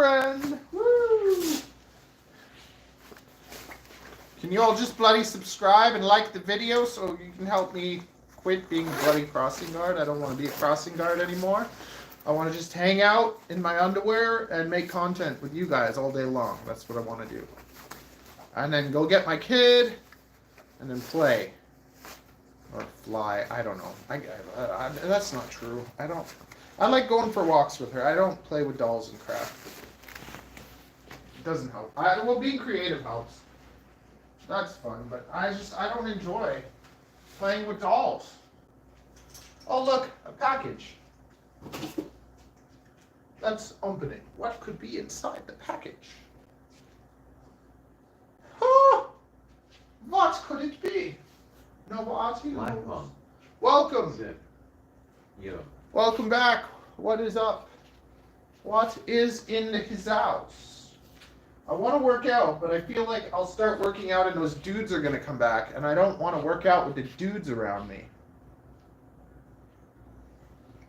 girlfriend. Woo! Can you all just bloody subscribe and like the video so you can help me quit being bloody crossing guard? I don't want to be a crossing guard anymore. I want to just hang out in my underwear and make content with you guys all day long. That's what I want to do. And then go get my kid and then play. Or fly. I don't know. That's not true. I like going for walks with her. I don't play with dolls and crap. It doesn't help. Well, being creative helps. That's fun, but I don't enjoy playing with dolls. Oh, look, a package. Let's open it. What could be inside the package? Oh, what could it be? Nobody knows. Welcome. Yeah. Welcome back. What is up? What is in his house? I want to work out, but I feel like I'll start working out and those dudes are going to come back, and I don't want to work out with the dudes around me.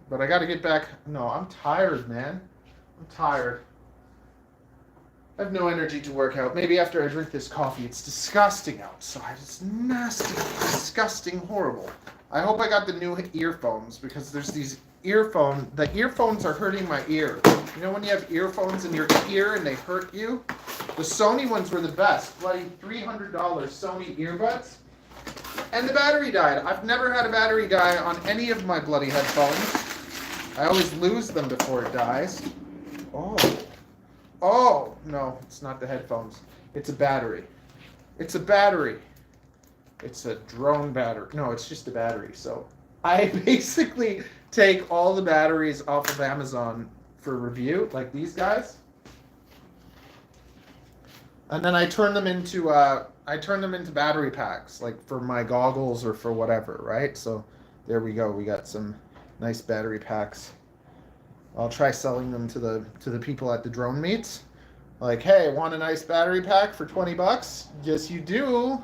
But I got to get back. No, I'm tired, man. I'm tired. I have no energy to work out. Maybe after I drink this coffee. It's disgusting outside. It's nasty, disgusting, horrible. I hope I got the new earphones because there's these earphones. The earphones are hurting my ear. You know when you have earphones in your ear and they hurt you? The Sony ones were the best. Bloody $300 Sony earbuds. And the battery died. I've never had a battery die on any of my bloody headphones. I always lose them before it dies. Oh, no, it's not the headphones. It's a battery. It's a battery. It's a drone battery. No, it's just a battery. So I basically take all the batteries off of Amazon for review, like these guys. And then I turn them into battery packs, like for my goggles or for whatever, right? So there we go. We got some nice battery packs. I'll try selling them to the people at the drone meets. Like, hey, want a nice battery pack for $20? Yes, you do.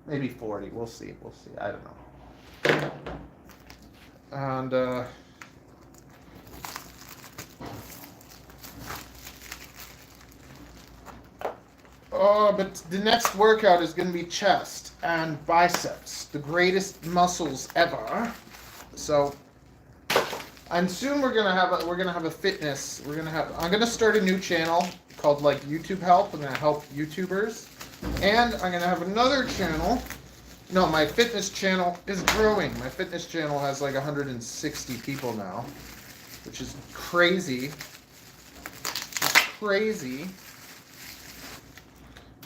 Maybe 40. We'll see. I don't know. And but the next workout is going to be chest and biceps, the greatest muscles ever. So. And soon we're gonna have a fitness. I'm gonna start a new channel called like YouTube Help. I'm gonna help YouTubers, and I'm gonna have another channel. No, my fitness channel is growing. My fitness channel has like 160 people now, which is crazy. Crazy.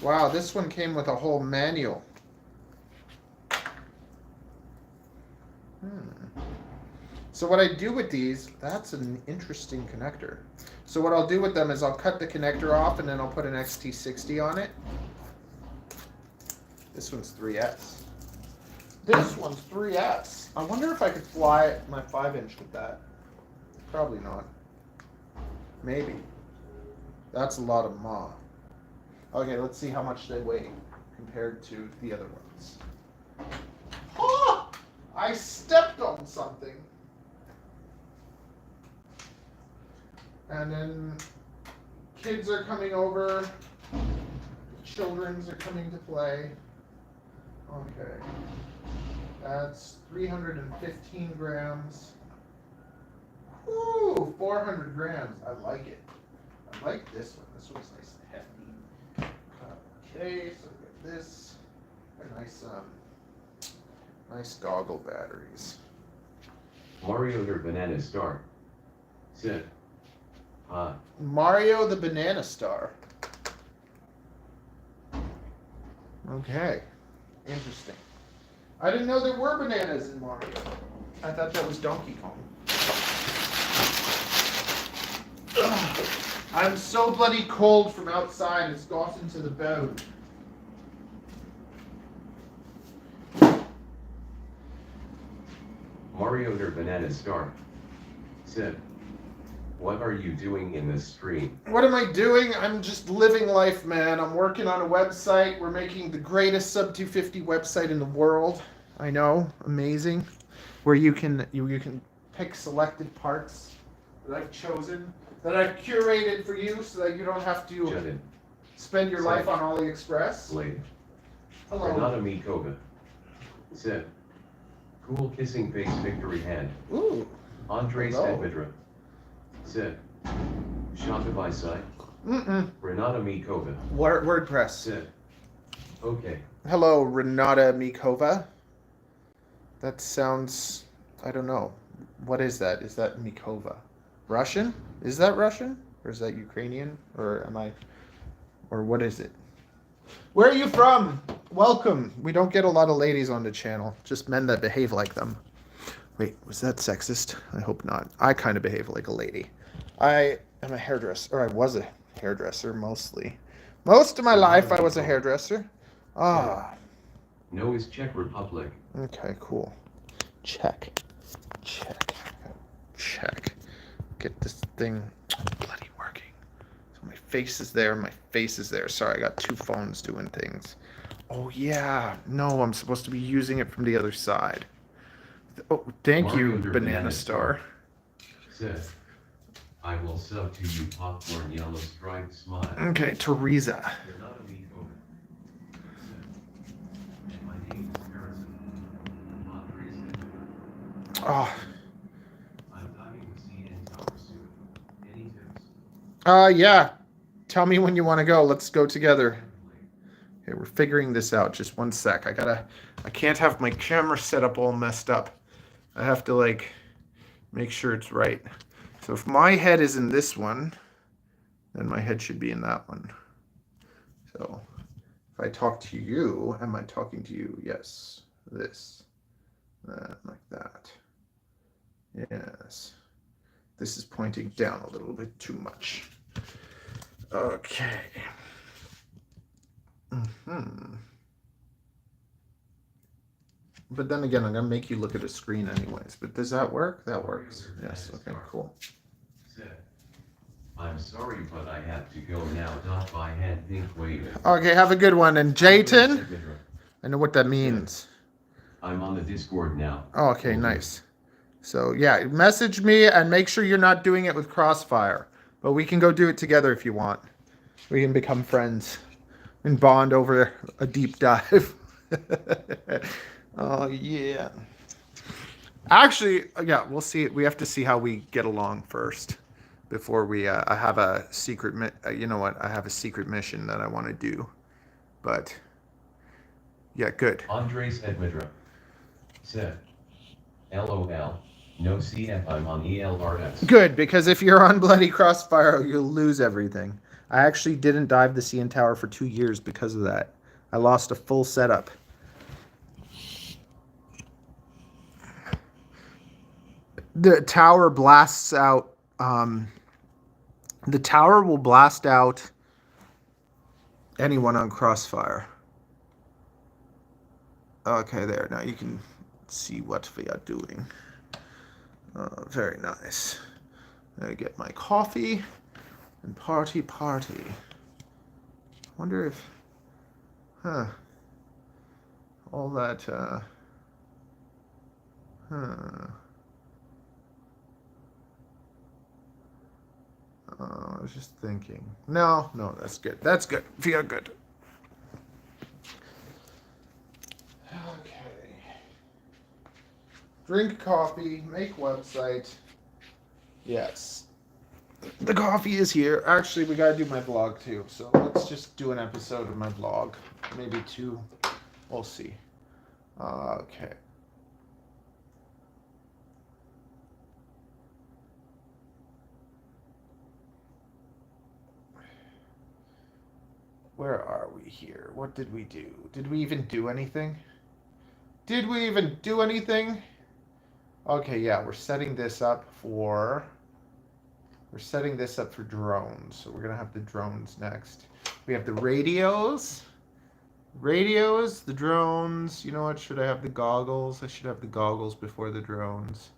Wow, this one came with a whole manual. So what I do with these, that's an interesting connector. So what I'll do with them is I'll cut the connector off and then I'll put an XT60 on it. This one's 3S. This one's 3S. I wonder if I could fly my 5-inch with that. Probably not. Maybe. That's a lot of Ma. Okay, let's see how much they weigh compared to the other ones. Oh! I stepped on something. And then kids are coming over. Children's are coming to play. Okay. That's 315 grams. Ooh, 400 grams. I like it. I like this one. This one's nice and hefty. Okay, so we got this. A nice, nice goggle batteries. Mario your banana star. Sit. Mario the Banana Star. Okay. Interesting. I didn't know there were bananas in Mario. I thought that was Donkey Kong. Ugh. I'm so bloody cold from outside, it's got into the bone. Mario your banana star. Sit. What are you doing in this stream? What am I doing? I'm just living life, man. I'm working on a website. We're making the greatest sub 250 website in the world. I know, amazing. Where you can pick selected parts that I've chosen that I've curated for you so that you don't have to Jetted. spend your life on AliExpress. Blade. Hello. Renata Mikova. Said. Cool kissing face victory hand. Ooh. Andres Hello. Edvidra. Said. Shopify site. Renata Mikova. WordPress. Said. Okay. Hello, Renata Mikova. That sounds, I don't know. What is that? Is that Mikova? Russian? Is that Russian? Or is that Ukrainian? Or what is it? Where are you from? Welcome. We don't get a lot of ladies on the channel. Just men that behave like them. Wait, was that sexist? I hope not. I kind of behave like a lady. I am a hairdresser, or I was a hairdresser mostly. Most of my life I was a hairdresser. Ah. No is Czech Republic. Okay, cool. Check. Get this thing bloody working. So my face is there, my face is there. Sorry, I got two phones doing things. Oh yeah, no, I'm supposed to be using it from the other side. Oh, thank you, Banana Star. Said, I will sub to you popcorn yellow striped smile. Okay, Teresa. You're not a meat over. Said, my name is Harrison. Andres. Oh. I'm diving the CN Tower soon. Any tips? Yeah. Tell me when you want to go. Let's go together. Okay, we're figuring this out. Just one sec. I can't have my camera set up all messed up. I have to make sure it's right. So if my head is in this one, then my head should be in that one. So if I talk to you, am I talking to you? Yes. This. That, like that. Yes. This is pointing down a little bit too much. Okay. But then again, I'm going to make you look at a screen anyways. But does that work? That works. Yes. Okay, cool. Said, I'm sorry, but I have to go now. By hand think wave. Okay, have a good one. And Jayton? I know what that means. I'm on the Discord now. Oh, okay, nice. So, yeah, message me and make sure you're not doing it with Crossfire. But we can go do it together if you want. We can become friends and bond over a deep dive. Oh, yeah. Actually, yeah, we'll see. We have to see how we get along first before we, I have a secret, you know what? I have a secret mission that I want to do. But, yeah, good. Andres Edvidra said, LOL, no CF, I'm on ELRS. Good, because if you're on Bloody Crossfire, you'll lose everything. I actually didn't dive the CN Tower for 2 years because of that. I lost a full setup. The tower blasts out. The tower will blast out anyone on Crossfire. Okay, there. Now you can see what we are doing. Very nice. I get my coffee and party. Wonder if, all that, I was just thinking. No, that's good. That's good. Feel good. Okay. Drink coffee, make website. Yes. The coffee is here. Actually, we gotta do my vlog too. So let's just do an episode of my vlog. Maybe 2. We'll see. Okay. Where are we here? What did we do? Did we even do anything? Did we even do anything? Okay, yeah, we're setting this up for drones. So we're gonna have the drones next. We have the radios, the drones. You know what? Should I have the goggles? I should have the goggles before the drones.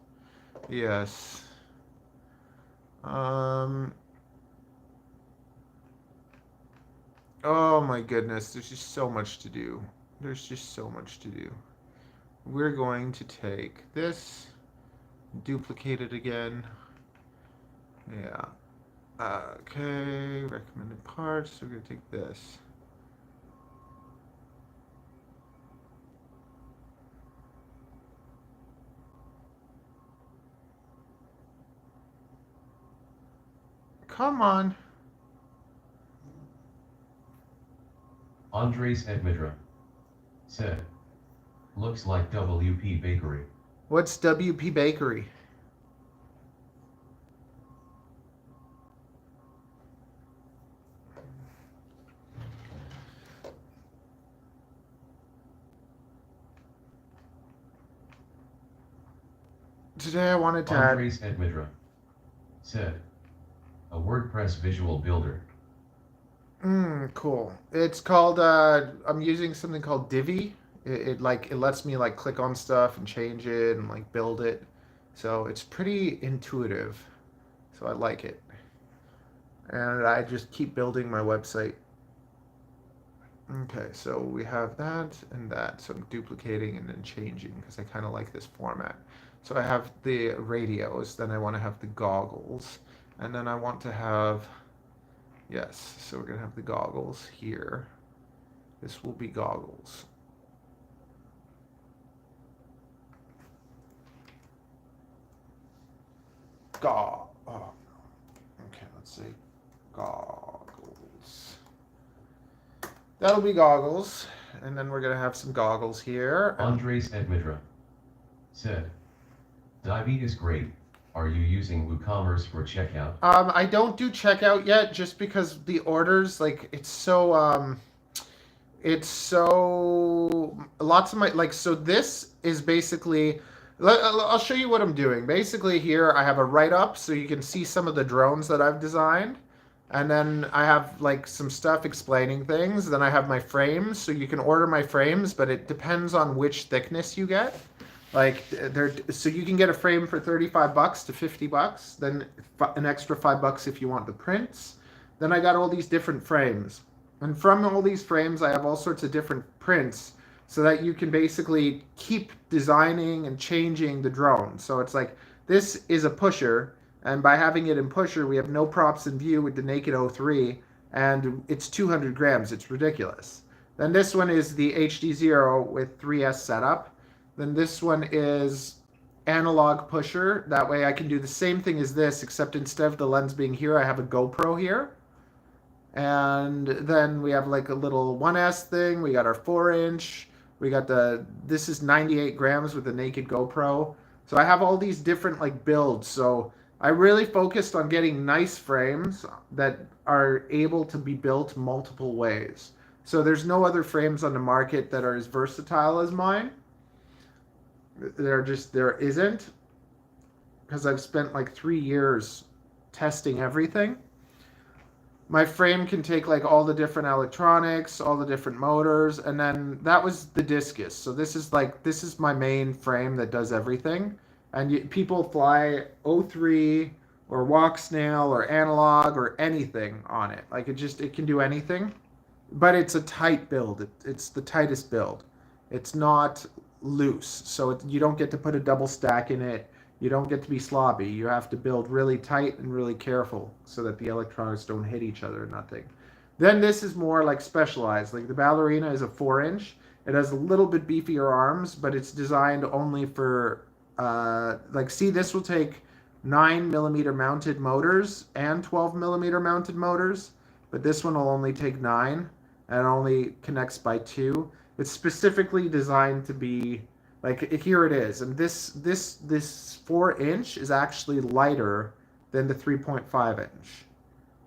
Yes. Oh my goodness, there's just so much to do. We're going to take this, duplicate it again. Yeah. Okay, recommended parts. So we're gonna take this. Come on. Andres Edmidra said, looks like WP Bakery. What's WP Bakery? Today I wanted to Andres Edmidra said, a WordPress visual builder. Cool. It's called, I'm using something called Divi. It like, it lets me like click on stuff and change it and like build it. So it's pretty intuitive. So I like it. And I just keep building my website. Okay, so we have that and that. So I'm duplicating and then changing because I kind of like this format. So I have the radios, then I want to have the goggles, and then I want to have, yes, so we're going to have the goggles here. This will be goggles. Oh, okay, let's see. Goggles. That'll be goggles. And then we're going to have some goggles here. Andres Edmidra said, Divi is great. Are you using WooCommerce for checkout? I don't do checkout yet just because the orders, like, it's so lots of my, like, so this is basically, I'll show you what I'm doing. Basically here I have a write-up so you can see some of the drones that I've designed. And then I have like some stuff explaining things. Then I have my frames, so you can order my frames, but it depends on which thickness you get. Like so you can get a frame for $35 to $50, then an extra $5 if you want the prints. Then I got all these different frames. And from all these frames, I have all sorts of different prints so that you can basically keep designing and changing the drone. So it's like, this is a pusher, and by having it in pusher, we have no props in view with the naked 03, and it's 200 grams. It's ridiculous. Then this one is the HD0 with 3S setup. Then this one is analog pusher. That way I can do the same thing as this, except instead of the lens being here, I have a GoPro here. And then we have like a little 1S thing. We got our 4-inch. We got this is 98 grams with a naked GoPro. So I have all these different like builds. So I really focused on getting nice frames that are able to be built multiple ways. So there's no other frames on the market that are as versatile as mine. There isn't, because I've spent like 3 years testing everything. My frame can take like all the different electronics, all the different motors, and then that was the discus. So this is my main frame that does everything. And people fly 03 or walk snail or analog or anything on it. Like it can do anything, but it's a tight build. It's the tightest build. It's not loose, so you don't get to put a double stack in it. You don't get to be sloppy. You have to build really tight and really careful so that the electronics don't hit each other or nothing. Then this is more like specialized. Like the ballerina is a 4-inch. It has a little bit beefier arms, but it's designed only for, like, see, this will take 9mm mounted motors and 12mm mounted motors, but this one will only take 9 and only connects by 2. It's specifically designed to be, like, here it is, and this 4-inch is actually lighter than the 3.5-inch,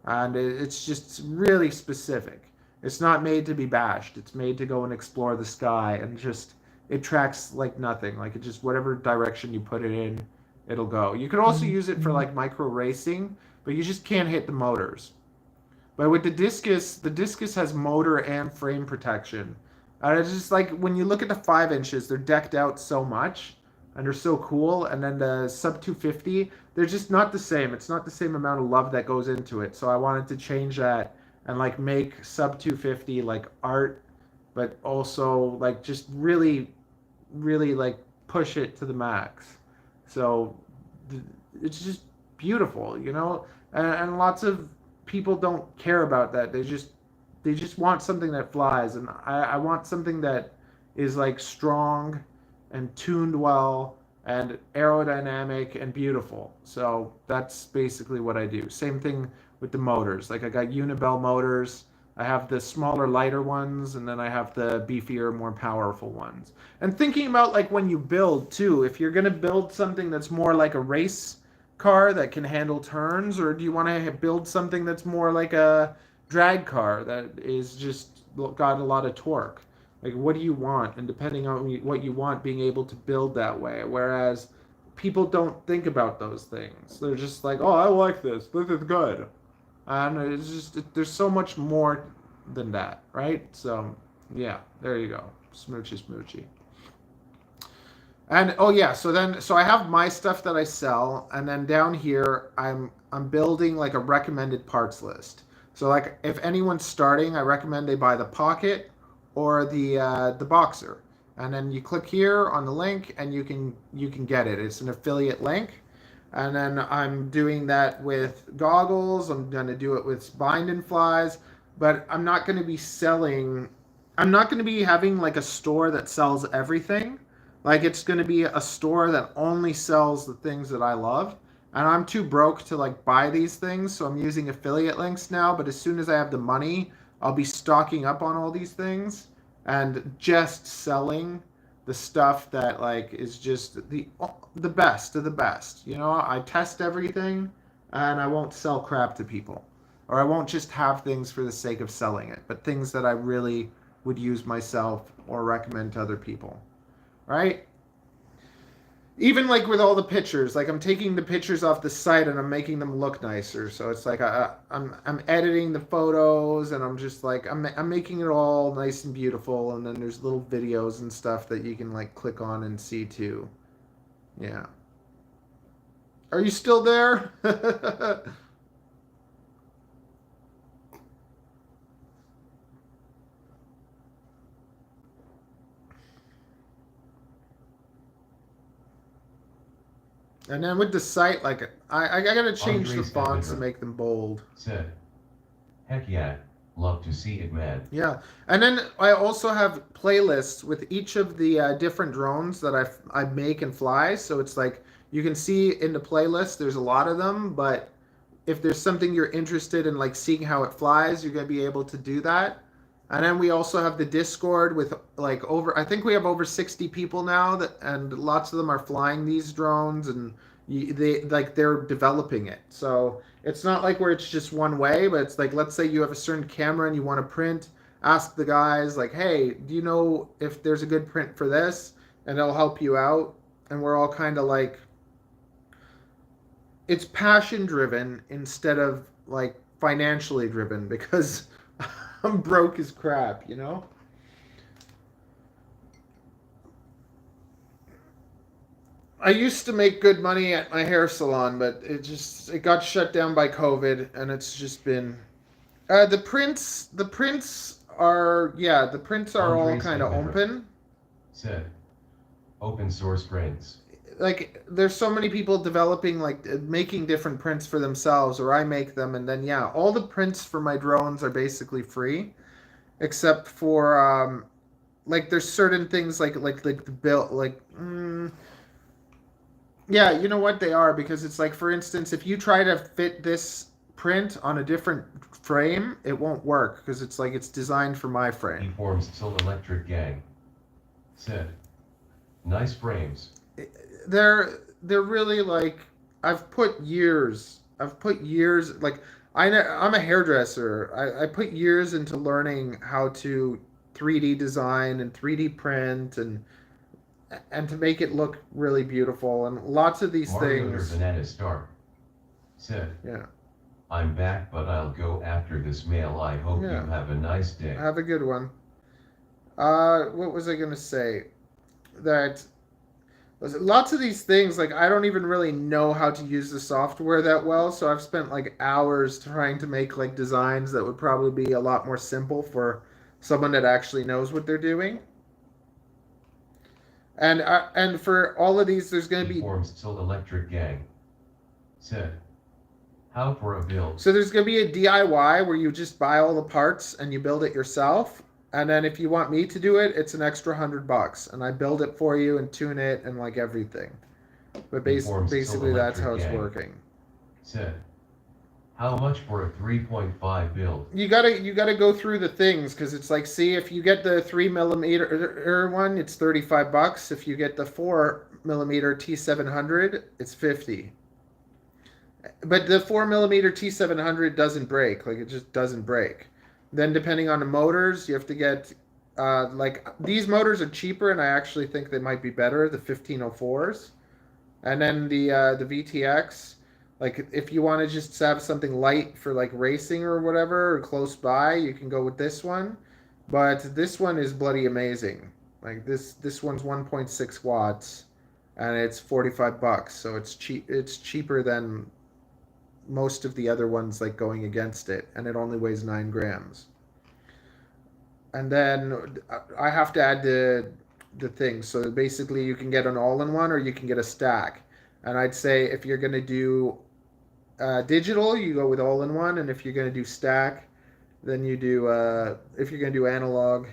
and it's just really specific. It's not made to be bashed. It's made to go and explore the sky, and just it tracks like nothing. Like it just whatever direction you put it in, it'll go. You could also use it for like micro racing, but you just can't hit the motors. But with the discus has motor and frame protection. It's just like when you look at the 5 inches, they're decked out so much and they're so cool. And then the sub 250, they're just not the same. It's not the same amount of love that goes into it. So I wanted to change that and like make sub 250 like art, but also like just really, really like push it to the max. So it's just beautiful, you know? and lots of people don't care about that. They just want something that flies, and I want something that is like strong and tuned well and aerodynamic and beautiful. So that's basically what I do. Same thing with the motors. Like I got Unibel motors. I have the smaller, lighter ones, and then I have the beefier, more powerful ones. And thinking about like when you build too, if you're gonna build something that's more like a race car that can handle turns, or do you want to build something that's more like a drag car that is just got a lot of torque? Like, what do you want? And depending on what you want, being able to build that way. Whereas people don't think about those things. They're just like, oh, I like this. This is good. And it's just, there's so much more than that, right? So, yeah, there you go. Smoochy, smoochy. And oh yeah, so I have my stuff that I sell, and then down here I'm building like a recommended parts list. So like if anyone's starting, I recommend they buy the Pocket or the Boxer. And then you click here on the link and you can get it. It's an affiliate link. And then I'm doing that with goggles. I'm going to do it with bind and flies, but I'm not going to be selling I'm not going to be having like a store that sells everything. Like it's going to be a store that only sells the things that I love. And I'm too broke to like buy these things, so I'm using affiliate links now, but as soon as I have the money, I'll be stocking up on all these things and just selling the stuff that like is just the best of the best. You know, I test everything and I won't sell crap to people. Or I won't just have things for the sake of selling it, but things that I really would use myself or recommend to other people. Right? Even like with all the pictures, like I'm taking the pictures off the site and I'm making them look nicer. So it's like I'm editing the photos and I'm just like I'm making it all nice and beautiful. And then there's little videos and stuff that you can like click on and see too. Yeah. Are you still there? And then with the site, like I gotta change the Andres fonts and Editor make them bold. said, heck yeah, love to see it, man. Yeah, and then I also have playlists with each of the different drones that I make and fly. So it's like you can see in the playlist. There's a lot of them, but if there's something you're interested in, like seeing how it flies, you're gonna be able to do that. And then we also have the Discord with like I think we have over 60 people now and lots of them are flying these drones and they're developing it. So it's not like where it's just one way, but it's like, let's say you have a certain camera and you want to print, ask the guys like, hey, do you know if there's a good print for this? And they'll help you out. And we're all kind of like, it's passion driven instead of like financially driven because I'm broke as crap, you know? I used to make good money at my hair salon, but it got shut down by COVID and it's just been the prints are all Andres kind of Editor open. said, open source prints. Like there's so many people developing like making different prints for themselves or I make them and then yeah, all the prints for my drones are basically free except for like there's certain things like the build yeah, you know what they are because it's like for instance if you try to fit this print on a different frame it won't work because it's like it's designed for my frame. He forms Soul Electric Gang said, nice frames. They're really like I've put years like I'm a hairdresser. I put years into learning how to 3D design and 3D print and to make it look really beautiful and lots of these Mario things. Banana Star said, Yeah. I'm back, but I'll go after this mail. I hope Yeah. you have a nice day. Have a good one. What was I gonna say? That lots of these things like I don't even really know how to use the software that well, so I've spent like hours trying to make like designs that would probably be a lot more simple for someone that actually knows what they're doing. And for all of these there's going to He be forms Soul Electric Gang said, How for a build? So there's going to be a DIY where you just buy all the parts and you build it yourself. And then if you want me to do it, it's an extra $100, and I build it for you and tune it and like everything. But basically that's how it's working. Said. How much for a 3.5 build? You gotta go through the things, because it's like, see, if you get the 3mm one, it's $35. If you get the 4mm T700, it's $50. But the 4mm T700 doesn't break. Like, it just doesn't break. Then depending on the motors, you have to get like, these motors are cheaper, and I actually think they might be better, the 1504s. And then the VTX, like, if you want to just have something light for like racing or whatever, or close by, you can go with this one. But this one is bloody amazing. Like, this one's 1.6 watts, and it's $45. So it's cheap. It's cheaper than most of the other ones, like, going against it, and it only weighs 9 grams. And then I have to add the thing. So basically, you can get an all-in-one, or you can get a stack. And I'd say if you're going to do digital, you go with all-in-one, and if you're going to do stack, then you do if you're going to do analog,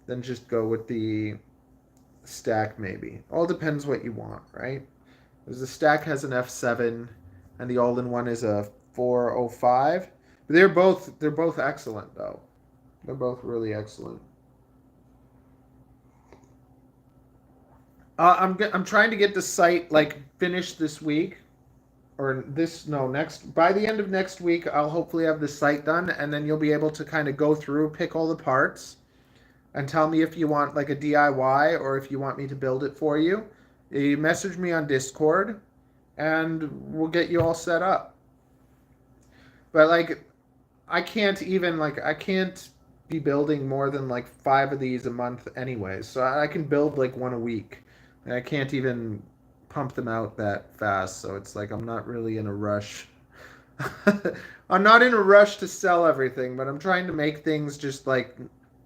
then just go with the stack. Maybe all depends what you want, right? Because the stack has an F7 and the all-in-one is a 405. But they're both excellent, though. They're both really excellent. I'm trying to get the site like finished this week, or next. By the end of next week, I'll hopefully have the site done, and then you'll be able to kind of go through, pick all the parts, and tell me if you want like a DIY or if you want me to build it for you. You message me on Discord, and we'll get you all set up. But like, I can't be building more than like 5 of these a month anyways. So I can build like one a week. And I can't even pump them out that fast. So it's like, I'm not really in a rush. I'm not in a rush to sell everything, but I'm trying to make things just like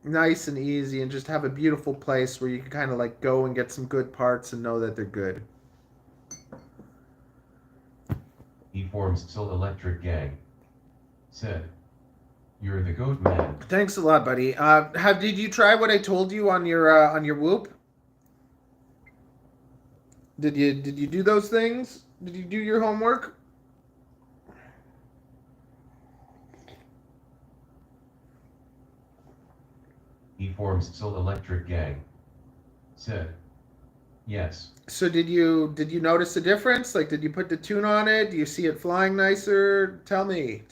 nice and easy, and just have a beautiful place where you can kind of like go and get some good parts and know that they're good. He forms Soul Electric Gang. Said. You're the goat man. Thanks a lot, buddy. Did you try what I told you on your Whoop? Did you do those things? Did you do your homework? He forms Soul Electric Gang. Said. Yes. So did you notice a difference? Like, did you put the tune on it? Do you see it flying nicer? Tell me.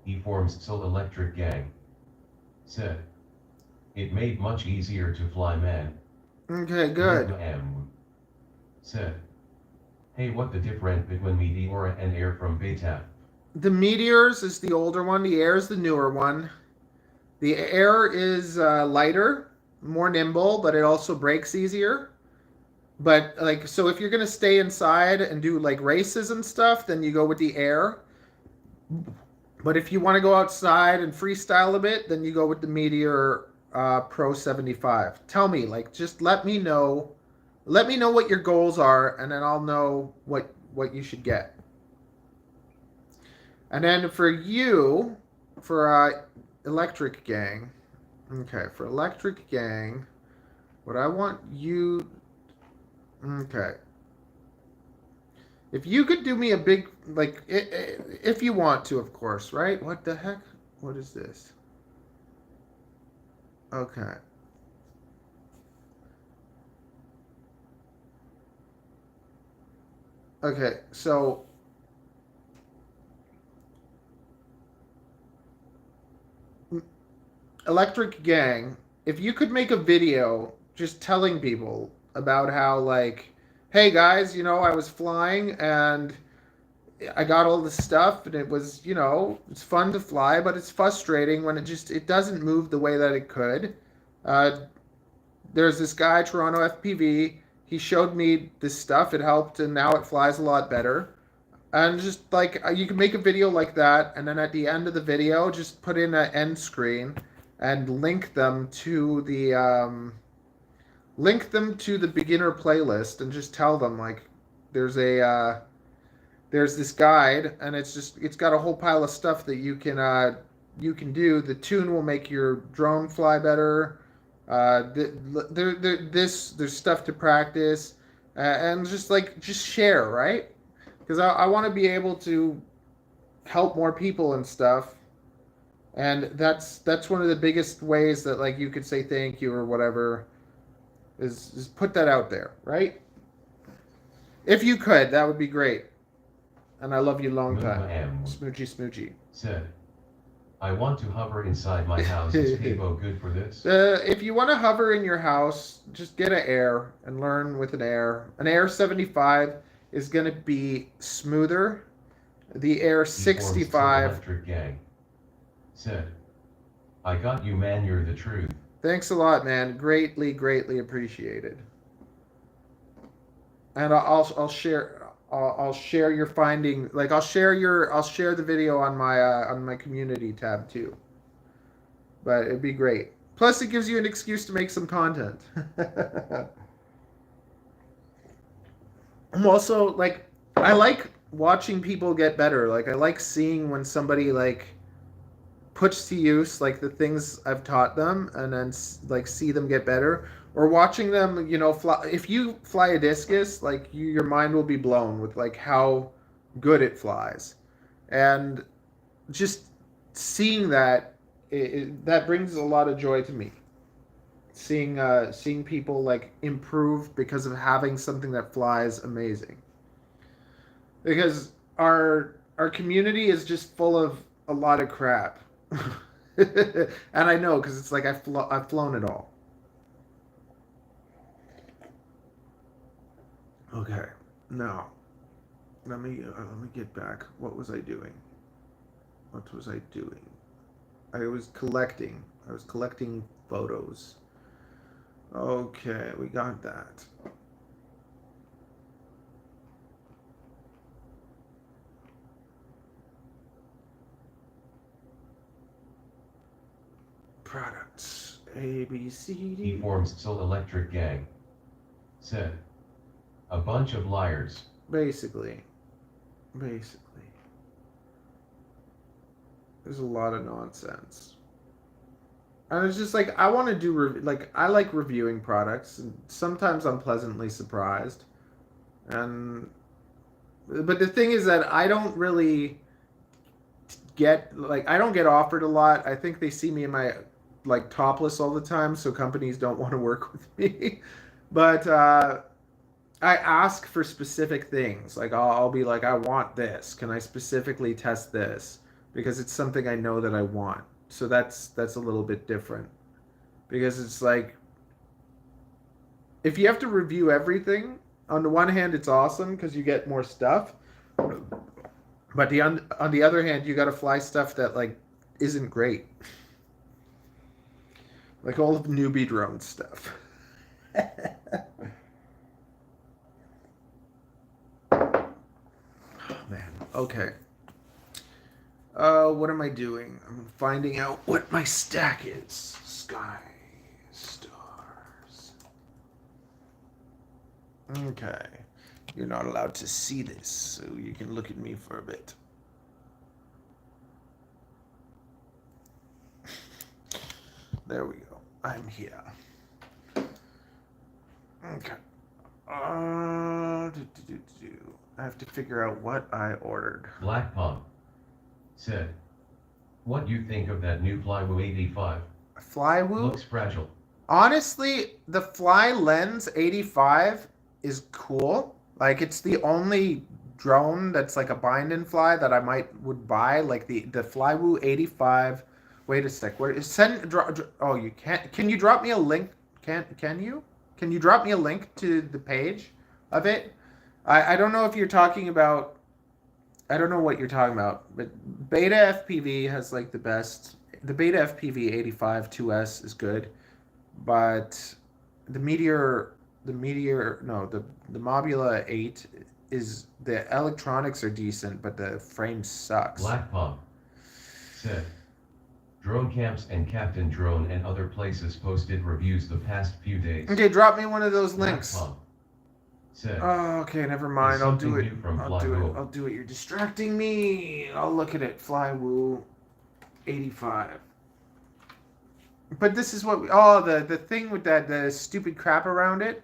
He forms Soul Electric Gang. Said. It made much easier to fly, man. Okay, good. Said. Hey, what the difference between Meteor and Air from Beta? The Meteors is the older one. The Air is the newer one. The Air is lighter, more nimble, but it also breaks easier. But like, so if you're gonna stay inside and do like races and stuff, then you go with the Air. But if you want to go outside and freestyle a bit, then you go with the Meteor Pro 75. Tell me, like, just let me know what your goals are, and then I'll know what you should get. And then for you, for Electric Gang, okay, for Electric Gang, what I want you, okay. If you could do me a big, like, if you want to, of course, right? What the heck? What is this? Okay. Okay, so Electric Gang, if you could make a video just telling people about how like, hey guys, you know, I was flying and I got all this stuff and it was, you know, it's fun to fly, but it's frustrating when it doesn't move the way that it could. Uh, there's this guy, Toronto FPV. He showed me this stuff. It helped, and now it flies a lot better. And just like you can make a video like that, and then at the end of the video, just put in an end screen and link them to the beginner playlist, and just tell them like there's this guide, and it's got a whole pile of stuff that you can do. The tune will make your drone fly better. There's stuff to practice, and just share, right? Because I want to be able to help more people and stuff, and that's one of the biggest ways that like you could say thank you or whatever is put that out there, right? If you could, that would be great. And I love you long time. Smoochy smoochy. Said, I want to hover inside my house. Is Pavo good for this? If you want to hover in your house, just get an Air and learn with an Air. An Air 75 is going to be smoother. The Air 65. Electric gang. Said, I got you, man. You're the truth. Thanks a lot, man. Greatly, greatly appreciated. And I'll share your finding. Like I'll share the video on my community tab too. But it'd be great. Plus, it gives you an excuse to make some content. I'm also like, I like watching people get better. Like I like seeing when somebody like puts to use like the things I've taught them, and then like see them get better. Or watching them, you know, fly. If you fly a discus, like your mind will be blown with like how good it flies, and just seeing that that brings a lot of joy to me. Seeing people like improve because of having something that flies amazing. Because our community is just full of a lot of crap, and I know because it's like I've flown it all. Okay, now let me get back. What was I doing? I was collecting photos. Okay, we got that. Products A, B, C, D. He forms Soul Electric gang. Said, a bunch of liars. Basically. There's a lot of nonsense. And it's just like, I want to do, I like reviewing products, and sometimes I'm pleasantly surprised. But the thing is that I don't really I don't get offered a lot. I think they see me in my, topless all the time, so companies don't want to work with me. But, I ask for specific things. Like I'll be like, I want this. Can I specifically test this? Because it's something I know that I want. So that's a little bit different. Because it's like, if you have to review everything, on the one hand it's awesome because you get more stuff. But on the other hand, you got to fly stuff that isn't great. Like all of the newbie drone stuff. Man, okay. What am I doing? I'm finding out what my stack is. Sky, stars. Okay. You're not allowed to see this, so you can look at me for a bit. There we go. I'm here. Okay. I have to figure out what I ordered. Black Pump said, what you think of that new Flywoo 85? Flywoo? Looks fragile. Honestly, the Fly Lens 85 is cool. Like, it's the only drone that's like a bind and fly that I would buy. Like the Flywoo 85. Wait a sec. Oh, you can't. Can you drop me a link? Can you? Can you drop me a link to the page of it? I don't know if you're talking about, I don't know what you're talking about, but Beta FPV has like the best. The Beta FPV 85 2S is good, but the the Mobula 8 is, the electronics are decent, but the frame sucks. Black Pump said, drone camps and Captain Drone and other places posted reviews the past few days. Okay, drop me one of those links. Black Pump said, oh, okay, never mind. I'll do it. I'll do it. You're distracting me. I'll look at it. Flywoo 85. But this is what the thing with the stupid crap around it.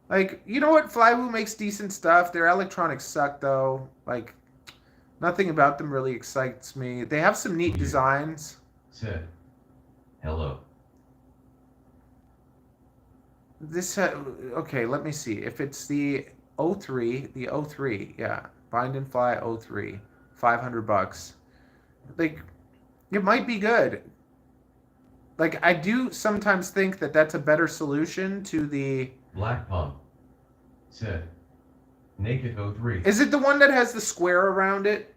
Like, you know what? Flywoo makes decent stuff. Their electronics suck though. Like, nothing about them really excites me. They have some neat designs. Said, hello. This okay, let me see. If it's the 03, yeah. Bind and Fly 03, $500. Like, it might be good. Like, I do sometimes think that that's a better solution to the... Black Pump said, Naked 03. Is it the one that has the square around it?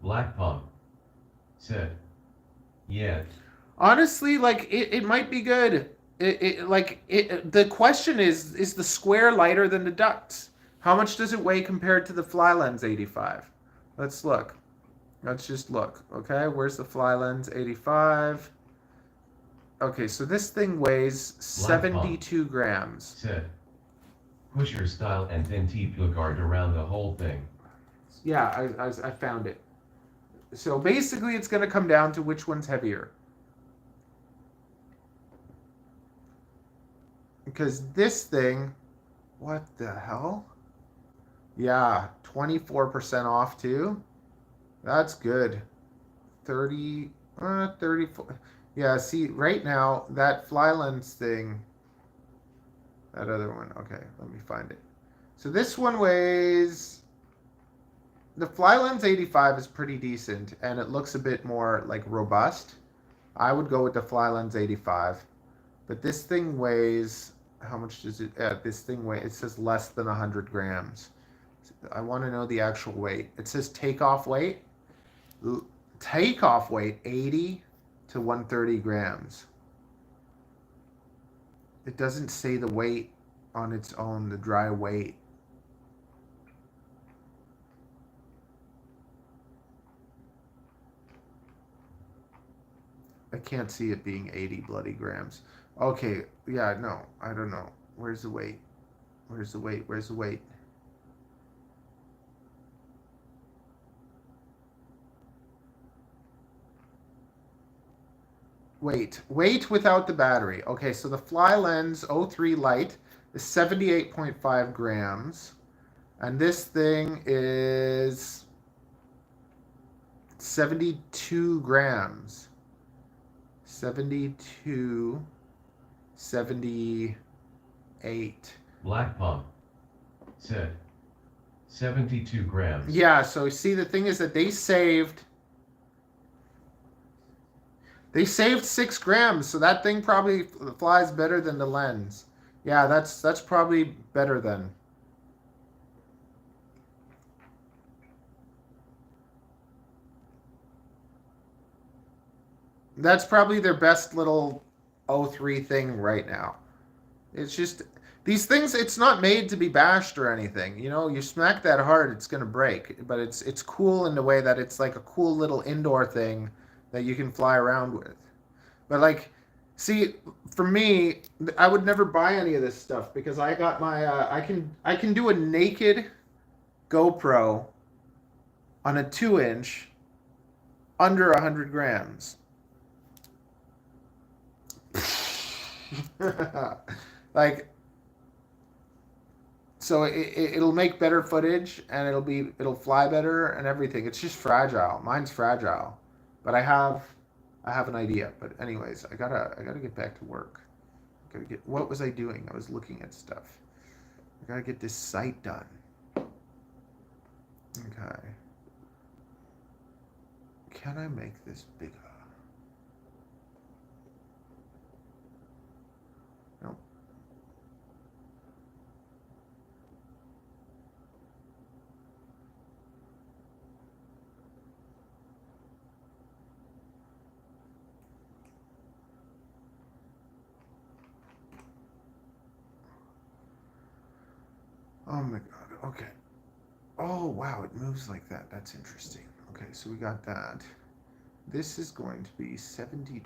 Black Pump said, yeah. Honestly, like, it might be good. The question is the square lighter than the ducts? How much does it weigh compared to the Flylens 85? Let's look. Let's just look. Okay, where's the Flylens 85? Okay, so this thing weighs 72 grams. Said, pusher style and thin T-pill guard around the whole thing. Yeah, I found it. So basically it's going to come down to which one's heavier. Because this thing, what the hell? Yeah, 24% off too. That's good. 34. Yeah, see, right now, that Flylens thing, that other one, okay, let me find it. So this one weighs, the Flylens 85 is pretty decent, and it looks a bit more, like, robust. I would go with the Flylens 85. But this thing weighs, how much does it, this thing weighs, it says less than 100 grams. I want to know the actual weight. It says takeoff weight. Takeoff weight, 80 to 130 grams. It doesn't say the weight on its own, the dry weight. I can't see it being 80 bloody grams. Okay, yeah, no, I don't know. Where's the weight? Where's the weight? Where's the weight? Weight without the battery. Okay, so the Flylens 03 Lite is 78.5 grams. And this thing is 72 grams. 72, 78. Black Pump said, 72 grams. Yeah, so see, the thing is that they saved 6 grams, so that thing probably flies better than the lens. Yeah, that's probably better than. That's probably their best little 03 thing right now. It's just, these things, it's not made to be bashed or anything. You know, you smack that hard, it's going to break. But it's cool in the way that it's like a cool little indoor thing that you can fly around with. But like, see, for me, I would never buy any of this stuff because I got my, I can do a naked GoPro on a 2-inch under 100 grams. Like, so it'll make better footage and it'll fly better and everything. It's just fragile. Mine's fragile, but I have an idea. But anyways, I gotta get back to work. What was I doing? I was looking at stuff. I gotta get this site done. Okay. Can I make this bigger? Nope. Oh my god, okay. Oh wow, it moves like that. That's interesting. Okay, so we got that. This is going to be $70.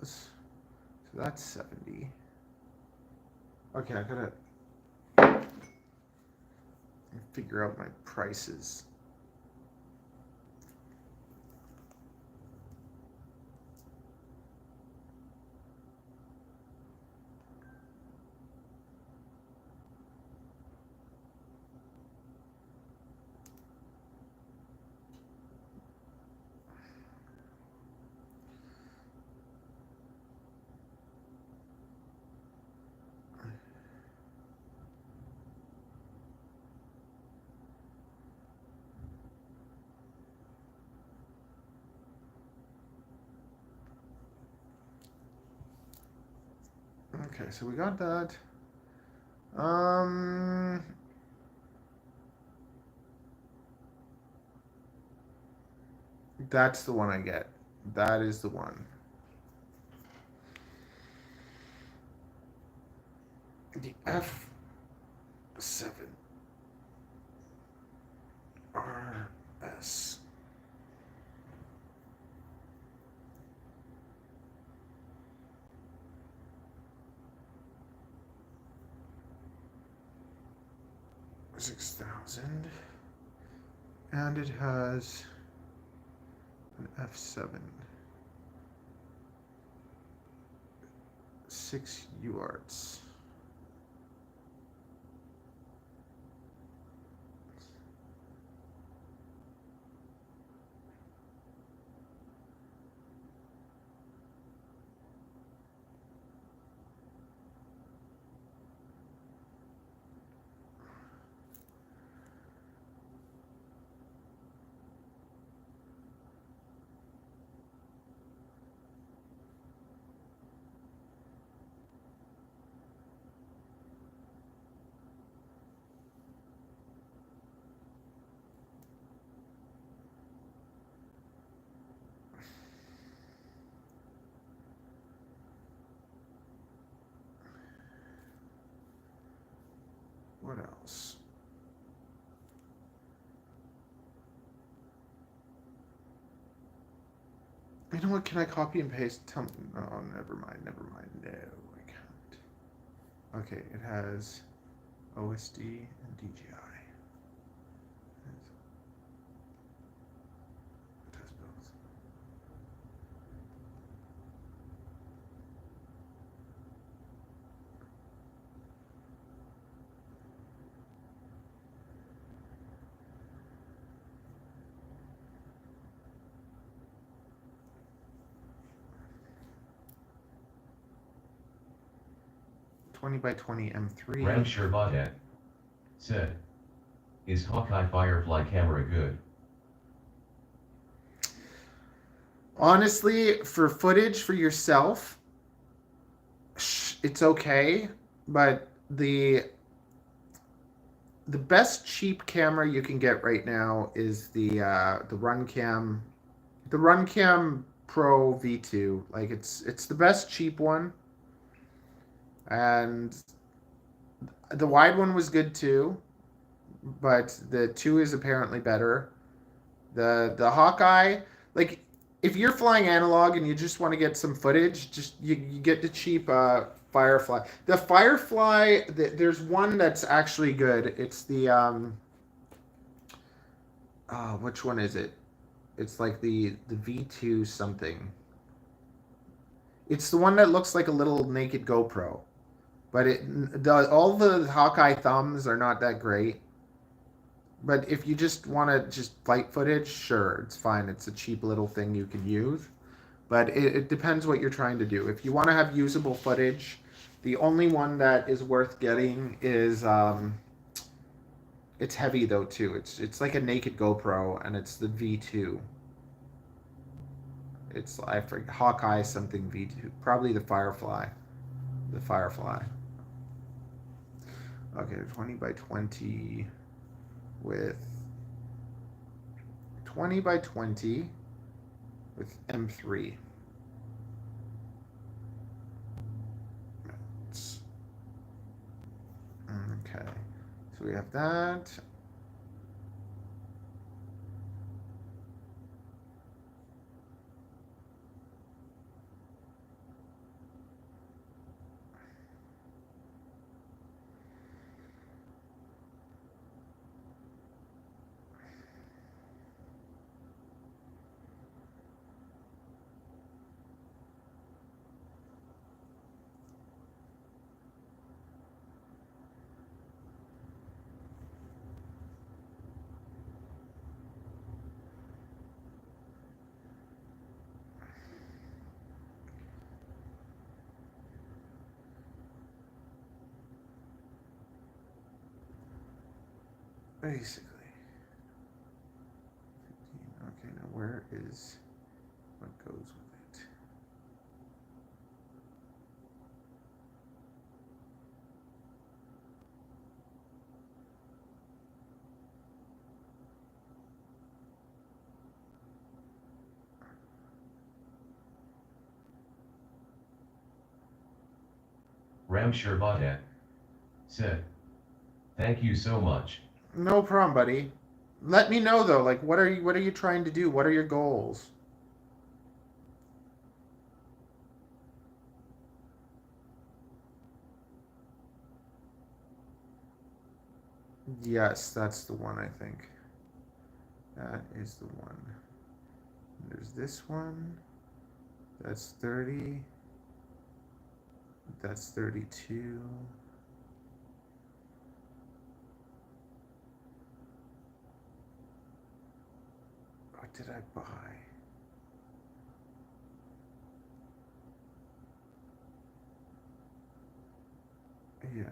So that's 70. Okay, I gotta figure out my prices. Okay, so we got that. That's the one I get. That is the one. The F7 RS. $6,000, and it has an F7, 6 UARTs. What else? You know what? Can I copy and paste? Tell me. Oh, never mind. Never mind. No, I can't. Okay, it has OSD and DJI. It has both. By 20 M3. Ram Sherbadet said, "Is Hawkeye Firefly camera good?" Honestly, for footage for yourself, it's okay, but the best cheap camera you can get right now is the Runcam, Pro V2. Like it's the best cheap one, and the wide one was good too, but the 2 is apparently better. The Hawkeye, like if you're flying analog and you just want to get some footage, just you get the cheap Firefly. The Firefly, there's one that's actually good. It's the which one is it? It's like the V2 something. It's the one that looks like a little naked GoPro, but all the Hawkeye thumbs are not that great. But if you just want to just flight footage, sure, it's fine. It's a cheap little thing you can use. But it depends what you're trying to do. If you want to have usable footage, the only one that is worth getting is It's heavy though too. It's like a naked GoPro, and it's the V2. It's I forget Hawkeye something V2. Probably the Firefly. The Firefly. Okay, 20 by 20 with 20 by 20 with M3. Okay, so we have that. Basically. Okay, now where is what goes with it? Ramsherbadet said, "Thank you so much." No problem, buddy. Let me know though, like what are you trying to do? What are your goals? Yes, that's the one, I think. That is the one. There's this one. That's 30. That's 32. What did I buy? Yeah.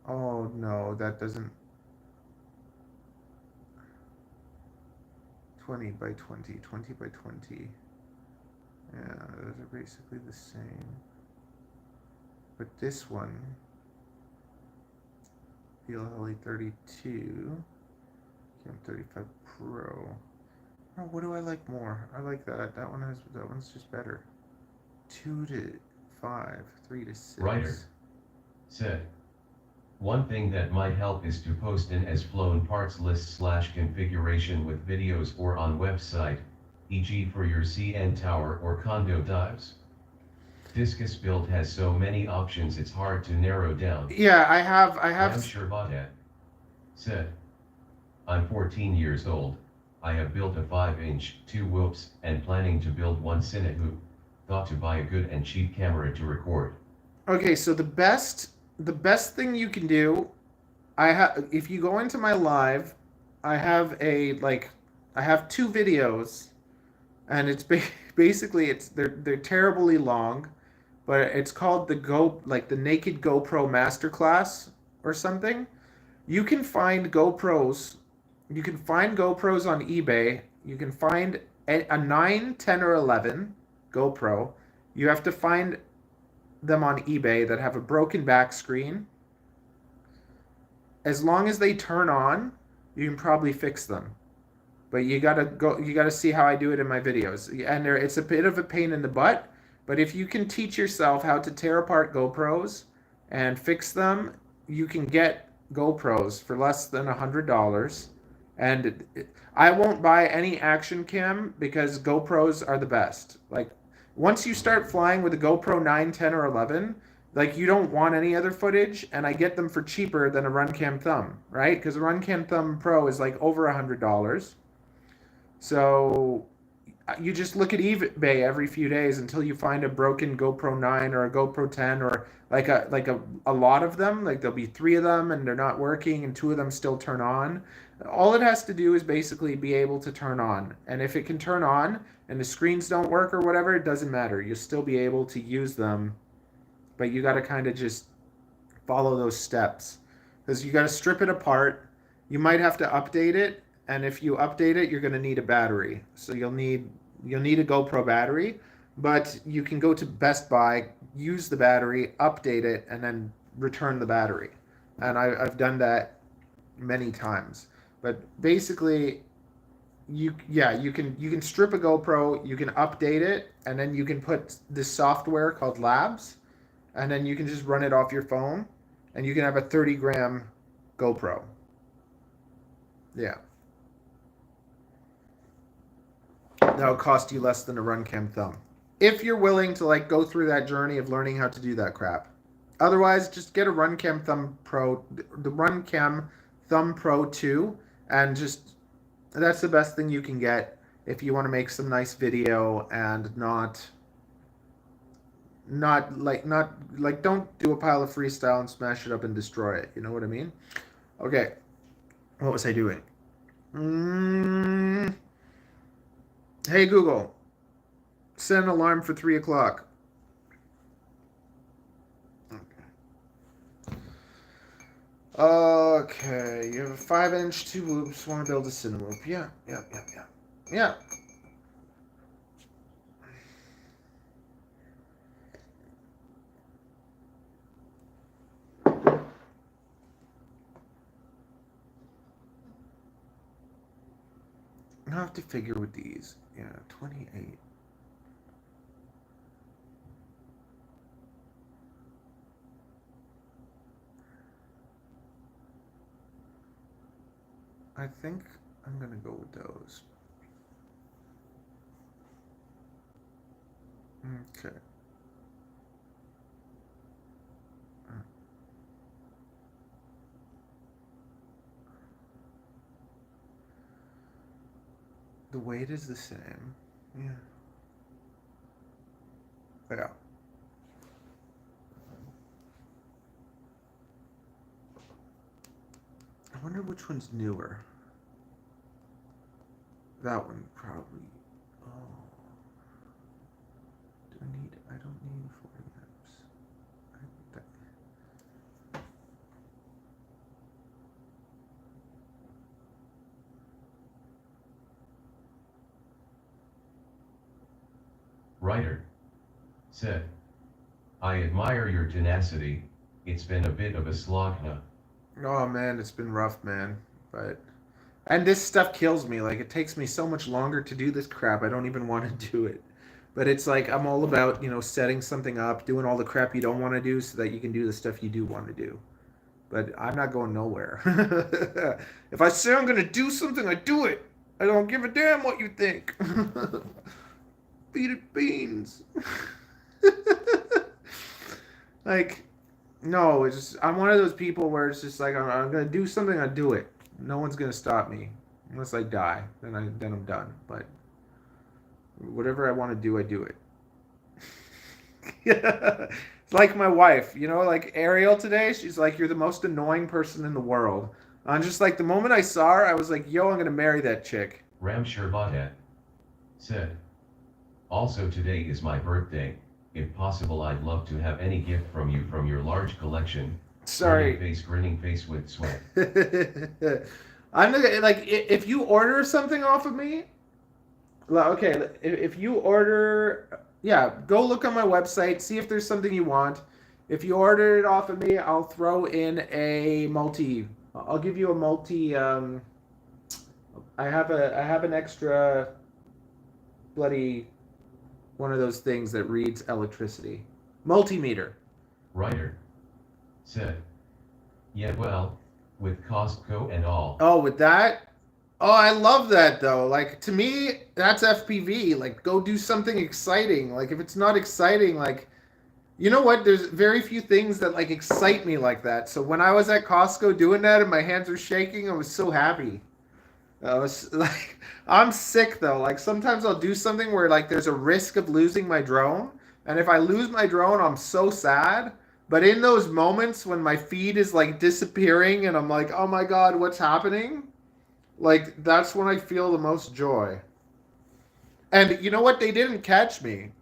Oh no, that doesn't. 20 by 20, 20 by 20. Yeah, those are basically the same. But this one, PLLE 32, Cam 35 Pro. Oh, what do I like more? I like that. That one's just better. 2 to 5, 3 to 6. Writer said, "One thing that might help is to post in as flown parts list / configuration with videos or on website, e.g. for your CN tower or condo dives. Discus build has so many options it's hard to narrow down." Yeah, I have. Ramsherbadet said, "I'm 14 years old. I have built a 5-inch, 2 whoops, and planning to build one Cinehoop. Thought to buy a good and cheap camera to record." Okay, so the best thing you can do, if you go into my live, I have I have 2 videos, and it's basically they're terribly long, but it's called the Naked GoPro Masterclass or something. You can find GoPros. You can find GoPros on eBay. You can find a 9, 10, or 11 GoPro. You have to find them on eBay that have a broken back screen. As long as they turn on, you can probably fix them. But you gotta see how I do it in my videos. And it's a bit of a pain in the butt, but if you can teach yourself how to tear apart GoPros and fix them, you can get GoPros for less than $100. And I won't buy any action cam because GoPros are the best. Like once you start flying with a GoPro 9, 10, or 11, like you don't want any other footage, and I get them for cheaper than a Runcam Thumb, right? Because a Runcam Thumb Pro is like over $100. So you just look at eBay every few days until you find a broken GoPro 9 or a GoPro 10 or like a lot of them. Like there'll be 3 of them and they're not working and 2 of them still turn on. All it has to do is basically be able to turn on. And if it can turn on and the screens don't work or whatever, it doesn't matter. You'll still be able to use them. But you got to kind of just follow those steps. because you got to strip it apart. You might have to update it, and if you update it, you're going to need a battery. So you'll need a GoPro battery, but you can go to Best Buy, use the battery, update it, and then return the battery. And I've done that many times. But basically, you can strip a GoPro, you can update it, and then you can put this software called Labs, and then you can just run it off your phone, and you can have a 30-gram GoPro. Yeah. That'll cost you less than a Runcam thumb. If you're willing to like go through that journey of learning how to do that crap. Otherwise, just get a Runcam Thumb Pro, the Runcam Thumb Pro 2, and just that's the best thing you can get if you want to make some nice video and not don't do a pile of freestyle and smash it up and destroy it. You know what I mean? Okay. What was I doing? Hey Google, set an alarm for 3 o'clock. Okay, you have a 5-inch, 2 loops, want to build a cinema loop. Yeah. I have to figure with these. Yeah, 28. I think I'm going to go with those. Okay. The weight is the same. Yeah. Yeah. I wonder which one's newer. That one probably. Oh. I don't need 40 amps. Writer said, I admire your tenacity. It's been a bit of a slog, huh? Oh man, it's been rough, man. And this stuff kills me. Like, it takes me so much longer to do this crap. I don't even want to do it. But it's like, I'm all about, setting something up, doing all the crap you don't want to do so that you can do the stuff you do want to do. But I'm not going nowhere. If I say I'm going to do something, I do it. I don't give a damn what you think. Beat it beans. Like, no, I'm one of those people where it's just like, I'm going to do something, I do it. No one's going to stop me. Unless I die. Then I'm done. But whatever I want to do, I do it. It's like my wife, like Ariel today, she's like, you're the most annoying person in the world. I'm just like, the moment I saw her, I was like, yo, I'm going to marry that chick. Ram Sherbadat said, also today is my birthday. If possible, I'd love to have any gift from you from your large collection. Sorry. Grinning face with sweat. I'm like, if you order something off of me, okay, if you order, yeah, go look on my website, see if there's something you want. If you order it off of me, I'll throw in a multi. I'll give you a multi. I have an extra bloody one of those things that reads electricity. Multimeter. Writer said, yeah, well, with Costco and all. Oh, with that? Oh, I love that, though. Like, to me, that's FPV. Like, go do something exciting. Like, if it's not exciting, like, you know what? There's very few things that, like, excite me like that. So when I was at Costco doing that and my hands were shaking, I was so happy. I was like, I'm sick, though. Like, sometimes I'll do something where, like, there's a risk of losing my drone. And if I lose my drone, I'm so sad. But in those moments when my feed is, like, disappearing and I'm like, oh, my God, what's happening? Like, that's when I feel the most joy. And you know what? They didn't catch me.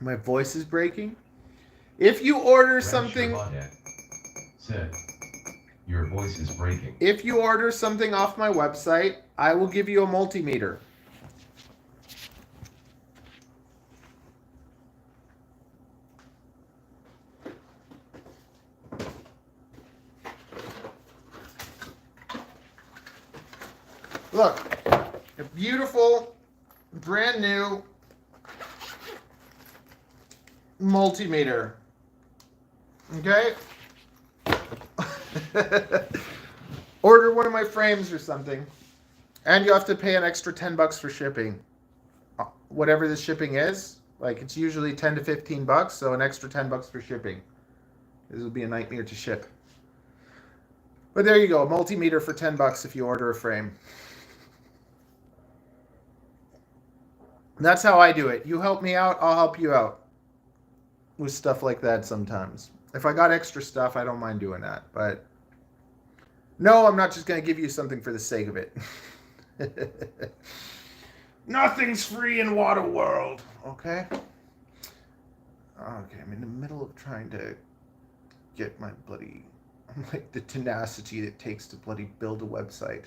My voice is breaking. If you order something... Sid, your voice is breaking. If you order something off my website, I will give you a multimeter. Look, a beautiful, brand new multimeter. Okay? Order one of my frames or something, and you have to pay an extra $10 for shipping. Whatever the shipping is, like it's usually 10 to 15 bucks, so an extra $10 for shipping. This would be a nightmare to ship. But there you go, a multimeter for $10 if you order a frame. That's how I do it. You help me out, I'll help you out with stuff like that sometimes. If I got extra stuff, I don't mind doing that. But no, I'm not just going to give you something for the sake of it. Nothing's free in Waterworld. Okay? Okay, I'm in the middle of trying to get my bloody... like the tenacity that it takes to bloody build a website.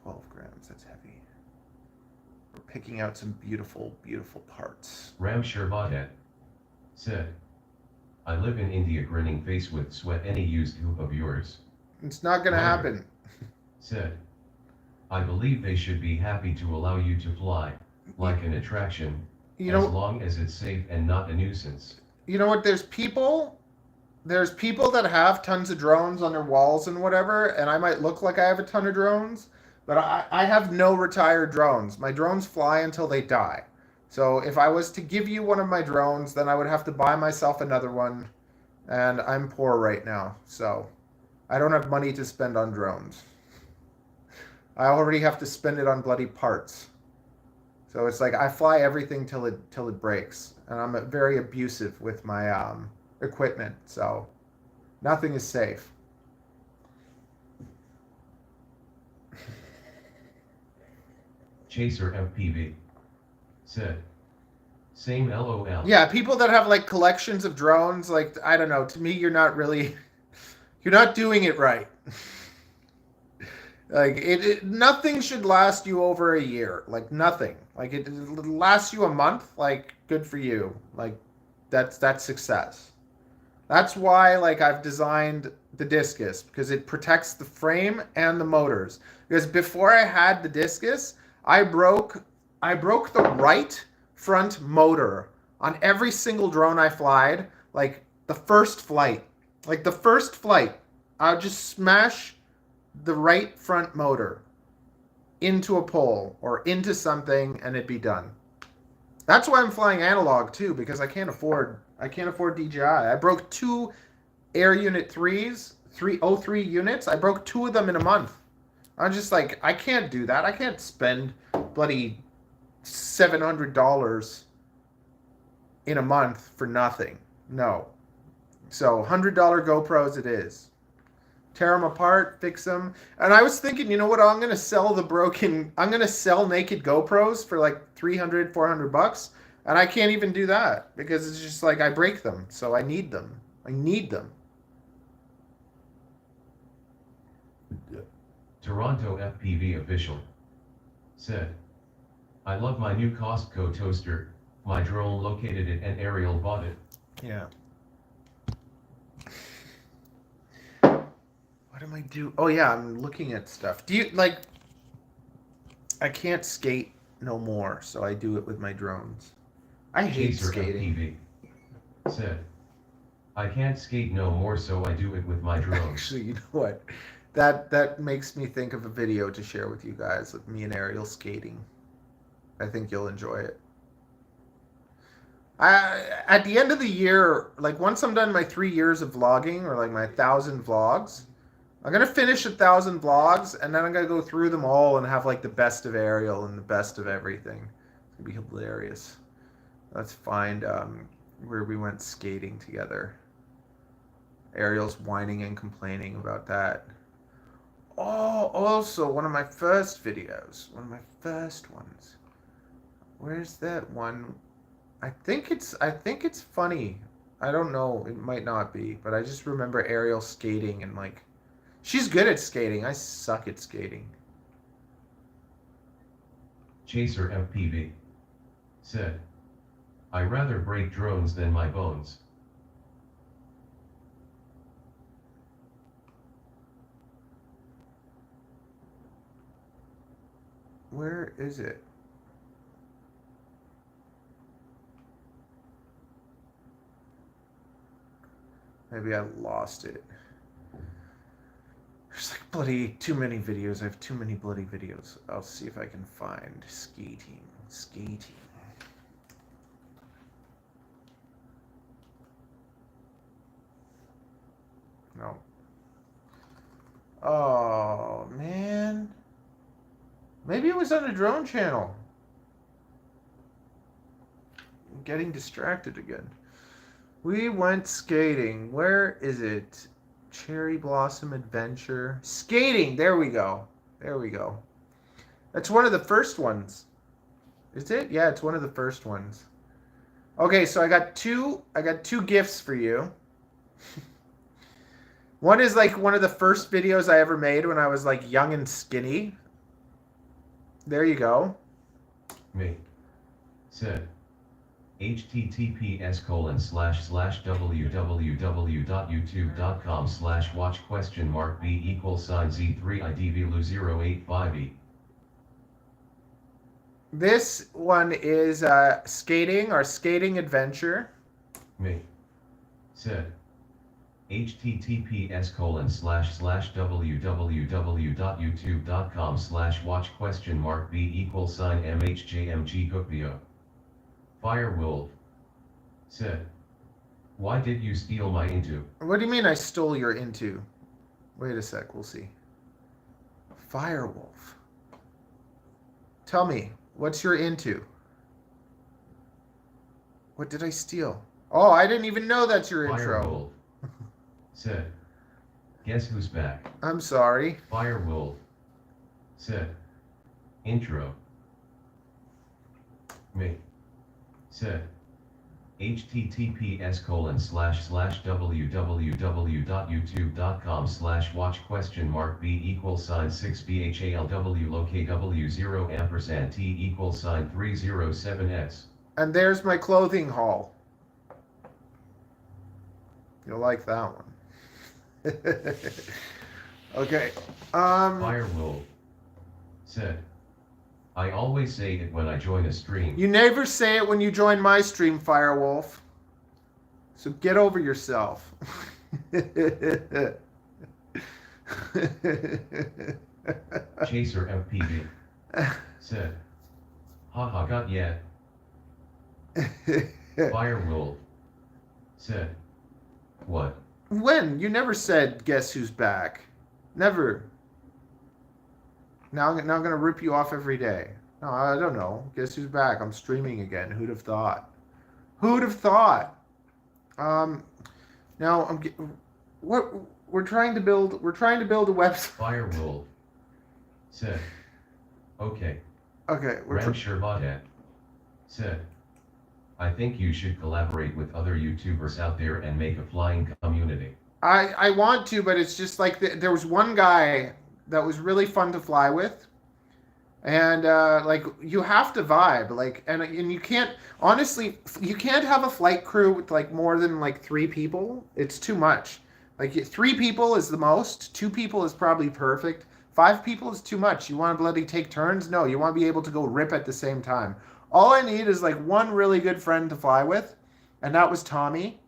12 grams, that's heavy. We're picking out some beautiful, beautiful parts. Ram Sherbadet said, I live in India, grinning face with sweat, any used hoop of yours. It's not gonna happen. Said, I believe they should be happy to allow you to fly, like an attraction, as long as it's safe and not a nuisance. You know what, there's people that have tons of drones on their walls and whatever, and I might look like I have a ton of drones, but I have no retired drones. My drones fly until they die. So if I was to give you one of my drones, then I would have to buy myself another one, and I'm poor right now, so I don't have money to spend on drones. I already have to spend it on bloody parts. So it's like I fly everything till it breaks, and I'm very abusive with my equipment, so nothing is safe. Chaser FPV said, same LOL. Yeah, people that have like collections of drones, like, I don't know, to me you're not doing it right. Like nothing should last you over a year. Like nothing. Like it lasts you a month, like good for you. Like that's success. That's why like I've designed the discus, because it protects the frame and the motors. Because before I had the discus, I broke the right front motor on every single drone I flied. Like the first flight, I would just smash the right front motor into a pole or into something and it'd be done. That's why I'm flying analog too, because I can't afford DJI. I broke 2 Air Unit 3s, 303 units. I broke 2 of them in a month. I'm just like, I can't do that. I can't spend bloody $700 in a month for nothing. No. So $100 GoPros it is. Tear them apart, fix them. And I was thinking, you know what? I'm going to sell naked GoPros for like $300-400. And I can't even do that because it's just like I break them. So I need them. Toronto FPV official said, I love my new Costco toaster. My drone located it and Ariel bought it. Yeah. What am I doing? Oh yeah, I'm looking at stuff. Do you like? I can't skate no more, so I do it with my drones. I hate Chaser skating. FPV said, I can't skate no more, so I do it with my drones. Actually, you know what? That makes me think of a video to share with you guys of me and Ariel skating. I think you'll enjoy it. At the end of the year, like once I'm done my 3 years of vlogging, or like my 1,000 vlogs, I'm going to finish 1,000 vlogs, and then I'm going to go through them all and have like the best of Ariel and the best of everything. It's going to be hilarious. Let's find where we went skating together. Ariel's whining and complaining about that. Oh, also one of my first videos. One of my first ones. Where's that one? I think it's funny. I don't know. It might not be, but I just remember Ariel skating and like, she's good at skating. I suck at skating. Chaser FPV said, I rather break drones than my bones. Where is it? Maybe I lost it. There's like bloody too many videos. I have too many bloody videos. I'll see if I can find skating. Skating. No. Oh, man. Maybe it was on a drone channel. I'm getting distracted again. We went skating. Where is it? Cherry Blossom Adventure. Skating. There we go. There we go. That's one of the first ones. Is it? Yeah, it's one of the first ones. Okay, so I got two gifts for you. One is like one of the first videos I ever made when I was like young and skinny. There you go. Me said, https://www.youtube.com/watch?b=z3idvlu085e. This one is skating, our skating adventure. Me said, https://www.youtube.com/watch?b=mhjmghookbio. Firewolf said, why did you steal my into? What do you mean I stole your into? Wait a sec, we'll see. Firewolf. Tell me, what's your into? What did I steal? Oh, I didn't even know that's your intro. Firewolf said, guess who's back? I'm sorry. Firewolf said, intro. Me said, https://www.youtube.com/watch?b=6bhalw locate w0 $T=307s. And there's my clothing haul. You'll like that one. Okay. Firewolf said, I always say it when I join a stream. You never say it when you join my stream, Firewolf. So get over yourself. Chaser FPV said, haha, got yet. Firewolf said, what? When? You never said, guess who's back. Never. Now I'm going to rip you off every day. No, I don't know. Guess who's back? I'm streaming again. Who'd have thought? Who'd have thought? Now we're trying to build a website. Firewolf said, okay. Okay, Ramsherbadet said, I think you should collaborate with other YouTubers out there and make a flying community. I want to, but it's just like there was one guy that was really fun to fly with, and like you have to vibe, like, and you can't, honestly, you can't have a flight crew with like more than like 3 people. It's too much. Like 3 people is the most. 2 people is probably perfect. 5 people is too much. You want to bloody take turns? No, you want to be able to go rip at the same time. All I need is like one really good friend to fly with, and that was Tommy.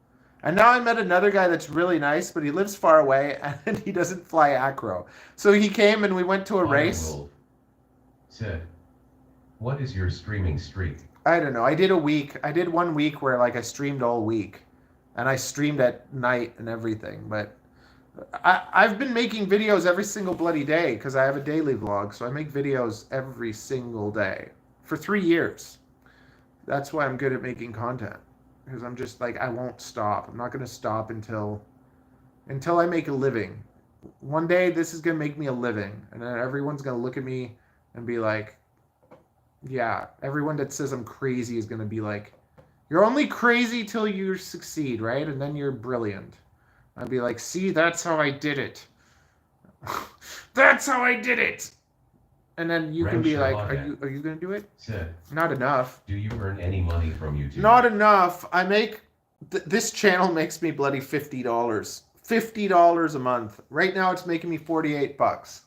And now I met another guy that's really nice, but he lives far away and he doesn't fly acro. So he came and we went to a race. Firewolf said, what is your streaming streak? I don't know. I did a week. I did 1 week where like I streamed all week, and I streamed at night and everything. But I've been making videos every single bloody day because I have a daily vlog. So I make videos every single day for 3 years. That's why I'm good at making content. Because I'm just like, I won't stop. I'm not going to stop until I make a living. One day this is going to make me a living. And then everyone's going to look at me and be like, yeah, everyone that says I'm crazy is going to be like, You're only crazy till you succeed, right? And then you're brilliant. I'd be like, see, that's how I did it. That's how I did it. And then you can be like, are you gonna do it? Said, not enough. Do you earn any money from YouTube? Not enough. I make this channel makes me bloody $50. $50 a month. Right now it's making me $48.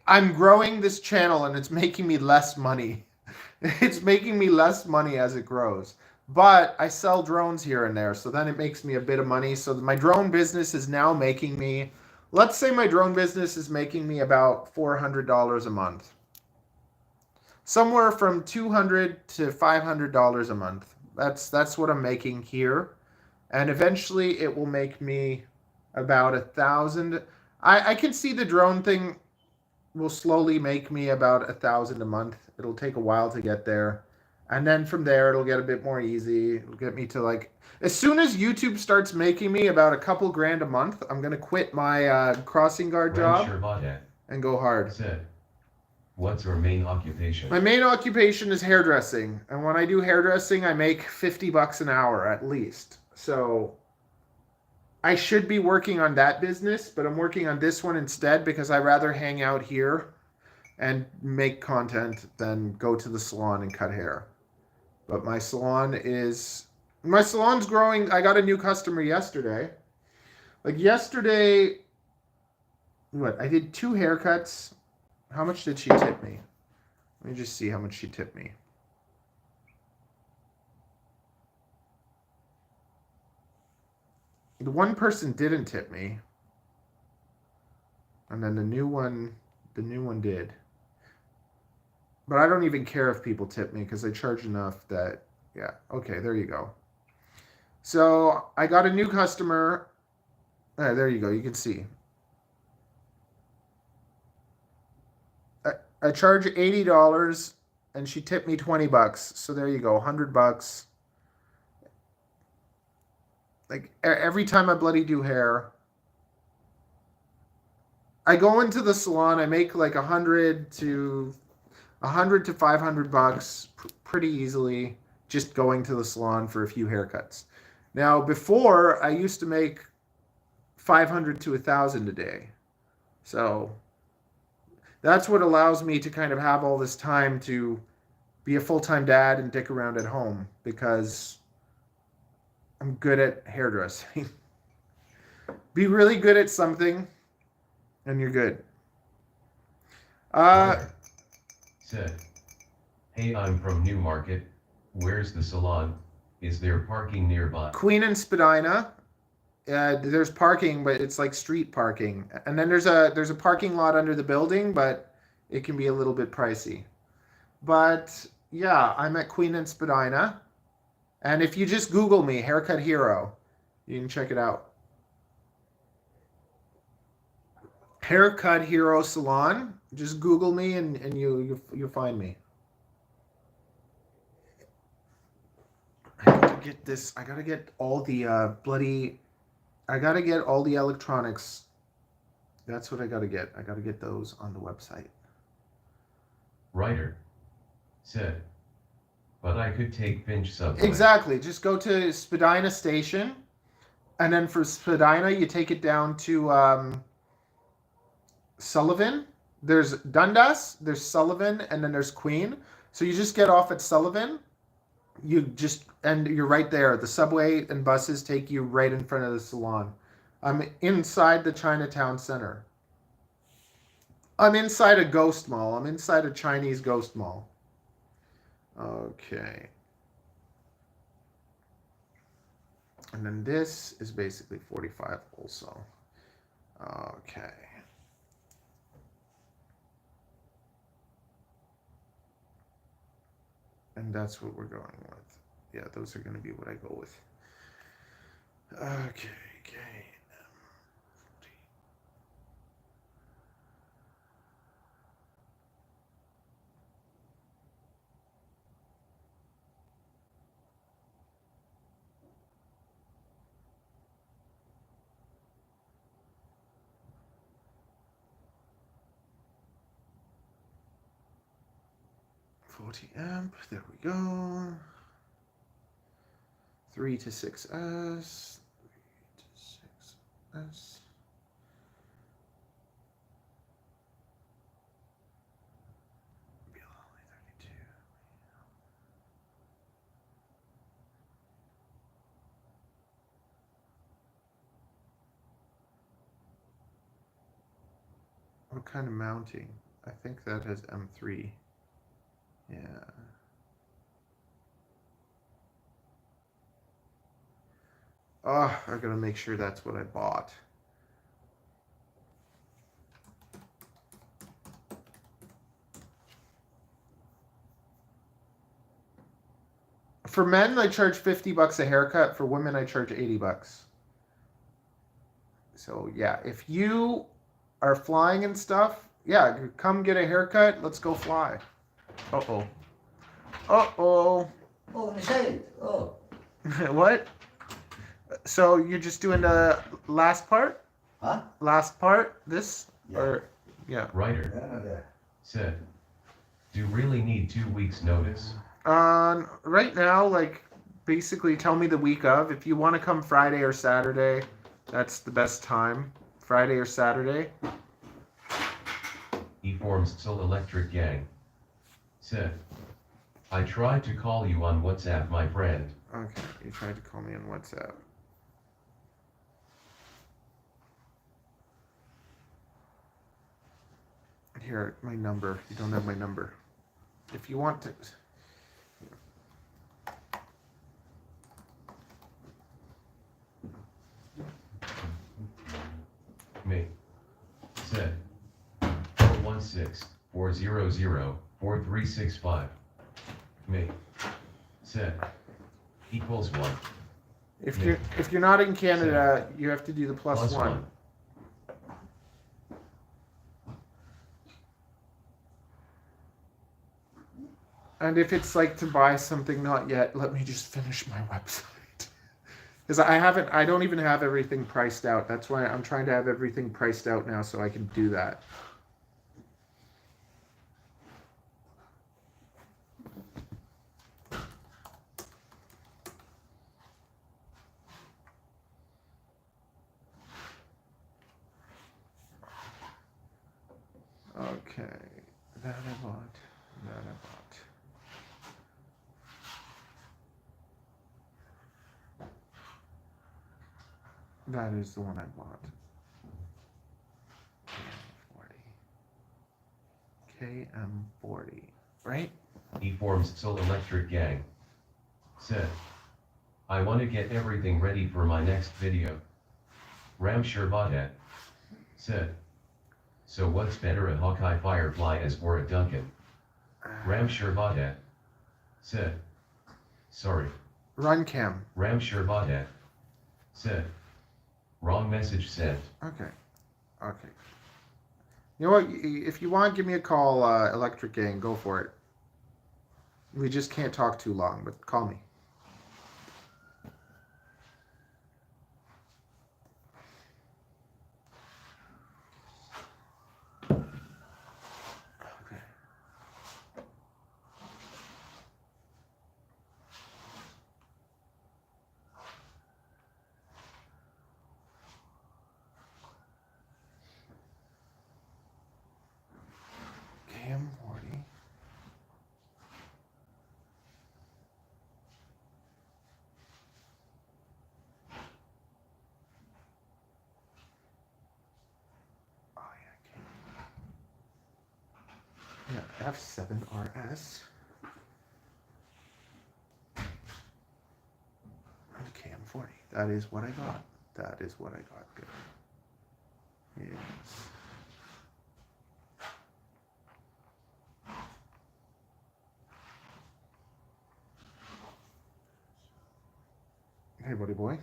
I'm growing this channel and it's making me less money. It's making me less money as it grows. But I sell drones here and there, so then it makes me a bit of money. So my drone business is now making me, let's say my drone business is making me about $400 a month. Somewhere from $200 to $500 a month. That's what I'm making here. And eventually it will make me about 1,000. I can see the drone thing will slowly make me about 1,000 a month. It'll take a while to get there. And then from there, it'll get a bit more easy. It'll get me to like, as soon as YouTube starts making me about a couple grand a month, I'm going to quit my crossing guard job and go hard. Said, what's your main occupation? My main occupation is hairdressing. And when I do hairdressing, I make $50 an hour at least. So I should be working on that business, but I'm working on this one instead because I rather hang out here and make content than go to the salon and cut hair. But my salon's growing. I got a new customer yesterday. Like yesterday, I did 2 haircuts. How much did she tip me? Let me just see how much she tipped me. The one person didn't tip me. And then the new one did. But I don't even care if people tip me because I charge enough that, yeah, okay, there you go. So I got a new customer. There you go, you can see. I charge $80 and she tipped me $20. So there you go, $100. Like every time I bloody do hair, I go into the salon, I make like $100 to $500 pretty easily just going to the salon for a few haircuts. Now before I used to make $500 to $1,000 a day. So that's what allows me to kind of have all this time to be a full-time dad and dick around at home because I'm good at hairdressing. Be really good at something and you're good. Said, hey, I'm from Newmarket. Where's the salon? Is there parking nearby? Queen and Spadina. There's parking, but it's like street parking. And then there's a parking lot under the building, but it can be a little bit pricey. But yeah, I'm at Queen and Spadina. And if you just Google me, Haircut Hero, you can check it out. Haircut Hero Salon. Just Google me and you'll find me. I gotta get this. I gotta get all the I gotta get all the electronics. That's what I gotta get. I gotta get those on the website. Writer said, but I could take Finch subway. Exactly. Just go to Spadina Station, and then for Spadina, you take it down to Sullivan. There's Dundas, there's Sullivan, and then there's Queen. So you just get off at Sullivan. And you're right there. The subway and buses take you right in front of the salon. I'm inside the Chinatown Center. I'm inside a ghost mall. I'm inside a Chinese ghost mall. Okay. And then this is basically 45 also. Okay. And that's what we're going with. Yeah, those are going to be what I go with. Okay. $40 amp. There we go. 3 to 6S. 3 to 6S. What kind of mounting? I think that has M3. Yeah. Oh, I gotta make sure that's what I bought. For men, I charge $50 a haircut. For women, I charge $80. So yeah, if you are flying and stuff, yeah, come get a haircut. Let's go fly. Uh-oh. Uh-oh. Oh, I said it. Oh. What? So you're just doing the last part? Huh? Last part? This? Yeah. Or, yeah. Writer Yeah. said, do really need 2 weeks notice? Right now, like, basically tell me the week of. If you want to come Friday or Saturday, that's the best time. Friday or Saturday. E-Forms Soul Electric Gang said, I tried to call you on WhatsApp, my friend. Okay, you tried to call me on WhatsApp. Here, my number. You don't have my number. If you want to... Me said, 416-400-4365. Me said, equals 1. If you're not in Canada, you have to do the plus one. 1. And if it's like to buy something not yet, let me just finish my website. Because I don't even have everything priced out. That's why I'm trying to have everything priced out now so I can do that. Okay, that I bought, that I bought. That is the one I bought. KM40, right? E-Forms Soul Electric Gang said, I want to get everything ready for my next video. Ram Sherbadet said, so what's better, a Hawkeye Firefly as or a Duncan? Ram Sherbadet said, sorry. Runcam. Ram Sherbadet said, wrong message sent. Okay. Okay. You know what? If you want, give me a call, Electric Gang. Go for it. We just can't talk too long, but call me. Okay. KM40. Oh yeah, F7RS. And KM40. That is what I got. That is what I got. Good. Yes. Hey, buddy boy.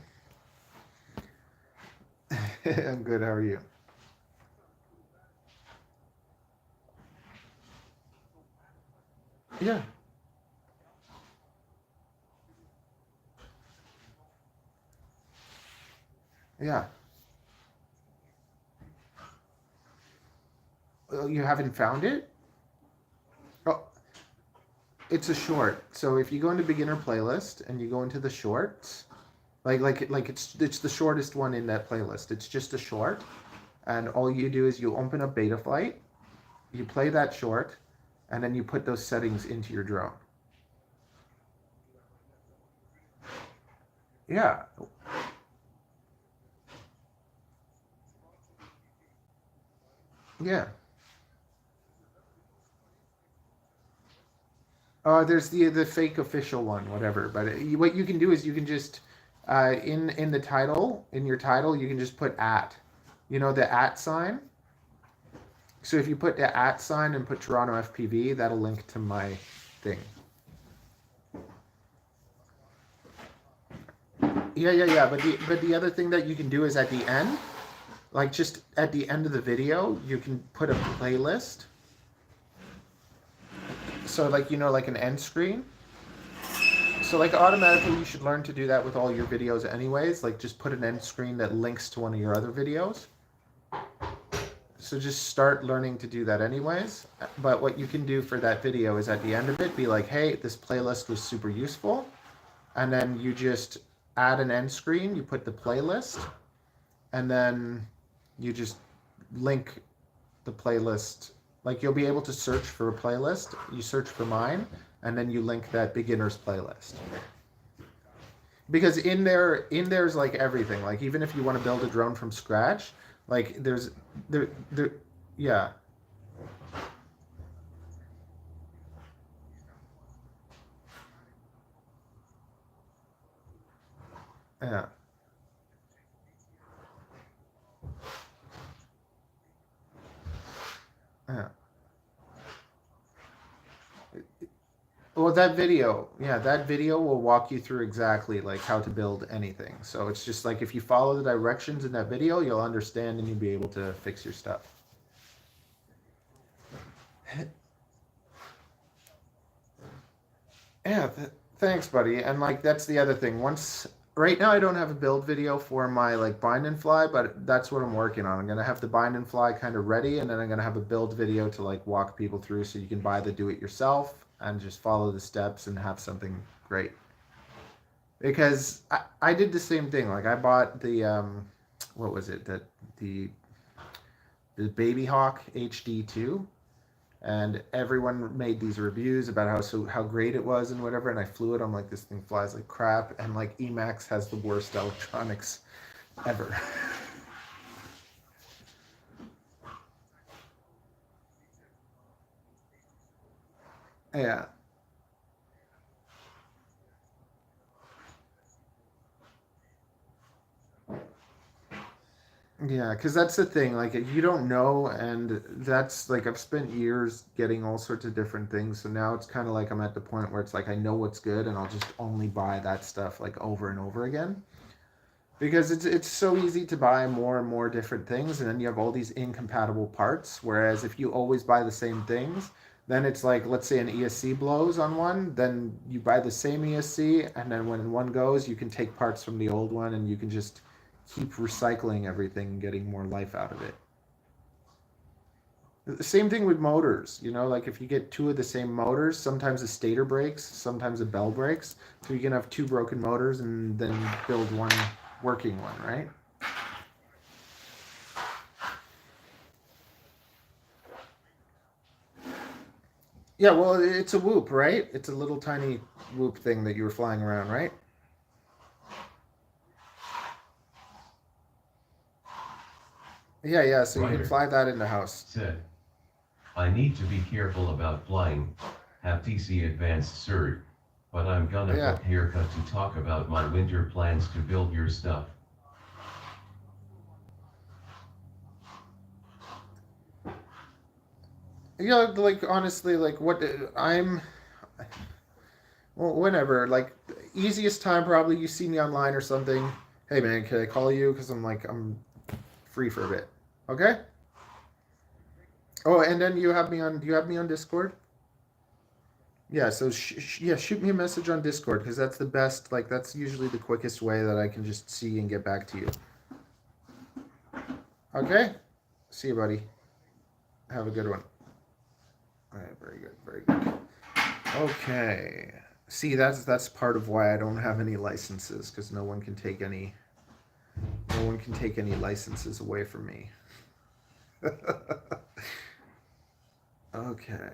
I'm good. How are you? Yeah. Yeah. Well, you haven't found it? Oh. It's a short. So if you go into beginner playlist and you go into the shorts, it's the shortest one in that playlist. It's just a short, and all you do is you open up Betaflight, you play that short, and then you put those settings into your drone. Yeah. Yeah. There's the fake official one, whatever. But what you can do is you can just in the title, in your title, you can just put at. You know the at sign. So if you put the at sign and put Toronto FPV, that'll link to my thing. Yeah. But the other thing that you can do is at the end, like just at the end of the video, you can put a playlist. So like, you know, like an end screen. So like automatically you should learn to do that with all your videos anyways. Like just put an end screen that links to one of your other videos. So just start learning to do that anyways. But what you can do for that video is at the end of it, be like, hey, this playlist was super useful. And then you just add an end screen, you put the playlist, and then you just link the playlist. Like you'll be able to search for a playlist. You search for mine, and then you link that beginner's playlist. Because in there's like everything. Like even if you want to build a drone from scratch, like there, yeah. Yeah. Yeah. Well, that video will walk you through exactly like how to build anything. So it's just like if you follow the directions in that video, you'll understand and you'll be able to fix your stuff. Yeah, thanks, buddy. And like that's the other thing. Right now I don't have a build video for my like bind and fly, but that's what I'm working on. I'm gonna have the bind and fly kind of ready, and then I'm gonna have a build video to like walk people through so you can buy the do it yourself and just follow the steps and have something great. Because I did the same thing. Like I bought the what was it? The Baby Hawk HD2, and everyone made these reviews about how great it was and whatever, and I flew it. I'm like, this thing flies like crap, and like Emacs has the worst electronics ever. Yeah. Yeah, because that's the thing. Like, you don't know, and that's like I've spent years getting all sorts of different things. So now it's kind of like I'm at the point where it's like I know what's good, and I'll just only buy that stuff like over and over again. Because it's so easy to buy more and more different things, and then you have all these incompatible parts. Whereas if you always buy the same things, then it's like, let's say an ESC blows on one, then you buy the same ESC, and then when one goes, you can take parts from the old one, and you can just keep recycling everything and getting more life out of it. The same thing with motors, you know, like if you get two of the same motors, sometimes the stator breaks, sometimes the bell breaks. So you can have two broken motors and then build one working one, right? Yeah, well, it's a whoop, right? It's a little tiny whoop thing that you were flying around, right? Yeah, so you can fly that in the house. Said, I need to be careful about flying, have TC advanced cert, but I'm gonna book haircut to talk about my winter plans to build your stuff. Yeah, like honestly, like what well, whenever, like easiest time probably you see me online or something. Hey man, can I call you? Because I'm free for a bit. Okay. Oh, and then you have me on. Do you have me on Discord? Yeah. So shoot me a message on Discord because that's the best. Like that's usually the quickest way that I can just see and get back to you. Okay. See you, buddy. Have a good one. All right. Very good. Very good. Okay. See, that's part of why I don't have any licenses, because no one can take any licenses away from me. Okay.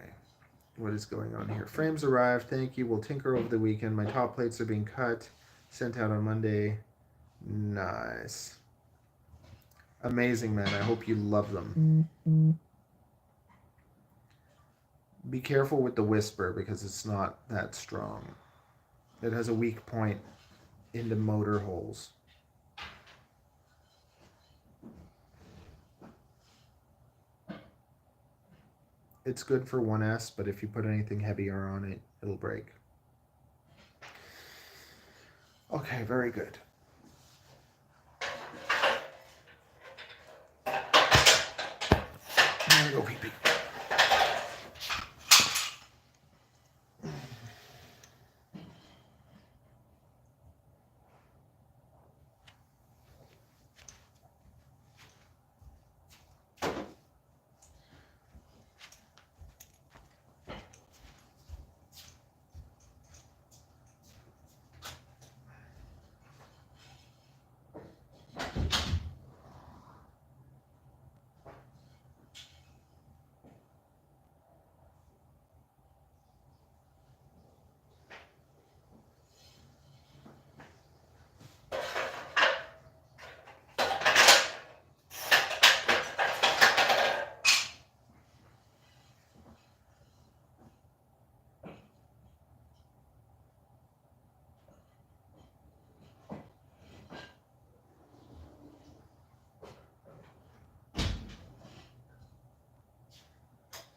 What is going on here? Frames arrived. Thank you. We'll tinker over the weekend. My top plates are being cut. Sent out on Monday. Nice. Amazing, man. I hope you love them. Be careful with the whisper because it's not that strong. It has a weak point into motor holes. It's good for 1S, but if you put anything heavier on it, it'll break. Okay, very good. There we go, pee-pee.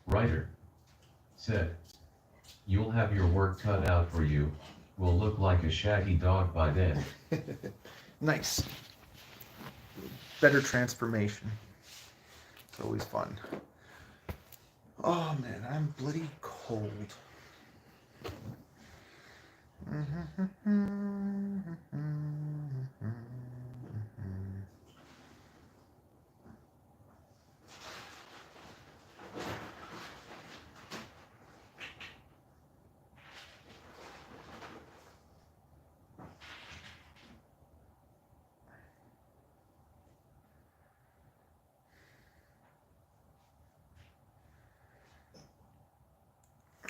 Writer said, "You'll have your work cut out for you. Will look like a shaggy dog by then." Nice. Better transformation. It's always fun. Oh man, I'm bloody cold.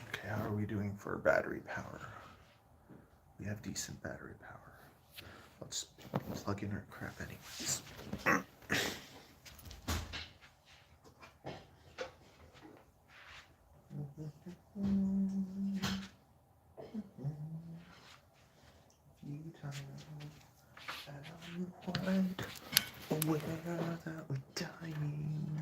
Okay, how are we doing for battery power? We have decent battery power. Let's plug in our crap anyways. Aware that we're dying.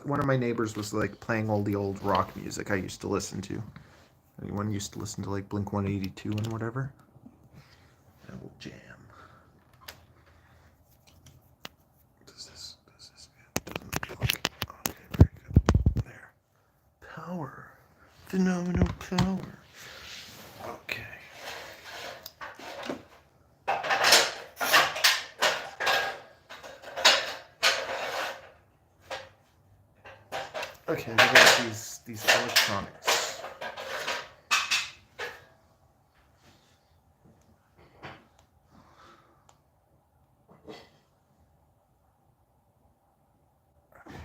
One of my neighbors was like playing all the old rock music I used to listen to. Anyone used to listen to like Blink 182 and whatever? That old jam. Does this doesn't look okay, very good. There. Power. Phenomenal power. Okay. Okay, we got these electronics. Okay.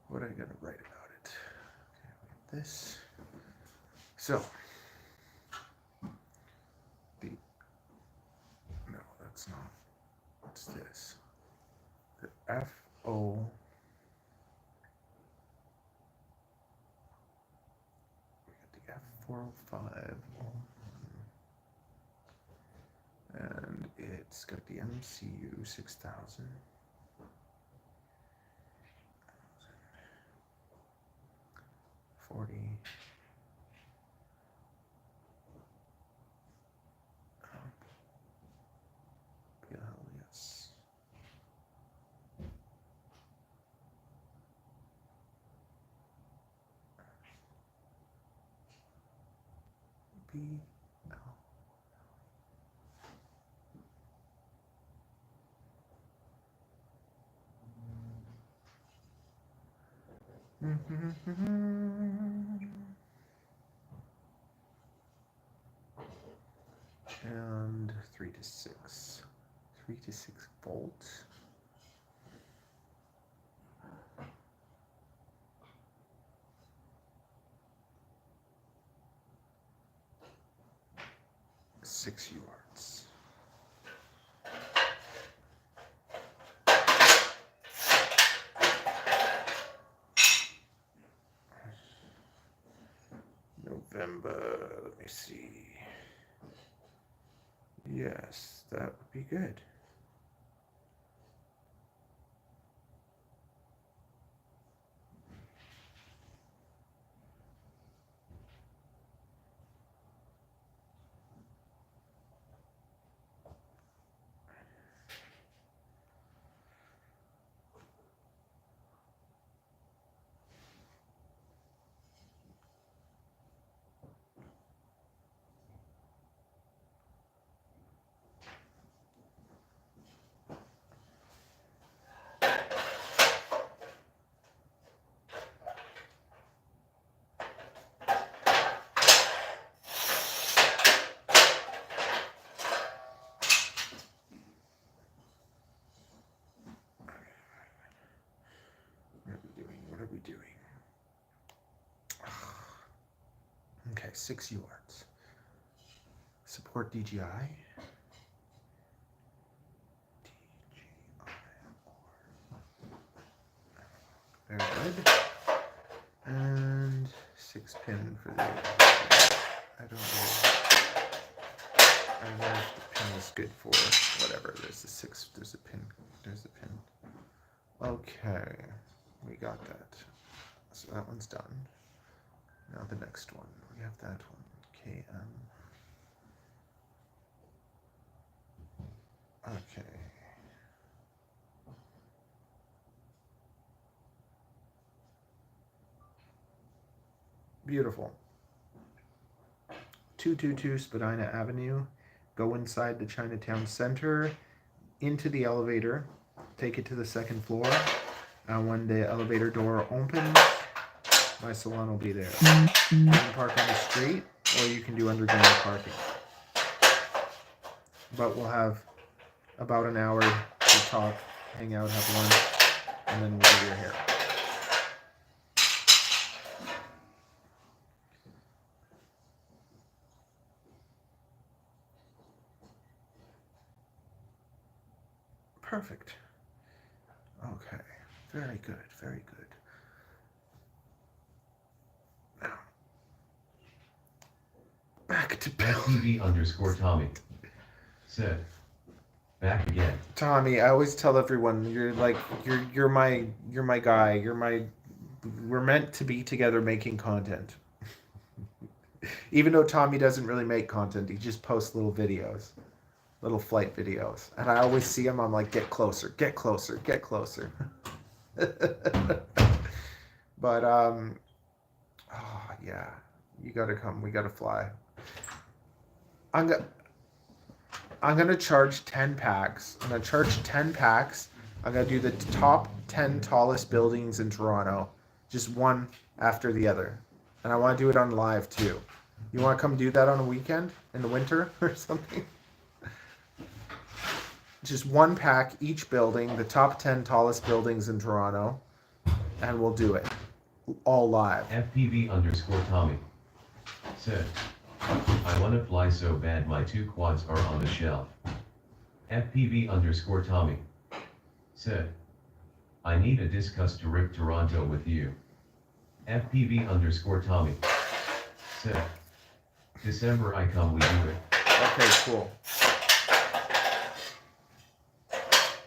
What are I gonna write about it? Okay, this. So no, that's not. What's this? The FO. We got the F405. And it's got the MCU 6000. Yes. B. And 3 to 6. 3 to 6 volts. Six yards. November, let me see. Yes, that would be good. What are we doing? Okay, 6 yards. Support DGI. Very good. And 6 pin for the. I don't know. I don't know if the pin is good for whatever. There's a 6. There's a pin. There's a pin. Okay, we got that. So that one's done. Now the next one. We have that one. KM. Okay. Beautiful. 222 Spadina Avenue. Go inside the Chinatown Center, into the elevator, take it to the 2nd floor, and when the elevator door opens, my salon will be there. You can park on the street, or you can do underground parking. But we'll have about an hour to talk, hang out, have lunch, and then we'll do your hair. Perfect. Okay. Very good. Very good. Now, back to Bill. FTV_Tommy said, back again. Tommy, I always tell everyone you're like you're my guy. We're meant to be together making content. Even though Tommy doesn't really make content, he just posts little videos. Little flight videos, and I always see him. I'm like, get closer, get closer, get closer. But oh yeah, you gotta come. We gotta fly. I'm gonna charge 10 packs. I'm gonna charge 10 packs. I'm gonna do the top 10 tallest buildings in Toronto, just one after the other, and I want to do it on live too. You want to come do that on a weekend in the winter or something? Just one pack each building, the top 10 tallest buildings in Toronto, and we'll do it all live. FPV_Tommy said, I want to fly so bad my 2 quads are on the shelf. FPV_Tommy said, I need a discuss to rip Toronto with you. FPV_Tommy said, December I come we do it. Okay, cool.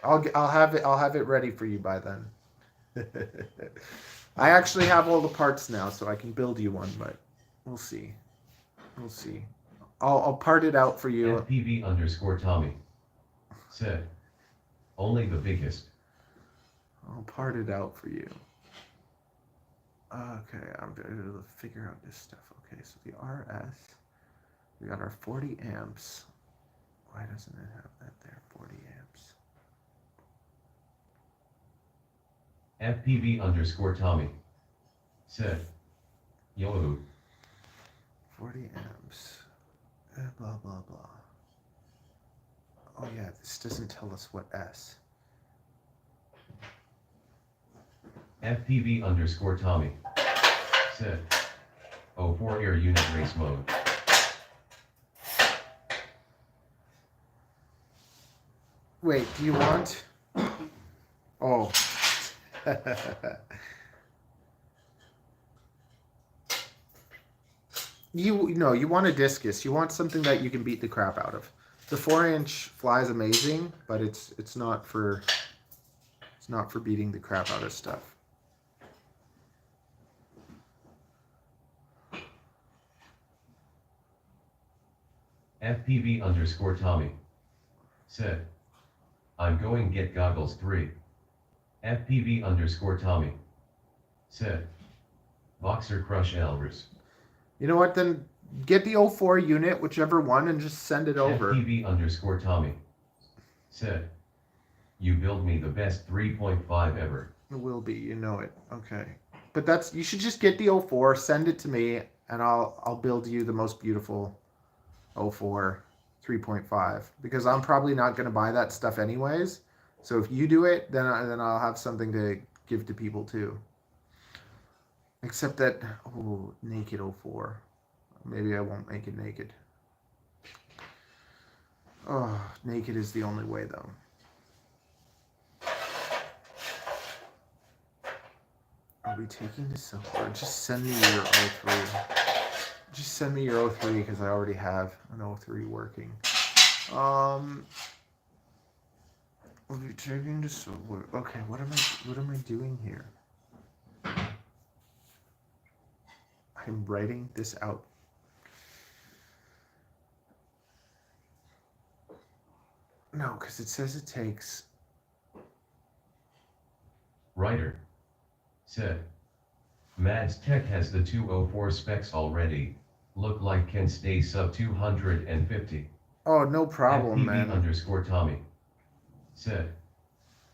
I'll have it ready for you by then. I actually have all the parts now, so I can build you one, but we'll see. We'll see. I'll part it out for you. FPV_Tommy said, only the biggest. I'll part it out for you. Okay, I'm going to figure out this stuff. Okay, so the RS, we got our 40 amps. Why doesn't it have that there? 40 amps. FPV_Tommy Said. Yo. 40 amps. Blah, blah, blah. Oh yeah, this doesn't tell us what S. FPV underscore Tommy. Said. 04 air unit race mode. Wait, do you want? Oh. You want a discus. You want something that you can beat the crap out of. The 4-inch flies amazing, but it's not for beating the crap out of stuff. FPV underscore Tommy. Said. I'm going get goggles 3. FPV underscore Tommy. Said. Boxer Crush ELRS. You know what, then get the 04 unit, whichever one, and just send it over. FPV underscore Tommy. Said. You build me the best 3.5 ever. It will be, you know it. Okay. But you should just get the 04, send it to me, and I'll build you the most beautiful 04 3.5, because I'm probably not going to buy that stuff anyways. So if you do it, then I'll have something to give to people too. Except that, oh, naked 04. Maybe I won't make it naked. Oh, naked is the only way though. Are we taking this up? Or just send me your 03. Just send me your 03 because I already have an 03 working. We'll be taking this over. Okay, what am I doing here? I'm writing this out. No, because it says it takes. Writer. Said. Mads Tech has the 204 specs already. Look like can stay sub 250. Oh, no problem, FPV man. underscore Tommy. Said.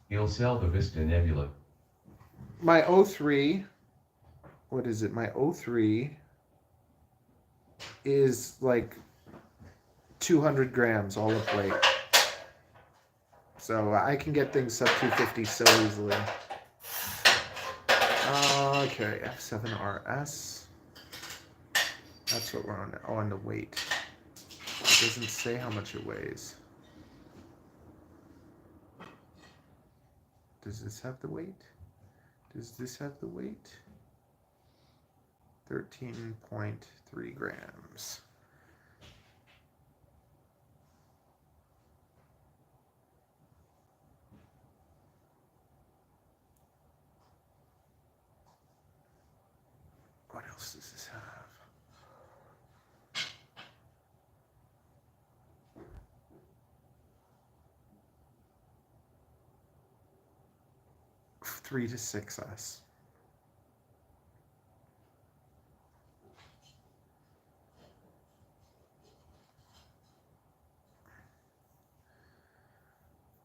He'll sell the Vista Nebula. My 03. What is it? My 03 is like 200 grams all up weight. So I can get things sub 250 so easily. Okay, F7RS. That's what we're on. Oh, and the weight. It doesn't say how much it weighs. Does this have the weight? Does this have the weight? 13.3 grams. What else does this have? Three to 6S.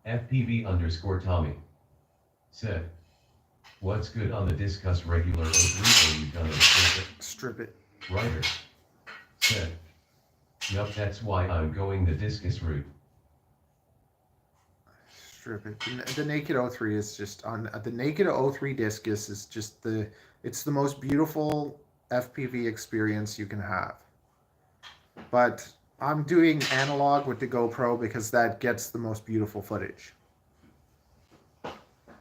FPV underscore Tommy. Said. What's good on the discuss regular 03 or you gonna strip it? Strip it. Writer. Said. Yup, that's why I'm going the discus route. Strip it. The naked 03 is just on the naked 03 discus is just it's the most beautiful FPV experience you can have. But I'm doing analog with the GoPro because that gets the most beautiful footage.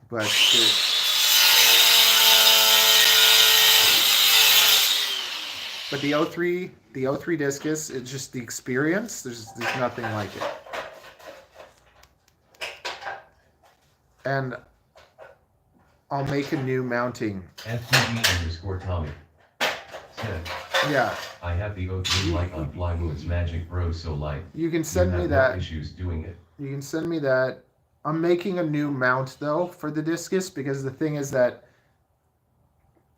But the 03 discus, it's just the experience. There's nothing like it. And I'll make a new mounting. FPV underscore Tommy. Said. Yeah. I have the 03 light on Flywood's Magic Pro so light. You can send me no that. issues doing it. You can send me that. I'm making a new mount though for the discus because the thing is that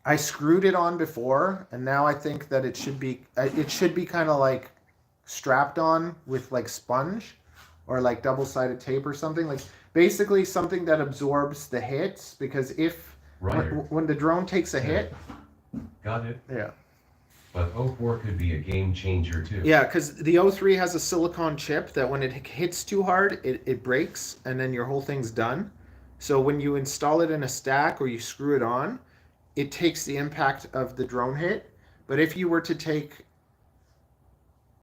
I screwed it on before and now I think that it should be kind of like strapped on with like sponge or like double-sided tape or something, like basically something that absorbs the hits, because if when the drone takes a hit, Got it? Yeah. But 04 could be a game changer too. Yeah, because the O3 has a silicon chip that when it hits too hard, it breaks, and then your whole thing's done. So when you install it in a stack or you screw it on, it takes the impact of the drone hit. But if you were to take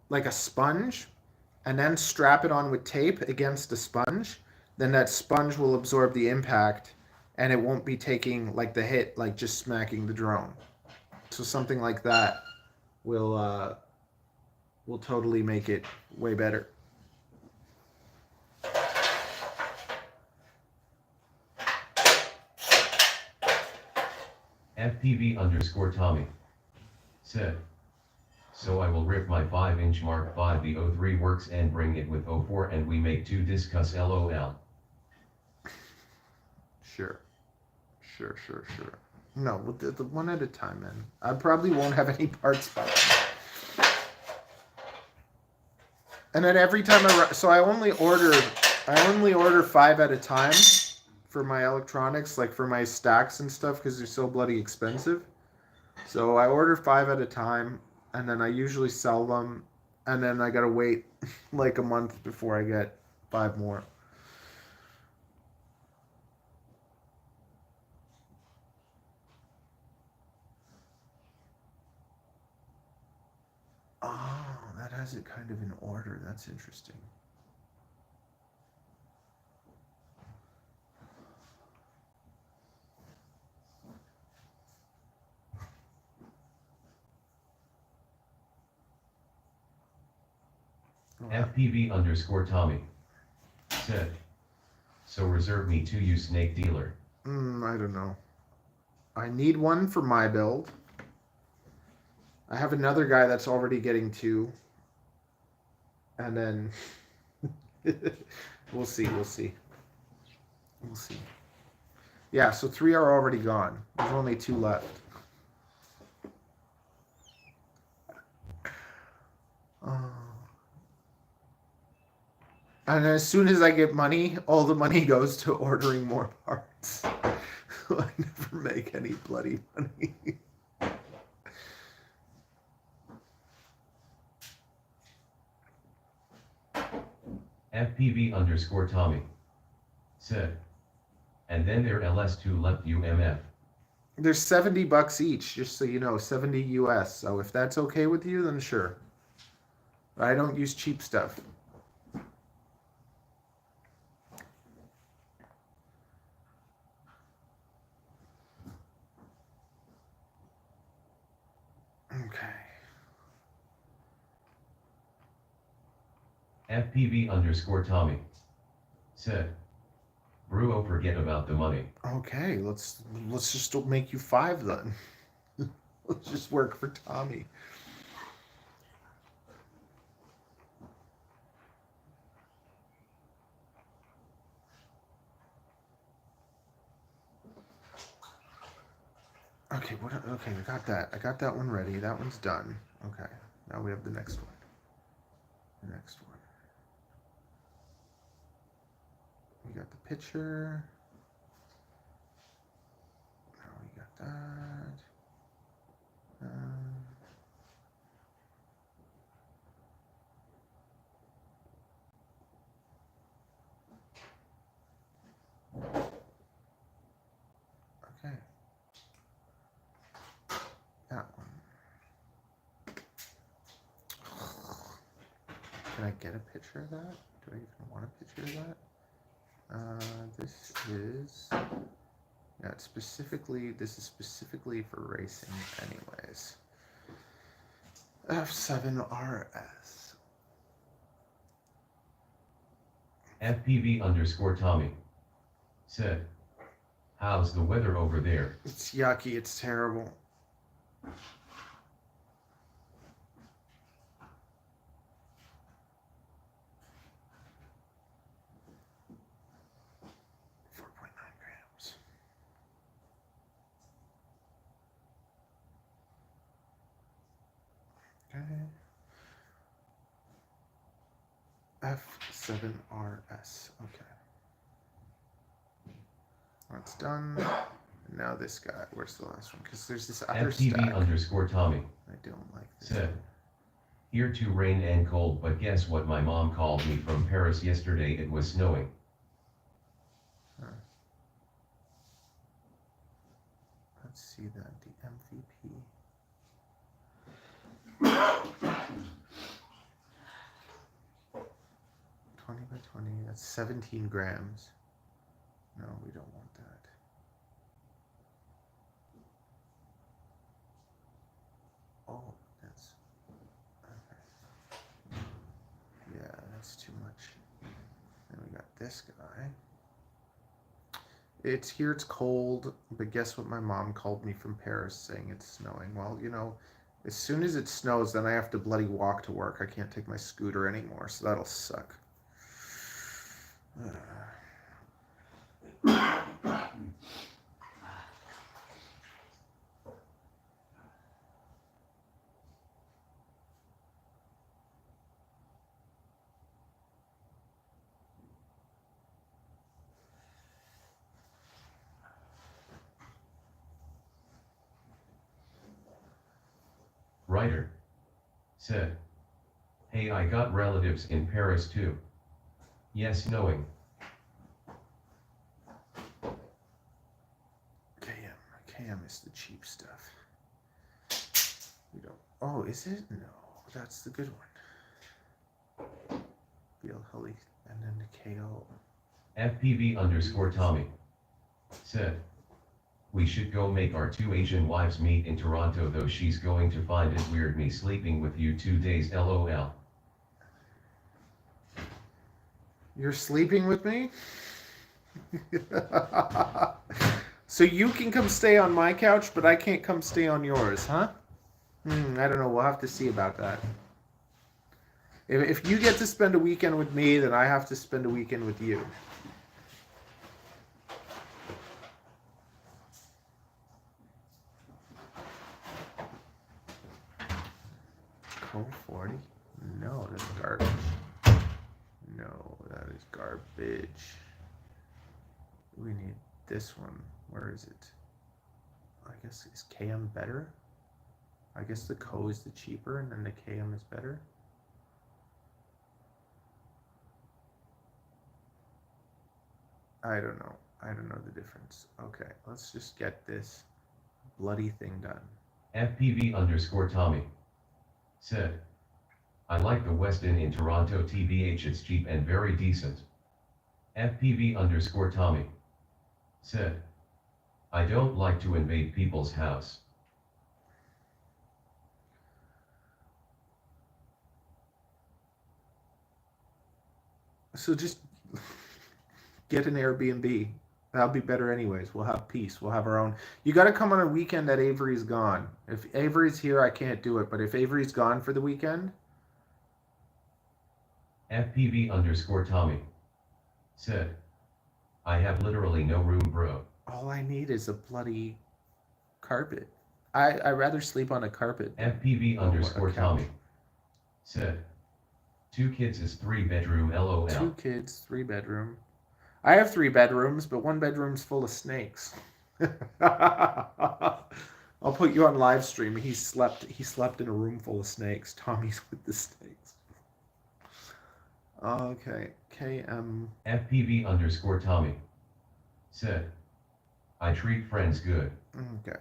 like a sponge and then strap it on with tape against the sponge, then that sponge will absorb the impact and it won't be taking like the hit, like just smacking the drone. So something like that will totally make it way better. FPV_Tommy said, so I will rip my 5-inch Mark 5 the O3 works and bring it with 04 and we make 2 discuss LOL. Sure. No, the one at a time, man. I probably won't have any parts by then. And then every time I only order 5 at a time for my electronics, like for my stacks and stuff, because they're so bloody expensive. So I order 5 at a time, and then I usually sell them, and then I gotta wait like a month before I get 5 more. Oh, that has it kind of in order. That's interesting. FPV_Tommy said, so reserve me 2 you snake dealer. I don't know. I need one for my build. I have another guy that's already getting 2. And then we'll see. Yeah, so 3 are already gone. There's only 2 left. And as soon as I get money, all the money goes to ordering more parts. I never make any bloody money. FPV_Tommy said, and then there LS2 left UMF. There's $70 each, just so you know, 70 US. So if that's okay with you, then sure. I don't use cheap stuff. Okay. FPV_Tommy said, Bruo, forget about the money. Okay, let's just make you 5 then. Let's just work for Tommy. Okay, okay, I got that. I got that one ready. That one's done. Okay, now we have the next one. The next one. We got the picture. Now we got that. Okay. That one. Can I get a picture of that? Do I even want a picture of that? This is, yeah, it's specifically, this is specifically for racing anyways. F7RS. FPV_Tommy said, how's the weather over there? It's yucky, it's terrible. F7RS. Okay. That's done. Now this guy. Where's the last one? Because there's this other FTV stack. underscore Tommy I don't like this. said, here too rain and cold, but guess what? My mom called me from Paris yesterday. It was snowing. Huh. Let's see that. The MVP. $20 by 20. That's 17 grams. No, we don't want that. Oh, that's okay. Yeah, that's too much. Then we got this guy. It's here, it's cold, but guess what? My mom called me from Paris saying it's snowing. Well, you know, as soon as it snows, then I have to bloody walk to work. I can't take my scooter anymore, so that'll suck. Writer said, hey, I got relatives in Paris too. Yes, knowing. KM is the cheap stuff. We don't. Oh, is it? No, that's the good one. Feel Hully and then the KO. FPV underscore Tommy said, we should go make our 2 Asian wives meet in Toronto, though she's going to find it weird me sleeping with you 2 days, LOL. You're sleeping with me? So you can come stay on my couch, but I can't come stay on yours, huh? I don't know. We'll have to see about that. If you get to spend a weekend with me, then I have to spend a weekend with you. Code 40? No, that's garbage. No, that is garbage. We need this one. Where is it? I guess, is KM better? I guess the Co is the cheaper and then the KM is better. I don't know. I don't know the difference. Okay, let's just get this bloody thing done. FPV underscore Tommy said, I like the Westin in Toronto, TBH, it's cheap and very decent. FPV underscore Tommy said, I don't like to invade people's house. So just get an Airbnb. That'll be better anyways. We'll have peace. We'll have our own. You got to come on a weekend that Avery's gone. If Avery's here, I can't do it. But if Avery's gone for the weekend. FPV underscore Tommy said, I have literally no room, bro. All I need is a bloody carpet. I'd rather sleep on a carpet. FPV underscore Tommy said, 2 kids is 3 bedroom, LOL. 2 kids, 3 bedroom. I have 3 bedrooms, but 1 bedroom's full of snakes. I'll put you on live stream. He slept in a room full of snakes. Tommy's with the snakes. Okay. KM. FPV underscore Tommy said, I treat friends good. Okay.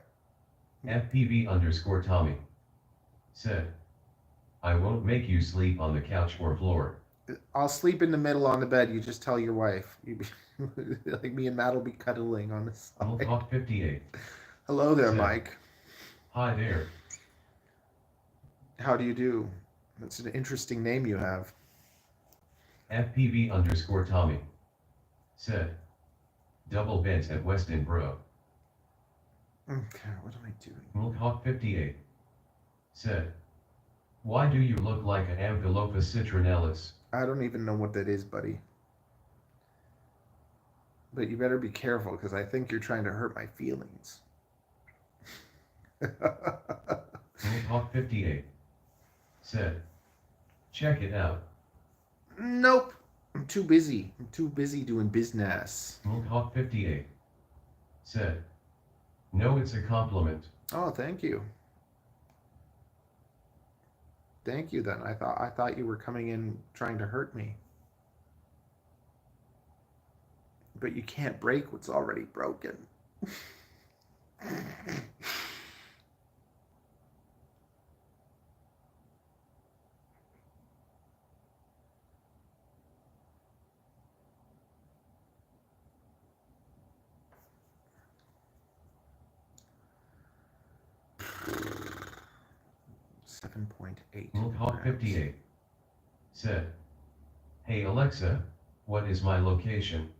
FPV underscore Tommy said, I won't make you sleep on the couch or floor. I'll sleep in the middle on the bed. You just tell your wife. Like me and Matt will be cuddling on the side. Talk 58. Hello there, said, Mike. Hi there. How do you do? That's an interesting name you have. FPV underscore Tommy said, double beds at Westin, bro. Okay, what am I doing? Talk 58 said, why do you look like an Amphilophus citronalis? I don't even know what that is, buddy. But you better be careful, because I think you're trying to hurt my feelings. Talk 58 said, check it out. Nope. I'm too busy. I'm too busy doing business. Talk 58 said, No, it's a compliment. Oh, thank you. Thank you then. I thought you were coming in trying to hurt me. But you can't break what's already broken. .8. Hawk 58 said, "Hey Alexa, what is my location?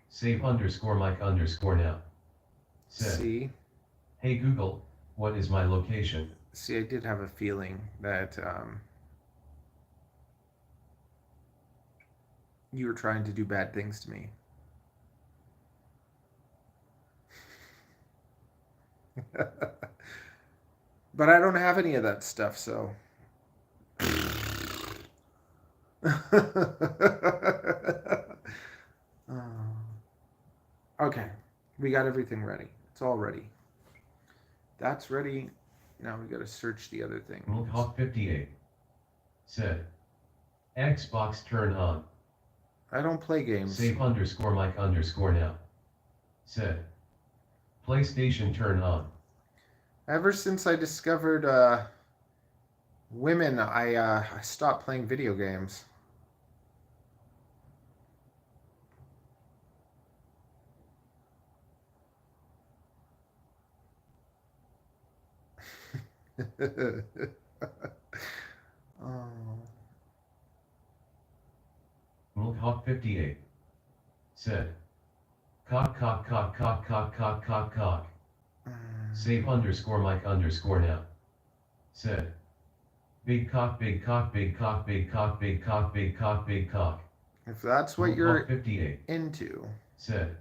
Save _ Mike _ now." Said, See? "Hey Google, what is my location?" See, I did have a feeling that you were trying to do bad things to me. But I don't have any of that stuff, so. Okay, we got everything ready. It's all ready. That's ready. Now we got to search the other thing. Hawk 58 said, "Xbox turn on. I don't play games. Save _ Mike _ now." Said, "PlayStation turn on." Ever since I discovered women, I stopped playing video games. Hawk 58 said, "Cock cock cock cock cock cock cock cock. Save _ Mike _ now." Said, "Big cock big cock big cock big cock big cock big cock big cock." If that's what you're 58 into. said,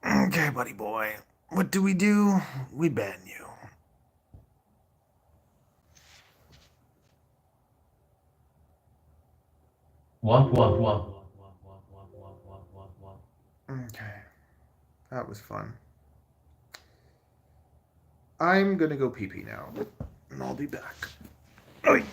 "Okay, buddy boy. What do? We ban you." Womp womp womp. Okay. That was fun. I'm gonna go pee-pee now, and I'll be back. Oy.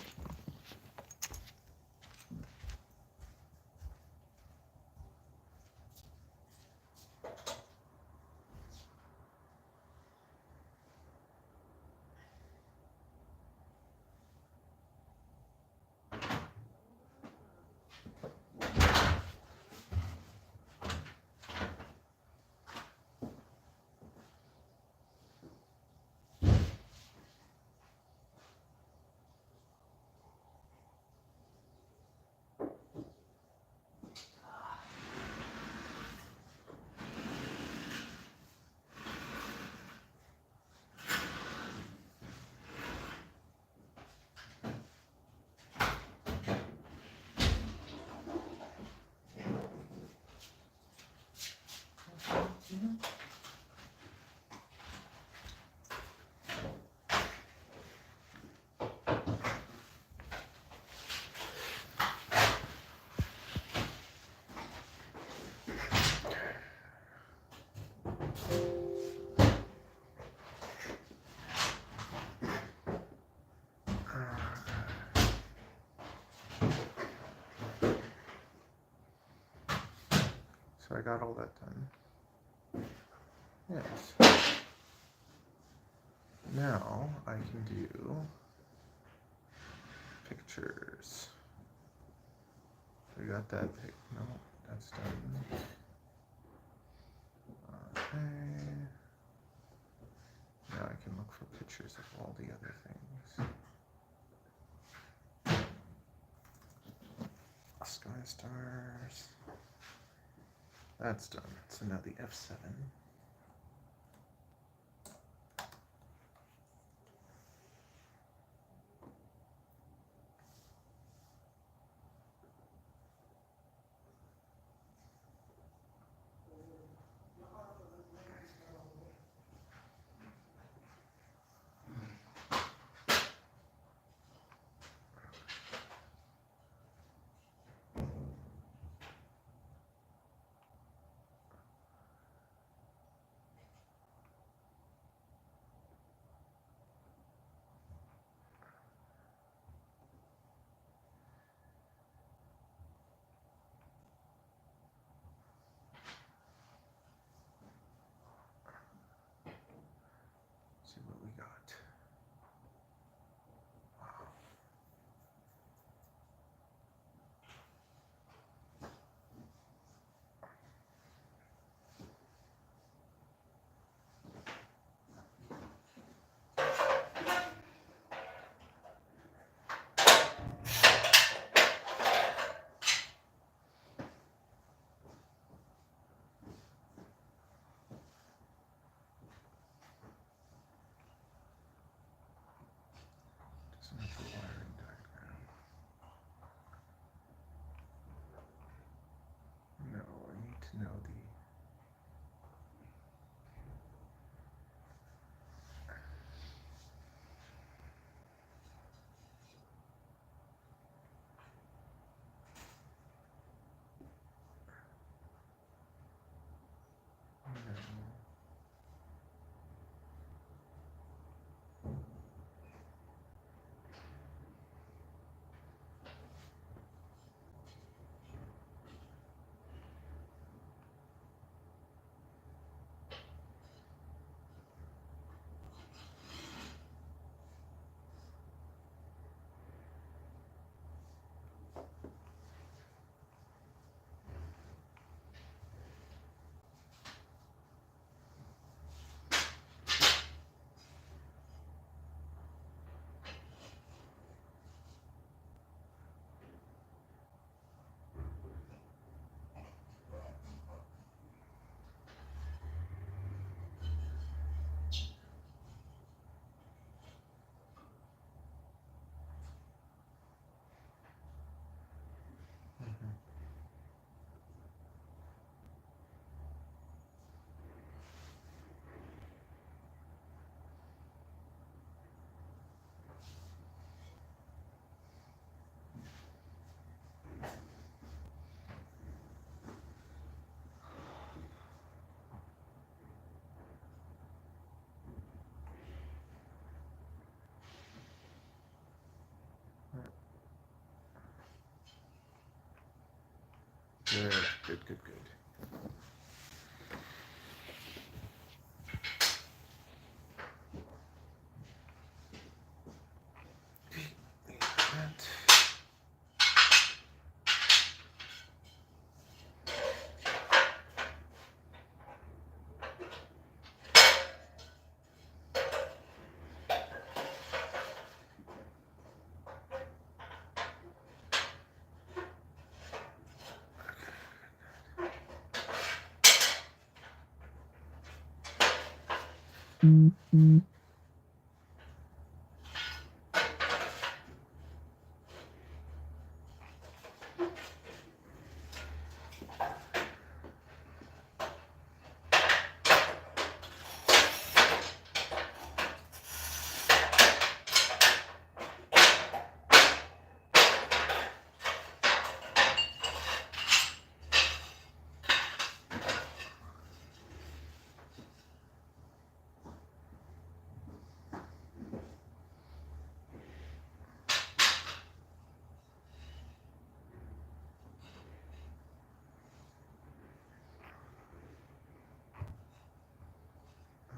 So I got all that done. Yes. Now I can do pictures. We got that pic. No, that's done. Okay. Now I can look for pictures of all the other things. Sky stars. That's done. So now the F7. Good, good, good, good.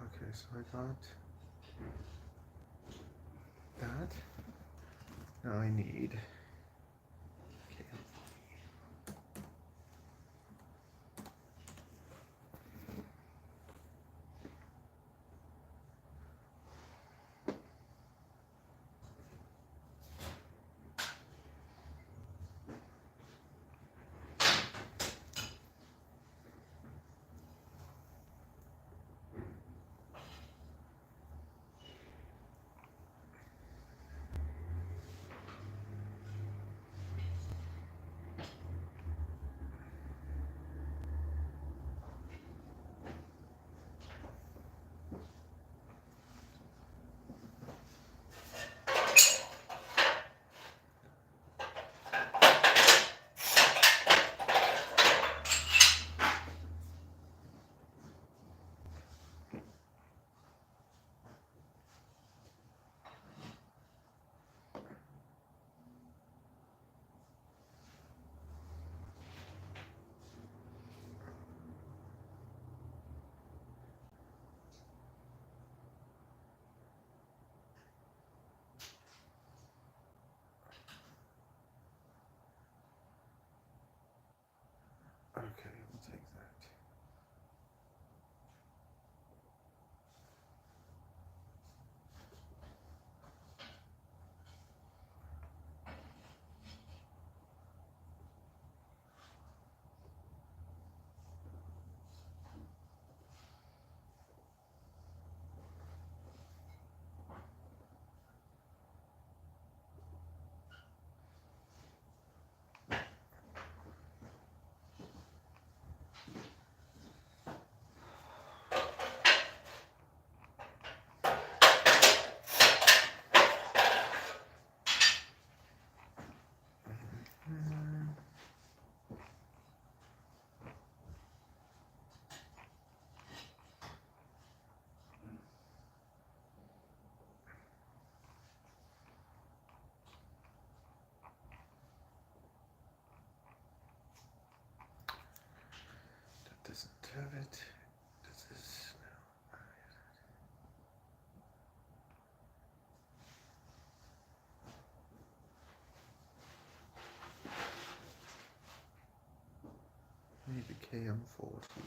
Okay, so I got that. Now I need. Okay. Okay, we'll take that. That doesn't have it. Does this now? I need the KM40.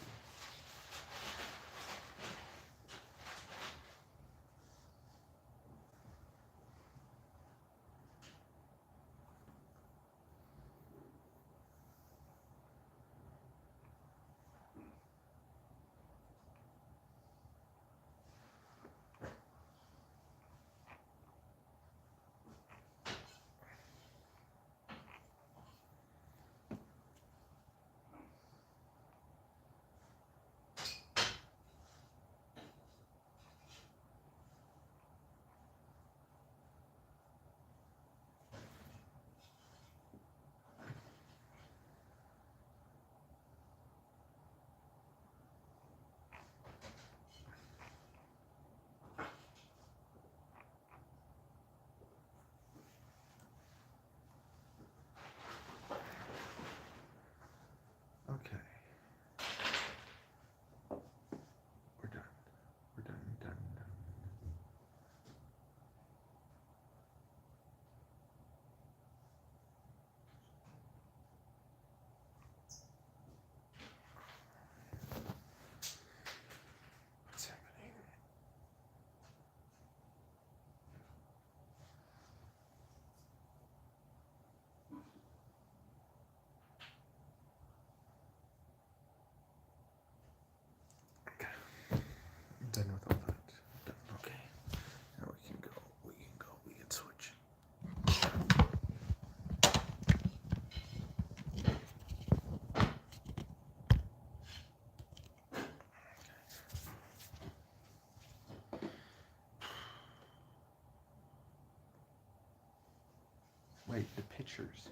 highlight the pictures.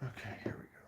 Okay, here we go.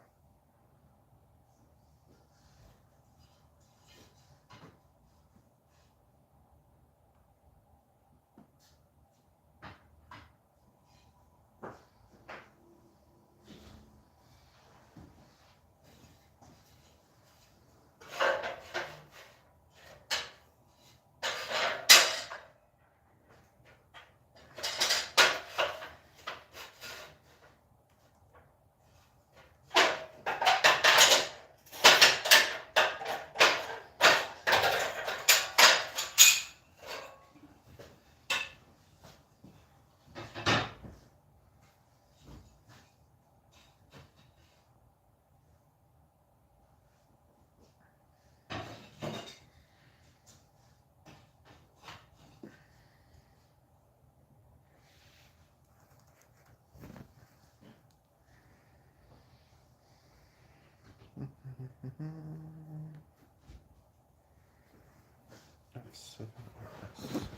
F7RS.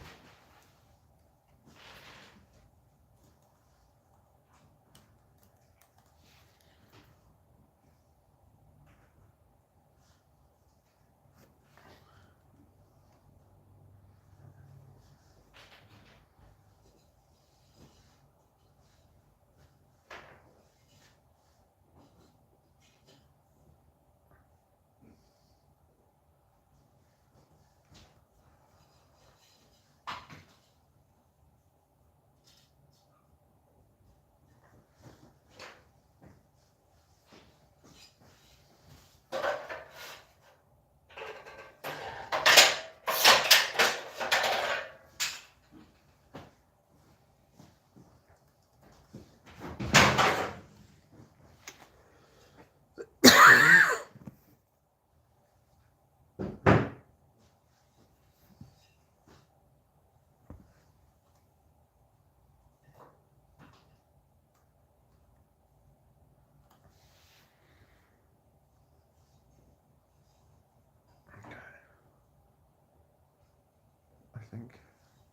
think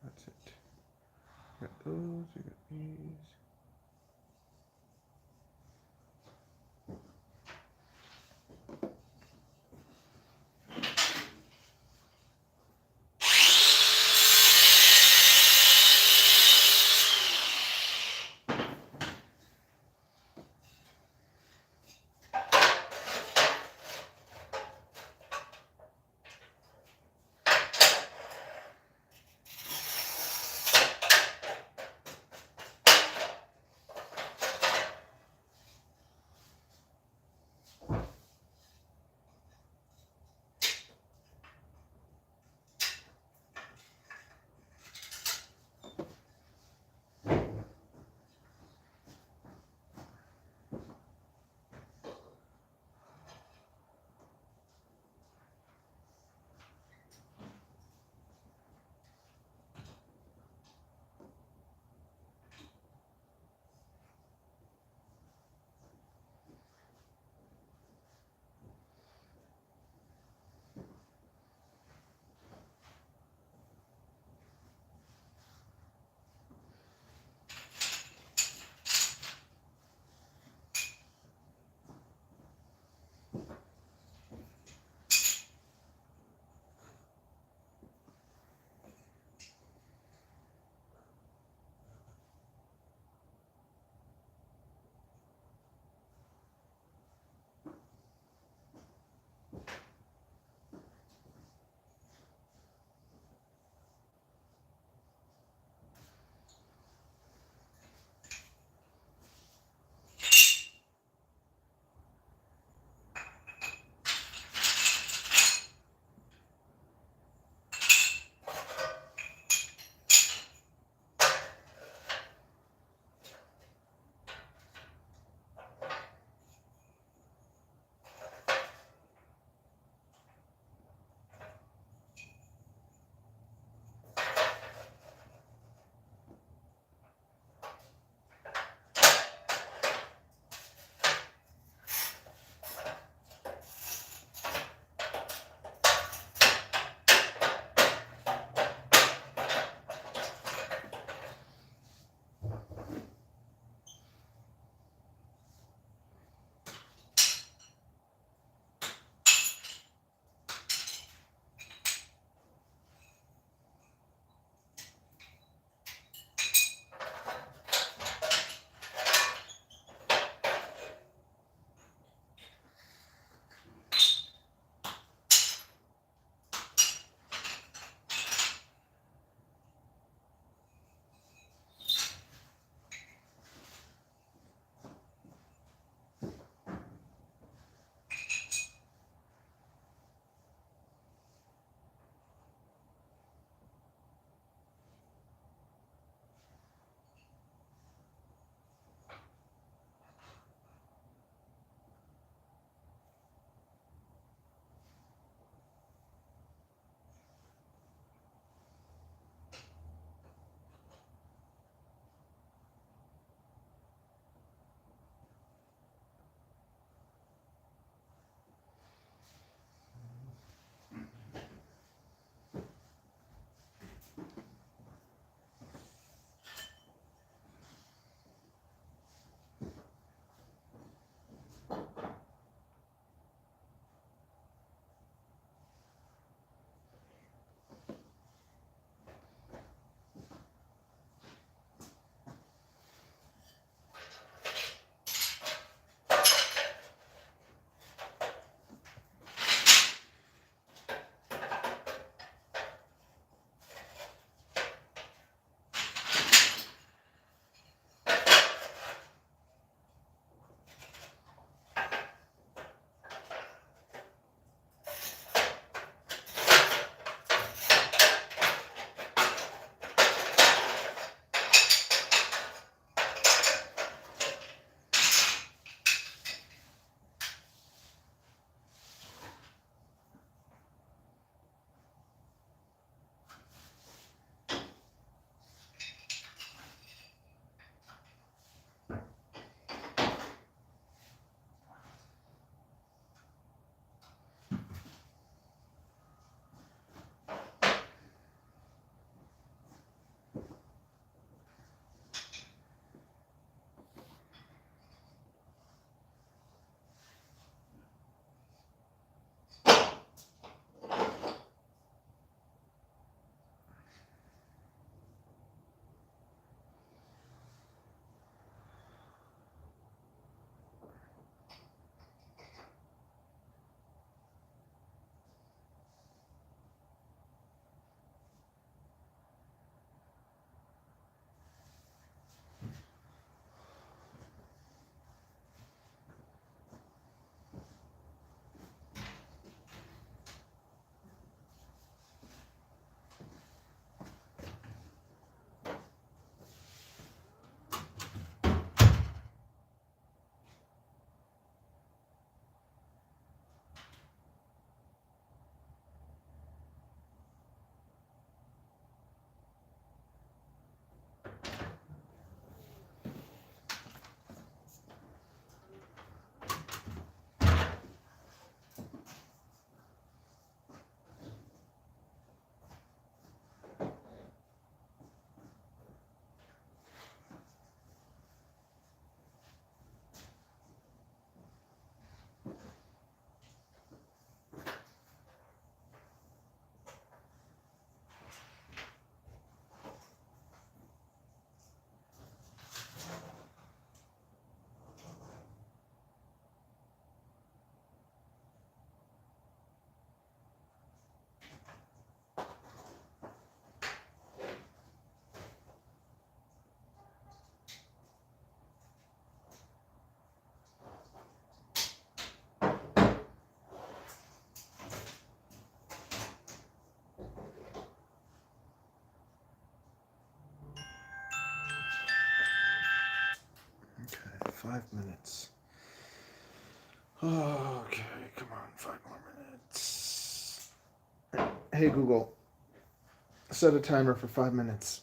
that's it. You got those, you got these. 5 minutes. Okay, come on, 5 more minutes. Hey Google, set a timer for 5 minutes.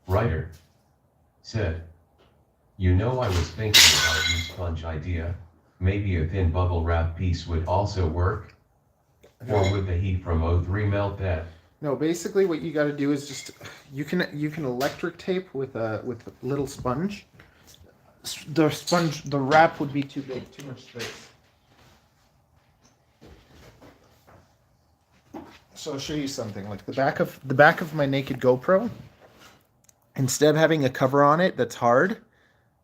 Writer said, you know, I was thinking about your sponge idea. Maybe a thin bubble wrap piece would also work? Or would the heat from O3 melt that? No, basically what you got to do is just you can electric tape with a little sponge. The wrap would be too big, too much space. So I'll show you something like the back of my naked GoPro. Instead of having a cover on it that's hard,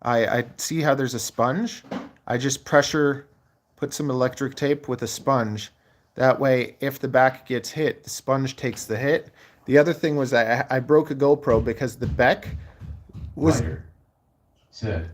I see how there's a sponge. I just put some electric tape with a sponge. That way, if the back gets hit, the sponge takes the hit. The other thing was I broke a GoPro because the Beck was... Writer said,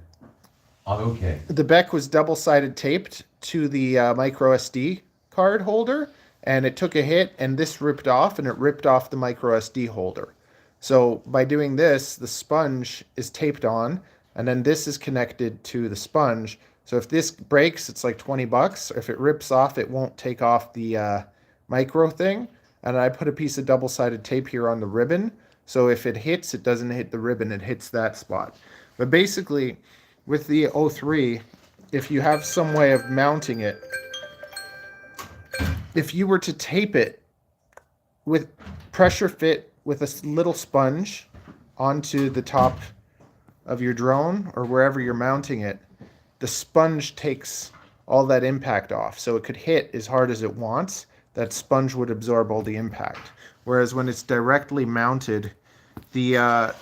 okay. The Beck was double-sided taped to the micro SD card holder, and it took a hit, and this ripped off, and it ripped off the micro SD holder. So by doing this, the sponge is taped on, and then this is connected to the sponge. So if this breaks, it's like 20 bucks. If it rips off, it won't take off the micro thing. And I put a piece of double-sided tape here on the ribbon. So if it hits, it doesn't hit the ribbon, it hits that spot. But basically, with the 03, if you have some way of mounting it, if you were to tape it with pressure fit with a little sponge onto the top of your drone or wherever you're mounting it, the sponge takes all that impact off. So it could hit as hard as it wants. That sponge would absorb all the impact. Whereas when it's directly mounted, the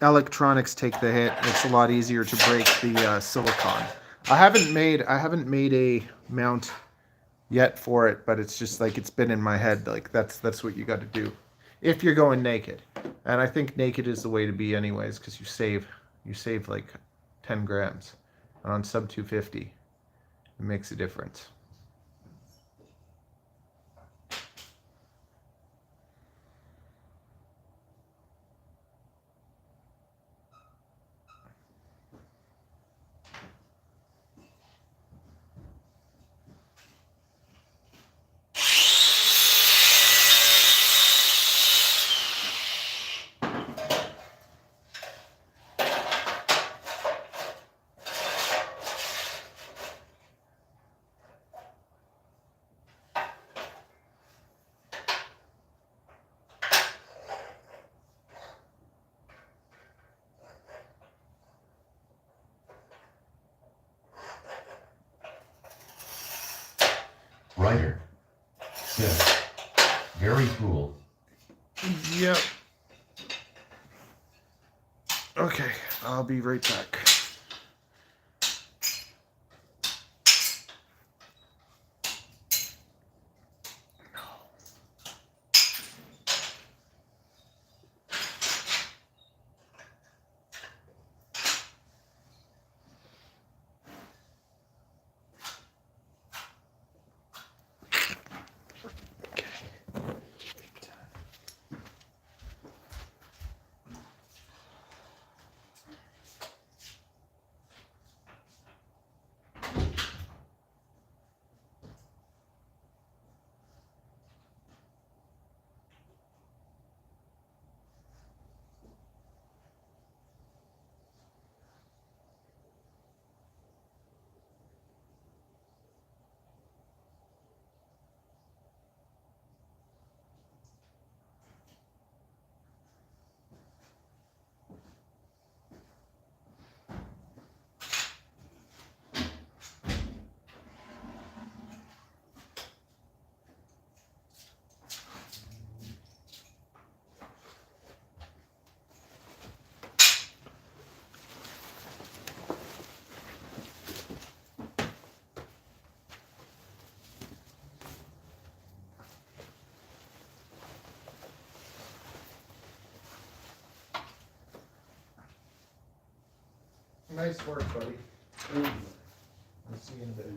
electronics take the hit. It's a lot easier to break the silicon. I haven't made a mount yet for it, but it's just like it's been in my head. Like that's what you got to do if you're going naked. And I think naked is the way to be anyways, because you save like 10 grams on sub 250. It makes a difference. Writer says, very cool. Yep. Okay, I'll be right back. Nice work, buddy. I'll see you in a bit.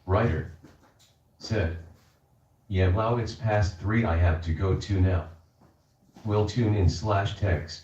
Writer said, yeah, wow, it's past 3, I have to go to now. Will tune in /text.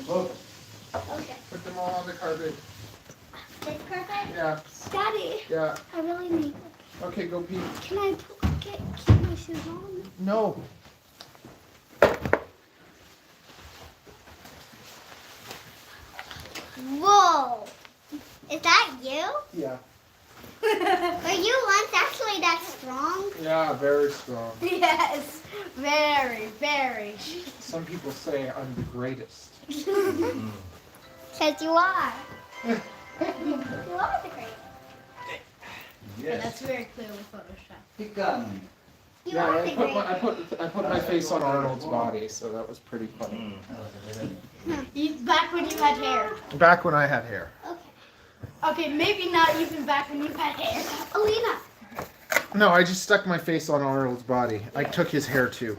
Look, Okay. put them all on the carpet. This carpet? Yeah. Daddy, Yeah. I really need. Okay, go pee. Can I keep my shoes on? No. Whoa! Is that you? Yeah. Are you once actually that strong? Yeah, very strong. Yes, very, very. Some people say I'm the greatest. Says you are. You are the greatest. Yes. That's very clearly photoshopped. He got me. You Yeah, are I the put, great. I put my face on Arnold's body, so that was pretty funny. Back when you had hair. Back when I had hair. Okay. Okay, maybe not even back when you had hair. Alina. No, I just stuck my face on Arnold's body. I took his hair too.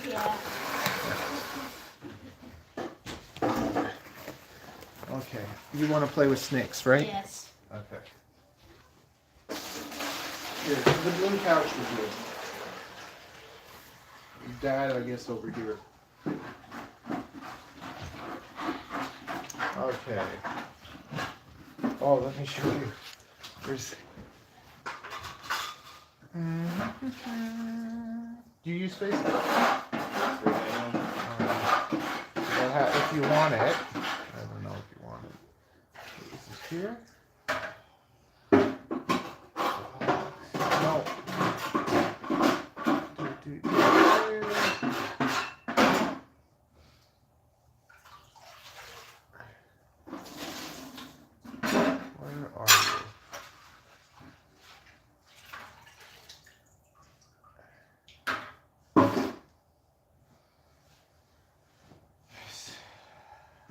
Yeah. Okay. You want to play with snakes, right? Yes. Okay. Here, the blue couch with you. Dad, I guess, over here. Okay. Oh, let me show you. There's. Do you use Facebook? If you want it. I don't know if you want it. This is here. No. Where are you?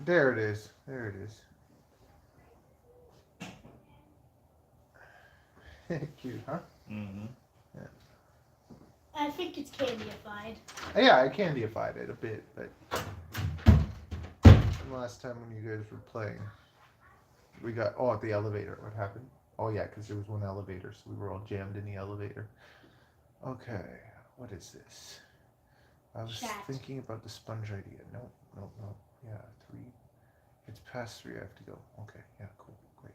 There it is. There it is. Cute, huh? Mm-hmm. I think it's candyified. Yeah, I candyified it a bit, but the last time when you guys were playing, we got at the elevator. What happened? Oh yeah, because there was one elevator, so we were all jammed in the elevator. Okay, what is this? I was Chat. thinking about the sponge idea. No. Yeah, 3. It's past 3. I have to go. Okay. Yeah. Cool. Great.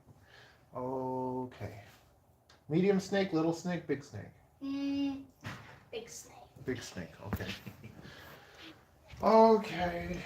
Okay. Medium snake, little snake, big snake. Big snake. Big snake. Okay. Okay.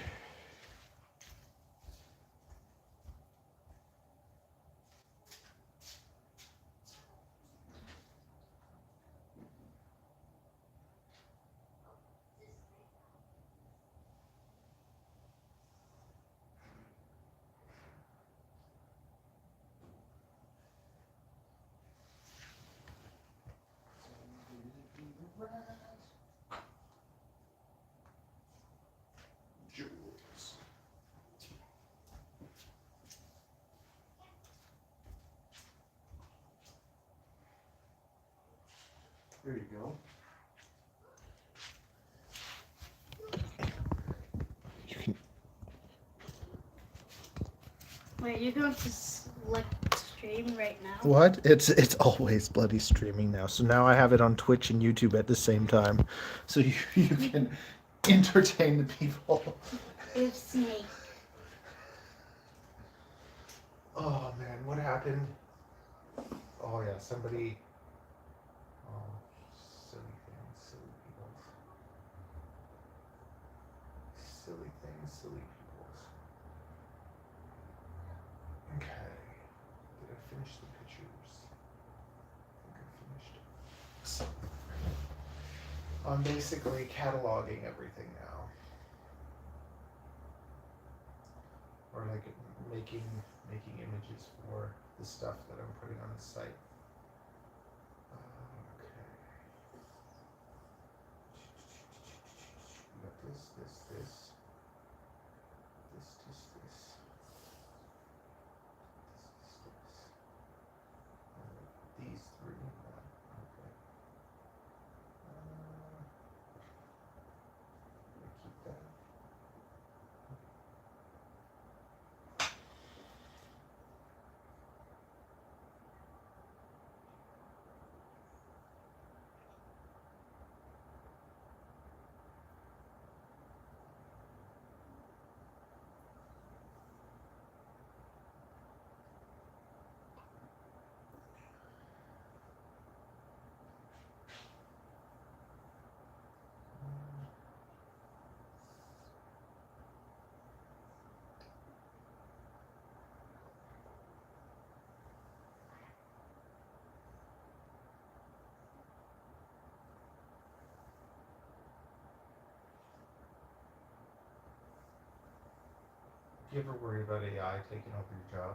Jewels. There you go. Wait, you're going to select stream right now? What? It's always bloody streaming now. So now I have it on Twitch and YouTube at the same time, so you can entertain the people. Big snake. Oh man, what happened? Oh yeah, somebody. Oh, silly things, silly people. Silly things, silly people. Okay. Did I finish the pictures? I think I finished. So, I'm basically cataloging everything now. Or like making images for the stuff that I'm putting on the site. Okay. We got this. These 3. Okay. Keep that. Do you ever worry about AI taking over your job?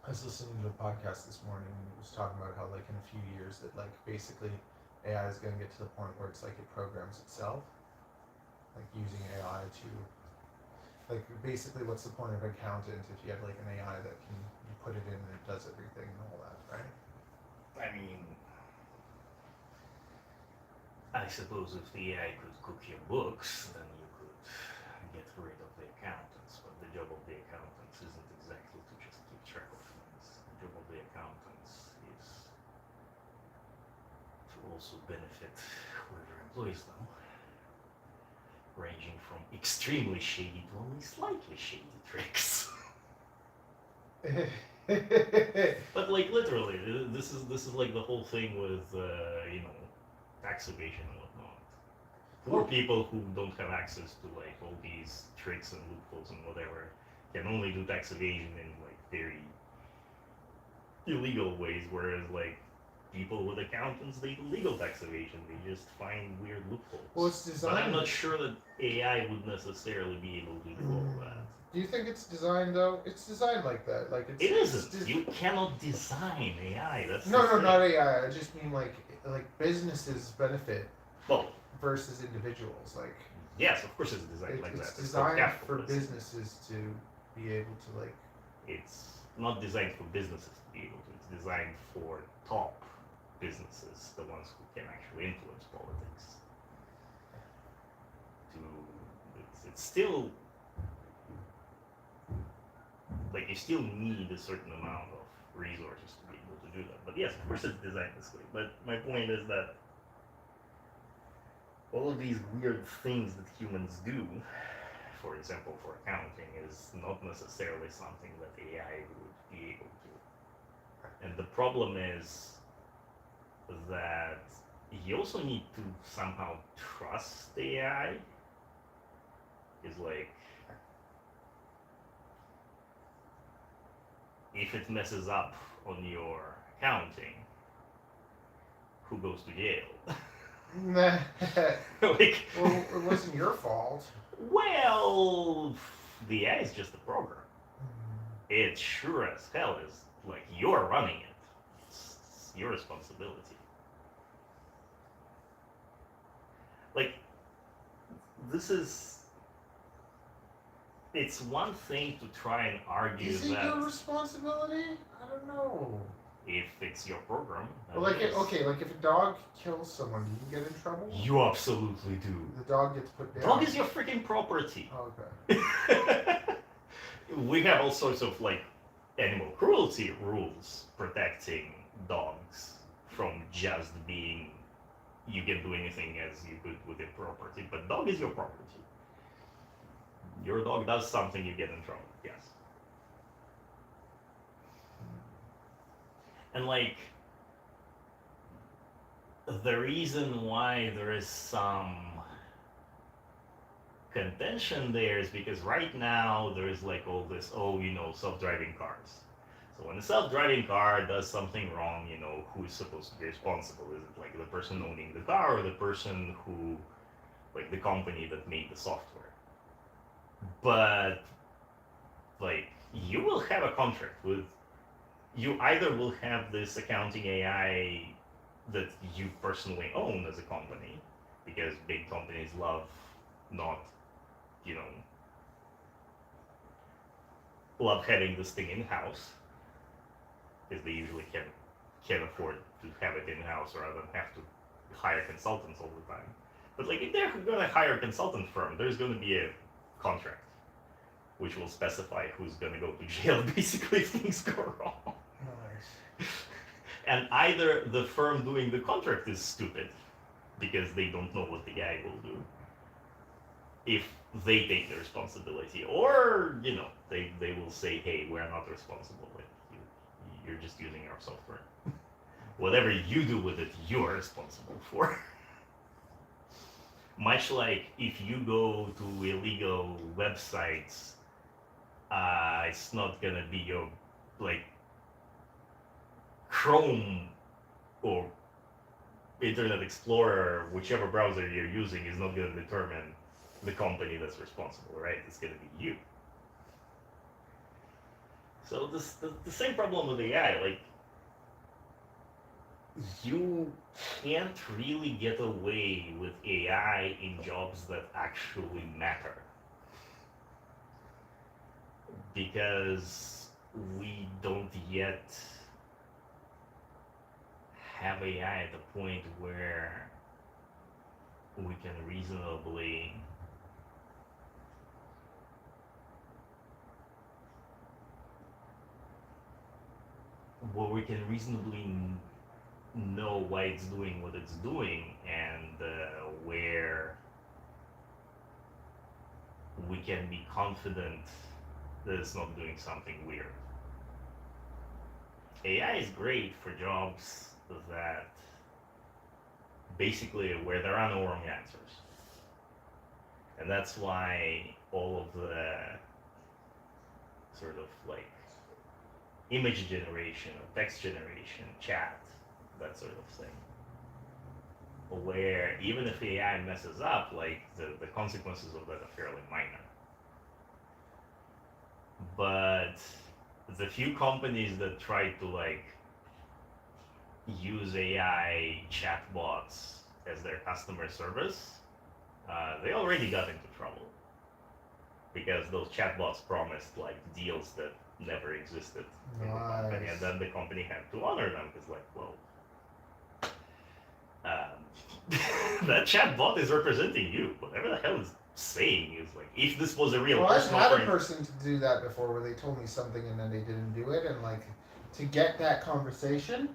I was listening to a podcast this morning and it was talking about how like in a few years that like basically AI is going to get to the point where it's like it programs itself, like using AI to like basically what's the point of an accountant if you have like an AI that can you put it in and it does everything and all that, right? I mean, I suppose if the AI could cook your books, then you could get rid of the accountants. But the job of the accountants isn't exactly to just keep track of things. The job of the accountants is to also benefit whoever employs them, ranging from extremely shady to only slightly shady tricks. But like literally, this is like the whole thing with tax evasion and whatnot. Poor people who don't have access to like all these tricks and loopholes and whatever can only do tax evasion in like very illegal ways, whereas like people with accountants, they do legal tax evasion. They just find weird loopholes. Well, it's designed. But I'm not sure that AI would necessarily be able to do all that. Do you think it's designed though? It's designed like that. Like it's. It isn't. You cannot design AI. That's No, the thing. not AI. I just mean like businesses benefit Well, versus individuals. Like yes, of course it's designed like it's that. designed called for capitalism. businesses to be able to like. It's not designed for businesses to be able to. It's designed for top businesses, the ones who can actually influence politics. It's still like you still need a certain amount of resources to be able to do that. But yes, of course it's designed this way. But my point is that all of these weird things that humans do, for example, for accounting, is not necessarily something that AI would be able to. And the problem is that you also need to somehow trust AI. Is like, if it messes up on your accounting, who goes to jail? Nah. Like, Well, it wasn't your fault. well, the AI is just a program. It sure as hell is like you're running it. It's your responsibility. Like, this is. It's one thing to try and argue Is it that your responsibility? I don't know. if it's your program, Well, like like if a dog kills someone, do you get in trouble? you absolutely do. The dog gets put down. Dog is your freaking property. Oh, okay. We have all sorts of like animal cruelty rules protecting dogs from just being you can do anything as you could with your property, but dog is your property. Your dog does something, you get in trouble. Yes. And like the reason why there is some contention there is because right now there is like all this, self-driving cars. So when a self-driving car does something wrong, who is supposed to be responsible? Is it like the person owning the car or the person who, like the company that made the software? But like you will have a contract with, you either will have this accounting AI that you personally own as a company, because big companies love not, love having this thing in-house, because they usually can't afford to have it in-house rather than have to hire consultants all the time. But like if they're going to hire a consultant firm, there's going to be a contract which will specify who's going to go to jail basically if things go wrong. Nice. And either the firm doing the contract is stupid because they don't know what the guy will do if they take the responsibility, or they will say, hey, we're not responsible, like you're just using our software. Whatever you do with it, you're responsible for. Much like if you go to illegal websites, it's not gonna be your like Chrome or Internet Explorer, whichever browser you're using, is not gonna determine the company that's responsible, right? It's gonna be you. So the same problem with AI, like you can't really get away with AI in jobs that actually matter. Because we don't yet have AI at the point where we can reasonably know why it's doing what it's doing, and where we can be confident that it's not doing something weird. AI is great for jobs that basically where there are no wrong answers. And that's why all of the sort of like image generation, or text generation, chat, that sort of thing, where even if AI messes up, like the consequences of that are fairly minor. But the few companies that try to like use AI chatbots as their customer service, they already got into trouble because those chatbots promised like deals that never existed in the company, and then the company had to honor them because, like, well, that chatbot is representing you. Whatever the hell is saying is like, if this was a real person I've had offering, a person to do that before where they told me something and then they didn't do it, and like to get that conversation,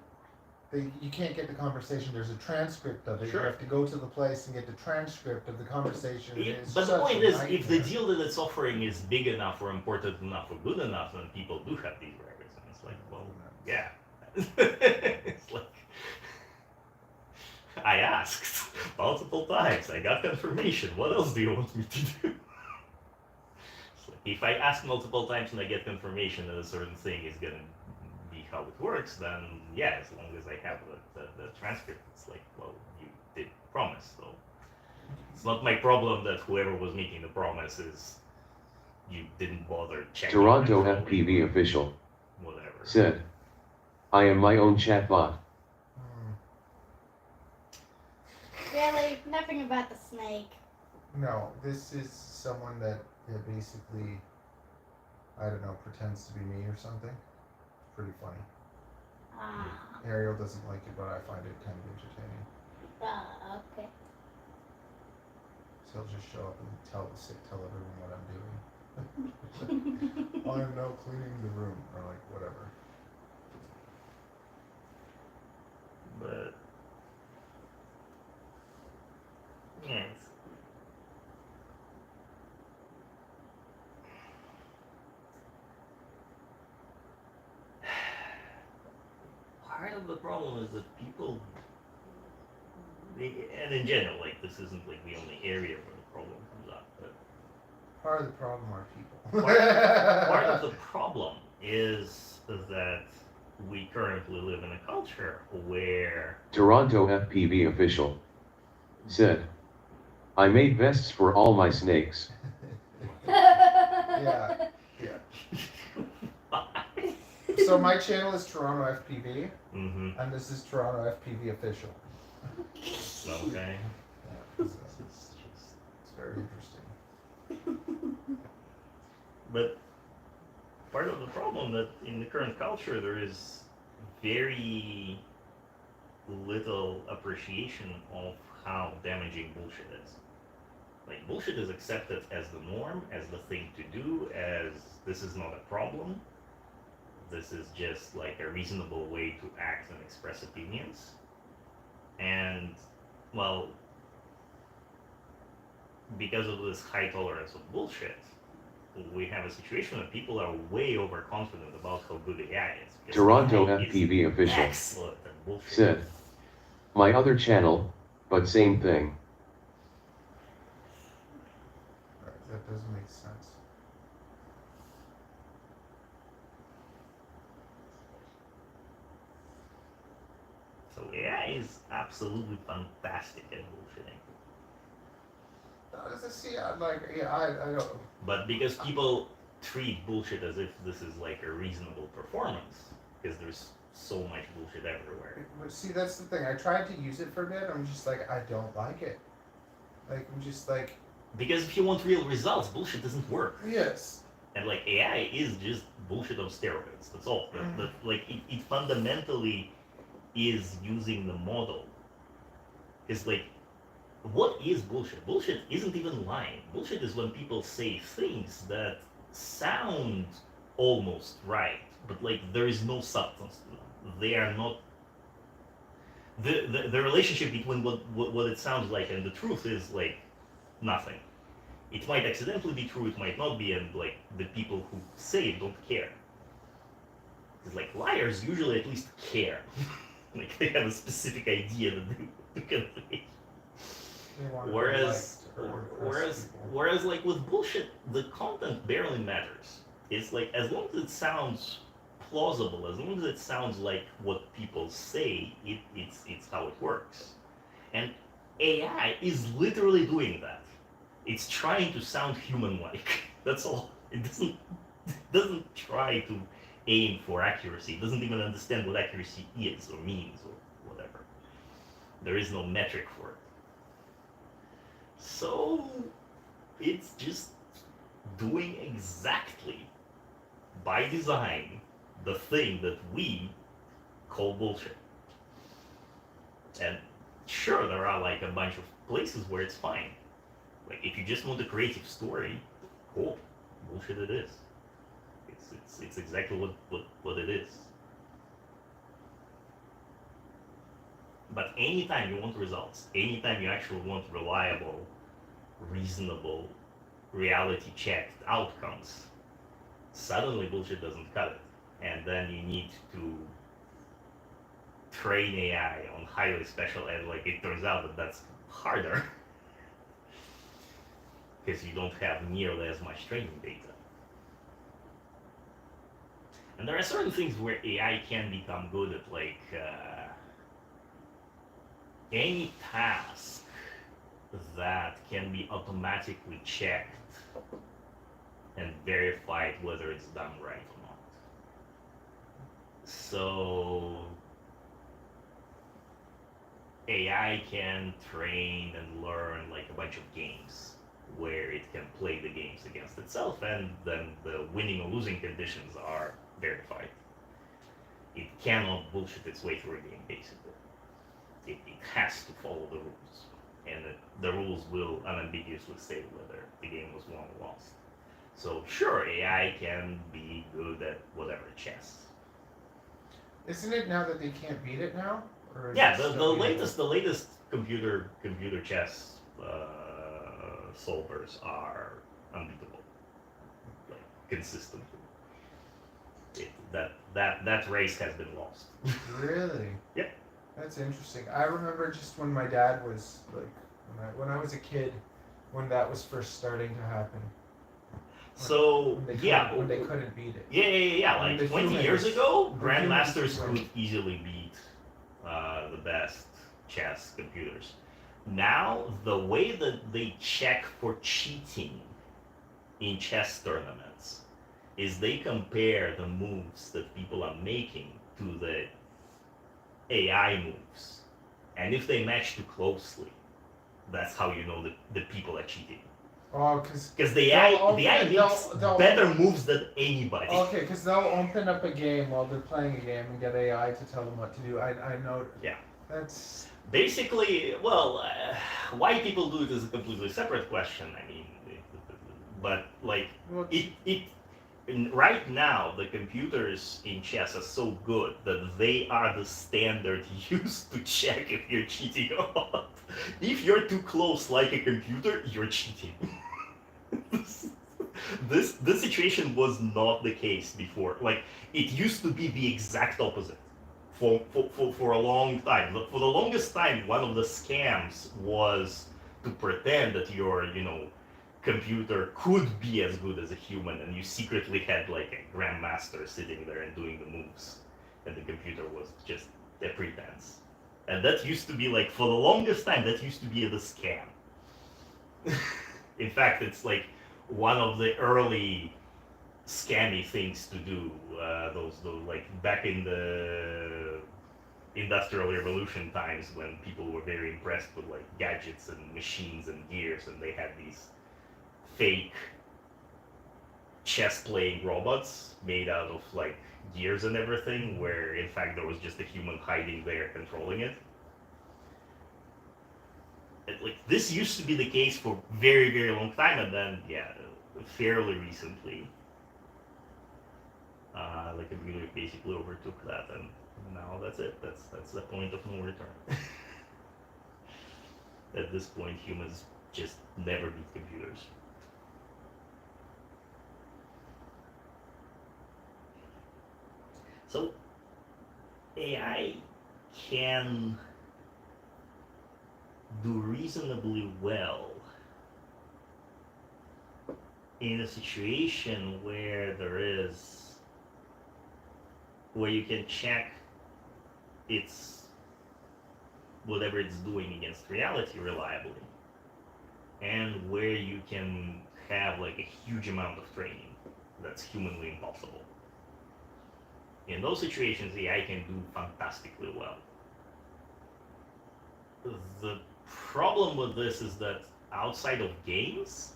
you can't get the conversation. There's a transcript of it. Sure. You have to go to the place and get the transcript of the conversation. But the point is, if the deal that it's offering is big enough or important enough or good enough, then people do have these records. And it's like, well, yeah. It's like, I asked multiple times. I got confirmation. What else do you want me to do? It's like, if I ask multiple times and I get confirmation that a certain thing is going to be how it works, then yeah, as long as I have the transcript, it's like, well, you did promise. So it's not my problem that whoever was making the promise is you didn't bother checking. Toronto FPV official Whatever. said, I am my own chatbot. Really? Nothing about the snake. No, this is someone that basically, I don't know, pretends to be me or something. It's pretty funny. Ariel doesn't like it, but I find it kind of entertaining. Okay. So he'll just show up and tell everyone what I'm doing. I am now cleaning the room, or like whatever. But yes. Part of the problem is that people, and in general, like this isn't like the only area where the problem comes up, but Part of the problem are people. part of the problem is that we currently live in a culture where Toronto FPV official said, I made vests for all my snakes. Yeah. So my channel is Toronto FPV, and this is Toronto FPV official. okay. Yeah, it's very interesting. But part of the problem that in the current culture there is very little appreciation of how damaging bullshit is. Like, bullshit is accepted as the norm, as the thing to do, as this is not a problem. This is just like a reasonable way to act and express opinions. And, well, because of this high tolerance of bullshit, we have a situation where people are way overconfident about how good AI is. Because Toronto AI is FPV official excellent at bullshit. said, my other channel, but same thing. Right, that doesn't make sense. So AI is absolutely fantastic at bullshitting. How does it see? I don't. But because people treat bullshit as if this is like a reasonable performance, because there's so much bullshit everywhere. But see, that's the thing. I tried to use it for a bit. I'm just like, I don't like it. Like, I'm just like, Because if you want real results, bullshit doesn't work. yes. And like AI is just bullshit on steroids. That's all. Like it fundamentally is using the model. It's like, what is bullshit? Bullshit isn't even lying. Bullshit is when people say things that sound almost right, but like there is no substance to them. They are not. The relationship between what it sounds like and the truth is like nothing. It might accidentally be true, it might not be, and like the people who say it don't care. Because like liars usually at least care. Like they have a specific idea that they convey. They want to be Whereas, liked or impress people. whereas like with bullshit, the content barely matters. It's like as long as it sounds plausible, as long as it sounds like what people say, it's how it works. And AI is literally doing that. It's trying to sound human-like. That's all. It doesn't try to aim for accuracy. It doesn't even understand what accuracy is or means or whatever. There is no metric for it. So it's just doing exactly by design the thing that we call bullshit. And sure, there are like a bunch of places where it's fine. Like if you just want a creative story, cool, bullshit it is. It's exactly what it is. But anytime you want results, anytime you actually want reliable, reasonable, reality-checked outcomes, suddenly bullshit doesn't cut it. And then you need to train AI on highly special, and like it turns out that that's harder because you don't have nearly as much training data. And there are certain things where AI can become good at, like any task that can be automatically checked and verified whether it's done right or not. So AI can train and learn like a bunch of games where it can play the games against itself, and then the winning or losing conditions are verified. It cannot bullshit its way through a game, basically. It has to follow the rules, and the rules will unambiguously say whether the game was won or lost. So sure, AI can be good at whatever, chess. Isn't it now that they can't beat it now? Or is Yeah, it the still latest computer chess solvers are unbeatable, like consistently. That race has been lost. Really? Yep. That's interesting. I remember just when my dad was like, when I was a kid, when that was first starting to happen. So When they couldn't beat it. Yeah. When Like the 20 years humans- ago, the grandmasters humans could easily beat the best chess computers. Now, the way that they check for cheating in chess tournaments is they compare the moves that people are making to the AI moves. And if they match too closely, that's how you know that the people are cheating. Oh, because Because the AI they'll- makes they'll- better moves than anybody. okay, because they'll open up a game while they're playing a game and get AI to tell them what to do. I know. Yeah. That's Basically, well, why people do it is a completely separate question. I mean, but like well, right now, the computers in chess are so good that they are the standard used to check if you're cheating or not. If you're too close like a computer, you're cheating. This situation was not the case before. Like it used to be the exact opposite for a long time. For the longest time, one of the scams was to pretend that your computer could be as good as a human, and you secretly had like a grandmaster sitting there and doing the moves, and the computer was just a pretense. And that used to be like, for the longest time, that used to be the scam. In fact, it's like one of the early scammy things to do. Those like back in the Industrial Revolution times when people were very impressed with like gadgets and machines and gears, and they had these fake chess playing robots made out of like gears and everything, where in fact there was just a human hiding there controlling it. Like this used to be the case for very, very long time, and then yeah, fairly recently, like a computer basically overtook that, and now that's it. That's the point of no return. At this point, humans just never beat computers. So AI can do reasonably well in a situation where you can check its whatever it's doing against reality reliably, and where you can have like a huge amount of training that's humanly impossible. In those situations, AI can do fantastically well. The problem with this is that outside of games,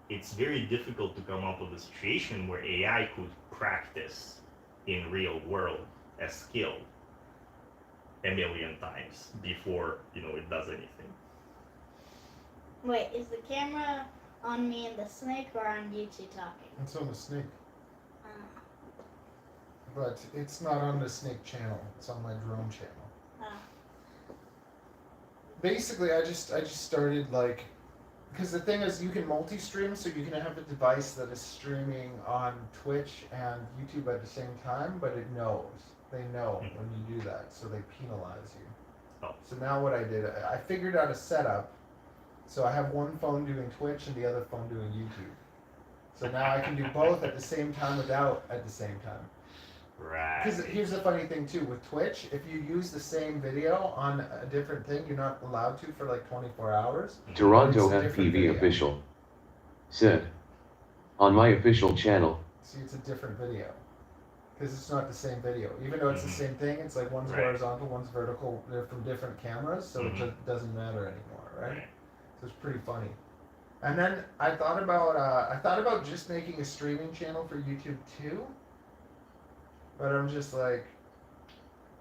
it's very difficult to come up with a situation where AI could practice in real world a skill a million times before it does anything. Wait, is the camera on me and the snake or on you two talking? It's on the snake, but it's not on the snake channel. It's on my drone channel. Basically, I just started like, because the thing is, you can multi-stream, so you can have a device that is streaming on Twitch and YouTube at the same time, but it knows. They know when you do that, so they penalize you. Oh. So now what I did, I figured out a setup, so I have one phone doing Twitch and the other phone doing YouTube. So now I can do both at the same time without at the same time. Right. Because here's the funny thing too, with Twitch, if you use the same video on a different thing, you're not allowed to for like 24 hours. Toronto It's a different FPV video. official said, on my official channel, See, it's a different video. Because it's not the same video. Even though it's the same thing, it's like one's Right. horizontal, one's vertical. They're from different cameras, so it Mhm. just doesn't matter anymore, right? Right. So it's pretty funny. And then I thought about just making a streaming channel for YouTube too. But I'm just like,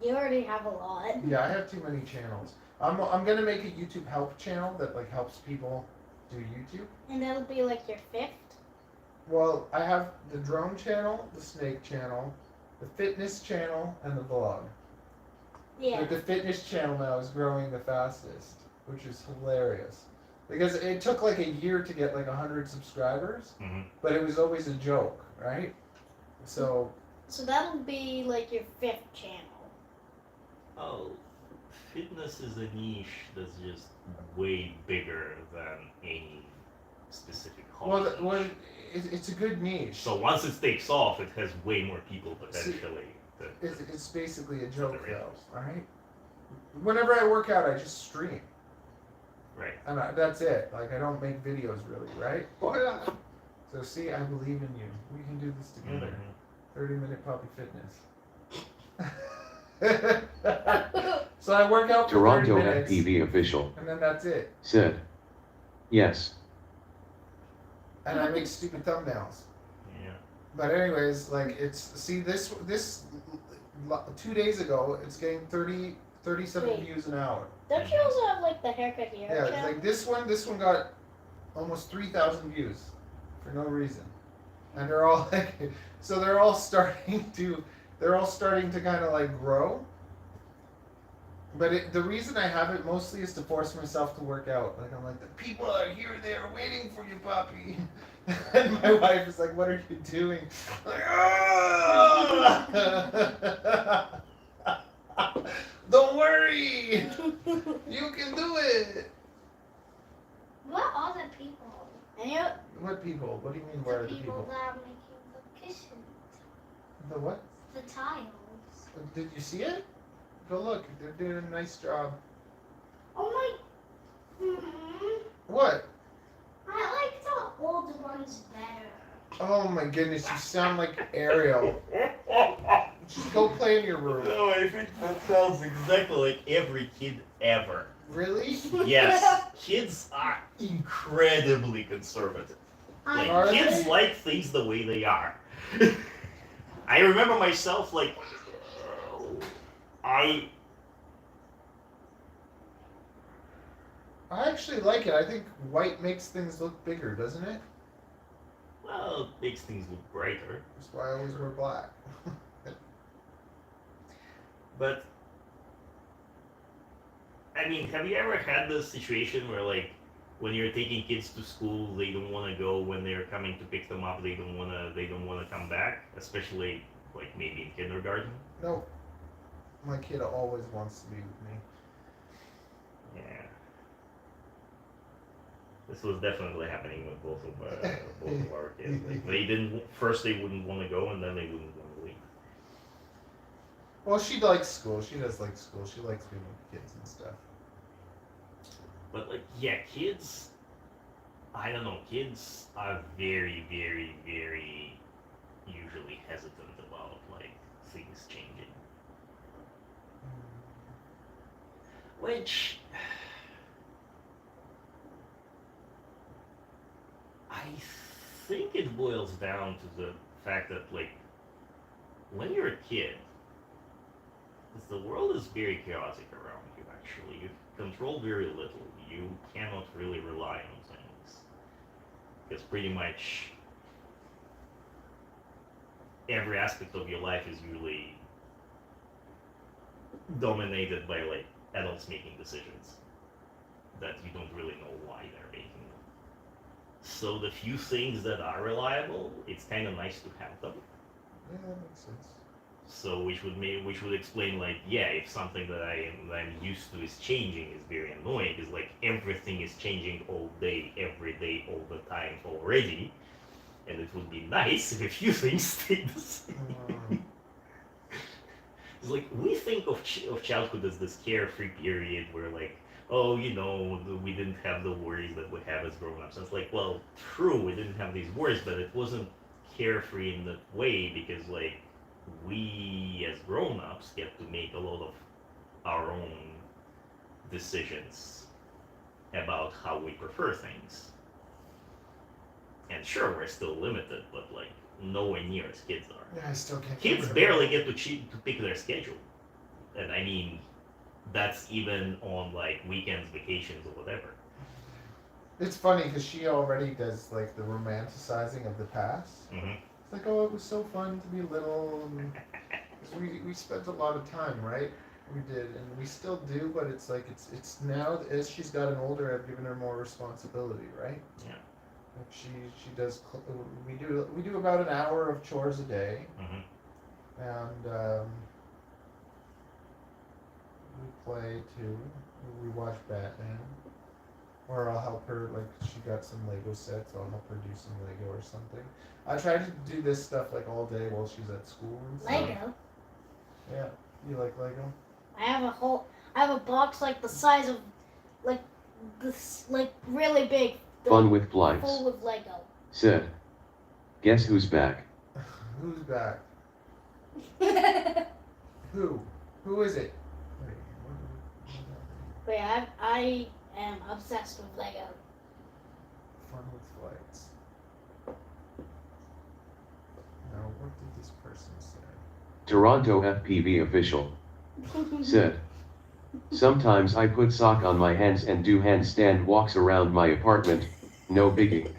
You already have a lot. yeah, I have too many channels. I'm gonna make a YouTube help channel that like helps people do YouTube. And that'll be like your fifth? Well, I have the drone channel, the snake channel, the fitness channel, and the vlog. Yeah. But the fitness channel now is growing the fastest, which is hilarious. Because it took like a year to get like 100 subscribers, Mhm. but it was always a joke, right? So, So that'll be like your fifth channel. Oh, fitness is a niche that's just way bigger than any specific hobby. well, it's a good niche. So once it takes off, it has way more people potentially. It's basically a joke There though, is. right? Whenever I work out, I just stream. Right. And that's it. Like, I don't make videos really, right? So see, I believe in you. We can do this together. Mhm. 30-minute puppy fitness. So I work out for 30 Toronto minutes, FPV official and then that's it. said, yes. And I make stupid thumbnails. Yeah. But anyways, like, this 2 days ago, it's getting 37 Wait. views an hour. Don't you also have like the haircut here Yeah, it's channel? like this one got almost 3,000 views for no reason. And they're all like, so they're all starting to kind of like grow. But the reason I have it mostly is to force myself to work out. Like, I'm like, the people are here, they're waiting for you, puppy. And my wife is like, what are you doing? I'm like, "Ah!" Don't worry, you can do it. What are the people? And you What people? What do you mean, where are the people? that are making the kitchen. The what? The tiles. Did you see it? Go look, they're doing a nice job. Oh my. Mm-hmm. What? I like the old ones better. Oh my goodness, you sound like Ariel. Just go play in your room. No, I think that sounds exactly like every kid ever. Really? Yes, kids are incredibly conservative. Like, Are kids they? like things the way they are. I remember myself, like, I actually like it. I think white makes things look bigger, doesn't it? well, it makes things look brighter. That's why I always wear black. But I mean, have you ever had this situation where, like, when you're taking kids to school, they don't want to go. When they're coming to pick them up, they don't want to. They don't want to come back, especially like maybe in kindergarten. No, my kid always wants to be with me. Yeah. This was definitely happening with both of our kids. Like, they didn't first they wouldn't want to go, and then they wouldn't want to leave. Well, she likes school. She does like school. She likes being with kids and stuff. But like, yeah, kids. I don't know. Kids are very, very, very usually hesitant about like things changing. Which I think it boils down to the fact that, like, when you're a kid, 'cause the world is very chaotic around you, actually. You control very little. You cannot really rely on things. Because pretty much every aspect of your life is usually dominated by, like, adults making decisions that you don't really know why they're making them. So the few things that are reliable, it's kind of nice to have them. Yeah, that makes sense. So which would explain, like, yeah, if something that I'm used to is changing is very annoying, because like everything is changing all day, every day, all the time already, and it would be nice if a few things stayed the same. It's like we think of childhood as this carefree period where, like, oh, you know, we didn't have the worries that we have as grown-ups. And it's like, well, true, we didn't have these worries, but it wasn't carefree in that way because, like, we as grown-ups get to make a lot of our own decisions about how we prefer things. And sure, we're still limited, but like nowhere near as kids are. Yeah, I still can't. Kids barely get to pick their schedule, and I mean, that's even on like weekends, vacations, or whatever. It's funny because she already does like the romanticizing of the past. Mm-hmm. It's like, oh, it was so fun to be little, and 'cause we spent a lot of time, right? We did, and we still do, but it's like it's now as she's gotten older, I've given her more responsibility, right? Yeah. Like she does. We do about an hour of chores a day, Mm-hmm. and we play too. We watch Batman, or I'll help her. Like she got some Lego sets, I'll help her do some Lego or something. I try to do this stuff like all day while she's at school and stuff. Lego. Yeah, you like Lego? I have a box like the size of, like, this, like really big. Fun with flights. Full of Lego. Said. Guess who's back? Who's back? Who? Who is it? Wait, what Wait, I am obsessed with Lego. Fun with flights. Now, what did this person say? Toronto FPV official. Said. Sometimes I put sock on my hands and do handstand walks around my apartment. No biggie.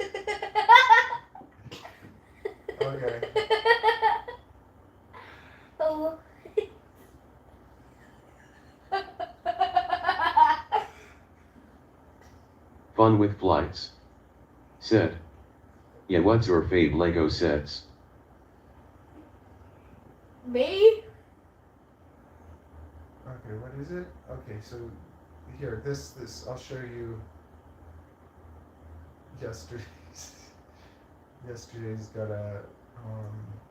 Okay. Oh. Fun with flights. Said. Yeah, what's your fave Lego sets? Me? Okay, what is it? Okay, so here, this I'll show you yesterday's. Yesterday's got a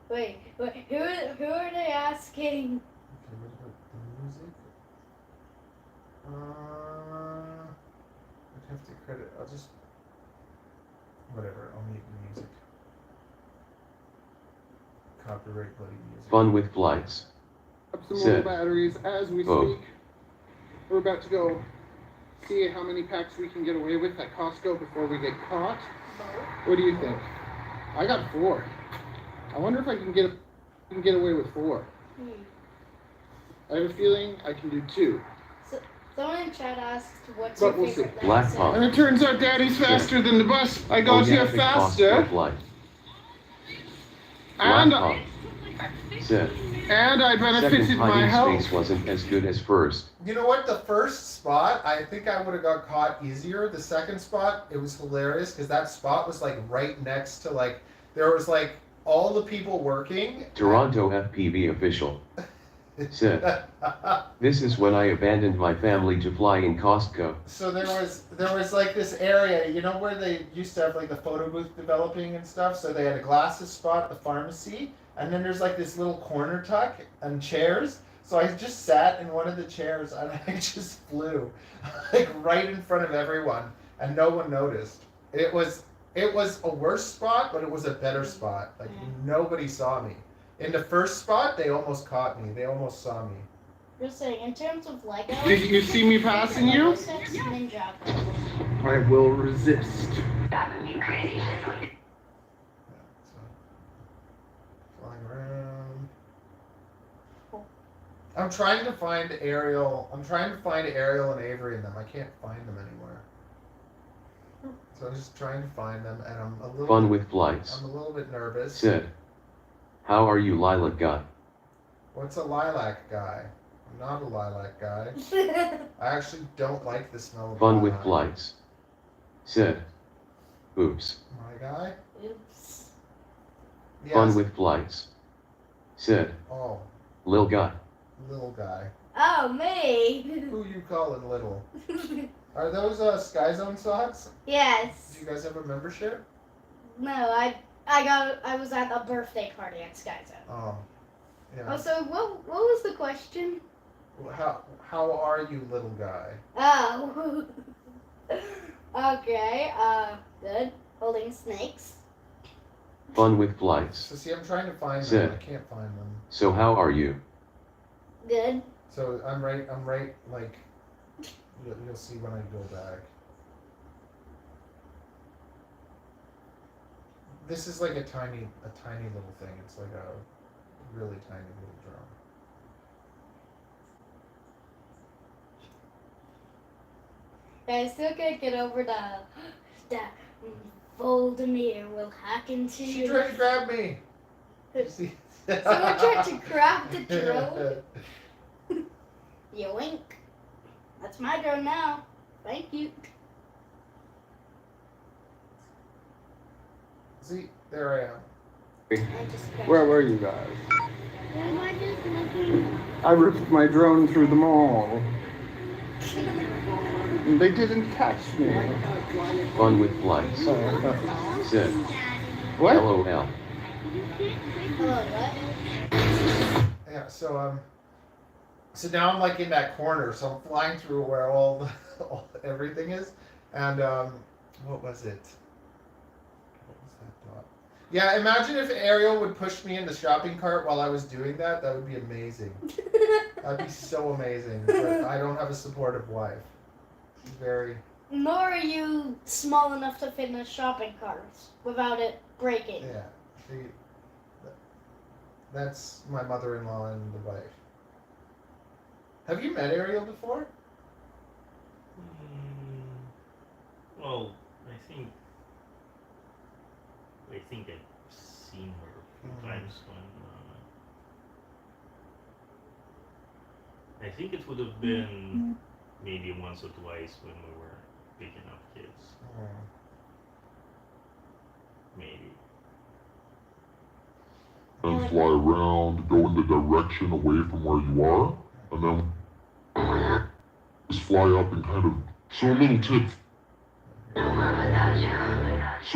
Wait, who are they asking? okay, what about the music? I'd have to credit. I'll just whatever. I'll mute the music. copyright bloody music. Fun with flights. Up some Sid. more batteries as we Oh. speak. We're about to go see how many packs we can get away with at Costco before we get caught. What do you think? I got 4. I wonder if I can get away with 4. I have a feeling I can do 2. Someone in chat asked what's But your we'll favorite see. Black lesson? Pop. And it turns out Daddy's faster than the bus. I got here Oyafic faster. Costco flight. And Black Pop. Sid. and I Second benefited my hiding health. space wasn't as good as first. You know what? The first spot, I think I would have got caught easier. The second spot, it was hilarious because that spot was like right next to like there was like all the people working. Toronto FPV official. Sid. This is when I abandoned my family to fly in Costco. So there was like this area, you know, where they used to have like the photo booth developing and stuff. So they had a glasses spot at the pharmacy, and then there's like this little corner tuck and chairs. So I just sat in one of the chairs and I just flew, like right in front of everyone, and no one noticed. It was a worse spot, but it was a better spot. Like nobody saw me. In the first spot, they almost caught me. They almost saw me. Just saying, in terms of Lego. Did you see me passing you? Lego sets, Ninja. I will resist. Flying around. I'm trying to find Ariel. I'm trying to find Ariel and Avery in them. I can't find them anywhere. So I'm just trying to find them, and I'm a little. Fun with flights. I'm a little bit nervous. Sid. How are you, lilac guy? What's a lilac guy? I'm not a lilac guy. I actually don't like the smell of Fun with lilac. flights. Sid. Oops. My guy? Oops. Yes. Fun with flights. Sid. Oh, Lil guy. little guy. Oh, me. Who you calling little? Are those Sky Zone socks? Yes. Do you guys have a membership? No, I was at a birthday party at Sky Zone. Oh, yeah. Oh, so what was the question? How are you, little guy? Oh. Okay, good. Holding snakes. Fun with flights. So see, I'm trying to find Sid. them. I can't find them. So how are you? Good. So I'm right. Like you'll see when I go back. This is like a tiny little thing. It's like a really tiny little drone. I still can't get over that Voldemir will hack into She you. tried to grab me. See? Someone tried to grab the drone. Yoink. That's my drone now. Thank you. See, there I am. I just Where were you guys? Am I just looking? I ripped my drone through the mall. And they didn't catch me. Fun with flights. Sid. What? LOL. Hello, what? Yeah, so now I'm like in that corner, so I'm flying through where all everything is, and what was it? What was that dot? Yeah, imagine if Ariel would push me in the shopping cart while I was doing that. That would be amazing. That'd be so amazing. But I don't have a supportive wife. She's very. Nor are you small enough to fit in a shopping cart without it breaking. Yeah. That's my mother-in-law and the wife. Have you met Ariel before? Well, I think I've seen her a few times when. I think it would have been maybe once or twice when we were picking up kids. Maybe. And fly around, go in the direction away from where you are, and then just fly up and kind of. So a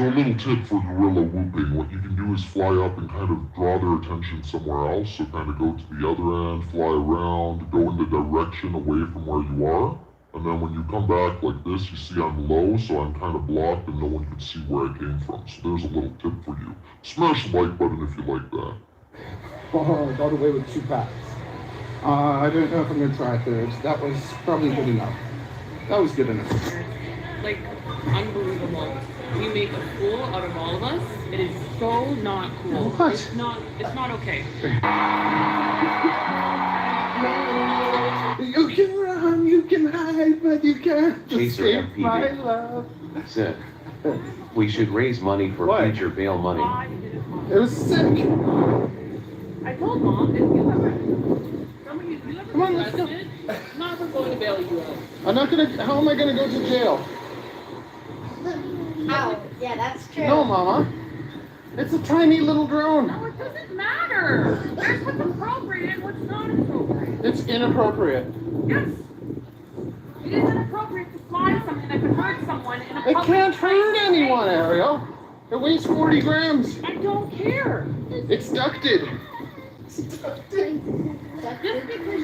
little tip for gorilla whooping. What you can do is fly up and kind of draw their attention somewhere else. So kind of go to the other end, fly around, go in the direction away from where you are. And then when you come back like this, you see I'm low, so I'm kind of blocked and no one can see where I came from. So there's a little tip for you. Smash the like button if you like that. Oh, I got away with 2 packs. I don't know if I'm gonna try a third. That was probably good enough. That was good enough. Like, unbelievable. You make a fool out of all of us. It is so not cool. What? It's not okay. You can run, you can hide, but you can't Chaser escape MPD. my love. Said, we should raise money for What? future bail money. Why did it happen? It was sick. I told Mom, if you ever Come on, let's go. arrested, I'm not ever going to bail you out. I'm not gonna. How am I gonna go to jail? Oh, yeah, that's true. No, Mama. It's a tiny little drone. No, it doesn't matter. There's what's appropriate and what's not appropriate. It's inappropriate. Yes. It is inappropriate to fly something that could hurt someone in a It public can't hurt place. anyone, Ariel. It weighs 40 grams. I don't care. It's ducted. Just because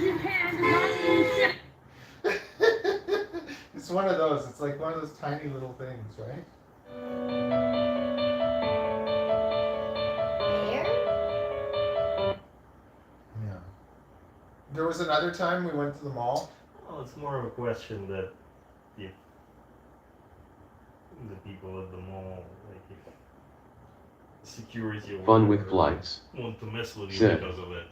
you can does not mean shit. It's one of those. It's like one of those tiny little things, right? There? Yeah. There was another time we went to the mall. Well, it's more of a question that if the people at the mall, like if security or Fun with whatever flights. want to mess with you Said. because of it,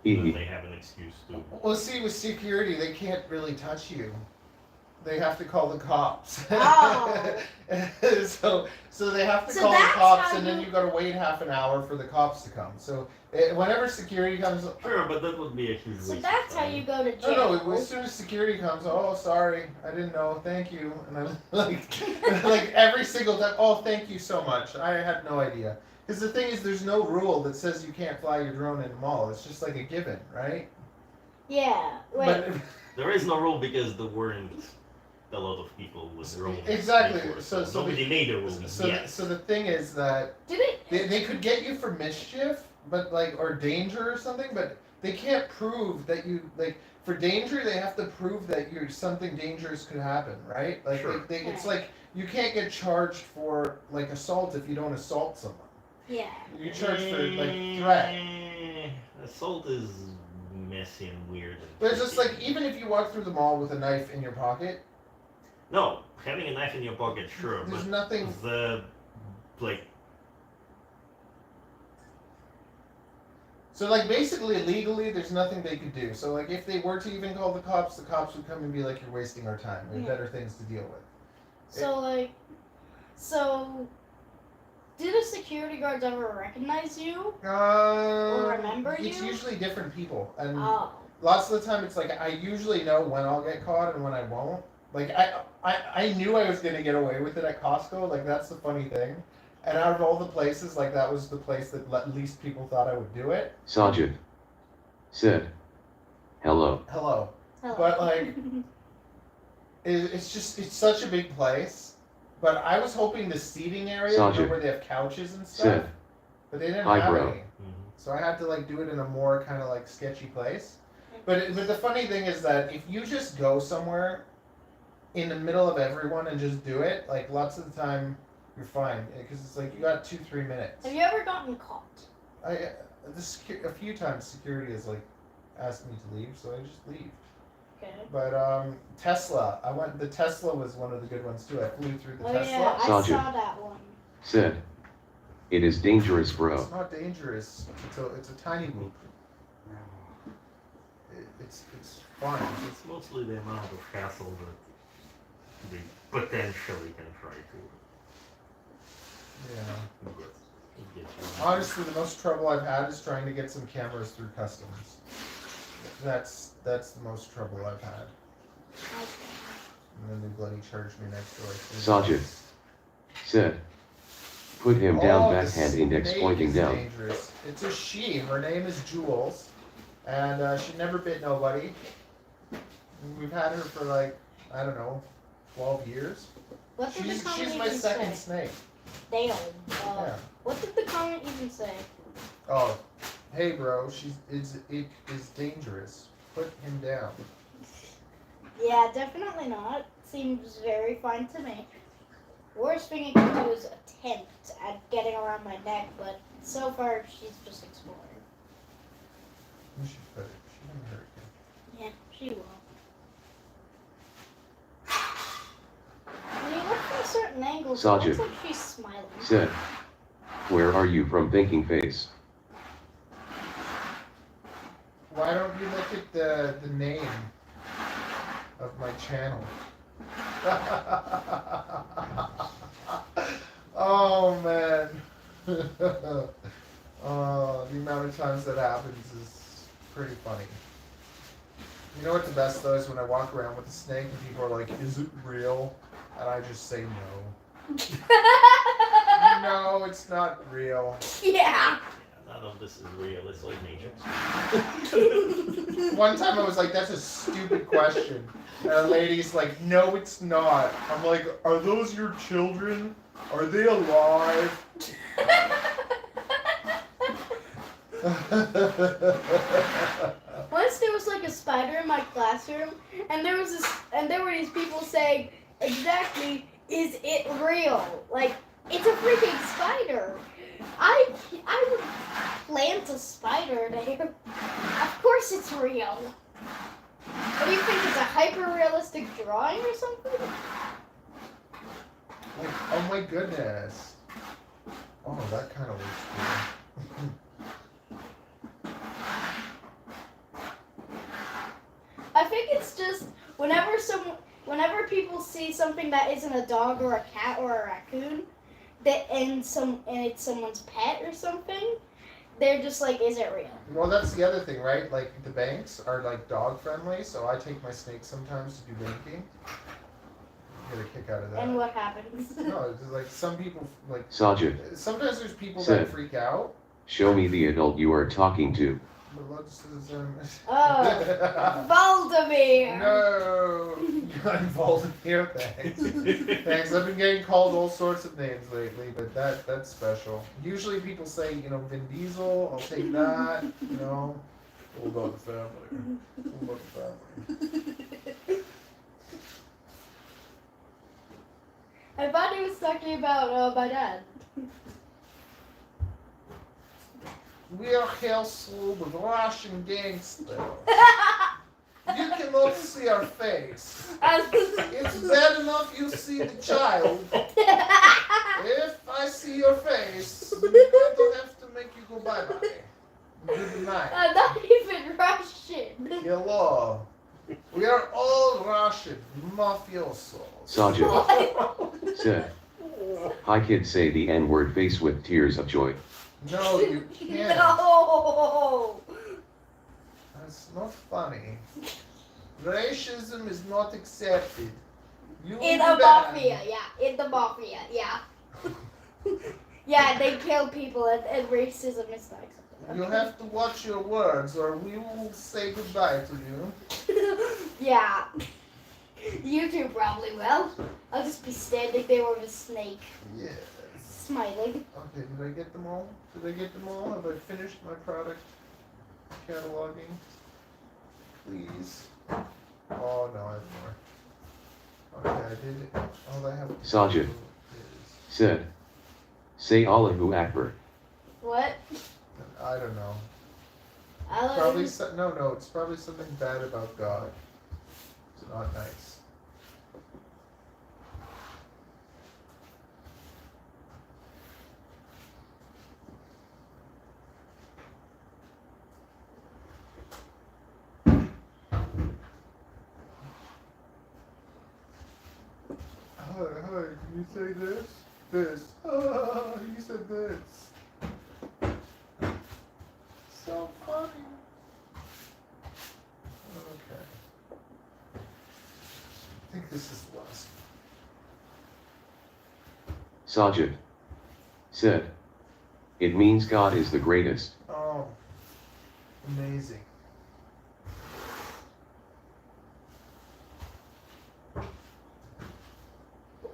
Hee then hee. they have an excuse to. Well, see, with security, they can't really touch you. They have to call the cops. Oh. so they have to So call the that's cops, how and then you- you got to wait half an hour for the cops to come. So whenever security comes, Sure, but that would be a huge waste. So of that's how time. you go to jail. no, as soon as security comes, oh, sorry, I didn't know, thank you, and I'm like, like every single time, oh, thank you so much, I had no idea. Because the thing is, there's no rule that says you can't fly your drone in a mall. It's just like a given, right? Yeah. Wait. But There is no rule because there weren't a lot of people with drones. Exactly. before, So nobody made a rule yet. so the thing is that Did it? they could get you for mischief, but like, or danger or something, but they can't prove that you, like, for danger they have to prove that you're something dangerous could happen, right? Like Sure. it's like you can't get charged for like assault if you don't assault someone. Yeah. You charge for like threat. Assault is messy and weird. And But it's just like, tricky. even if you walk through the mall with a knife in your pocket, No, having a knife in your pocket, sure, there's but nothing. the like So like, basically legally there's nothing they could do. So like, if they were to even call the cops would come and be like, you're wasting our time. We have Yeah. better things to deal with. So like, so do the security guards ever recognize you? remember It's you? usually different people, and Oh. lots of the time it's like I usually know when I'll get caught and when I won't. Like I knew I was gonna get away with it at Costco. Like, that's the funny thing. And out of all the places, like, that was the place that least people thought I would do it. Sajid. Said, hello. Hello. Hello. But like, it's such a big place. But I was hoping the seating area, Sajid. where they have couches and stuff, Said, but they didn't hi, have bro. any. So I had to like do it in a more kind of like sketchy place. But the funny thing is that if you just go somewhere in the middle of everyone and just do it, like, lots of the time you're fine, because it's like you got 2-3 minutes. Have you ever gotten caught? A few times security has like asked me to leave, so I just leave. Okay. But Tesla, the Tesla was one of the good ones too. I flew through the Oh Tesla. yeah, I Sajid. saw that one. Said, it is dangerous, bro. It's not dangerous. It's a tiny loop. It's fun. it's mostly the amount of hassle that they potentially can try to Yeah. get you. Honestly, the most trouble I've had is trying to get some cameras through customs. That's the most trouble I've had. And then they bloody charged me next door. Sajid. Said, put him down, backhand index snake pointing is down. Dangerous. It's a she. Her name is Jules, and she never bit nobody. We've had her for like, I don't know, 12 years. What did the comment She's my even second say? snake. Damn. Yeah. What did the comment even say? Oh, hey bro, it is dangerous. Put him down. Yeah, definitely not. Seems very fine to me. Worst thing you can do is attempt at getting around my neck, but so far she's just exploring. You should put it. She won't hurt you. Yeah, she will. When you look from certain angles, it looks Sajid. like she's smiling. Said. Where are you from, thinking face? Why don't you look at the name of my channel? Oh man. Oh, the amount of times that happens is pretty funny. You know what the best though is when I walk around with a snake and people are like, "Is it real?" And I just say no. No, it's not real. Yeah. None of this is real. It's like nature. One time I was like, "That's a stupid question," and a lady's like, "No, it's not." I'm like, "Are those your children? Are they alive?" Once there was like a spider in my classroom, and there were these people saying, exactly, is it real? Like, it's a freaking spider. I would plant a spider there. Of course it's real. What do you think? It's a hyper-realistic drawing or something? Like, oh my goodness. Oh, that kind of looks cool. I think it's just whenever people see something that isn't a dog or a cat or a raccoon, and it's someone's pet or something, they're just like, is it real? Well, that's the other thing, right? Like, the banks are like dog friendly, so I take my snakes sometimes to do banking. Get a kick out of that. And what happens? No, it's like some people like. Sajid. Sometimes there's people Sid. that freak out. Show me the adult you are talking to. But let's. Oh, Voldemort! No, I'm Voldemort. Thanks. Thanks. I've been getting called all sorts of names lately, but that's special. Usually people say, Vin Diesel. I'll take that. All about the family. All about the family. I thought he was talking about my dad. We are household with Russian gangster. You cannot see our face. It's bad enough you see the child. If I see your face, I'm going to have to make you go bye-bye. Good night. I'm not even Russian. Hello. We are all Russian mafiosos. Sajid. Said. Hi kids, say the N-word face with tears of joy. No, you can't. No. That's not funny. Racism is not accepted. You In will the be banned. mafia, yeah. In the mafia, yeah. Yeah, they kill people and racism is not acceptable. You have to watch your words or we will say goodbye to you. Yeah. You two probably will. I'll just be standing there with a snake, Yes. smiling. Okay, did I get them all? Have I finished my product cataloging? Please. Oh no, I have more. Okay, I did it. All I have to Sajid. do is... Said. Say Allahu Akbar. What? I don't know. I'll Probably no, it's probably something bad about God. It's not nice. Hi, can you say this? This. Oh, you said this. So funny. Okay. I think this is the last. Sajid. Said. It means God is the greatest. Oh, amazing.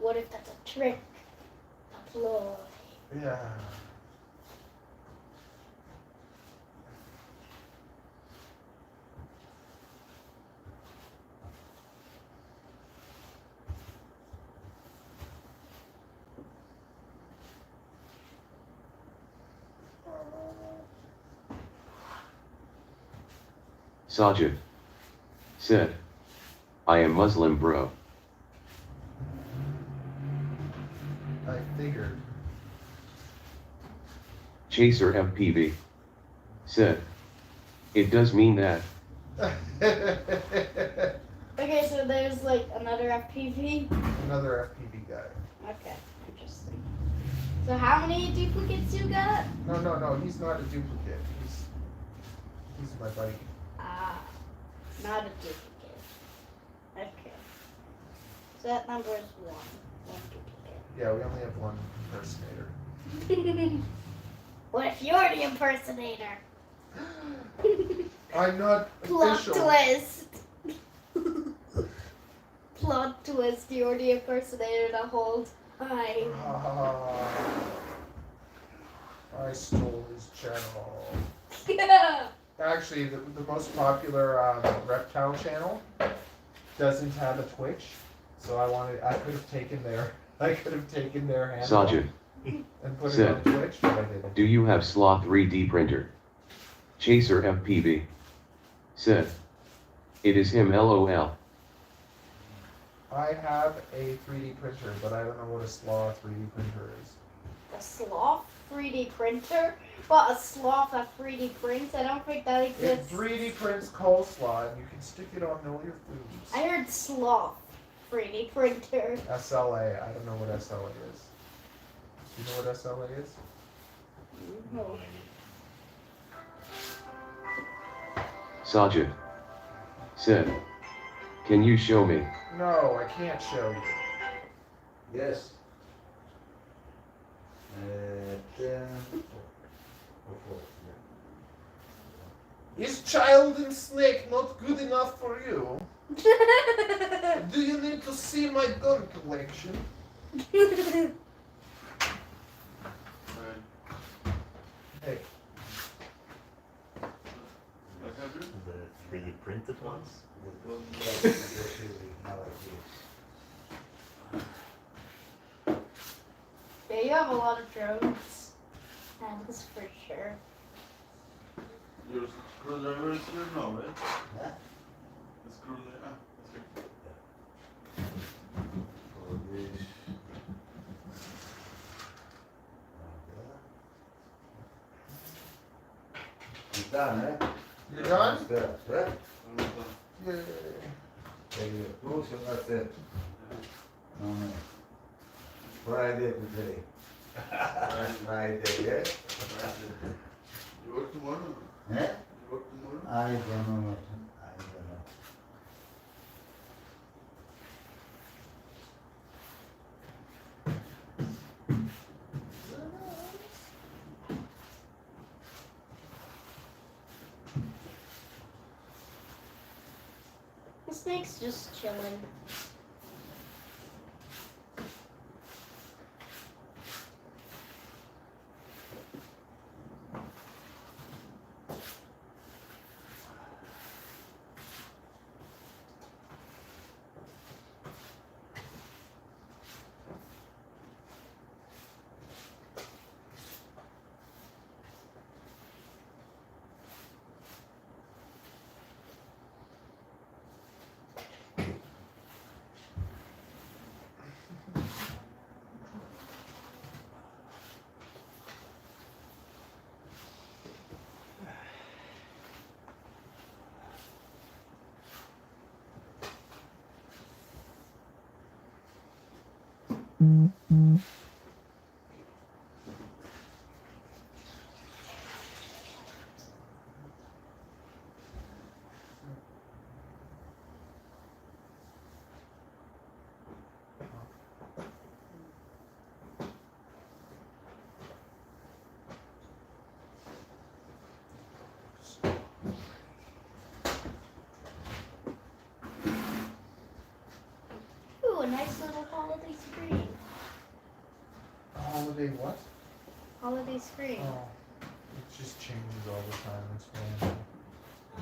What if that's a trick? A ploy. Yeah. Sajid said, I am Muslim, bro. I figured. Chaser FPV said, it does mean that. Okay, so there's like another FPV. Another FPV guy. Okay, interesting. So how many duplicates you got? No, he's not a duplicate. He's my buddy. Ah, not a duplicate. Okay. So that number is one. One duplicate. Yeah, we only have one impersonator. What if you're the impersonator? I'm not Plot official. twist. Plot twist, you're the impersonator the whole time. I stole his channel. Yeah. Actually, the most popular reptile channel doesn't have a Twitch, so I could have taken their handle Sajid and put it said, on Twitch, but I didn't. do you have Sloth 3D printer? Chaser FPV said, it is him, LOL. I have a 3D printer, but I don't know what a sloth 3D printer is. A sloth 3D printer? But a sloth that 3D prints? I don't think that It exists. 3D prints coleslaw, and you can stick it on all your foods. I heard sloth 3D printer. SLA, I don't know what SLA is. Do you know what SLA is? No. Sajid said, can you show me? No, I can't show you. Yes. Is child and snake not good enough for you? Do you need to see my gun collection? Hey, The 3D printed ones? Yeah, you have a lot of drones. That's for sure. Your screwdriver is here now, right? Huh? The screwdriver. That's It's done, eh? you done? That's it, right? Yeah. Take your tools and that's it. Friday today. Friday, yeah? You work tomorrow? Eh? You work tomorrow? I don't know. I don't know. The snake's just chilling. Ooh, a nice little holiday screen. Holiday what? Holiday screen. Oh, it just changes all the time. It's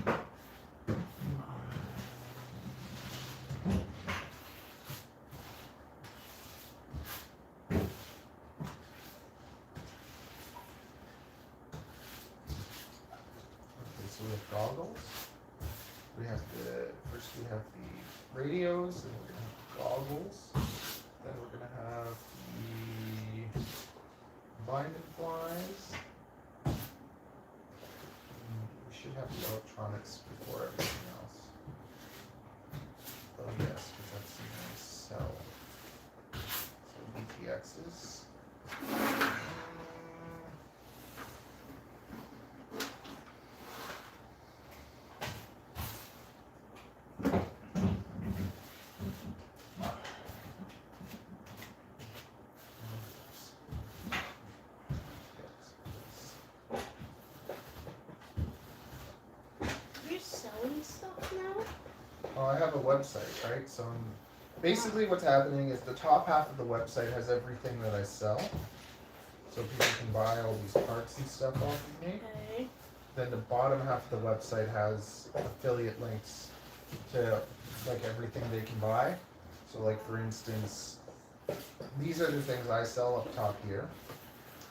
fine. Okay, so we have goggles. first we have the radios, and we're gonna have goggles. Then we're gonna have the binding flies. We should have the electronics before everything else. Oh yes, because that's something I sell. So BTXs. You're selling stuff now? Oh, I have a website, right? So basically what's happening is the top half of the website has everything that I sell. So people can buy all these parts and stuff off of me. Okay. Then the bottom half of the website has affiliate links to like everything they can buy. So like for instance, these are the things I sell up top here.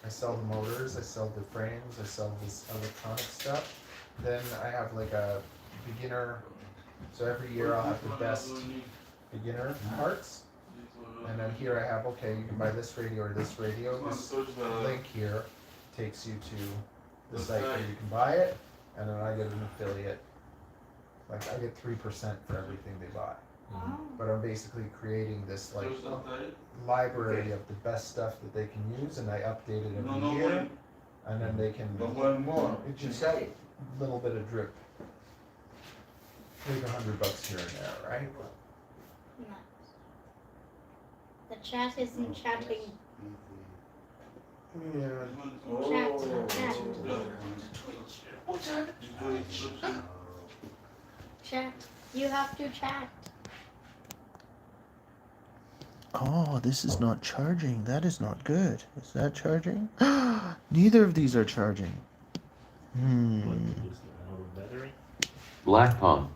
I sell the motors, I sell the frames, I sell this electronic stuff. Then I have like a beginner, so every year I'll have the best beginner parts. And then here I have, okay, you can buy this radio or this radio. This link here takes you to the site where you can buy it, and then I get an affiliate. Like I get 3% for everything they buy. Oh. But I'm basically creating this like library of the best stuff that they can use, and I update it every year. And then they can But one more, it just inside. little bit of drip. Maybe $100 here and there, right? Nice. The chat isn't chatting. Yeah. Chat. You have to chat. Oh, this is not charging. That is not good. Is that charging? Neither of these are charging. Black Palm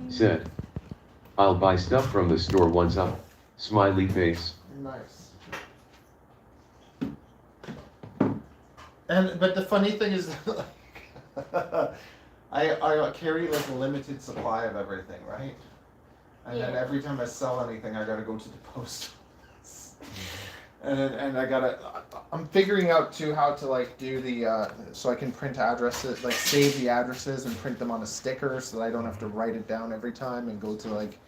said, I'll buy stuff from the store once up. Smiley face. Nice. And but the funny thing is, I carry like a limited supply of everything, right? And then Yeah. every time I sell anything, I gotta go to the post office. And I gotta, I'm figuring out too how to like do the, so I can print addresses, like save the addresses and print them on a sticker so that I don't have to write it down every time and go to like,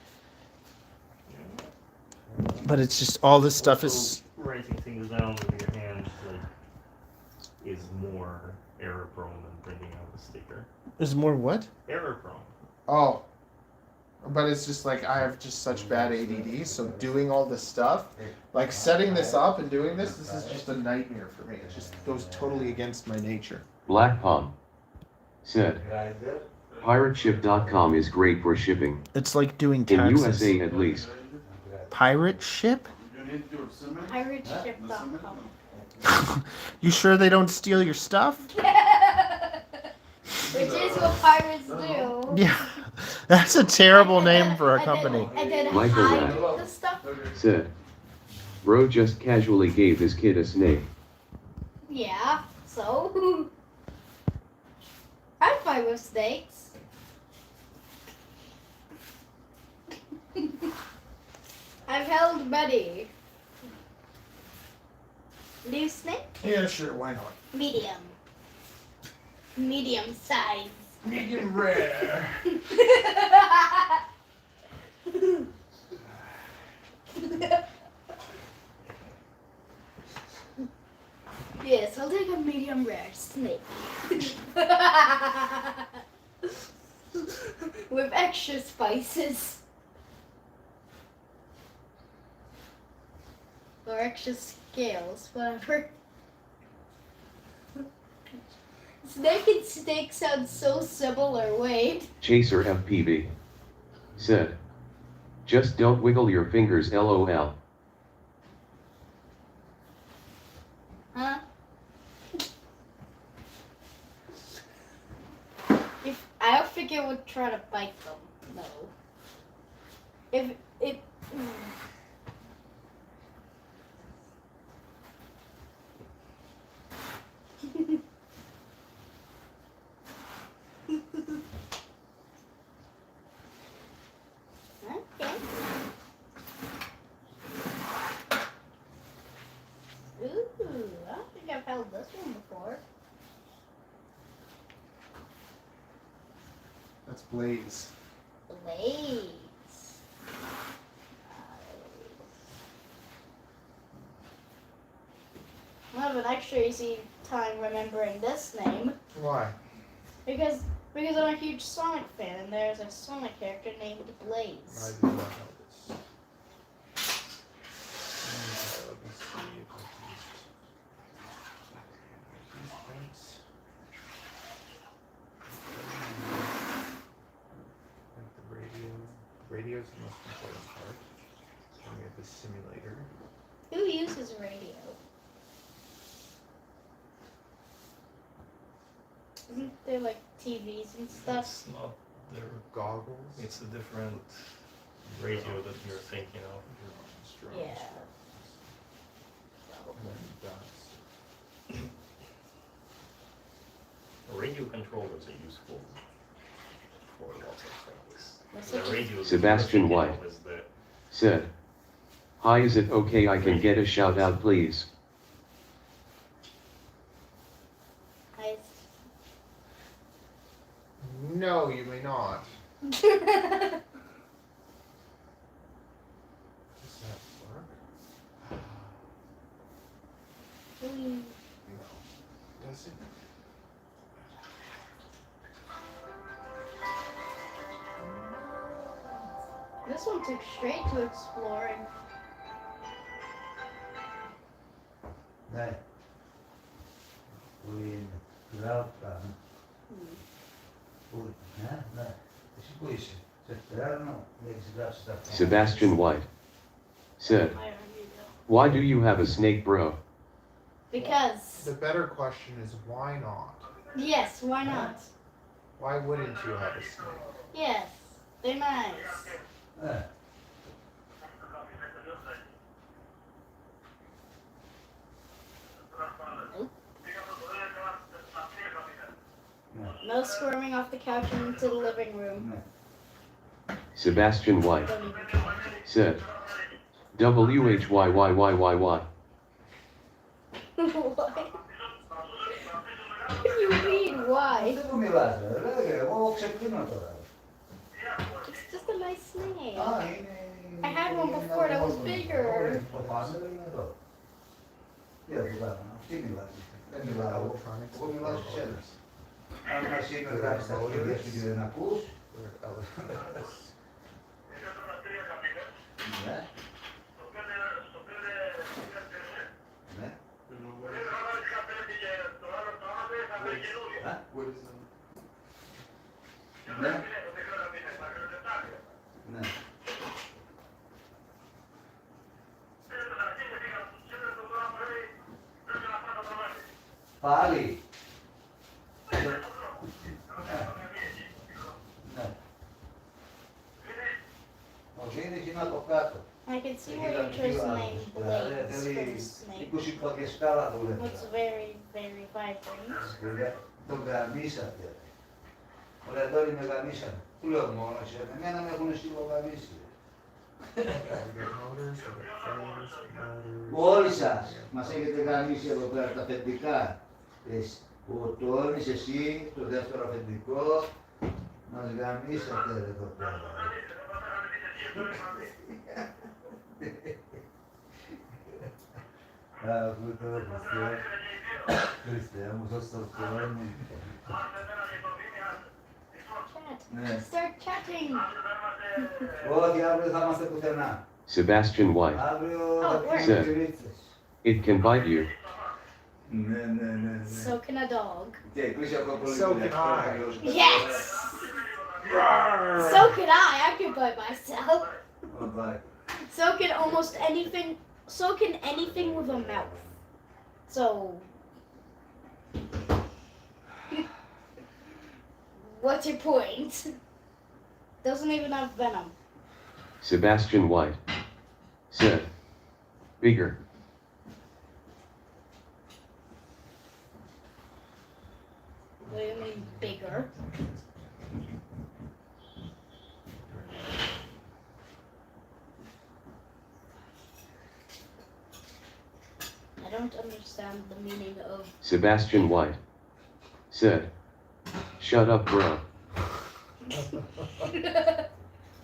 but it's just, all this stuff is, Writing things down with your hands like, is more error prone than printing out a sticker. is more what? Error prone. Oh. But it's just like, I have just such bad ADD, so doing all this stuff, like setting this up and doing this is just a nightmare for me. It just goes totally against my nature. Black Palm said, Right there. pirateship.com is great for shipping. It's like doing In taxes. USA at least. Pirate ship? Pirateship.com. You sure they don't steal your stuff? Which is what pirates do. Yeah, that's a terrible name for a And company. then Michael hide Rat. the stuff. Said, bro just casually gave his kid a snake. Yeah, so? I'm fine with snakes. I've held many. New snake? Yeah, sure, why not? Medium. Medium size. Medium rare. Yes, I'll take a medium rare snake. With extra spices. Or extra scales, whatever. Snake and snake sound so similar, wait. Chaser FPV said, just don't wiggle your fingers LOL. Huh? If I don't think it would try to bite them, no. If it That's Blaze. Blaze. I have an extra easy time remembering this name Why? because I'm a huge Sonic fan and there's a Sonic character named I Blaze. did not know this. Let me see if I can use points. Like the radio. Radio is the most important part. Then we have the simulator. Who uses radio? Isn't there like TVs and stuff? It's not their. Goggles. It's a different radio that you're thinking of. Yeah. And then dust. Radio controllers are useful for lots of things. What's The it? radio that Sebastian you're thinking White. of is the Said. Hi, is it okay I can get a shout out please? No, you may not. Nice. Does that work? No. Does it? This one took straight to exploring. Ναι. Που είναι. Γράφτα. Πού είναι. Ναι. Εσύ που είσαι. Σε φέρνω. Έχεις γράψει τα πράγματα. Sebastian White. Said. Why do you have a snake, bro? Because. The better question is why not? Yes, why not? Why wouldn't you have a snake? Yes, they're nice. Ναι. No squirming off the couch and into the living room. Ναι. Sebastian White. Don't even try. Said. WHYYYYY. What? What do you mean, why? Δεν μου μιλάς, ρε. Εγώ ξεκινώ τώρα. It's just a nice name. Α, είναι... I had one before that was bigger. Το πάνελ είναι εδώ. Τι έχω κάνει, αυτή μιλάει. Δεν μιλάω εγώ. Εγώ μιλάω στους ένας. Αν μας είπε γράψει τα χέρια σου και δεν ακούς. Ναι. Ναι. Ναι. Ναι. Πάλι. Ναι. Όχι, είναι εκεί να το κάτω. I can see where you chose the name Blaze for the snake. 20 παγκεσκάλα δουλεύει. Looks very, very vibrant. Τον γαμίσατε. Ωραία, τώρα με γαμίσανε. Του λέω μόνο εσένα, εμένα με έχουν συλλογαμίσει. Όλοι σας μας έχετε γαμίσει εδώ πέρα τα αφεντικά. Ο Τόνης, εσύ, το δεύτερο αφεντικό, μας γαμίσατε εδώ πέρα. Αφού τώρα Χριστέ μου, δώσ' το χρόνο. Ναι. Start chatting. Όχι, αύριο θα είμαστε πουθενά. Sebastian White. Αύριο θα where? πιούμε τυρίτσες. It can bite you. Ναι, ναι, ναι. So can a dog. Και κλείσει ακόμα πολύ. So can I. Yes! So can I can bite myself. Bye. So can almost anything. So can anything with a mouth. So. What's your point? Doesn't even have venom. Sebastian White. Said. Bigger. What do you mean bigger? I don't understand the meaning of. Sebastian White. Said. Shut up, bro.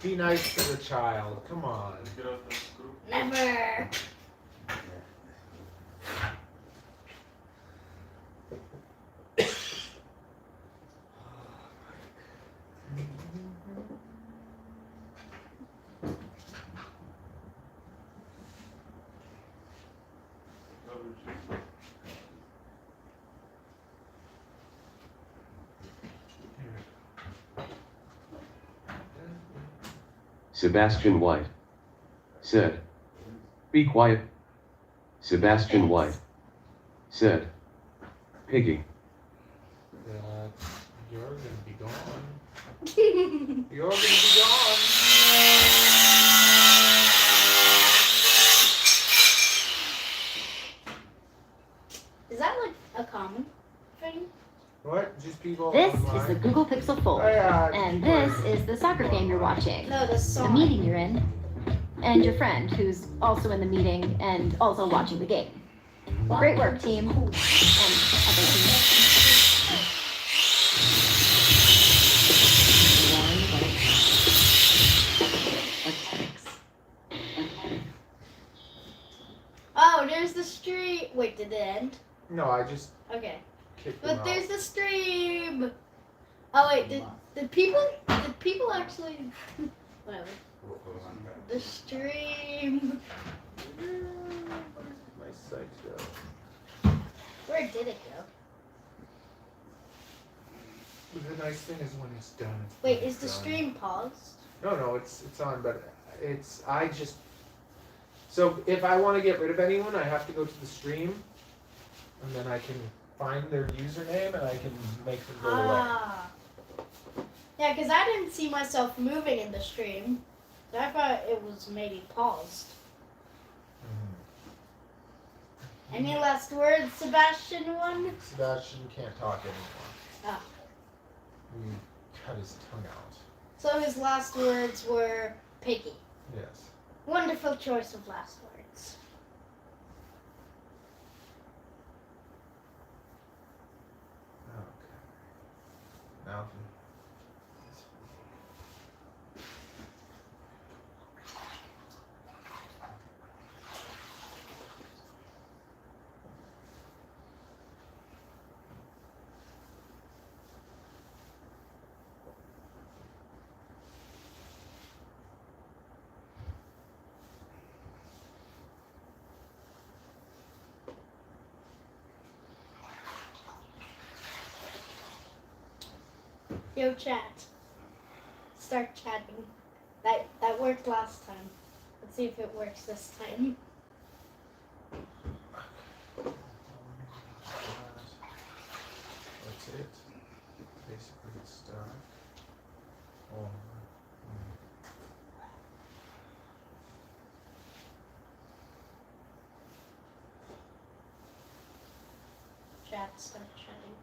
Be nice to the child. Come on. Get out the screw. Never. Sebastian White said, "Be quiet." Sebastian White said, "Piggy." You're gonna be gone. You're gonna be gone. Is that like a common thing? What? Just people This online? is the Google Pixel Fold, Oh, yeah. and this is the soccer game you're watching, No, the the song. meeting you're in, and your friend who's also in the meeting and also watching the game. Great work, team. And other team. Oh, there's the stream. Wait, did it end? No, I just Okay. kicked them But out. there's the stream. Oh wait, did people actually? Whatever. The stream. My site go. Where did it go? The nice thing is when it's done. It's Wait, when is the it's done. stream paused? No, it's on, but I just. So if I want to get rid of anyone, I have to go to the stream, and then I can find their username and I can make them go away. Ah. Yeah, because I didn't see myself moving in the stream. So I thought it was maybe paused. Any last words, Sebastian one? Sebastian can't talk anymore. Ah. We cut his tongue out. So his last words were piggy. Yes. Wonderful choice of last words. Okay. Now. Yo, chat. Start chatting. That worked last time. Let's see if it works this time. That's it. Basically, it's done. Oh. Chat, start chatting.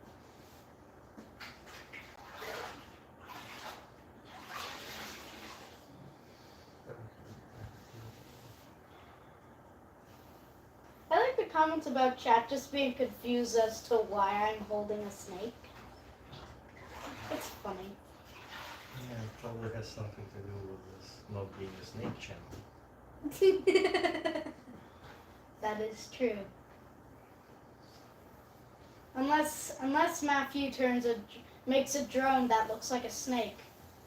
I like the comments about chat just being confused as to why I'm holding a snake. It's funny. Yeah, it probably has something to do with this not being a snake channel. That is true. Unless Matthew makes a drone that looks like a snake,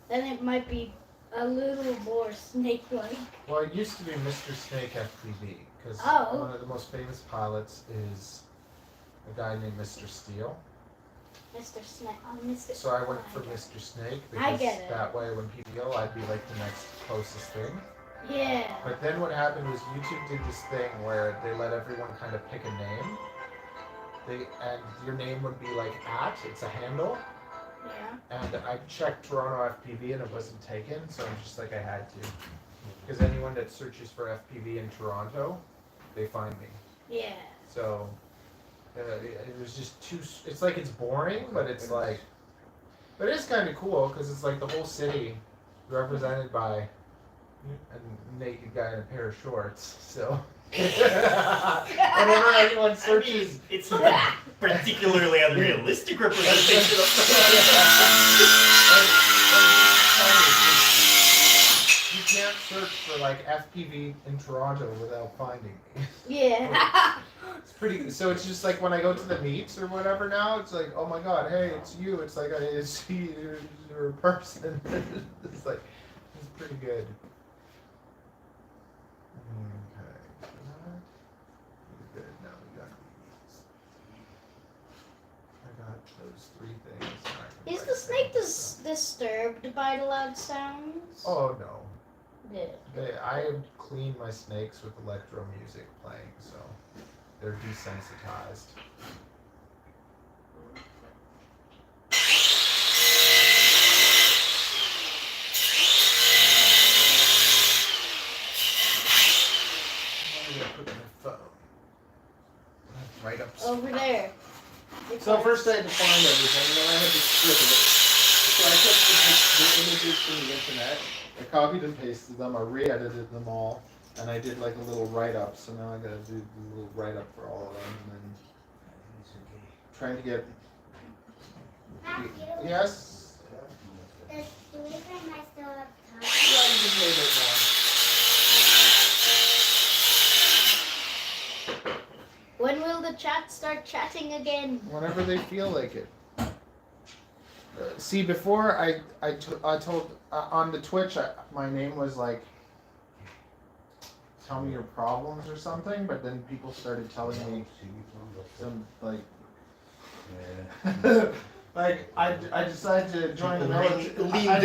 then it might be a little more snake-like. Well, it used to be Mr. Snake FPV, because Oh. one of the most famous pilots is a guy named Mr. Steel. Mr. Snake. Oh, Mr. So I went for get it. Mr. Snake I because get it. that way when people yell, I'd be like the next closest thing. Yeah. But then what happened was YouTube did this thing where they let everyone kind of pick a name. And your name would be like it's a handle. Yeah. And I checked Toronto FPV and it wasn't taken, so I'm just like I had to. Because anyone that searches for FPV in Toronto, they find me. Yeah. So it was just too. It's like it's boring, but it's like. But it is kind of cool because it's like the whole city represented by a naked guy in a pair of shorts. So whenever anyone searches, It's not a particularly unrealistic representation of and can't search for like FPV in Toronto without finding me. Yeah. It's pretty. So it's just like when I go to the meets or whatever now, it's like, oh my god, hey, it's you. It's like I see you're a person. It's like it's pretty good. Okay. Good. Now we got these. I got those 3 things. Is the snake disturbed by the loud sounds? Oh no. Yeah. I clean my snakes with electro music playing, so they're desensitized. I'm gonna put my phone right up. Over there. So first I had to find everything, and then I had to strip it. So I took the images from the internet, I copied and pasted them, I re-edited them all, and I did like a little write-up. So now I gotta do a little write-up for all of them, and then trying to get. Yes. Does the boyfriend I still have time? Yeah, you can leave it now. When will the chat start chatting again? Whenever they feel like it. See, before I told on the Twitch, my name was like, tell me your problems or something, but then people started telling me some like, like I decided to join the military. I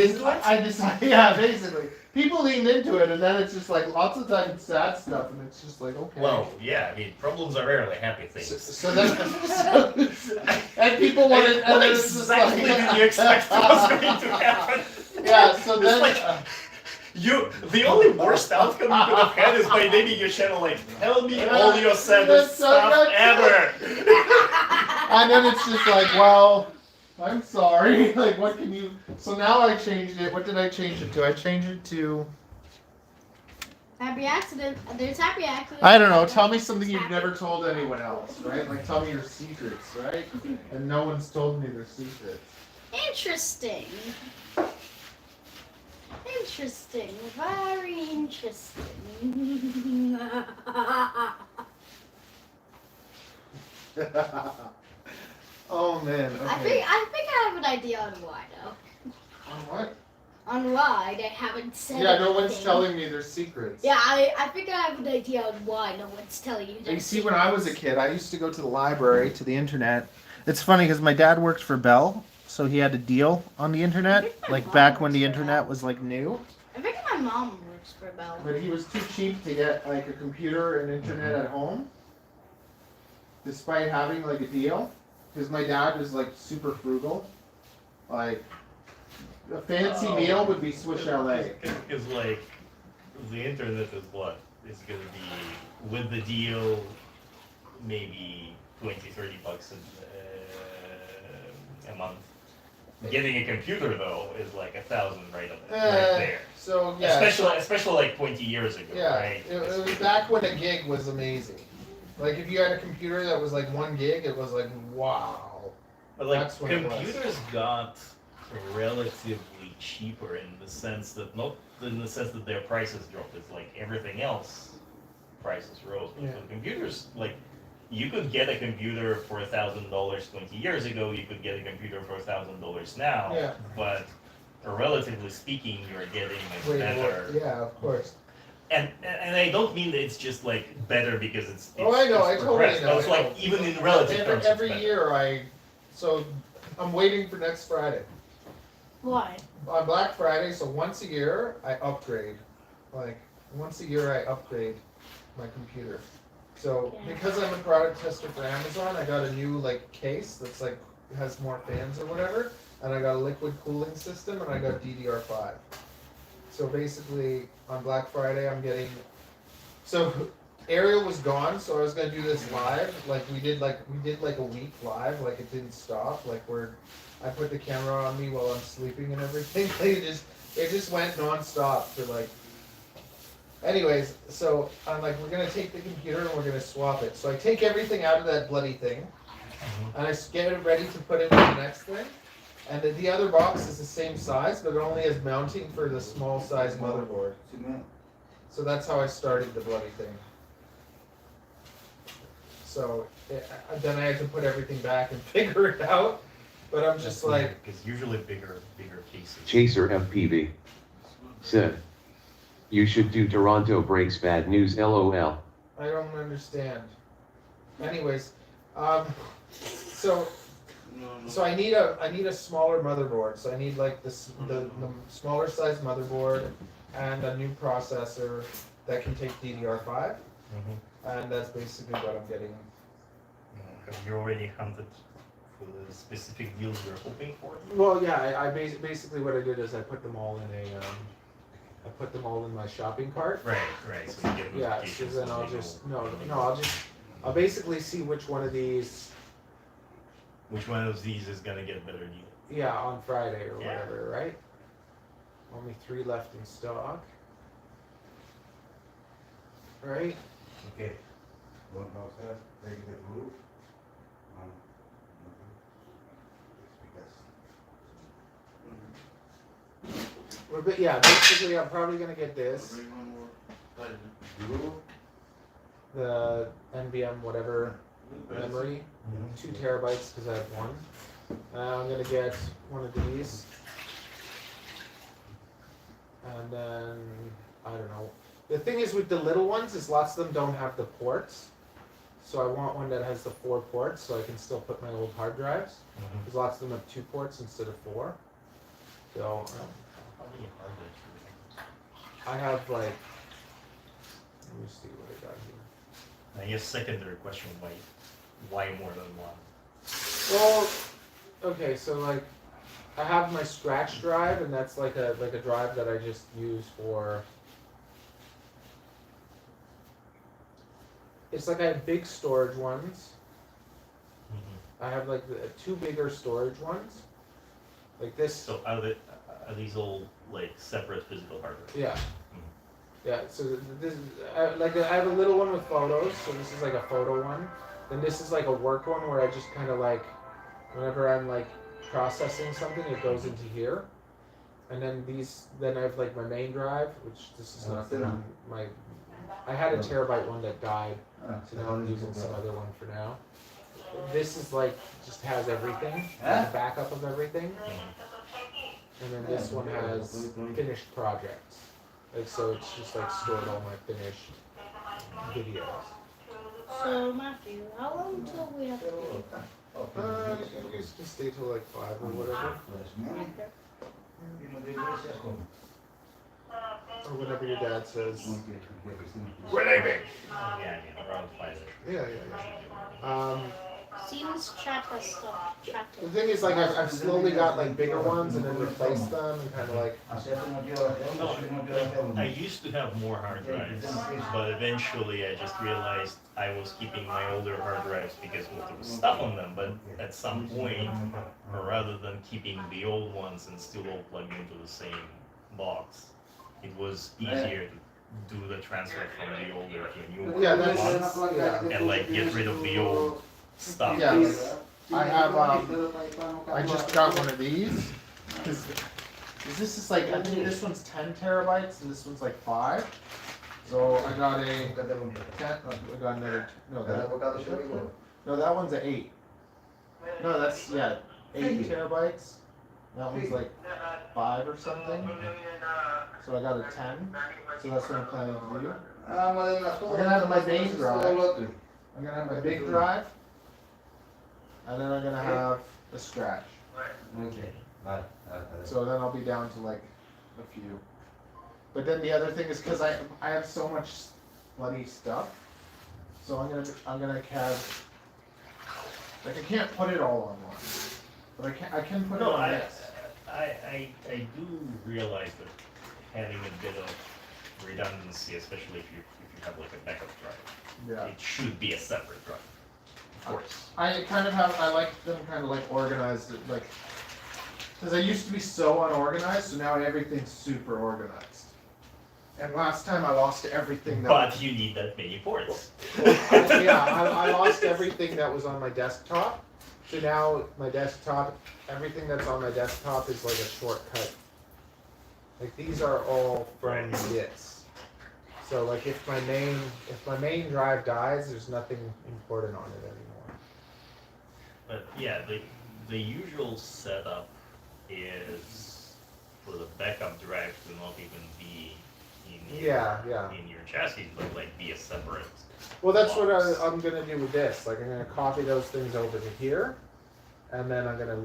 decided, yeah, basically. People leaned into it, and then it's just like lots of times sad stuff, and it's just like, okay. Well, yeah, I mean, problems are rarely happy things. So then, and people wanted, and What then it's just exactly like, did you expect was going to happen? Yeah, so then. The only worst outcome you could have had is by naming your channel like, tell me all your saddest stuff ever. And then it's just like, well, I'm sorry. Like, what can you? So now I changed it. What did I change it to? I changed it to. Happy accident. There's happy accident. I don't know. Tell me something you've never told anyone else, right? Like, tell me your secrets, right? And no one's told me their secrets. Interesting. Interesting. Very interesting. Oh man. Okay. I think I have an idea on why though. On what? On why they haven't said Yeah, no anything. one's telling me their secrets. Yeah, I think I have an idea on why no one's telling you their You see, when I was a kid, I used to go to the library, to the internet. It's funny because my dad worked for Bell, so he had a deal on the internet, like back when the internet was like new. I think my mom works for Bell. But he was too cheap to get like a computer and internet at home, despite having like a deal. Because my dad was like super frugal. Like a fancy meal would be Swiss chalet. Because like the internet is what is gonna be with the deal, maybe $20-30 a month. Getting a computer though is like 1,000 right there. So yeah. Especially like 20 years ago, Yeah, right? it was back when a gig was amazing. Like if you had a computer that was like 1 gig, it was like wow. But like That's what it was. computers got relatively cheaper in the sense that their prices dropped. It's like everything else, prices rose. But for computers, like you could get a computer for $1,000 20 years ago. You could get a computer for $1,000 now. Yeah. But relatively speaking, you're getting a Way better. more. Yeah, of course. And I don't mean that it's just like better because it's Oh, I know. I it's totally progressed. know. It's I like know. even in relative terms. it's Every better. year so I'm waiting for next Friday. Why? On Black Friday, so once a year I upgrade. Like once a year I upgrade my computer. So because I'm a product tester for Amazon, I got a new like case that's like has more fans or whatever, and I got a liquid cooling system, and I got DDR5. So basically on Black Friday I'm getting. So Ariel was gone, so I was gonna do this live. Like we did like a week live, like it didn't stop. Like I put the camera on me while I'm sleeping and everything. It just went nonstop for like. Anyways, so I'm like, we're gonna take the computer and we're gonna swap it. So I take everything out of that bloody thing, and I get it ready to put into the next thing. And the other box is the same size, but it only has mounting for the small size motherboard. So that's how I started the bloody thing. So then I had to put everything back and figure it out. But I'm just like, because usually bigger cases. Chaser FPV said, you should do Toronto breaks bad news LOL. I don't understand. Anyways, so I need a smaller motherboard. So I need like the smaller size motherboard and a new processor that can take DDR5. And that's basically what I'm getting. Have you already hunted for the specific deals you're hoping for? Well, yeah, I basically what I did is I put them all in I put them all in my shopping cart. Right. So you get Yeah, so then I'll just I'll basically see which one of these. Which one of these is gonna get better deal? Yeah, on Friday or whatever, right? Only 3 left in stock. Right? Okay. One house there, take the roof. But yeah, basically I'm probably gonna get this. The NVM whatever memory, 2 terabytes because I have 1. I'm gonna get one of these, and then I don't know. The thing is with the little ones is lots of them don't have the ports, so I want one that has the 4 ports so I can still put my old hard drives. Because lots of them have 2 ports instead of 4. So I have like. Let me see what I got here. I guess secondary question, why more than 1? Well, okay, so like, I have my scratch drive, and that's like a drive that I just use for. It's like I have big storage ones. I have like 2 bigger storage ones, like this. So are these all like separate physical hardware? Yeah. Yeah, so this is, I have a little one with photos, so this is like a photo one. Then this is like a work one where I just kind of like, whenever I'm like processing something, it goes into here. And then then I have like my main drive, which this is not I had a terabyte one that died, so now I'm using some other one for now. This is like, just has everything, like a backup of everything. And then this one has finished projects. Like, so it's just like stored all my finished videos. So Matthew, how long till we have to leave? You guys can stay till like 5 or whatever. Or whatever your dad says. We're leaving! Yeah, around 5. Yeah. Seems chat has stopped The chatting. thing is, like, I've slowly got like bigger ones and then replaced them and kind of like. I used to have more hard drives, but eventually I just realized I was keeping my older hard drives because there was stuff on them, but at some point, rather than keeping the old ones and still all plugged into the same box, it was easier to do the transfer from the older to a new one and like get rid of the old stuff. Yes. I have, I just got one of these. Cause this is like, I think this one's 10 terabytes and this one's like 5. So I got a 10, I got another, no, that one's an 8. No, that's, 8 terabytes. That one's like 5 or something. So I got a 10. So that's what I'm planning to do. I'm gonna have my main drive. I'm gonna have my big drive. And then I'm gonna have a scratch. Okay. So then I'll be down to like a few. But then the other thing is because I have so much bloody stuff. So I'm gonna have, like, I can't put it all on one. But I can put it on this. I do realize that having a bit of redundancy, especially if you have like a backup drive, it should be a separate drive. Of course. I like them kind of like organized, like, because I used to be so unorganized, so now everything's super organized. And last time I lost everything that But you need that many ports. I lost everything that was on my desktop. So now my desktop everything that's on my desktop is like a shortcut. Like these are all from this. So like if my main drive dies, there's nothing important on it anymore. But yeah, the usual setup is for the backup drive to not even be in your chassis, but like be a separate. Well, that's box. what I'm gonna do with this. Like I'm gonna copy those things over to here, and then I'm gonna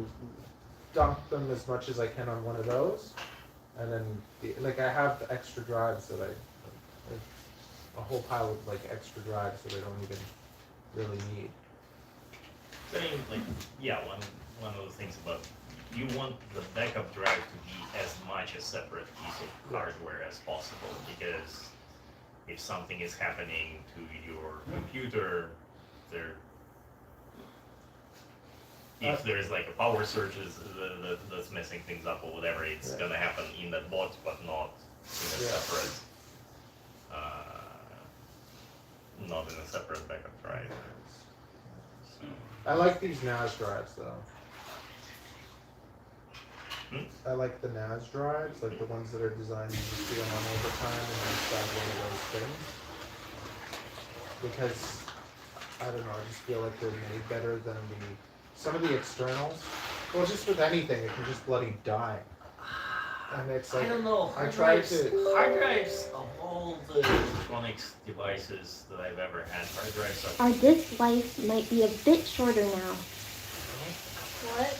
dump them as much as I can on one of those, and then like I have extra drives that a whole pile of like extra drives that I don't even really need. I mean, like, yeah, one of the things about you want the backup drive to be as much a separate piece of hardware as possible, because if something is happening to your computer, if there's like a power surge that's messing things up or whatever, it's gonna happen in that box, but not in a separate, backup drive. So. I like these NAS drives though. I like the NAS drives, like the ones that are designed to just be on overtime and inside one of those things. Because, I don't know, I just feel like they're made better than some of the externals. Well, just with anything, it can just bloody die. And it's like, I don't know, hard drives of all the electronics devices that I've ever had, hard drives are... Our disk life might be a bit shorter now. What? I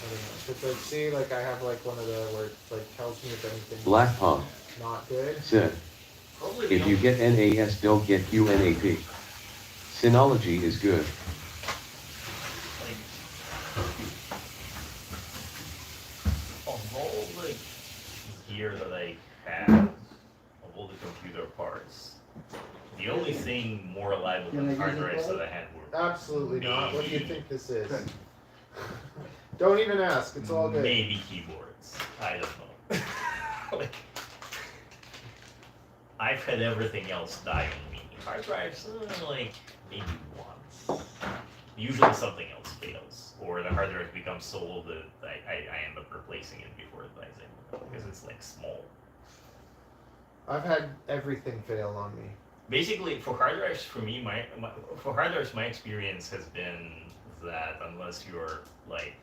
don't know. It's like, see, like I have like one of the where it like tells me if anything's Black Pump not good. said, if you get NAS, don't get QNAP. Synology is good. Like, of all the gear that I had, of all the computer parts, the only thing more reliable than hard drives that I had were Absolutely not. What do you think this is? Don't even ask. It's all good. maybe keyboards. I don't know. Like, I've had everything else die on me. Hard drives, like, maybe once. Usually something else fails, or the hard drive becomes so old that I end up replacing it before it dies anyway, because it's like small. I've had everything fail on me. Basically, for hard drives, for me, for hard drives, my experience has been that unless you're like,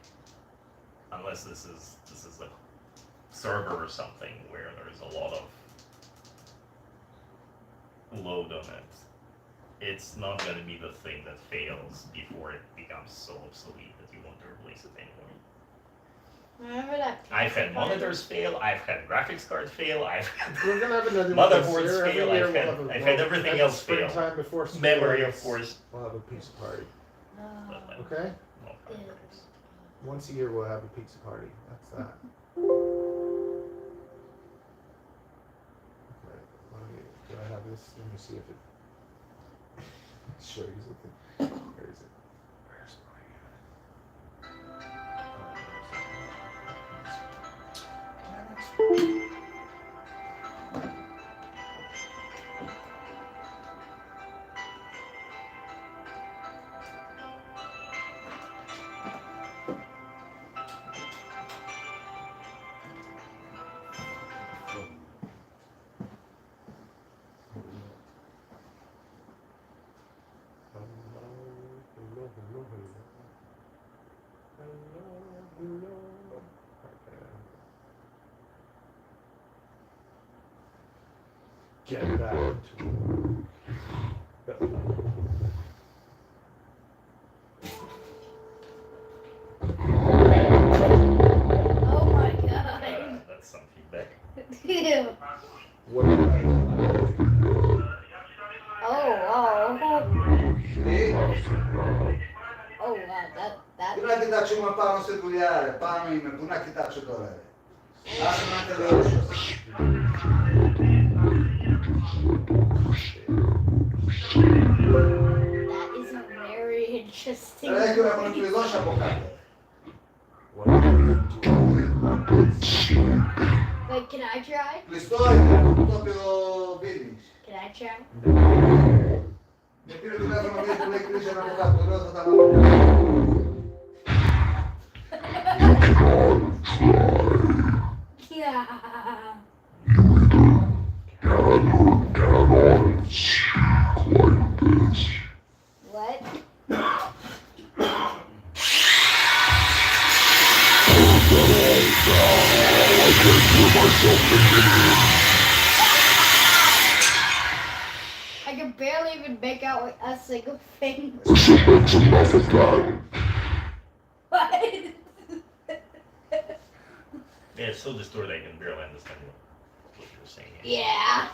unless this is a server or something where there's a lot of load on it, it's not going to be the thing that fails before it becomes so obsolete that you want to replace it anymore. Remember that? I've had monitors fail, I've had graphics cards fail, I've We're gonna have another motherboards fail, I've had everything else fail. Springtime before school Memory, ends, of course. We'll have a pizza party. But, like, Okay? no hard drives. Once a year we'll have a pizza party. That's that. Okay. Do I have this? Let me see if it show you something. Where is it? Where's my Get back to work. Oh my god. That's some feedback. Ew. What do I Sì? Oh wow, that. Πού να κοιτάξουμε πάνω στη δουλειά, ρε. Πάνω είμαι. Πού να κοιτάξω τώρα, ρε. Άσε να τελειώσω. That is a very interesting. Ρε, και να μου δώσει από κάτω. Wait, can I try? Κλειστό είναι, αυτό το οποίο δίνεις. Can I try? Με πήρε τηλέφωνο και του λέει κλείσε ένα από κάτω, λέω θα τα βάλω. cannot try. Yeah. You either can or cannot speak like this. What? I can't hear myself thinking. I can barely even make out a single thing. I said that's enough of that. What? Yeah, it's so distorted I can barely understand what you're saying. Yeah.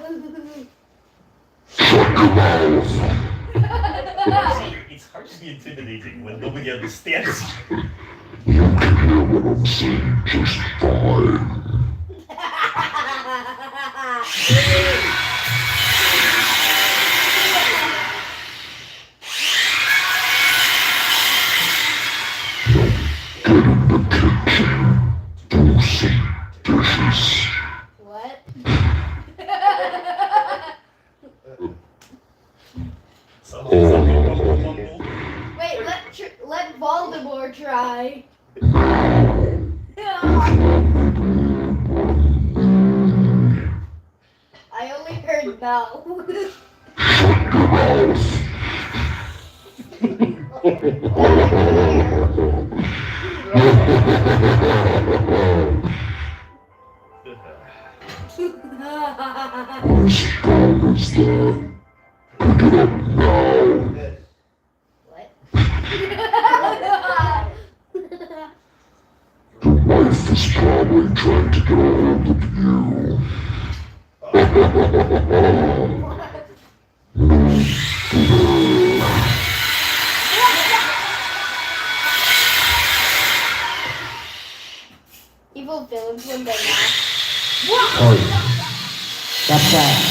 Shut your mouth. See, it's hard to be intimidating when nobody understands. You can hear what I'm saying just fine. Get in the kitchen. Do some dishes. What? Wait, let Voldemort try. I only heard no. As strong as that. Pick it up now. What? Your wife is probably trying to get a hold of you. Evil villains when they laugh. That's right.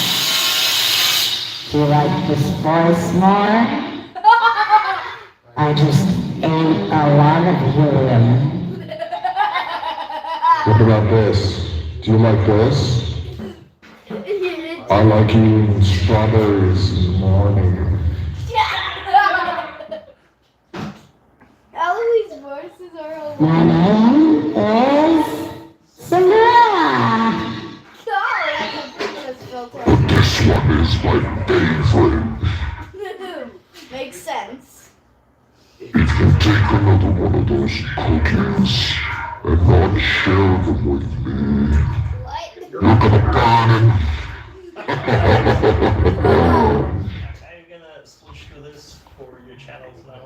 Do you like this voice more? I just ate a lot of helium. What about this? Do you like this? I like eating strawberries in the morning. Eloise voices are all My name is Cinderella. God, that's a princess filter. This one is my favorite. Makes sense. If you take another one of those cookies and not share them with me, What? you're gonna burn. Are you gonna switch to this for your channels now?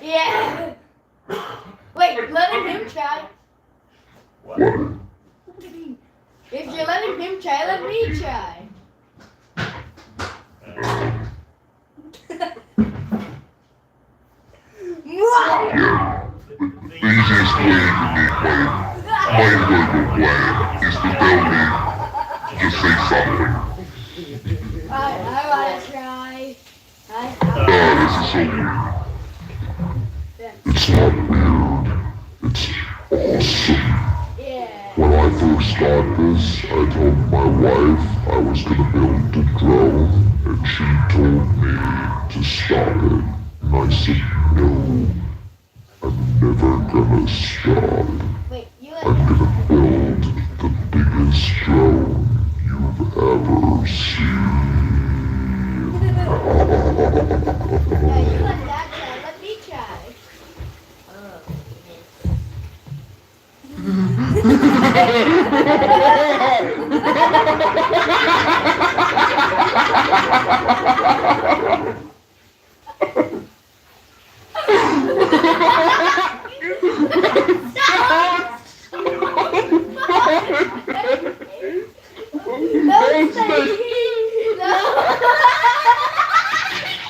Yeah. Wait, letting him try. What? If you're letting him try, let me try. The easiest way to make my little plan is to tell me. Just say something. I wanna try. This is so weird. It's not weird. It's awesome. Yeah. When I first got this, I told my wife I was gonna build a drone, and she told me to stop it. And I said, no, I'm never gonna stop. Wait, you I'm gonna build the biggest drone you've ever seen. you let that try, let me try.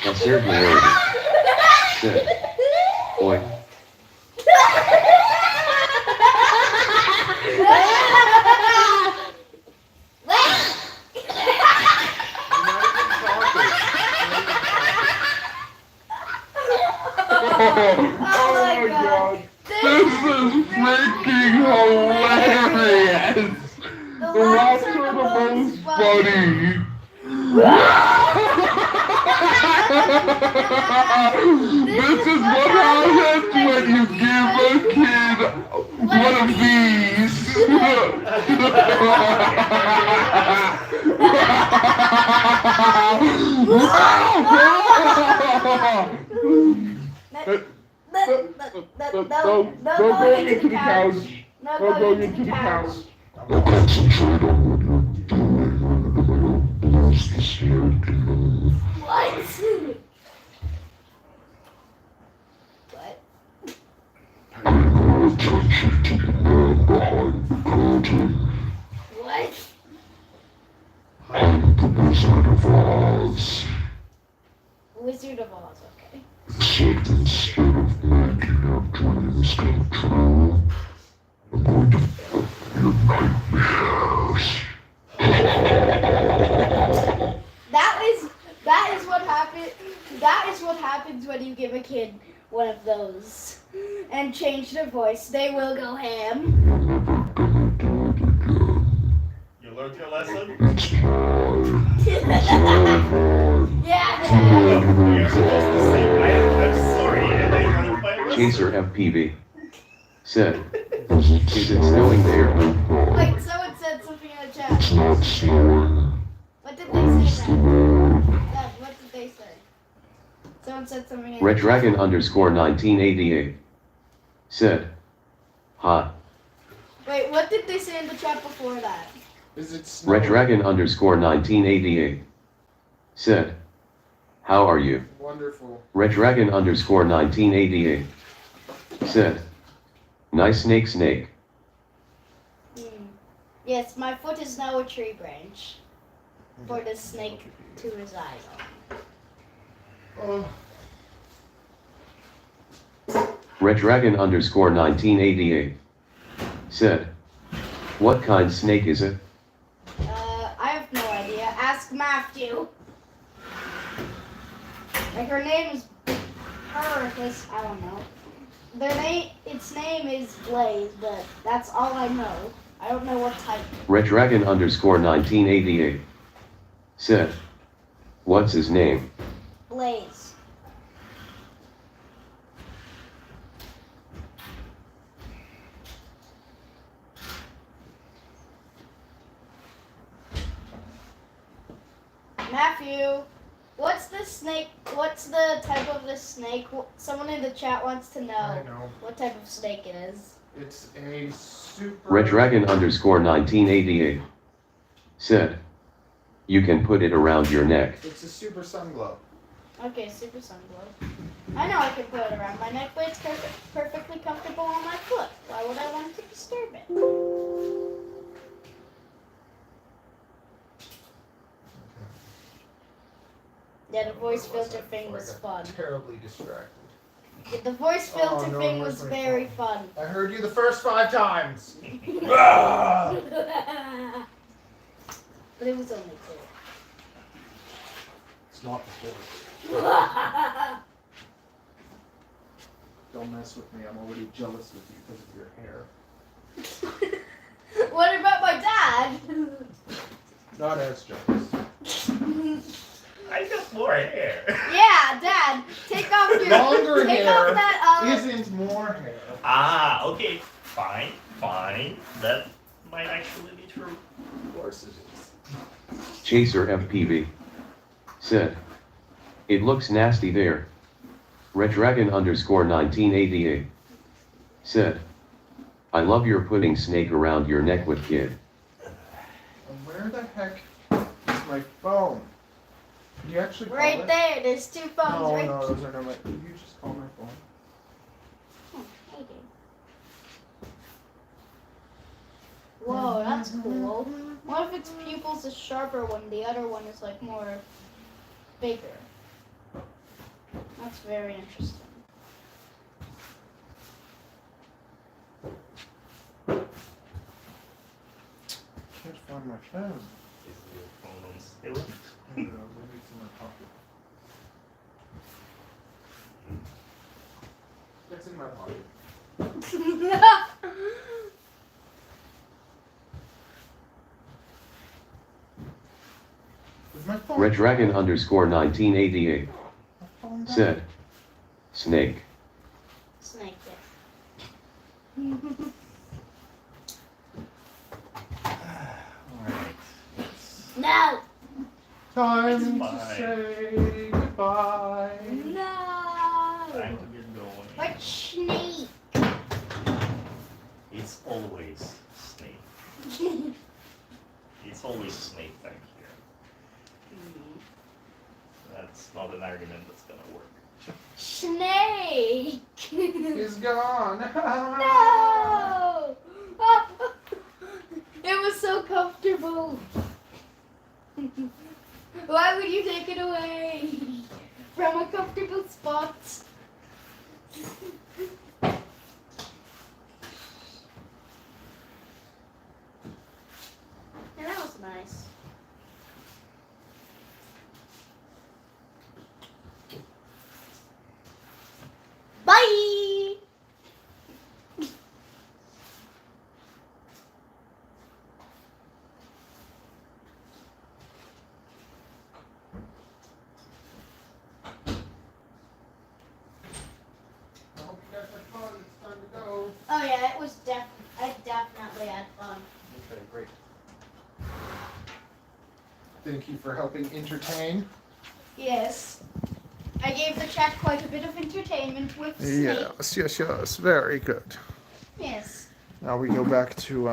Now serve my order. Sit. Boy. Oh my god. This is freaking hilarious! The The laughs laughs are are the the most most funny. This is what happens when you give a kid one of these. No going into the couch. No going into the couch. Now concentrate on what you're doing. Bless the snake. What? Pay no attention to the man behind the curtain. What? I'm the Wizard of Oz. Wizard of Oz, okay. Except instead of making your dreams come true, I'm going to fuck your nightmares. That is what happened. That is what happens when you give a kid one of those and change their voice. They will go ham. You learned your lesson? Yeah, You're supposed to say, I'm sorry, and then you learned my lesson. Chaser FPV said, is it snowing there? Wait, someone said something in the chat. It's not snowing. What did they say then? Dad, what did they say? Someone said something in the chat. Redragon_1988 said, hot. Wait, what did they say in the chat before that? Is it snowing? Redragon_1988 said, how are you? Wonderful. Redragon_1988 said, nice snake. Yes, my foot is now a tree branch for the snake to reside on. Redragon_1988 said, what kind snake is it? I have no idea. Ask Matthew. Like her name is I don't know. Its name is Blaze, but that's all I know. I don't know what type. Redragon_1988 said, what's his name? Blaze. Matthew, what's the snake? What's the type of the snake? Someone in the chat wants to know, I know. what type of snake it is. It's a super. Redragon_1988 said, you can put it around your neck. It's a super sun globe. Okay, super sun globe. I know I can put it around my neck, but it's perfectly comfortable on my foot. Why would I want to disturb it? Yeah, the voice filter thing was fun. Terribly distracted. Yeah, the voice filter no, thing where's was my very phone? fun. I heard you the first 5 times. But it was only 2. It's not the horse. Don't mess with me. I'm already jealous with you because of your hair. What about my dad? Not as jealous. I got more hair. Yeah, Dad, take off your Longer take hair off that isn't more hair. Ah, okay, fine. That might actually be true. Of course it is. Chaser FPV said, it looks nasty there. Redragon_1988 said, I love your putting snake around your neck with kid. And where the heck is my phone? Can you actually call right it? there. There's 2 phones No, right no, those are not my. Can you just call my phone? Okay. Whoa, that's cool. What if its pupil's a sharper one, the other one is like more bigger? That's very interesting. Can't find my phone. Is your phone on still? Maybe it's in my pocket. It's in my pocket. Is my phone? Redragon_1988 Said. Snake. Snake, yes. Alright. No! Time Bye. to say goodbye. No! Time to get going. What snake? It's always snake. It's always snake back here. That's not an argument that's gonna work. Snake! He's gone. No! It was so comfortable. Why would you take it away from a comfortable spot? Yeah, that was nice. Bye! I hope you guys had fun. It's time to go. Oh yeah, it was I definitely had fun. Okay, great. Thank you for helping entertain. Yes. I gave the chat quite a bit of entertainment with Snake. Yes. Very good. Yes. Now we go back to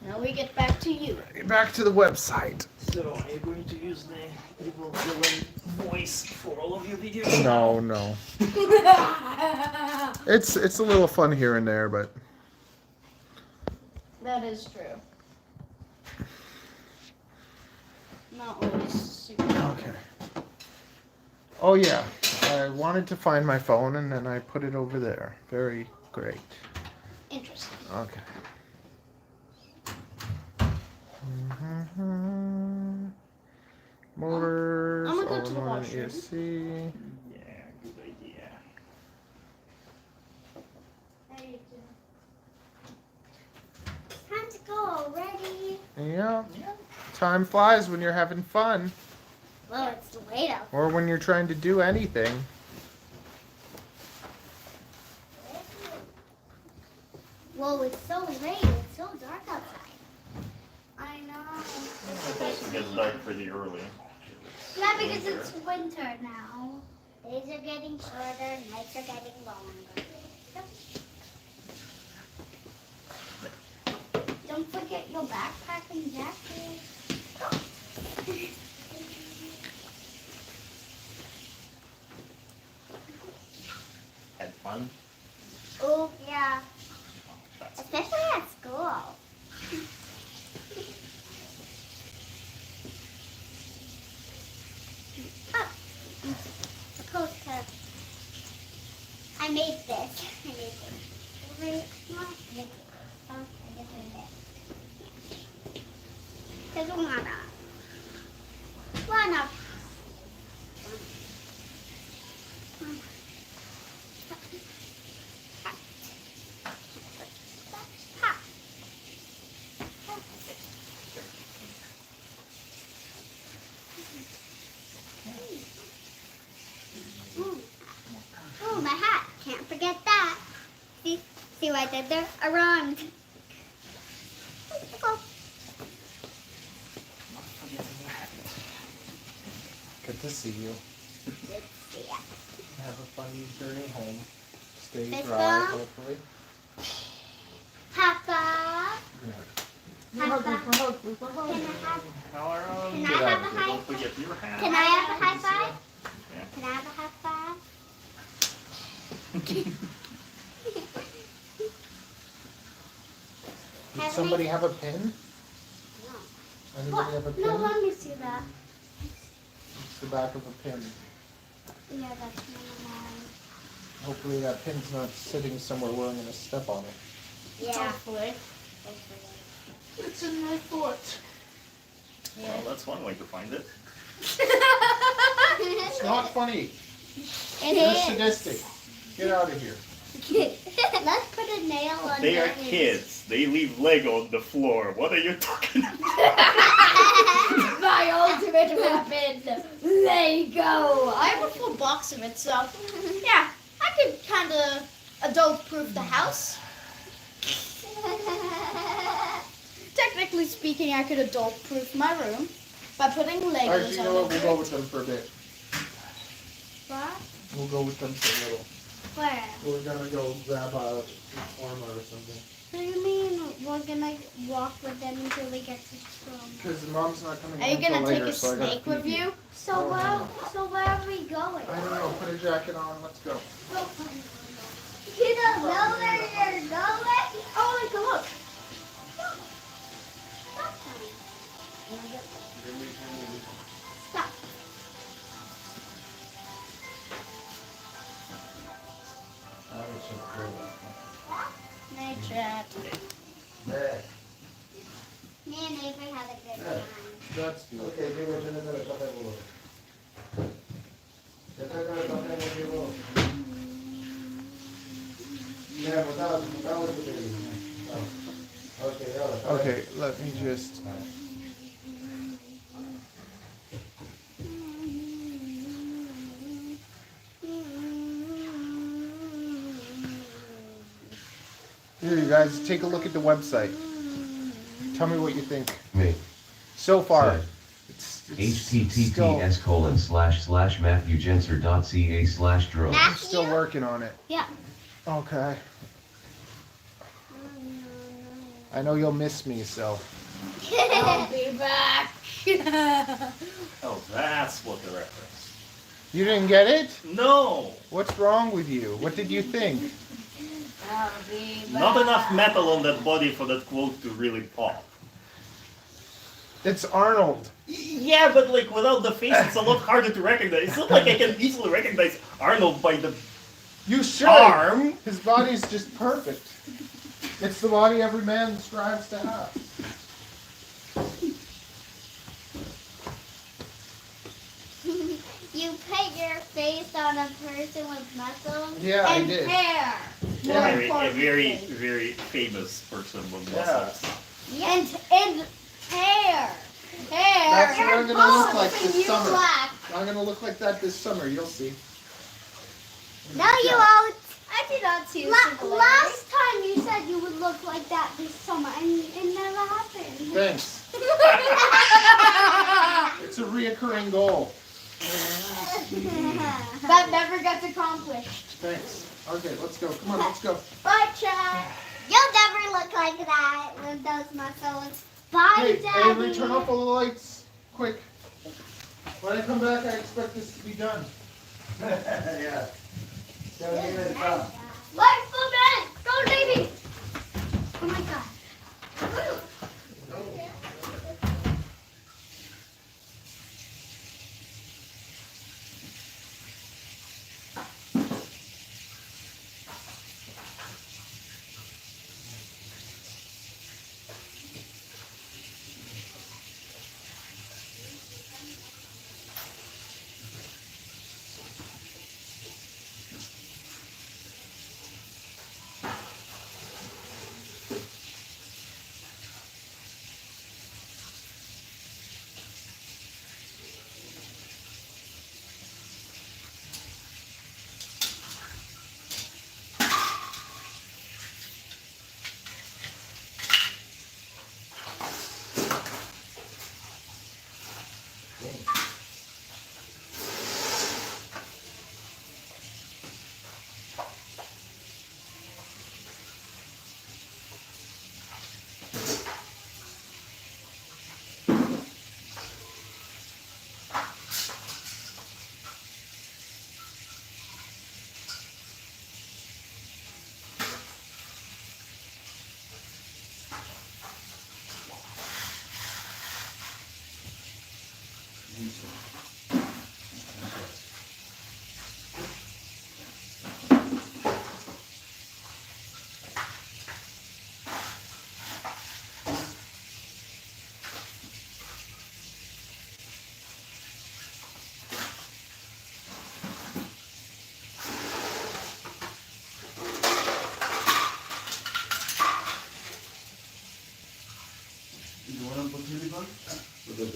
Now we get back to you. the website. So, are you going to use the evil villain voice for all of your videos? No. It's a little fun here and there, but That is true. Not always super. okay. Oh yeah, I wanted to find my phone and then I put it over there. Very great. Interesting. Okay. Motors, I'm gonna go to the all-in-one washroom. ESC. Yeah, good idea. Time to go already. Yeah. Time flies when you're having fun Well, it's late out. or when you're trying to do anything. Whoa, it's so late. It's so dark outside. I know. It also gets dark pretty early. Yeah, because it's winter now. Days are getting shorter, nights are getting longer. Don't forget your backpack and jacket. Had fun? Oh, yeah. Especially at school. Oh, a postcard. I made this. Wait, what? Oh, I guess I did. There's one up. One up. Oh, my hat. Can't forget that. See what I did there? I rhymed. Good to see you. Yeah. Have a fun journey home. Stay Fist dry, bump. hopefully. High five. Hug, High five. hug. Can I have a high Don't forget your hat. Can I have a high five? Yeah. Can I have a high five? Did somebody have a pin? No. Anybody have a pin? No, let me see that. It's the back of a pin. Yeah, that's mine. Hopefully that pin's not sitting somewhere where I'm going to step on it. Yeah. Hopefully. It's in my foot. Well, that's one way to find it. It's not funny. It You're is. sadistic. Get out of here. Let's put a nail on They are Danny's. kids. They leave Lego on the floor. What are you talking about? My my ultimate weapon, Lego. I have a full box of it, so yeah, I could kind of adult-proof the house. Technically speaking, I could adult-proof my room by putting Legos Actually, you know what? We'll go on with them for a bit. What? We'll go with them for a little. Where? We're gonna go grab a reformer or something. What do you mean we're gonna walk with them until we get to school? Because mom's not coming Are you until gonna later, take a so I gotta snake with feed you? So where are we going? I don't know. Put a jacket on. Let's go. You don't know where you're going? Oh, like, look. Stop. Nature. There. Me and Avery had a good time. That's good. Okay, give us another kape mo. Ito na kape mo, give mo. Yeah, without the baby. Okay, Okay, let me just. Here, you guys, take a look at the website. Tell me what you think. Me. So far, Said. it's https://matthewjenser.ca/drone. I'm still working on it. Yeah. Okay. I know you'll miss me, so. I'll be back. Oh, that's what the reference. You didn't get it? No! What's wrong with you? What did you think? I'll be back. Not enough metal on that body for that quote to really pop. It's Arnold. Yeah, but like without the face, it's a lot harder to recognize. It's not like I can easily recognize Arnold by the You should. arm. His body's just perfect. It's the body every man strives to have. You put your face on a person with muscles Yeah, I and did. hair. Yeah. A very, very famous person with muscles. And hair. Hair. That's what I'm gonna look like And this you summer. black. I'm gonna look like that this summer. You'll see. No, you won't. I did not see Last time you said you would look like that this summer, and it never happened. Thanks. It's a reoccurring goal. That never gets accomplished. Thanks. Okay, let's go. Come on, let's go. Bye, Chad. You'll never look like that with those muscles. Bye, Hey, Daddy. Avery, turn off all the lights. Quick. When I come back, I expect this to be done. Yeah. 7 minutes come. Light for bed. Go, baby. Oh my God. You want to put chili bun? With the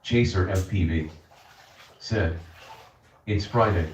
Chaser FPV said, "It's Friday."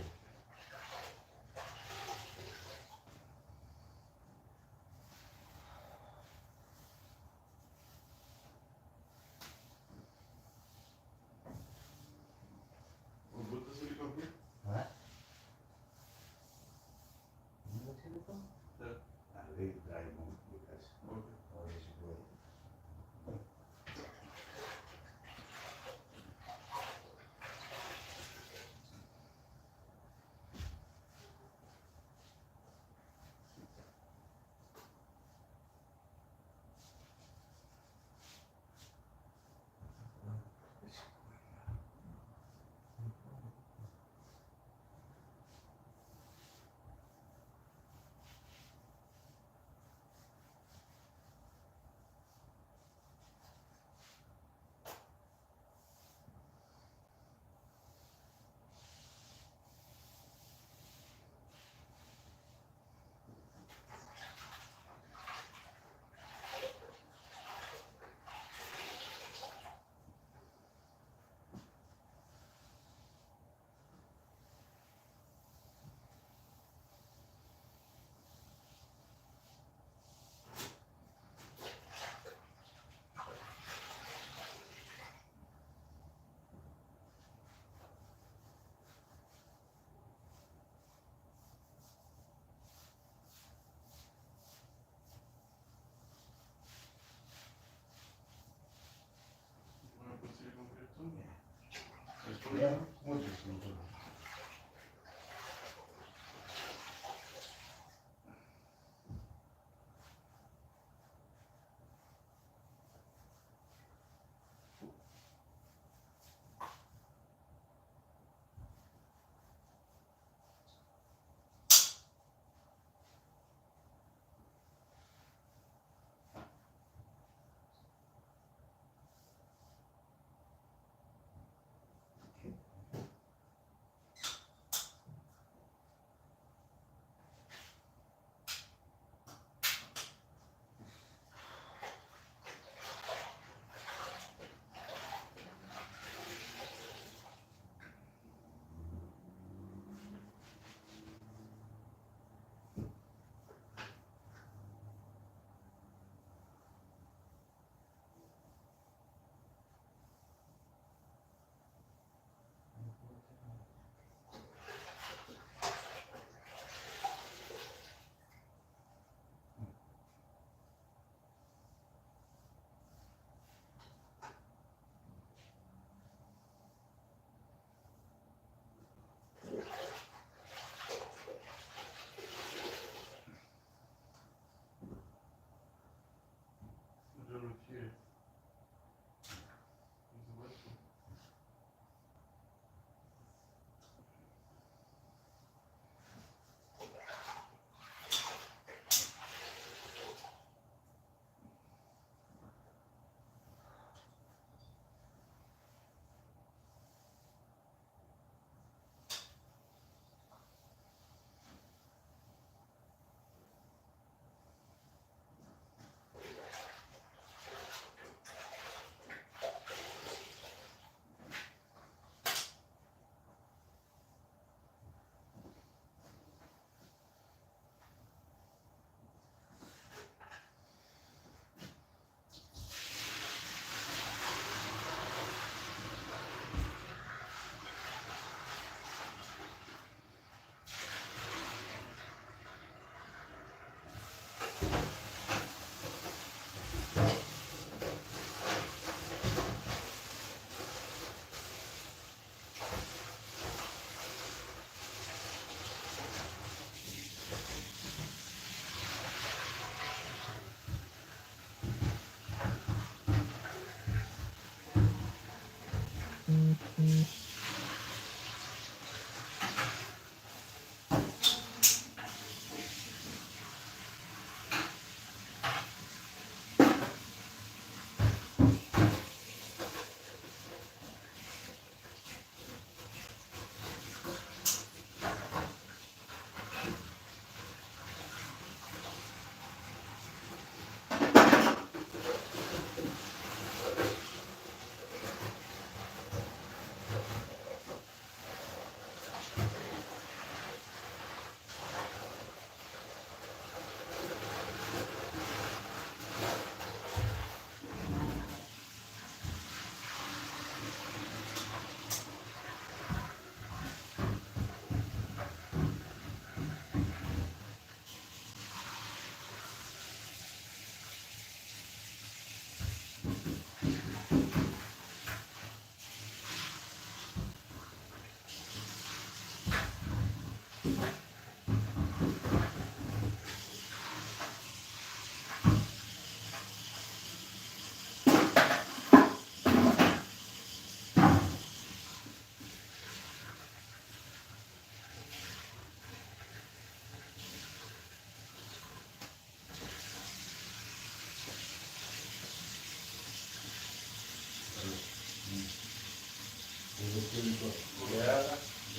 There,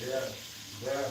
there, there.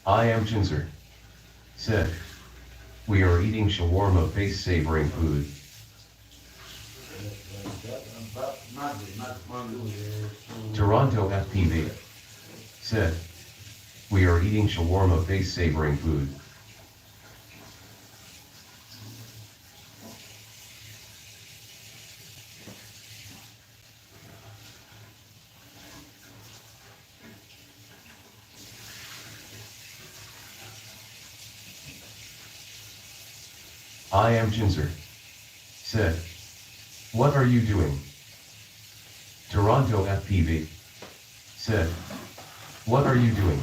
I am Jinzer. Said. We are eating shawarma face savoring food. Toronto FPV. Said. We are eating shawarma face savoring food. I am Jinzer. Said. What are you doing? Toronto FPV. Said. What are you doing?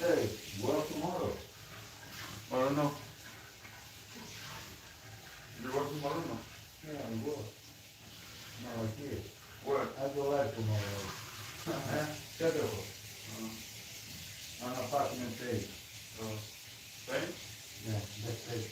Hey, work tomorrow. I don't know. You work tomorrow? No. Yeah, I work. No, I did. Where? I go out tomorrow. Schedule. On apartment page. Spain? Yeah, that's it.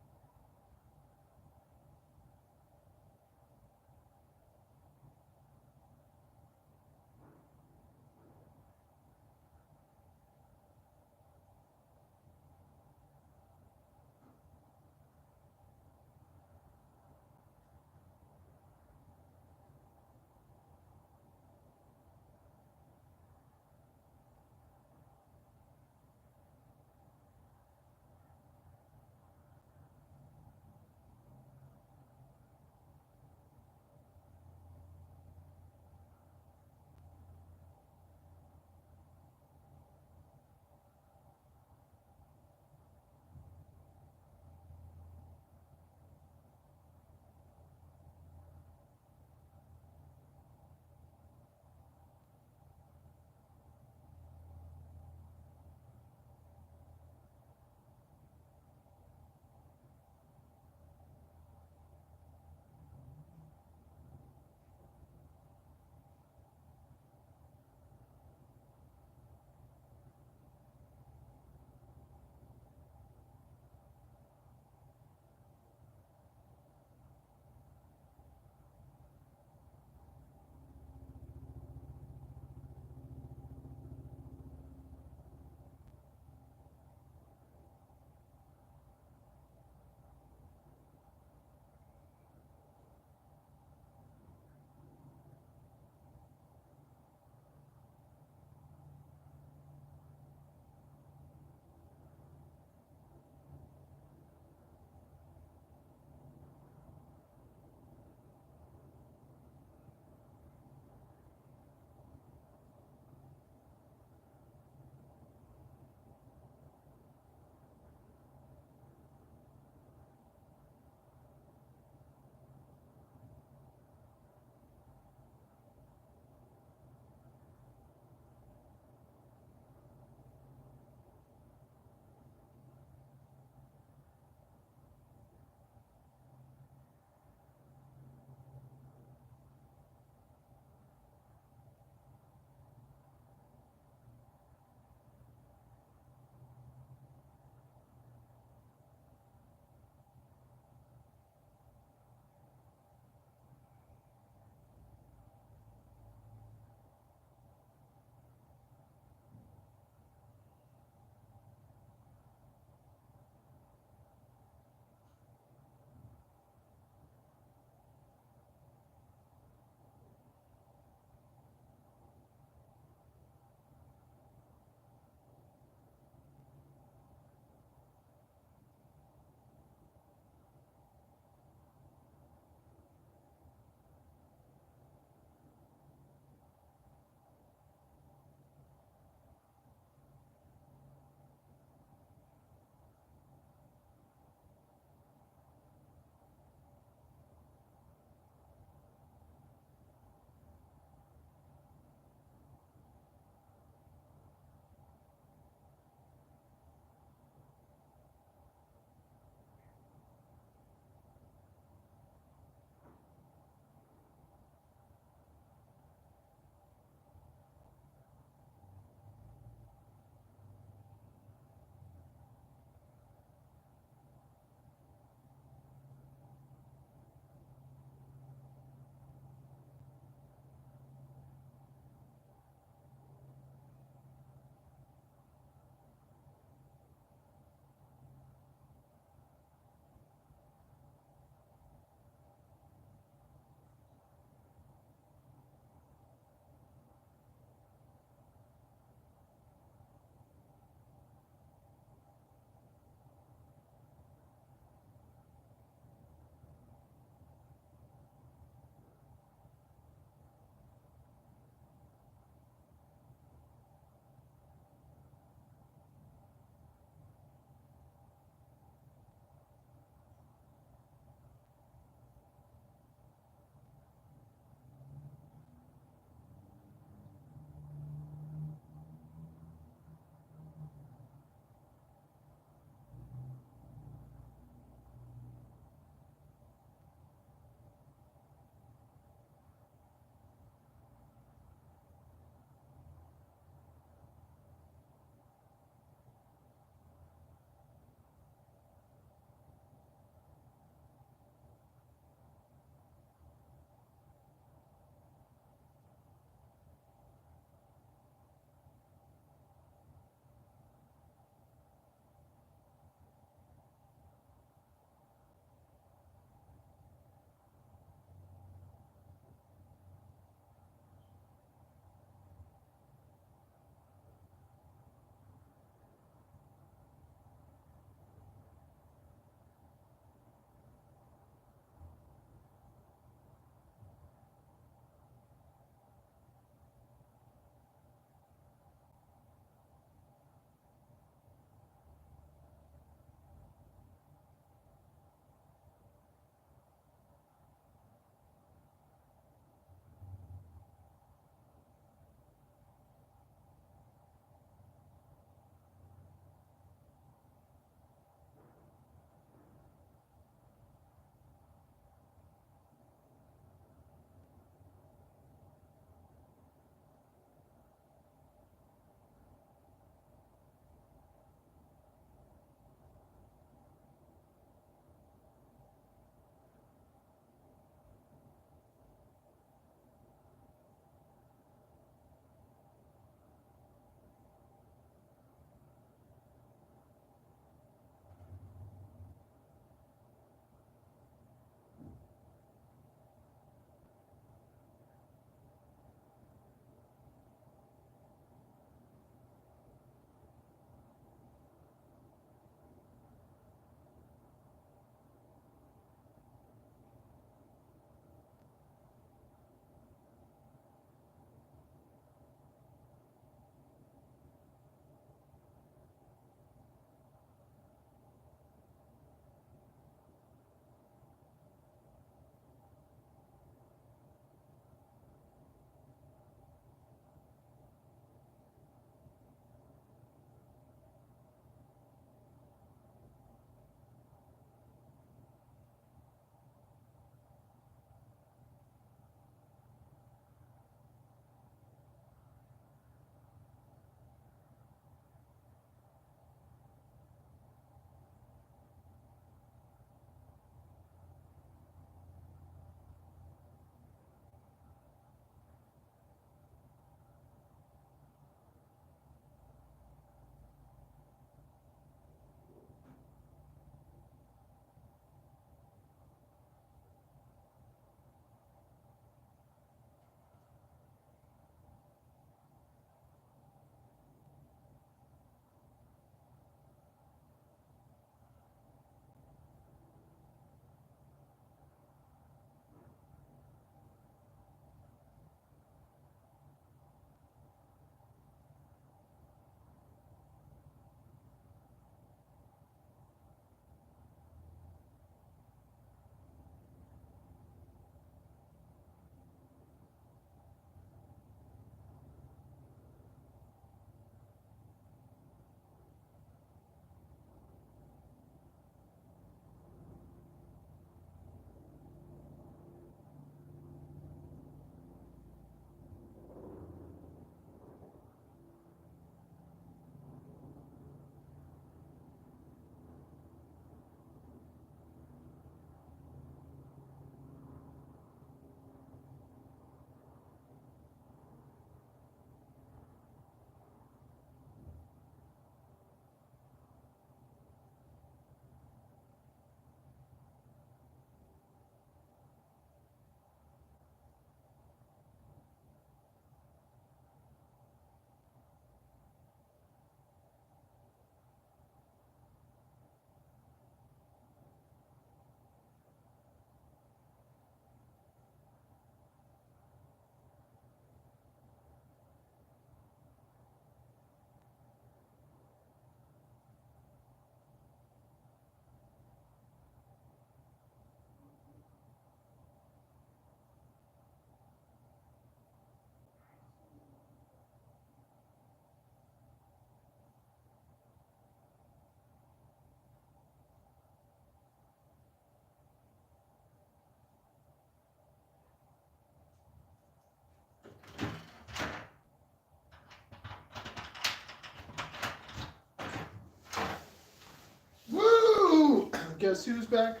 Guess who's back?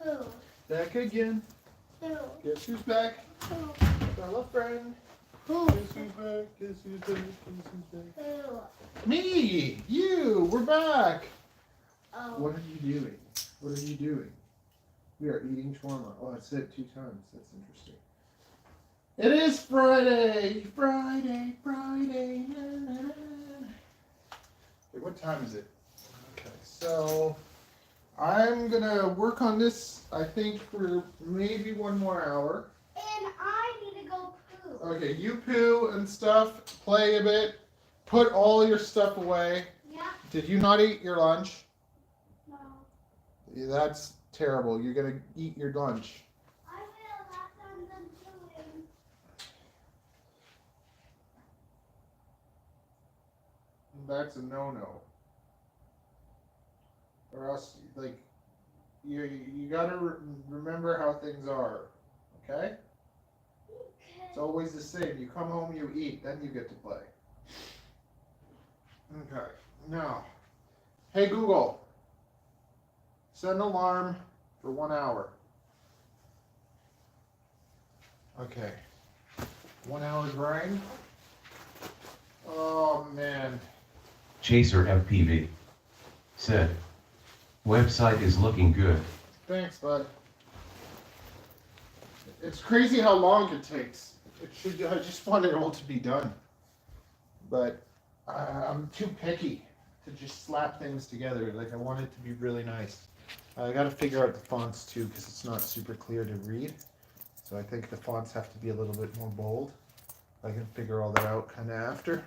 Who? Back again. Who? Guess who's back? Who? Fella friend. Who? Guess who's back? Guess who's back? Guess who's back? Who? Me! You! We're back! Oh. What are you doing? What are you doing? We are eating shawarma. Oh, I said it 2 times. That's interesting. It is Friday! Friday, Friday. Na, na, na. Okay, what time is it? Okay, so I'm gonna work on this, I think, for maybe 1 more hour. And I need to go poo. Okay, you poo and stuff, play a bit, put all your stuff away. Yeah. Did you not eat your lunch? No. Yeah, that's terrible. You're gonna eat your lunch. I will after I'm done pooing. That's a no-no. Or else, like, you gotta remember how things are, okay? It's always the same. You come home, you eat, then you get to play. Okay, now, hey Google, set an alarm for 1 hour. Okay, 1 hour grind. Oh man. Chaser FPV said, website is looking good. Thanks, bud. It's crazy how long it takes. I just want it all to be done. But I'm too picky to just slap things together. Like, I want it to be really nice. I gotta figure out the fonts too, because it's not super clear to read. So I think the fonts have to be a little bit more bold. I can figure all that out kind of after.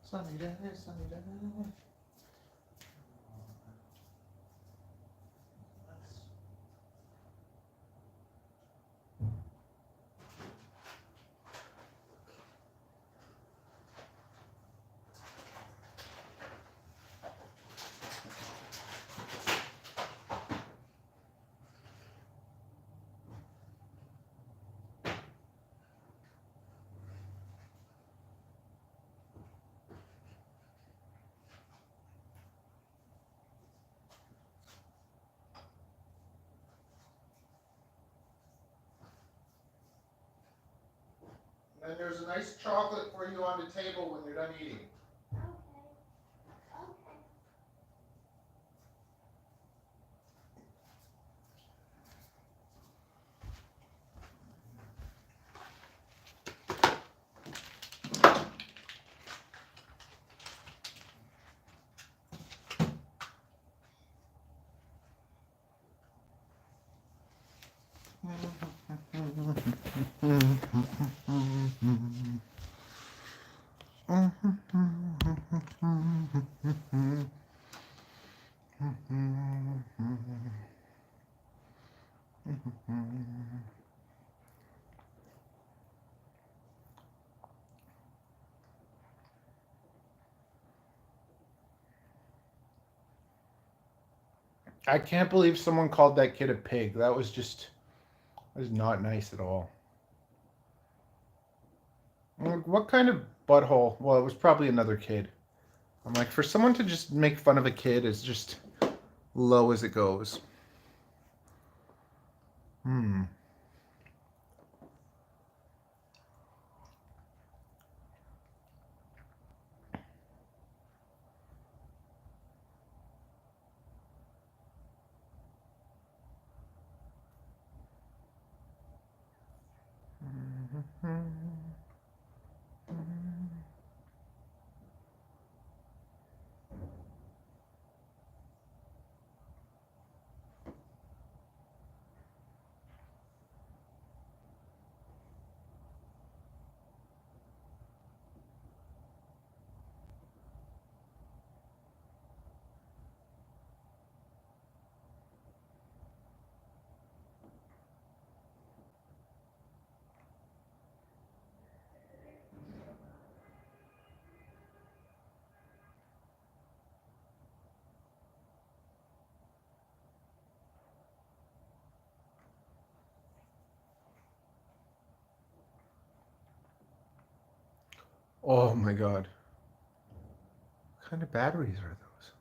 Sunny day, sunny day. And there's a nice chocolate for you on the table when you're done eating. Okay. Okay. I can't believe someone called that kid a pig. That was not nice at all. Like, what kind of butthole? Well, it was probably another kid. I'm like, for someone to just make fun of a kid is just low as it goes. Oh my god. What kind of batteries are those?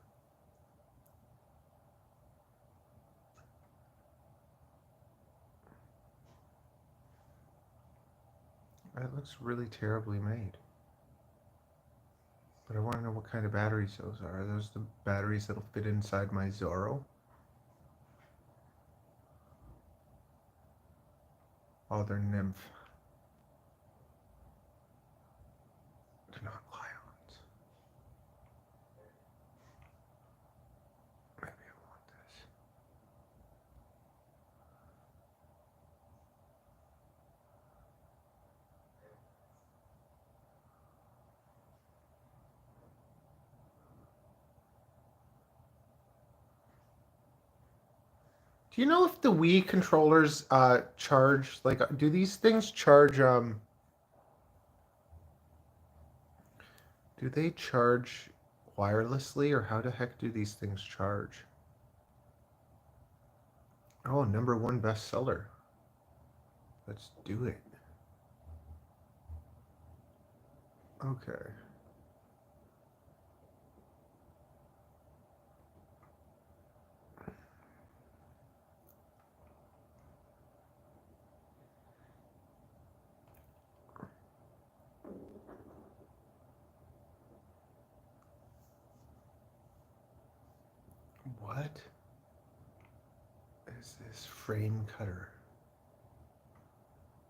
That looks really terribly made. But I want to know what kind of batteries those are. Are those the batteries that'll fit inside my Zorro? Oh, they're nymph. They're not lions. Maybe I want this. Do you know if the Wii controllers charge, like, do these things charge, do they charge wirelessly, or how the heck do these things charge? Oh, #1 bestseller. Let's do it. Okay. What is this frame cutter?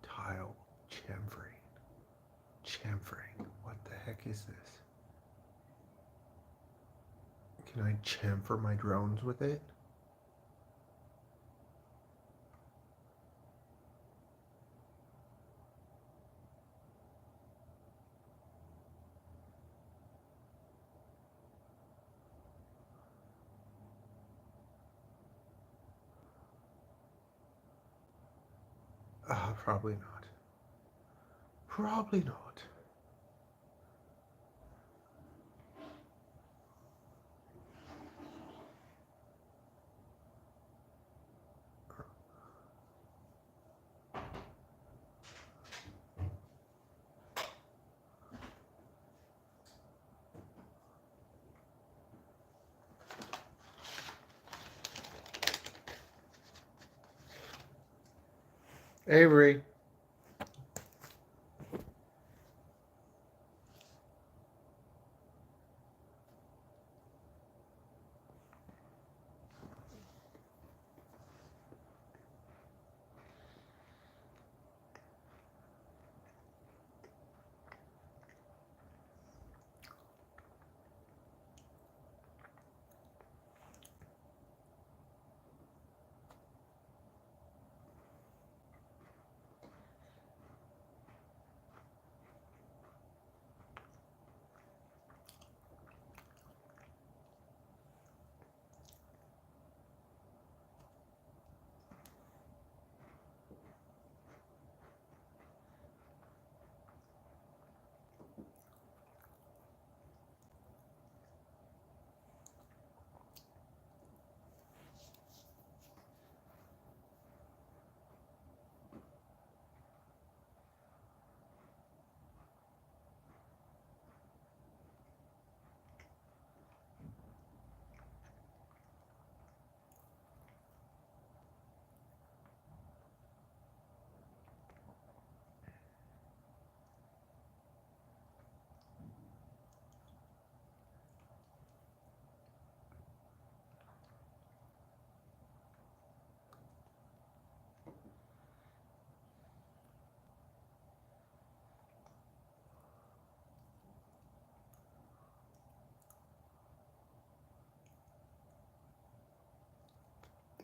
Tile chamfering. Chamfering. What the heck is this? Can I chamfer my drones with it? Probably not. Probably not. Avery.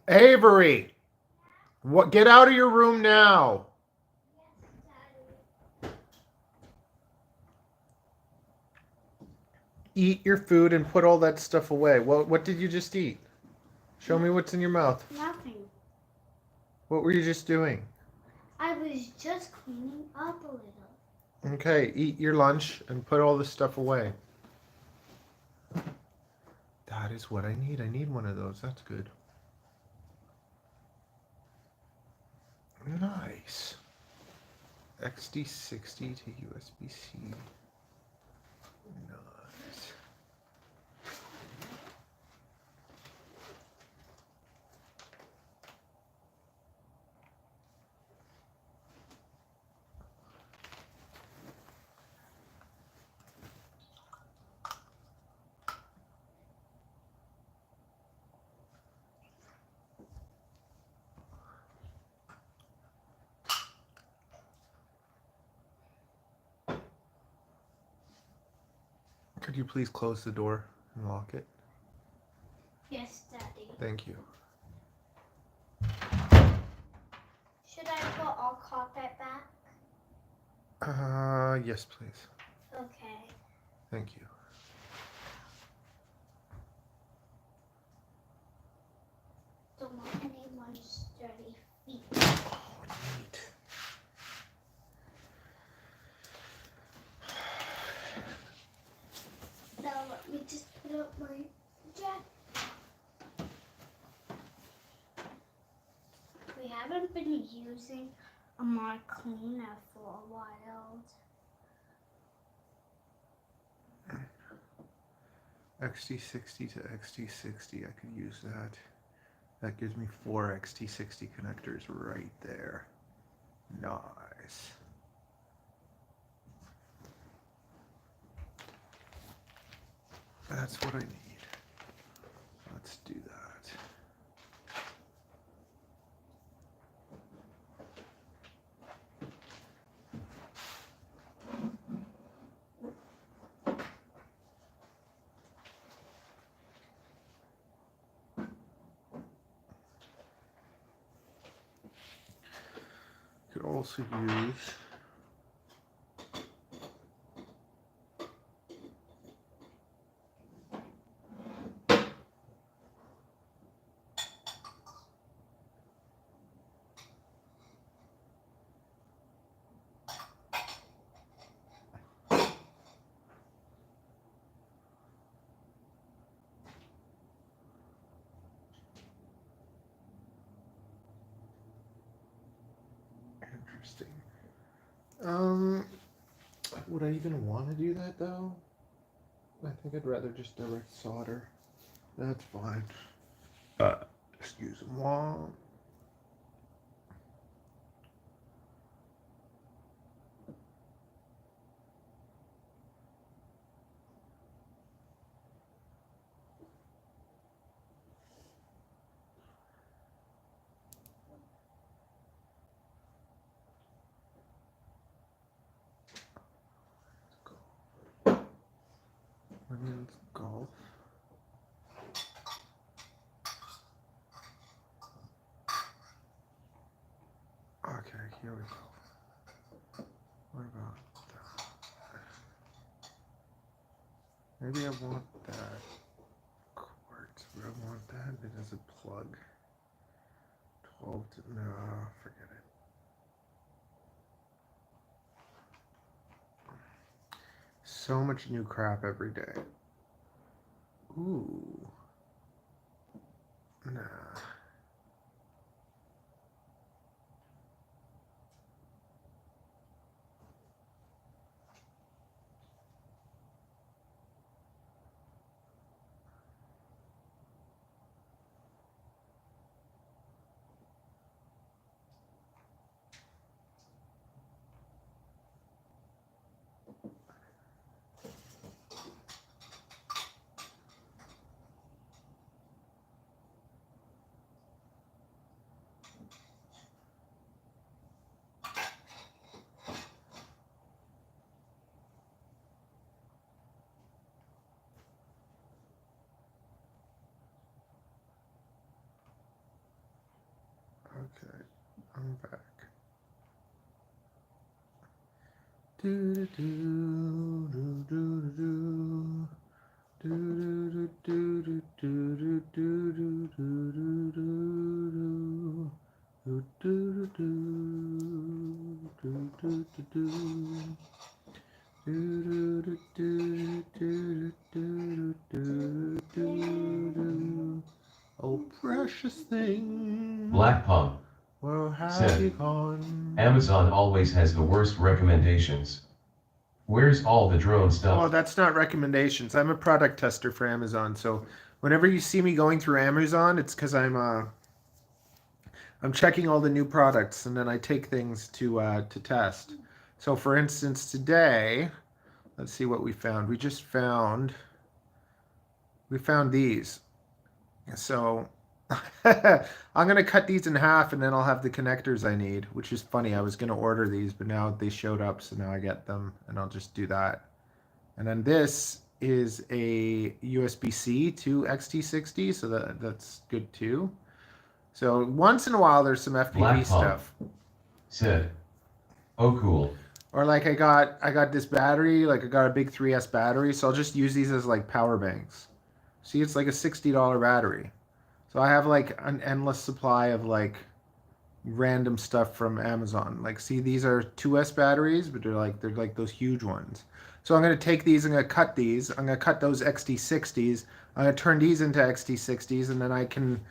Avery! What? Get out of your room now. Eat your food and put all that stuff away. What did you just eat? Show me what's in your mouth. Nothing. What were you just doing? I was just cleaning up a little. Okay, eat your lunch and put all this stuff away. That is what I need. I need one of those. That's good. Nice. XD60 to USB-C. Could you please close the door and lock it? Yes, Daddy. Thank you. Should I put all carpet back? Yes, please. Okay. Thank you. Don't want anyone's dirty feet. Oh, neat. Now let me just put up my jacket. We haven't been using a more cleaner for a while. XT60 to XT60, I could use that. That gives me 4 XT60 connectors right there. Nice. That's what I need. Let's do that. Could also use interesting. Would I even want to do that though? I think I'd rather just direct solder. That's fine. Excuse moi. Women's golf. Okay, here we go. What about that? Maybe I want that quartz. Would I want that? It has a plug. 12 to, no, forget it. So much new crap every day. Ooh. Nah. Okay, I'm back. Do do do do do do do do do do do do do do do. Oh, precious thing. Black Pump Where have said, you gone? Amazon always has the worst recommendations. Where's all the drone stuff? Well, that's not recommendations. I'm a product tester for Amazon, so whenever you see me going through Amazon, it's because I'm checking all the new products, and then I take things to test. So, for instance, today, let's see what we found. We found these. So I'm gonna cut these in half, and then I'll have the connectors I need, which is funny. I was gonna order these, but now they showed up, so now I get them, and I'll just do that. And then this is a USB-C to XT60, so that's good too. So once in a while there's some FPV Black stuff. Said, oh cool. Or like I got this battery, like I got a big 3S battery, so I'll just use these as like power banks. See, it's like a $60 battery. So I have like an endless supply of like random stuff from Amazon. Like, see, these are 2S batteries, but they're like those huge ones. So I'm gonna take these, I'm gonna cut these, I'm gonna cut those XT60s, I'm gonna turn these into XT60s, and then I can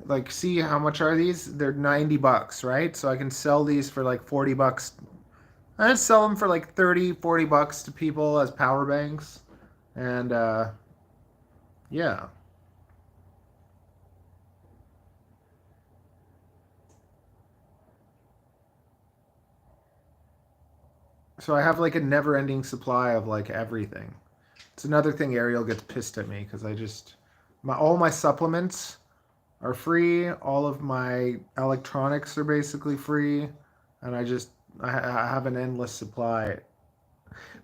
like see how much are these? They're $90, right? So I can sell these for like $40. I'd sell them for like $30-40 to people as power banks, and yeah. So I have like a never-ending supply of like everything. It's another thing Ariel gets pissed at me because I just all my supplements are free, all of my electronics are basically free, and I have an endless supply.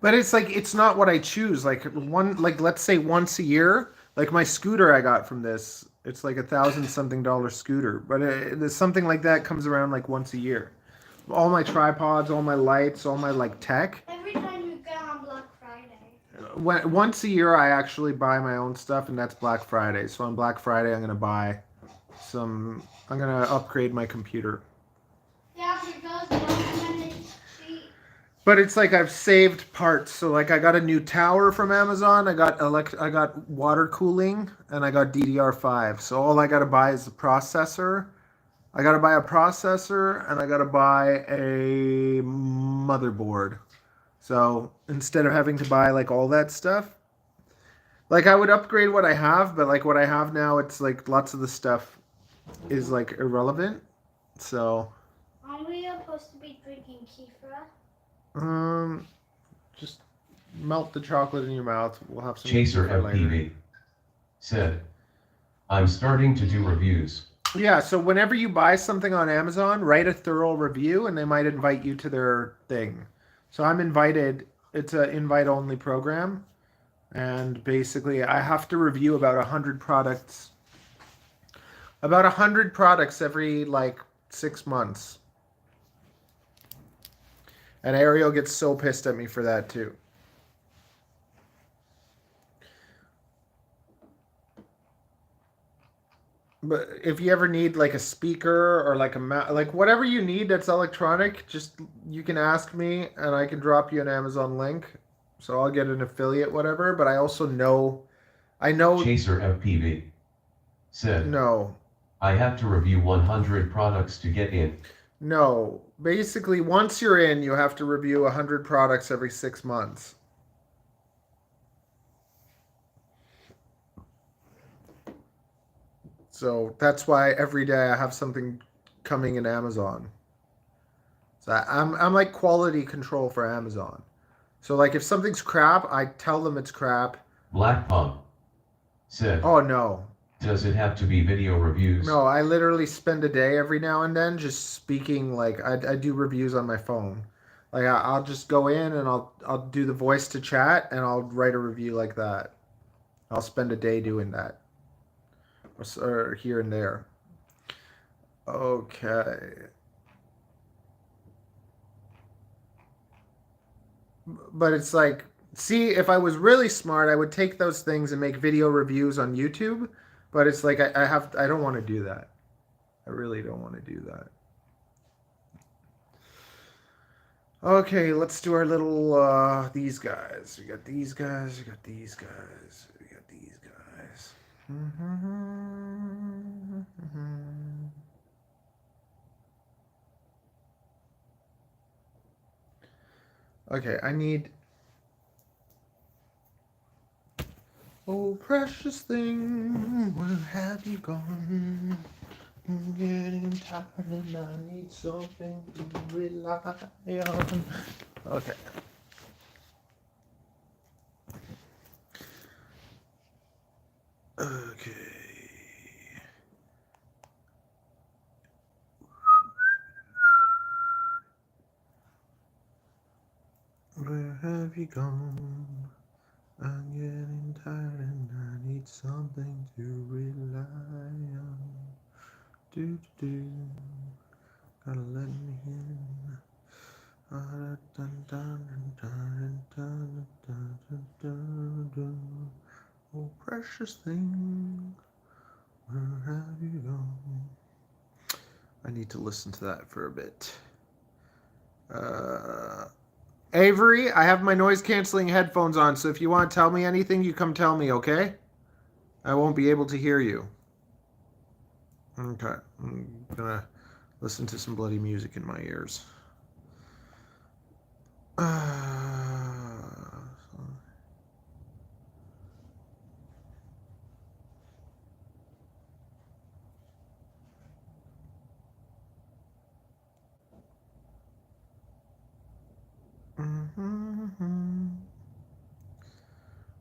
But it's like it's not what I choose. Like let's say once a year, like my scooter I got from this, it's like $1,000-something scooter, but there's something like that comes around like once a year. All my tripods, all my lights, all my like tech. Every time you go on Black Friday. Once a year I actually buy my own stuff, and that's Black Friday. So on Black Friday I'm gonna upgrade my computer. Yeah, because when it's cheap. But it's like I've saved parts. So like I got a new tower from Amazon. I got water cooling, and I got DDR5. So all I gotta buy is the processor. I gotta buy a processor, and I gotta buy a motherboard. So instead of having to buy like all that stuff, like I would upgrade what I have, but like what I have now, it's like lots of the stuff is like irrelevant. So Aren't we supposed to be drinking kefir? just melt the chocolate in your mouth. We'll have some Chaser kefir later. FPV said, I'm starting to do reviews. Yeah, so whenever you buy something on Amazon, write a thorough review, and they might invite you to their thing. So I'm invited. It's an invite-only program, and basically I have to review about 100 products. About 100 products every like 6 months. And Ariel gets so pissed at me for that too. But if you ever need like a speaker or like like whatever you need that's electronic, just you can ask me and I can drop you an Amazon link. So I'll get an affiliate, whatever. But I also know, Chaser FPV said, no. I have to review 100 products to get in. No, basically once you're in, you have to review 100 products every 6 months. So that's why every day I have something coming in Amazon. So I'm like quality control for Amazon. So like if something's crap, I tell them it's crap. Black Pump said, oh no. Does it have to be video reviews? No, I literally spend a day every now and then just speaking. Like I do reviews on my phone. Like I'll just go in and I'll do the voice to chat and I'll write a review like that. I'll spend a day doing that. Or here and there. Okay. But it's like, see, if I was really smart, I would take those things and make video reviews on YouTube. But it's like I don't want to do that. I really don't want to do that. Okay, let's do our little these guys. We got these guys, we got these guys, we got these guys. Okay, I need. Oh, precious thing, where have you gone? I'm getting tired and I need something to rely on. Okay. Okay. Where have you gone? I'm getting something to rely on. Do do. Gotta let me in. Dun, dun, dun, dun, dun, dun, dun, dun, dun. Oh, precious thing, where have you gone? I need to listen to that for a bit. Avery, I have my noise canceling headphones on, so if you want to tell me anything, you come tell me, okay? I won't be able to hear you. Okay, I'm gonna listen to some bloody music in my ears.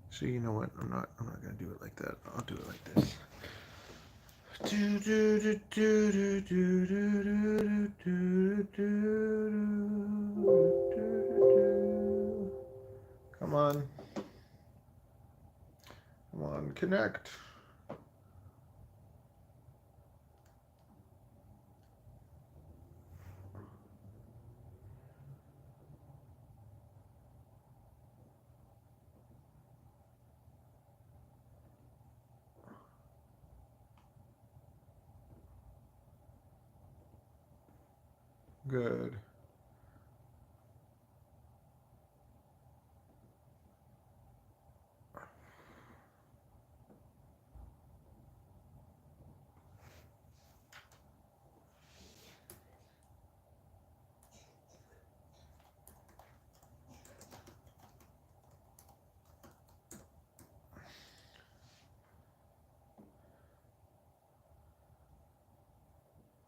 So you know what? I'm not gonna do it like that. I'll do it like this. Come on. Come on, connect. Good.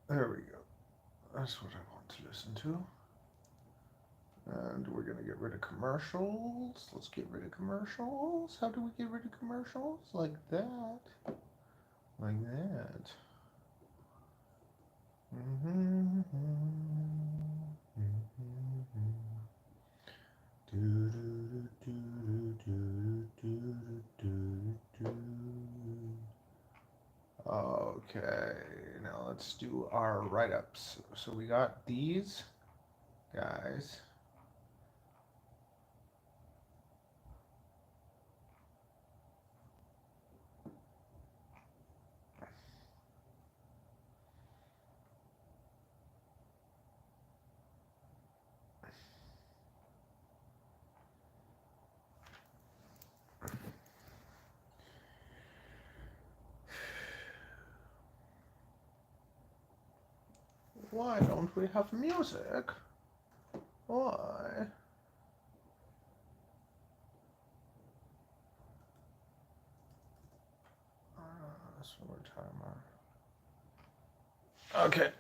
There we go. That's what I want to listen to. And we're going to get rid of commercials. Let's get rid of commercials. How do we get rid of commercials? Like that. Like that. Okay, now let's do our write-ups. So we got these guys. Why don't we have music? Why? Solar timer. Okay.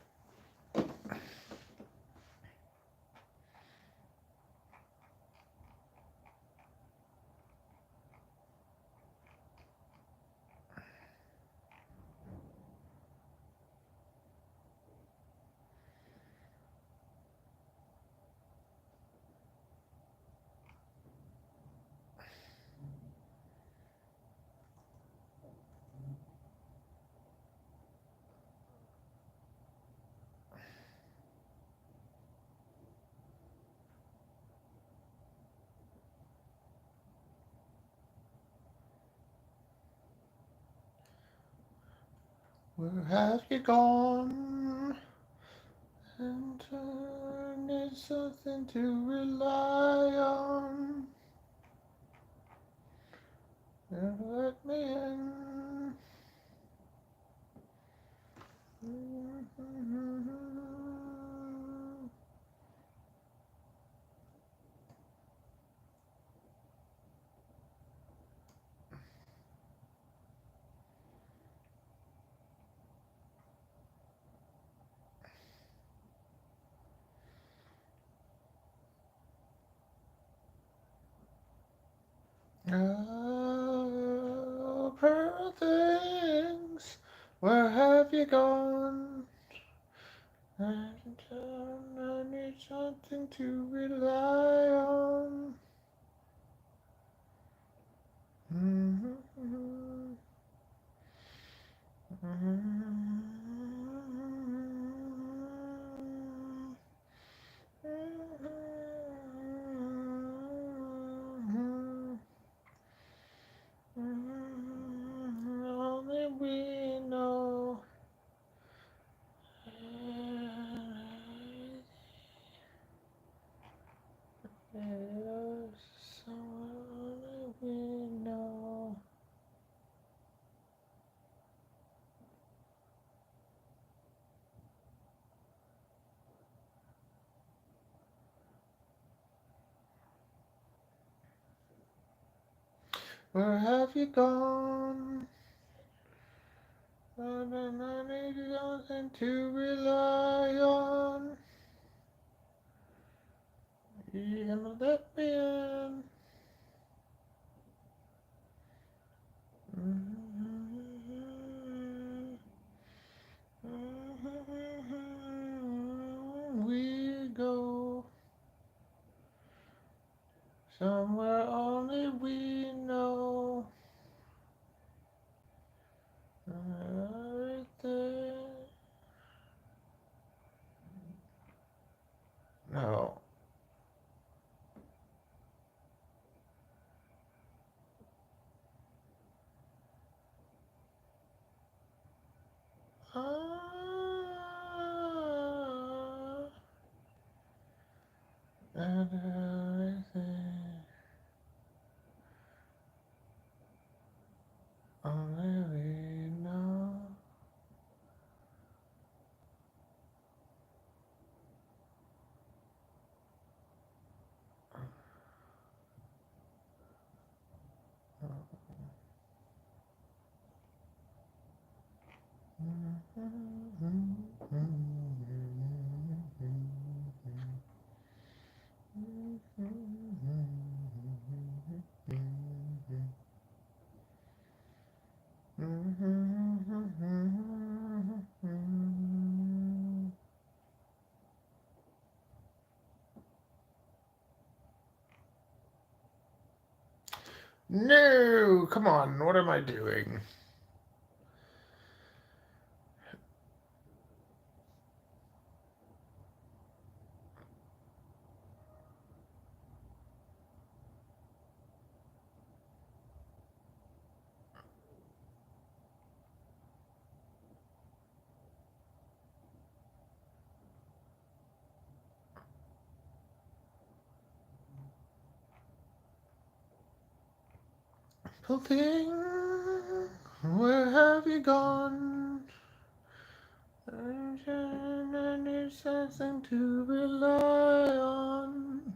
Where have you gone? And I need something to rely on. Never let me in. Oh, pearl things, where have you gone? I need something to rely on. Where have you gone? I need something to rely on. You gonna let me in? We go somewhere only we know. Everything. No. And everything. Only we know. No, come on, what am I doing? Building, where have you gone? I need something to rely on.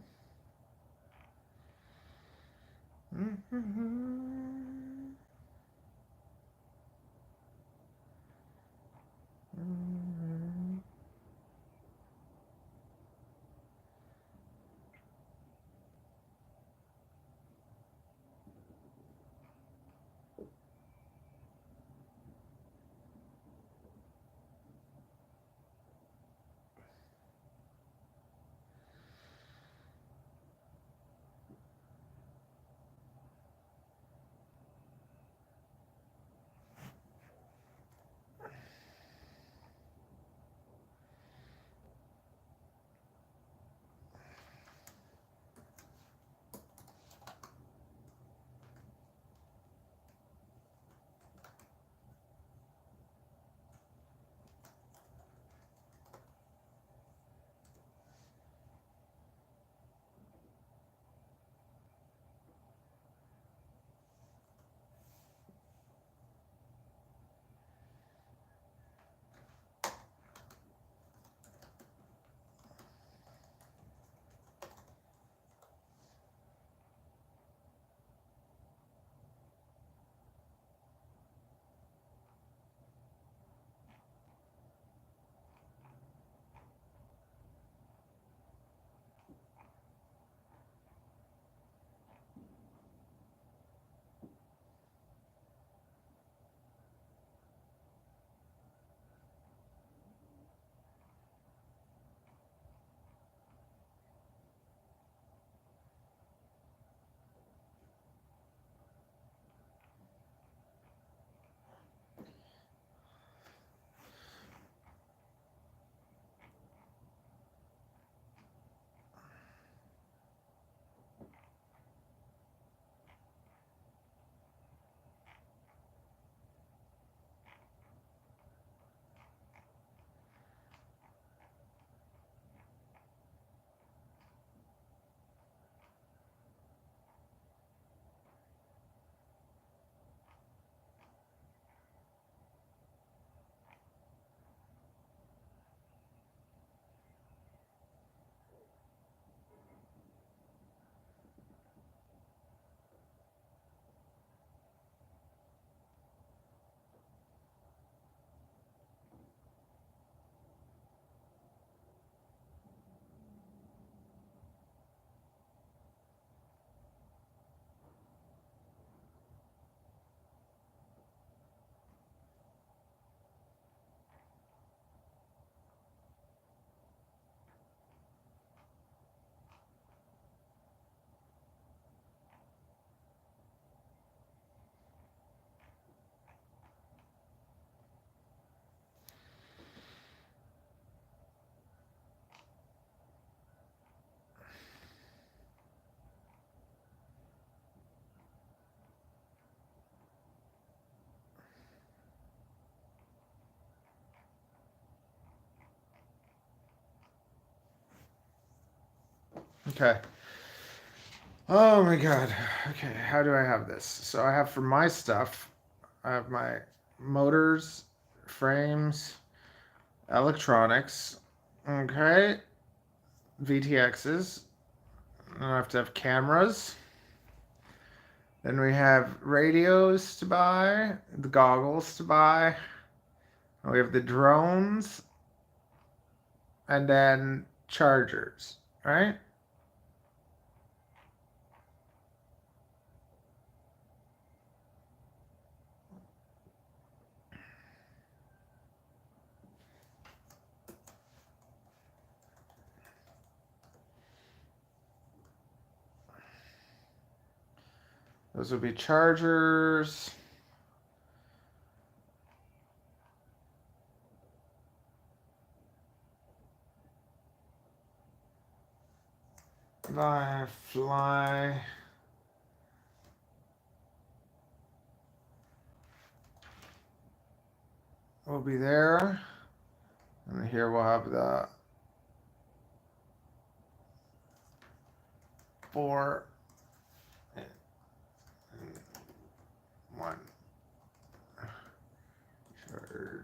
Okay. Oh my god. Okay, how do I have this? So I have for my stuff, I have my motors, frames, electronics, okay, VTXs. And I have to have cameras. Then we have radios to buy, the goggles to buy. We have the drones, and then chargers, right? Those would be chargers. Fly. Will be there. And here we'll have the 4 and 1 charger.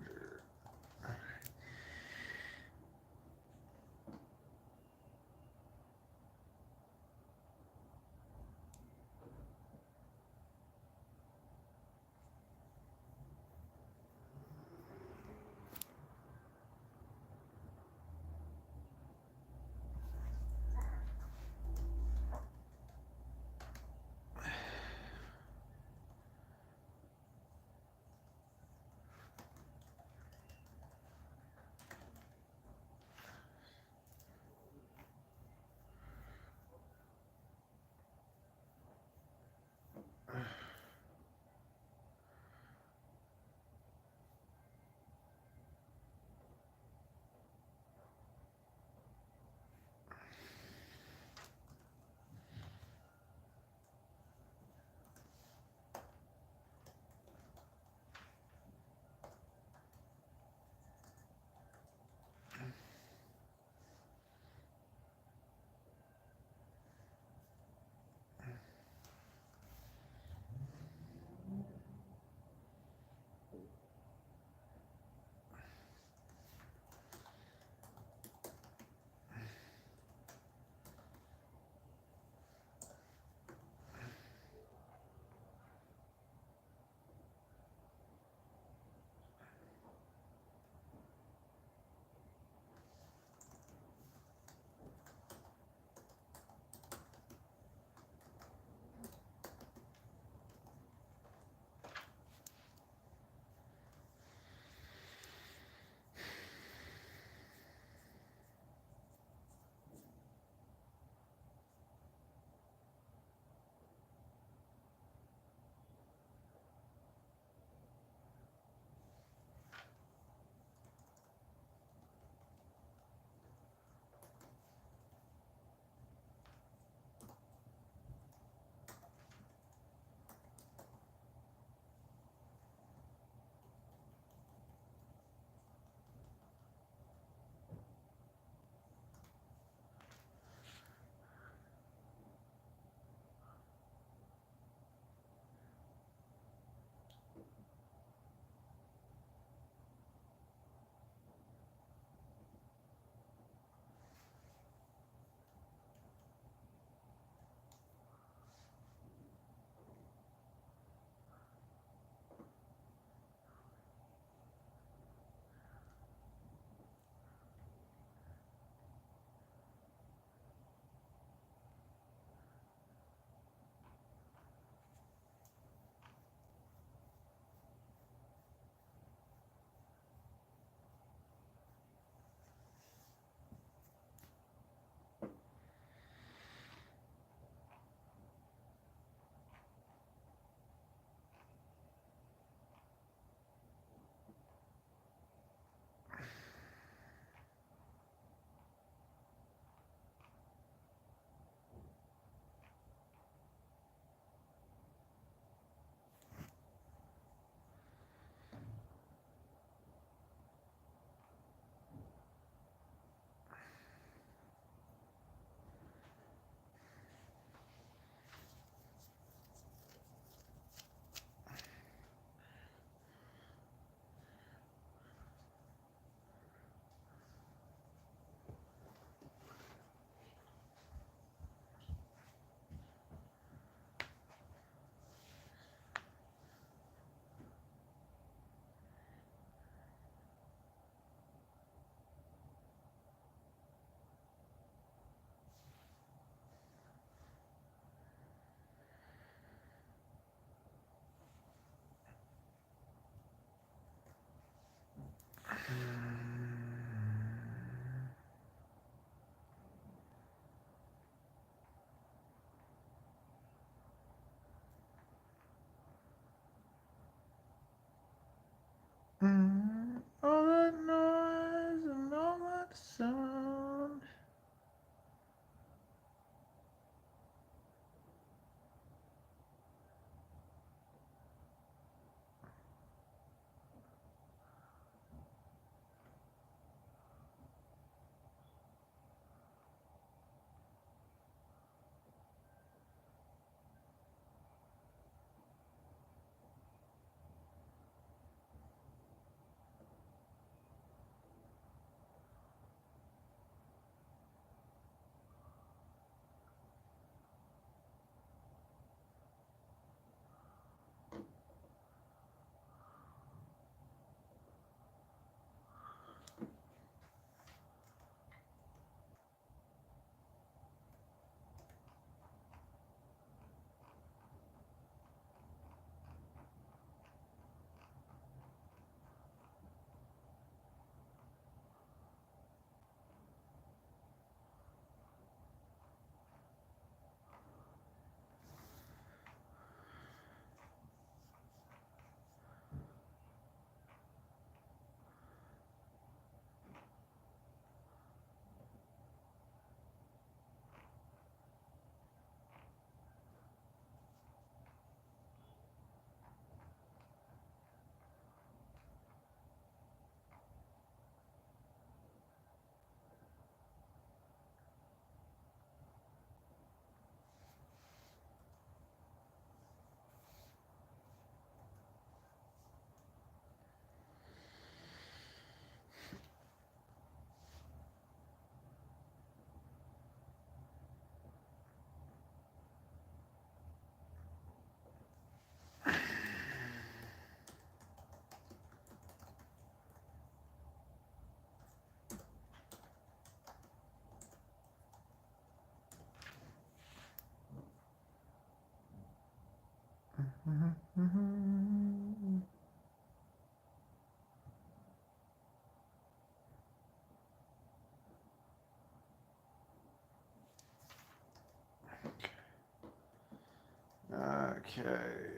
Okay,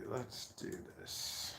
let's do this.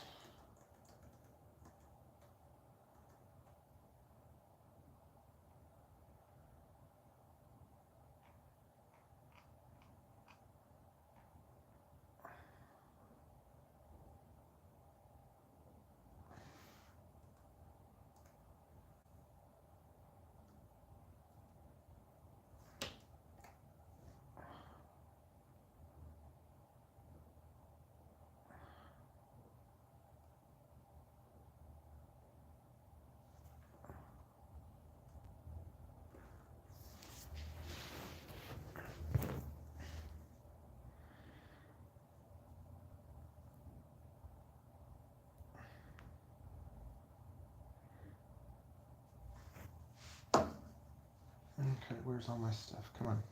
Okay, where's all my stuff? Come on.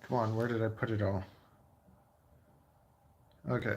Come on, where did I put it all? Okay.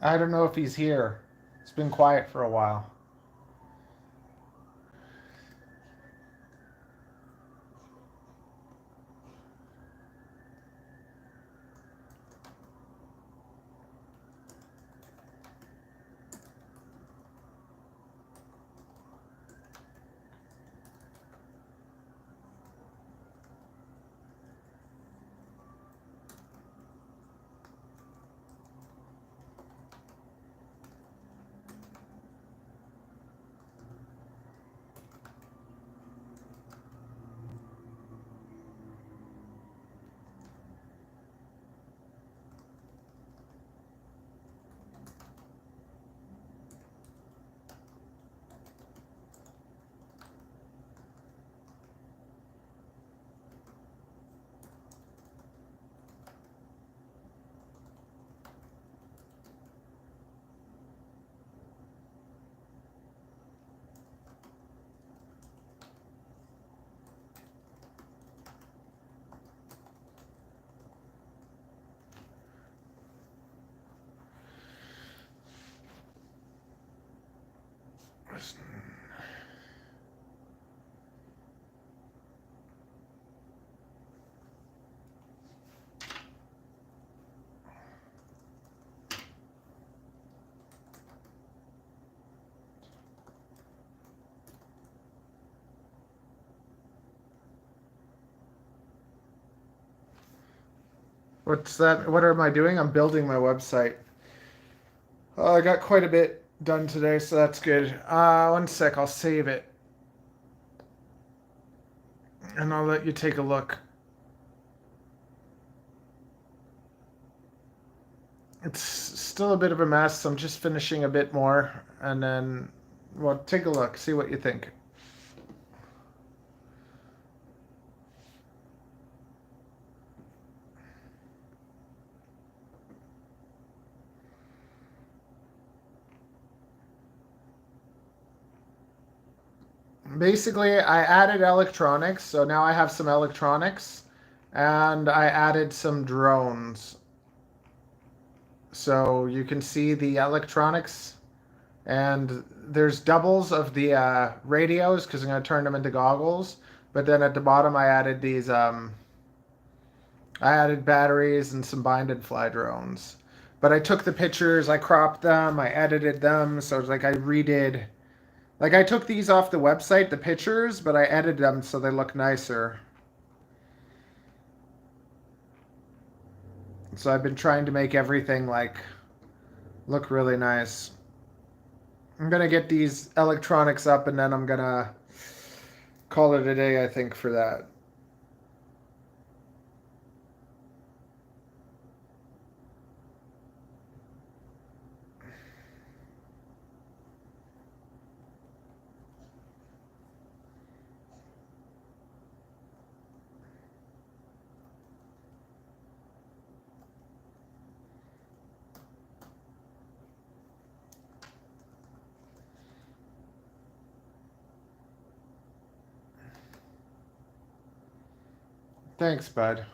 I don't know if he's here. It's been quiet for a while. What's that? What am I doing? I'm building my website. I got quite a bit done today, so that's good. One sec, I'll save it. And I'll let you take a look. It's still a bit of a mess. I'm just finishing a bit more. And then, well, take a look. See what you think. Basically, I added electronics. So now I have some electronics. And I added some drones. So you can see the electronics. And there's doubles of the radios because I'm going to turn them into goggles. But then at the bottom, I added these. I added batteries and some bind and fly drones. But I took the pictures, I cropped them, I edited them. So it's like I redid. Like I took these off the website, the pictures, but I edited them so they look nicer. So I've been trying to make everything like look really nice. I'm gonna get these electronics up and then I'm gonna call it a day, I think, for that. Thanks, bud.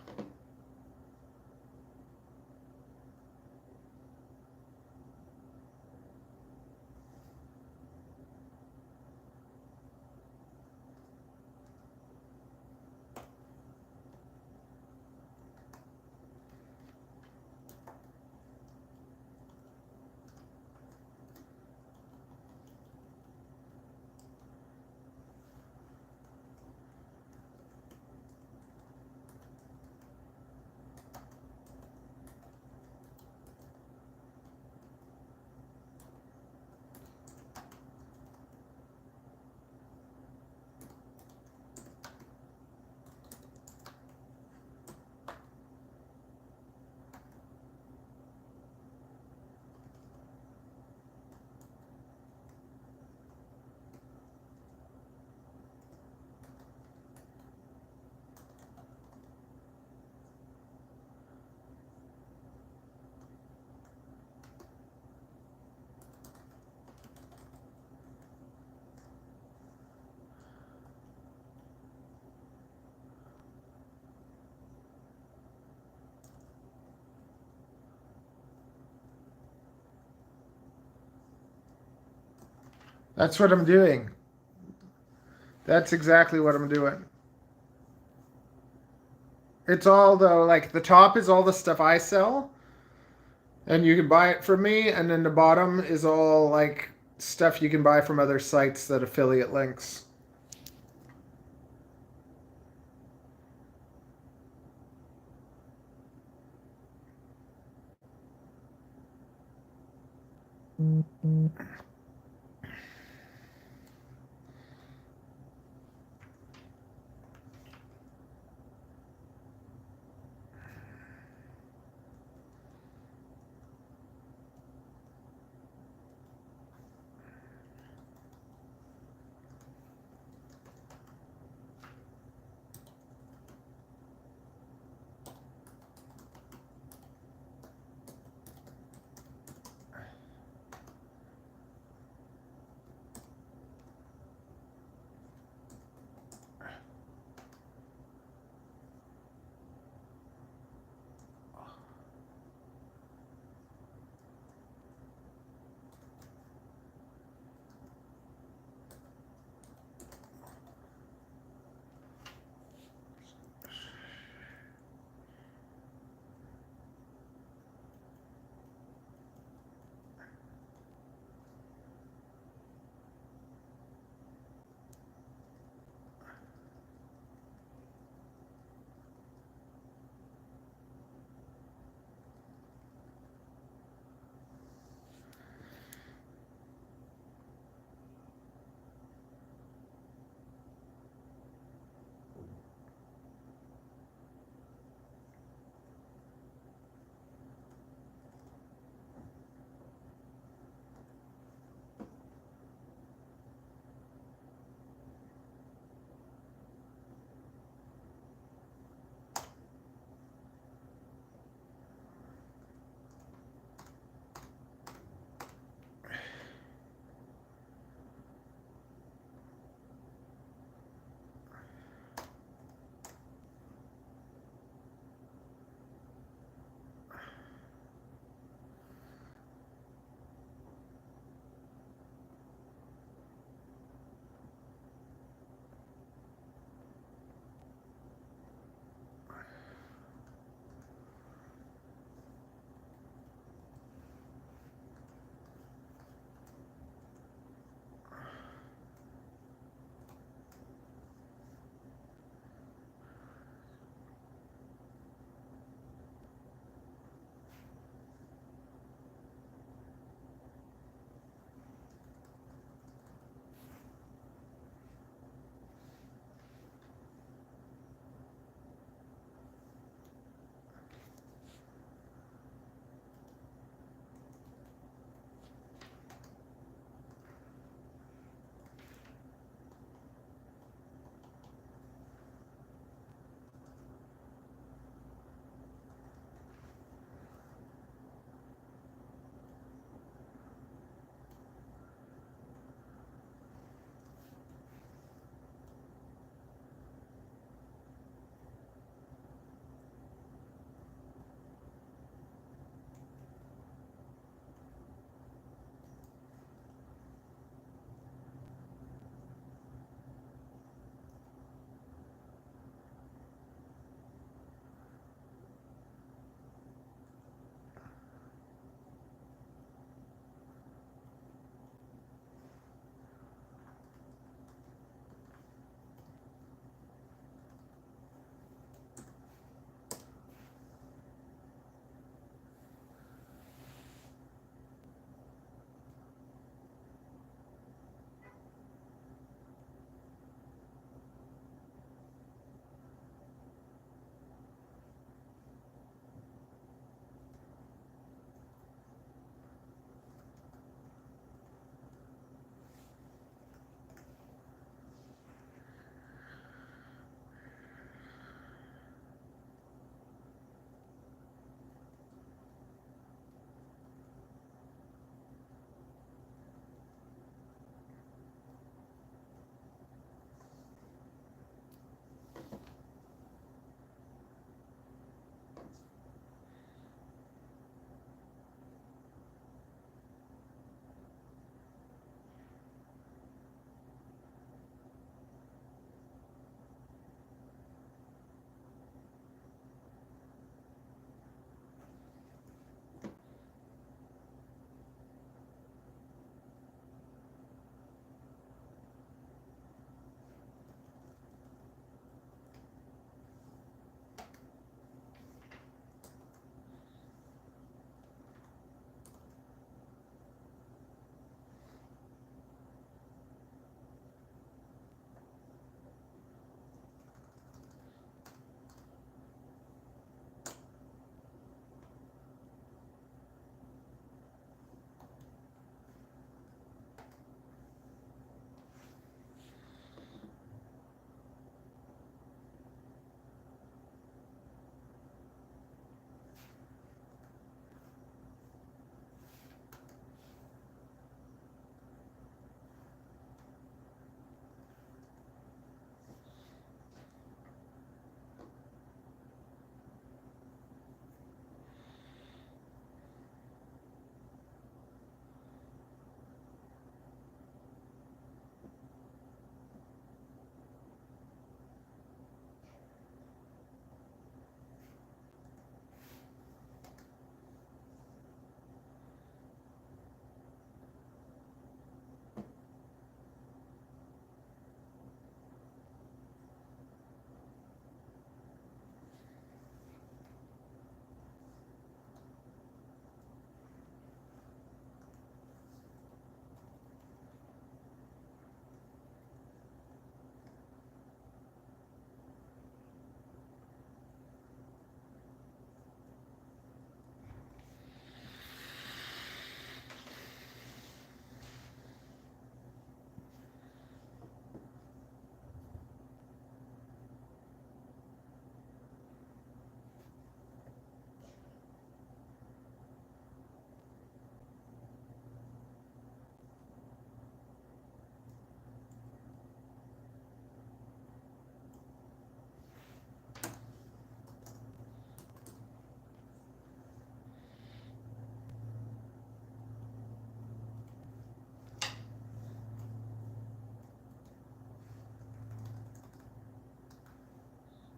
That's what I'm doing. That's exactly what I'm doing. It's all though, like the top is all the stuff I sell, and you can buy it from me, and then the bottom is all like stuff you can buy from other sites that affiliate links.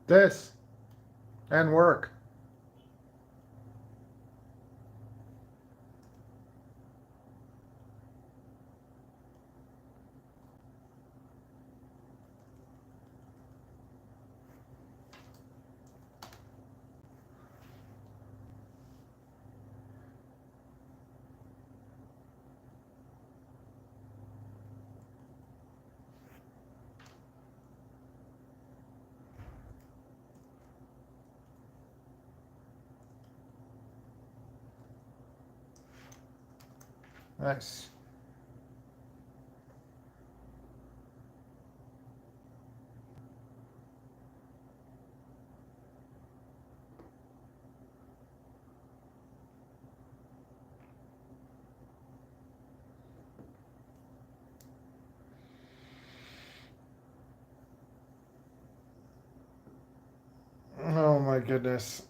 This. And work. Nice. Oh my goodness.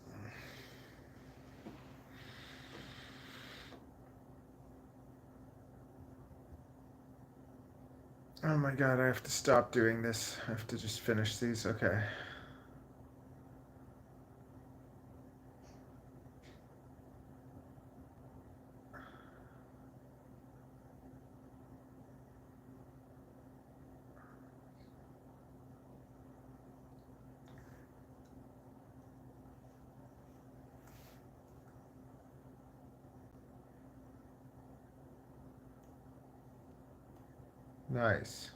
Oh my god, I have to stop doing this. I have to just finish these. Okay. Nice.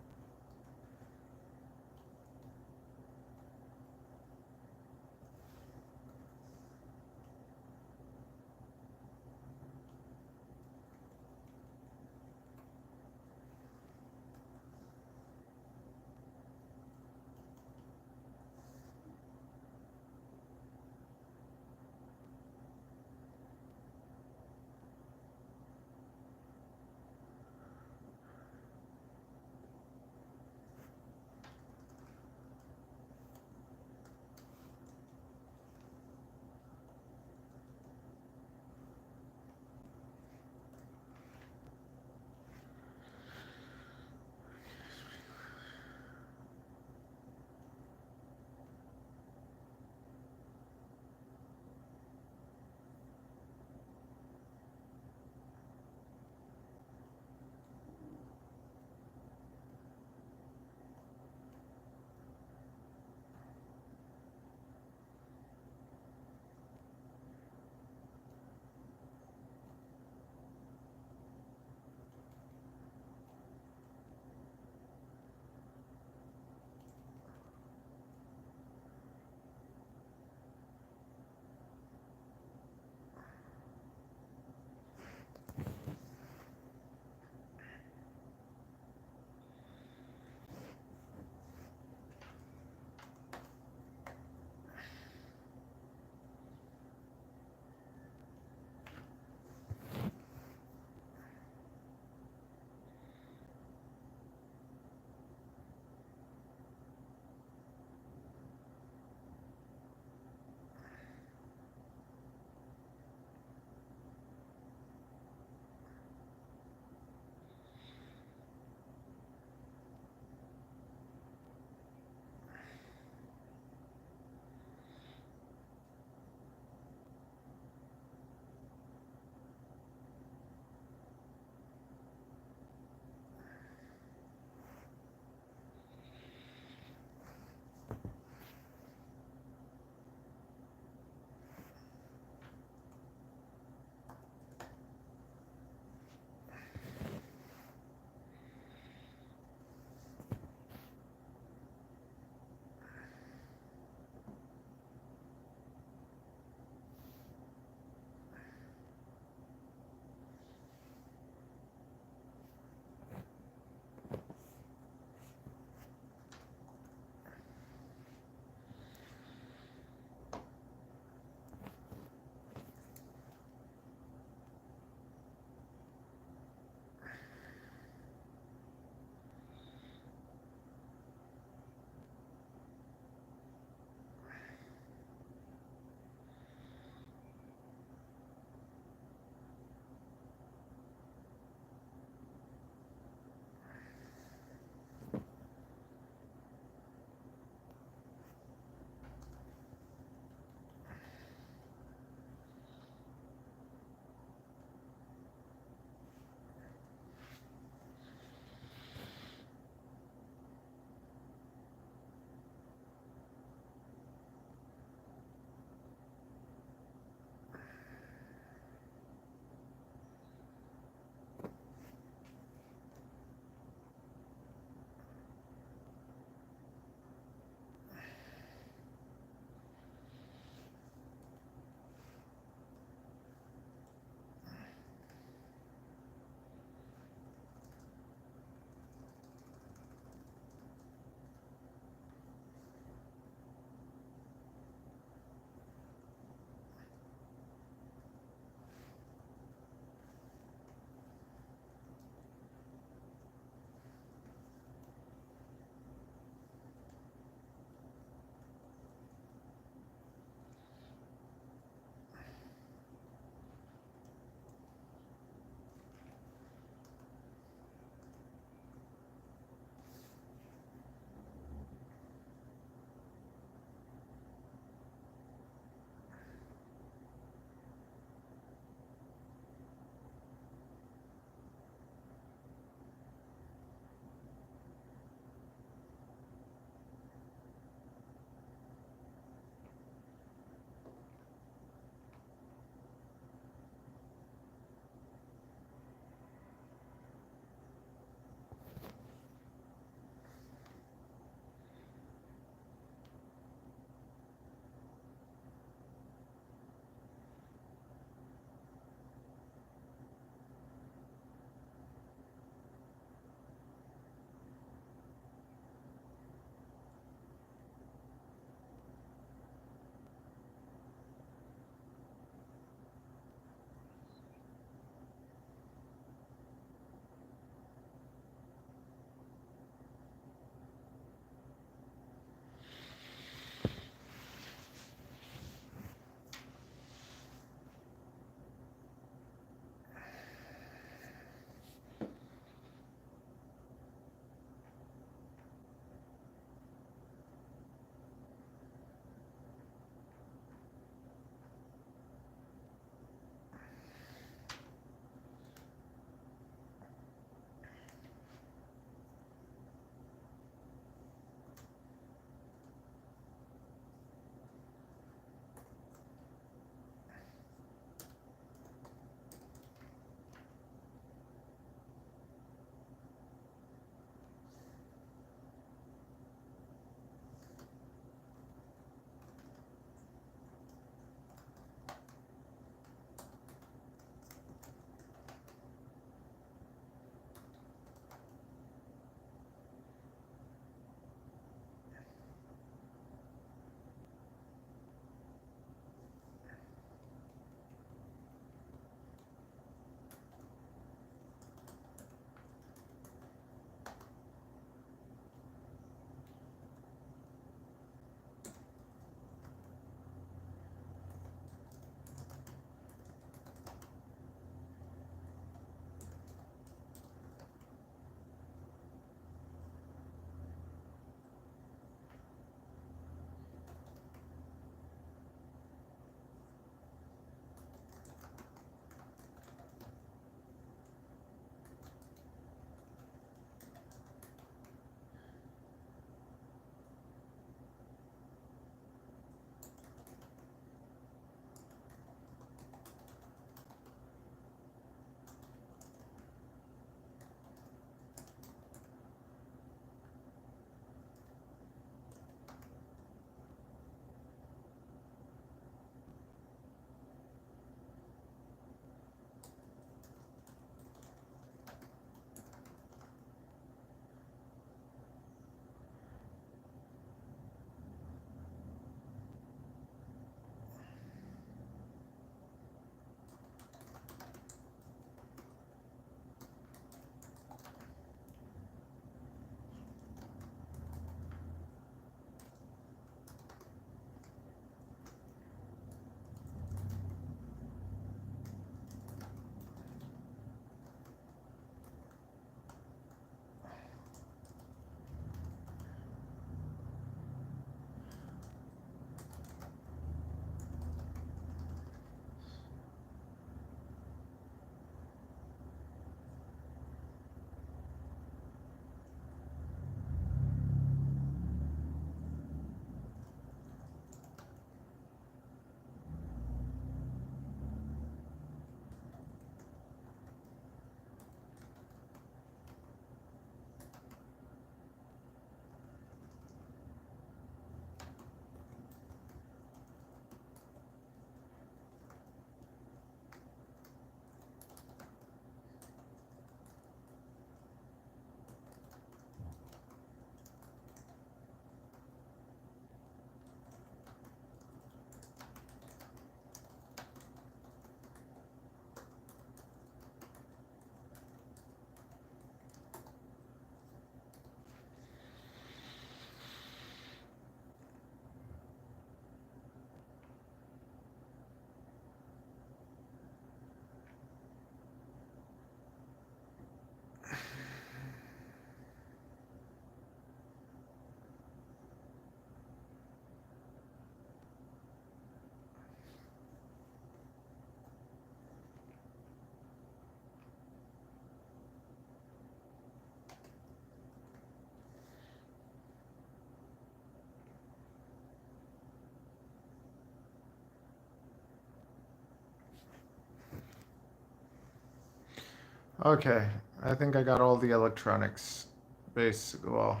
Okay, I think I got all the electronics. Basically, well,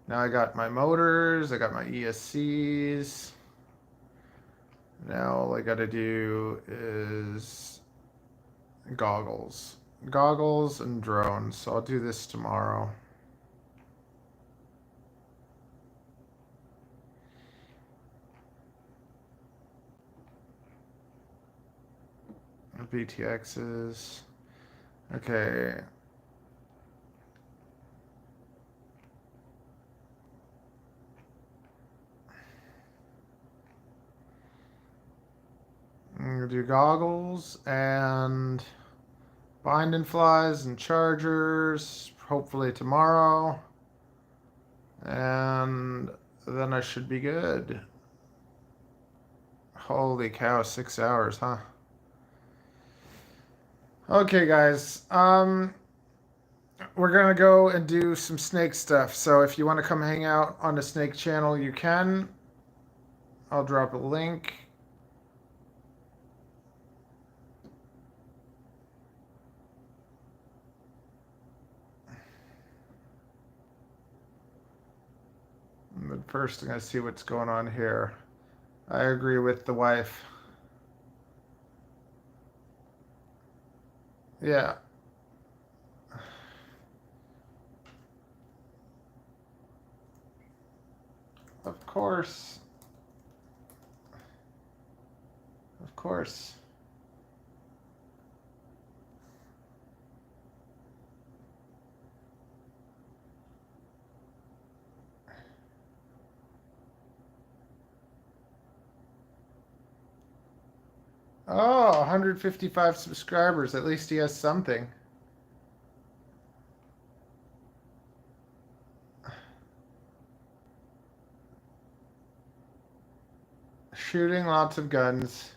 now I got my motors, I got my ESCs. Now all I gotta do is goggles. Goggles and drones, so I'll do this tomorrow. BTXs. Okay. I'm gonna do goggles and bind and flies and chargers, hopefully tomorrow. And then I should be good. Holy cow, 6 hours, huh? Okay, guys. We're gonna go and do some snake stuff. So if you want to come hang out on the snake channel, you can. I'll drop a link. But first, I'm gonna see what's going on here. I agree with the wife. Yeah. Of course. Of course. Oh, 155 subscribers. At least he has something. Shooting lots of guns.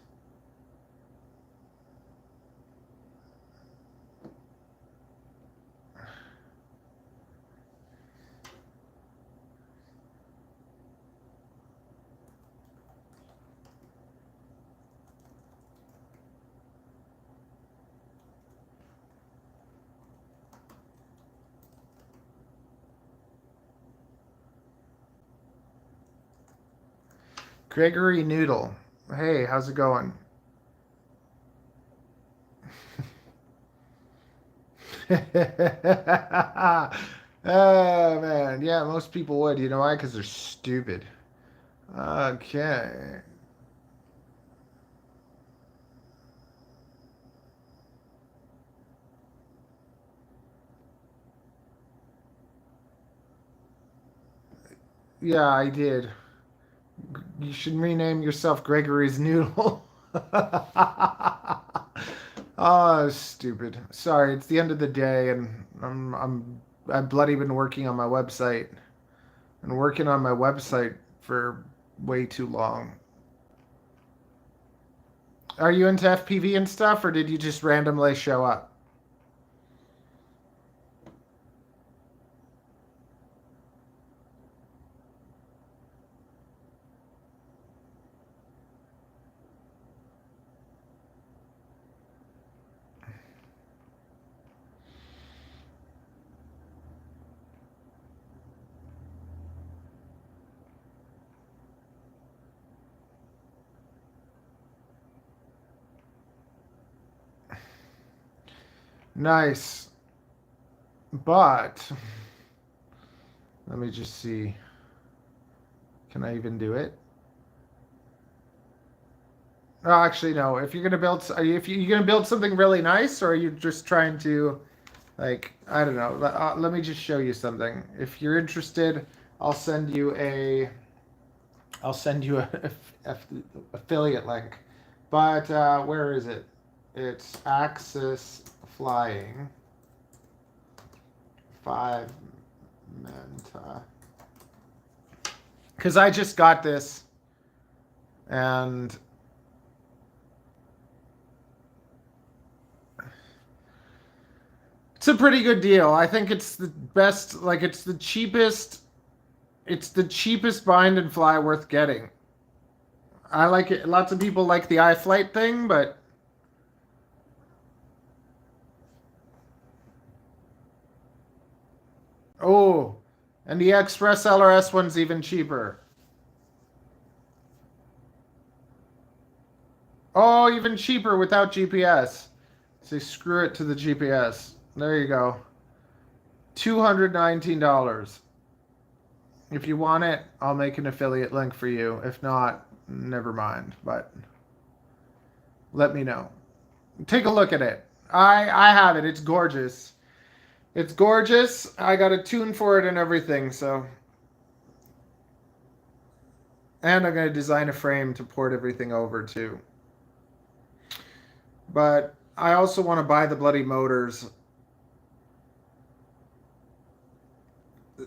Gregory Noodle. Hey, how's it going? Oh, man. Yeah, most people would. You know why? Because they're stupid. Okay. Yeah, I did. You should rename yourself Gregory's Noodle. Oh, stupid. Sorry, it's the end of the day, and I've bloody been working on my website, and working on my website for way too long. Are you into FPV and stuff, or did you just randomly show up? Nice. But let me just see. Can I even do it? Oh, actually, no. If you're gonna build, if you're gonna build something really nice, or are you just trying to, like, I don't know. Let me just show you something. If you're interested, I'll send you a affiliate link. But where is it? It's Axis Flying 5 Manta. Because I just got this, and it's a pretty good deal. I think it's the best, like it's the cheapest bind and fly worth getting. I like it. Lots of people like the iFlight thing, but Oh, and the Express LRS one's even cheaper. Oh, even cheaper without GPS. So screw it to the GPS. There you go. $219. If you want it, I'll make an affiliate link for you. If not, never mind. But let me know. Take a look at it. I have it. It's gorgeous. It's gorgeous. I got a tune for it and everything, so. And I'm going to design a frame to port everything over too. But I also want to buy the bloody motors.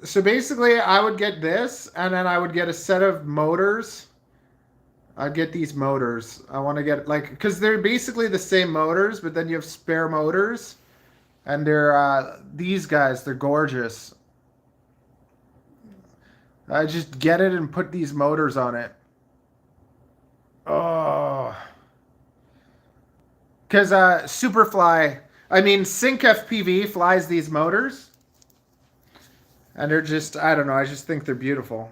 So basically, I would get this, and then I would get a set of motors. I'd get these motors. I want to get, like, because they're basically the same motors, but then you have spare motors. And they're, these guys, they're gorgeous. I just get it and put these motors on it. Oh. Because Superfly, I mean, Sync FPV flies these motors. And they're just, I don't know, I just think they're beautiful.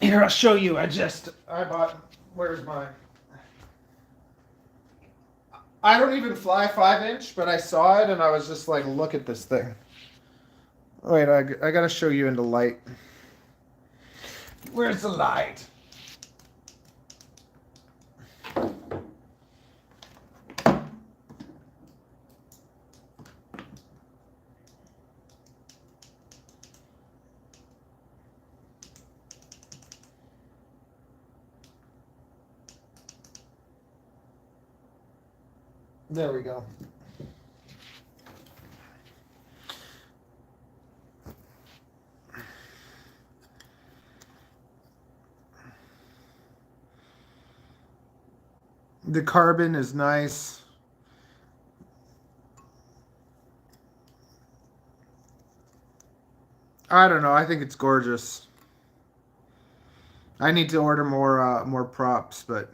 Here, I'll show you. I bought, where's mine? I don't even fly 5-inch, but I saw it and I was just like, look at this thing. Wait, I gotta show you in the light. Where's the light? There we go. The carbon is nice. I don't know. I think it's gorgeous. I need to order more props, but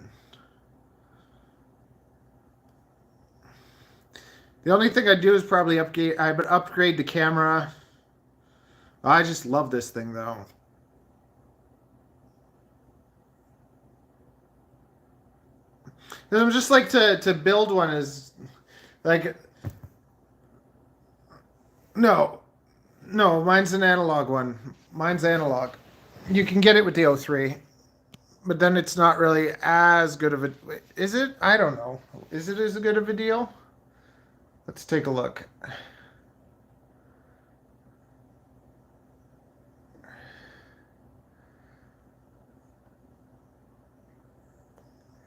the only thing I'd do is probably upgrade the camera. I just love this thing though. I'm just like to build one is like no, mine's an analog one. Mine's analog. You can get it with the O3, but then it's not really as good of a. Is it? I don't know. Is it as good of a deal? Let's take a look.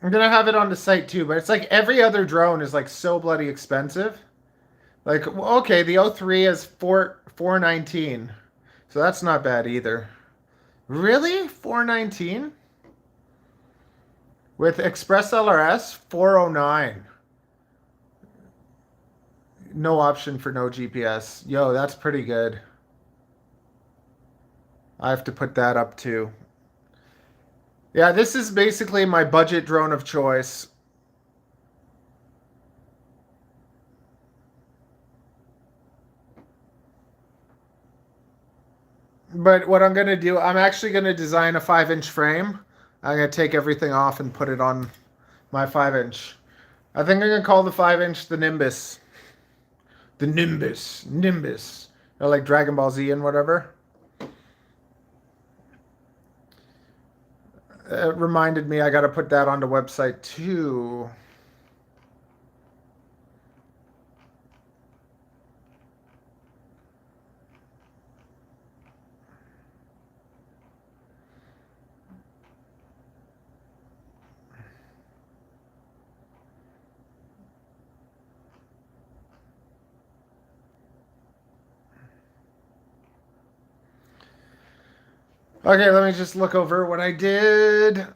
I'm gonna have it on the site too, but it's like every other drone is like so bloody expensive. Like, okay, the O3 is $419, so that's not bad either. Really, $419 with Express LRS $409. No option for no GPS. Yo, that's pretty good. I have to put that up too. Yeah, this is basically my budget drone of choice. But what I'm going to do, I'm actually going to design a 5-inch frame. I'm going to take everything off and put it on my 5-inch. I think I'm going to call the 5-inch the Nimbus. The Nimbus. Nimbus. Or like Dragon Ball Z and whatever. It reminded me I got to put that on the website too. Okay, let me just look over what I did.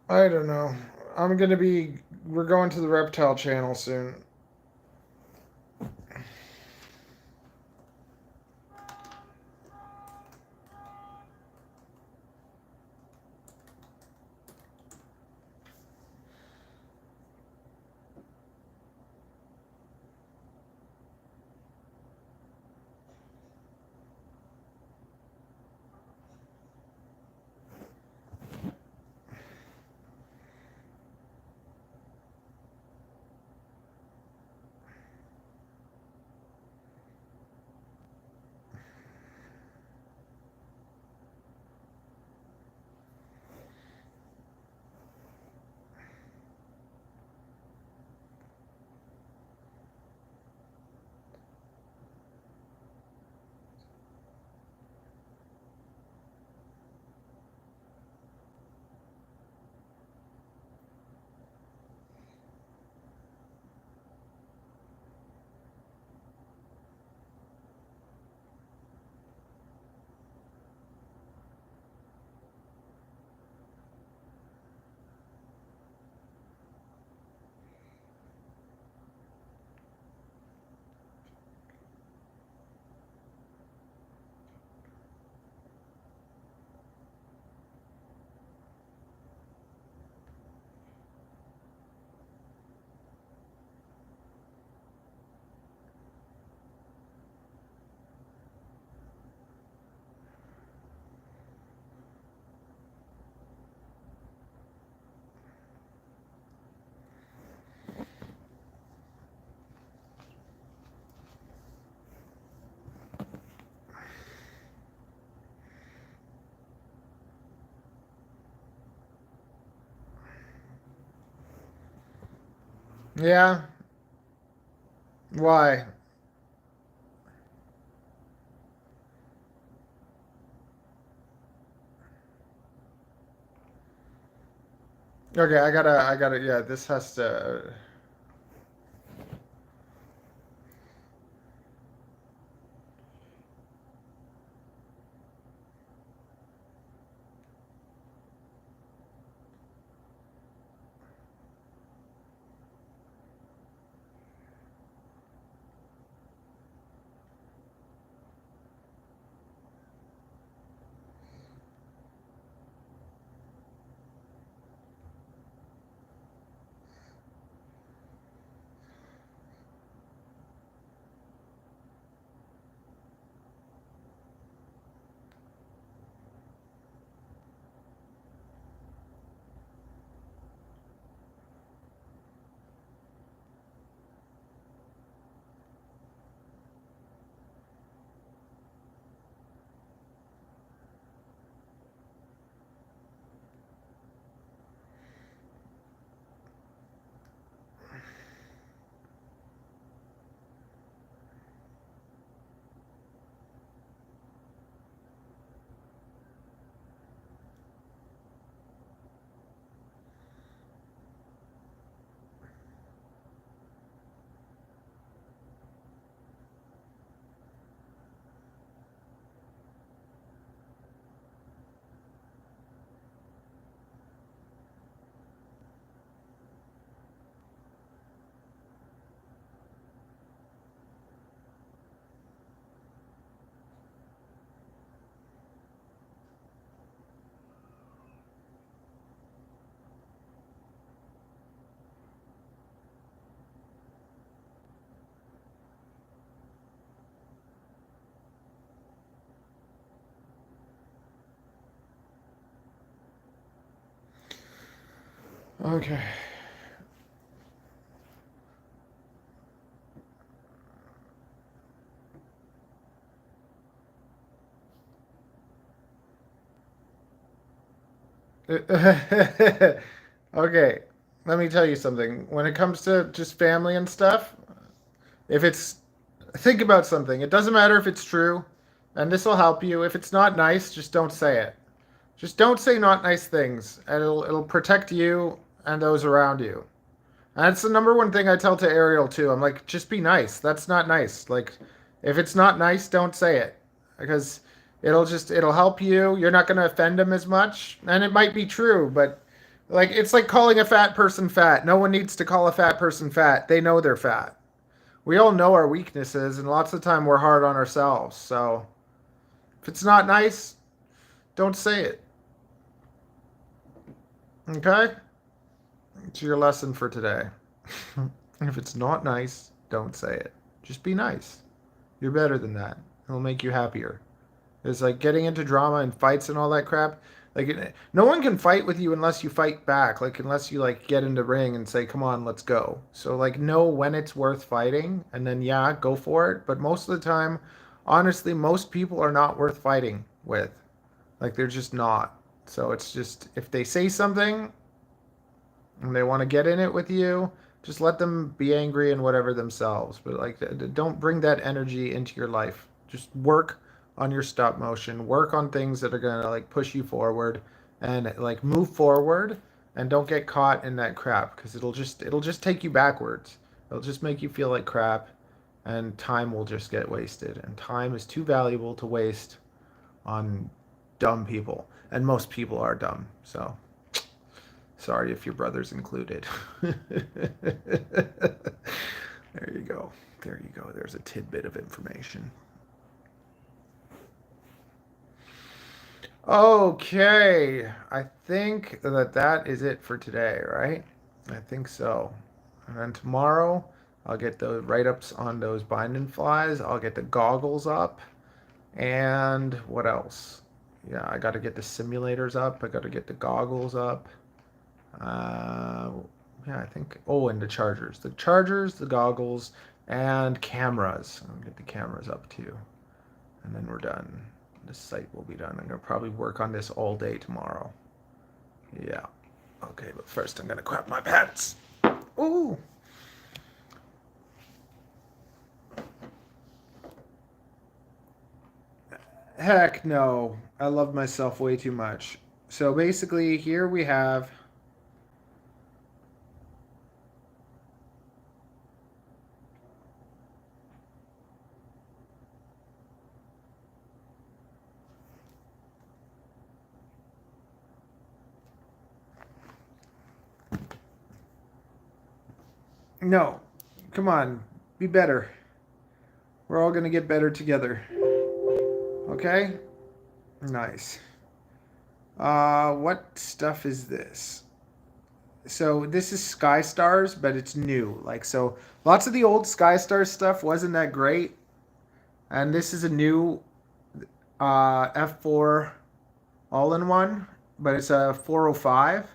I don't know. We're going to the reptile channel soon. Yeah. Why? Okay, I gotta, yeah, this has to. Okay. Okay, let me tell you something. When it comes to just family and stuff, if it's think about something. It doesn't matter if it's true, and this will help you. If it's not nice, just don't say it. Just don't say not nice things, and it'll protect you and those around you. And that's the number one thing I tell to Ariel too. I'm like, just be nice. That's not nice. Like, if it's not nice, don't say it, because it'll help you. You're not going to offend him as much, and it might be true, but Like, it's like calling a fat person fat. No one needs to call a fat person fat. They know they're fat. We all know our weaknesses, and lots of the time we're hard on ourselves. So if it's not nice, don't say it. Okay? It's your lesson for today. And if it's not nice, don't say it. Just be nice. You're better than that. It'll make you happier. It's like getting into drama and fights and all that crap. Like, no one can fight with you unless you fight back. Like, unless you, like, get in the ring and say, come on, let's go. So, like, know when it's worth fighting, and then, yeah, go for it. But most of the time, honestly, most people are not worth fighting with. Like, they're just not. So it's just, if they say something and they want to get in it with you, just let them be angry and whatever themselves. But, like, don't bring that energy into your life. Just work on your stop motion, work on things that are going to, like, push you forward and, like, move forward, and don't get caught in that crap, because it'll just take you backwards. It'll just make you feel like crap, and time will just get wasted, and time is too valuable to waste on dumb people, and most people are dumb. So sorry if your brother's included. There you go. There's a tidbit of information. Okay, I think that is it for today, right? I think so. And then tomorrow, I'll get the write-ups on those binding flies. I'll get the goggles up. And what else? Yeah, I got to get the simulators up. I got to get the goggles up. Yeah, I think... Oh, and the chargers. The chargers, the goggles, and cameras. I'll get the cameras up, too. And then we're done. This site will be done. I'm going to probably work on this all day tomorrow. Yeah. Okay, but first I'm going to crap my pants. Ooh. Heck no. I love myself way too much. So basically, here we have... No. Come on. Be better. We're all going to get better together. Okay? Nice. What stuff is this? So this is Sky Stars, but it's new. Like, so lots of the old Sky Stars stuff wasn't that great. And this is a new F4 all-in-one, but it's a 405.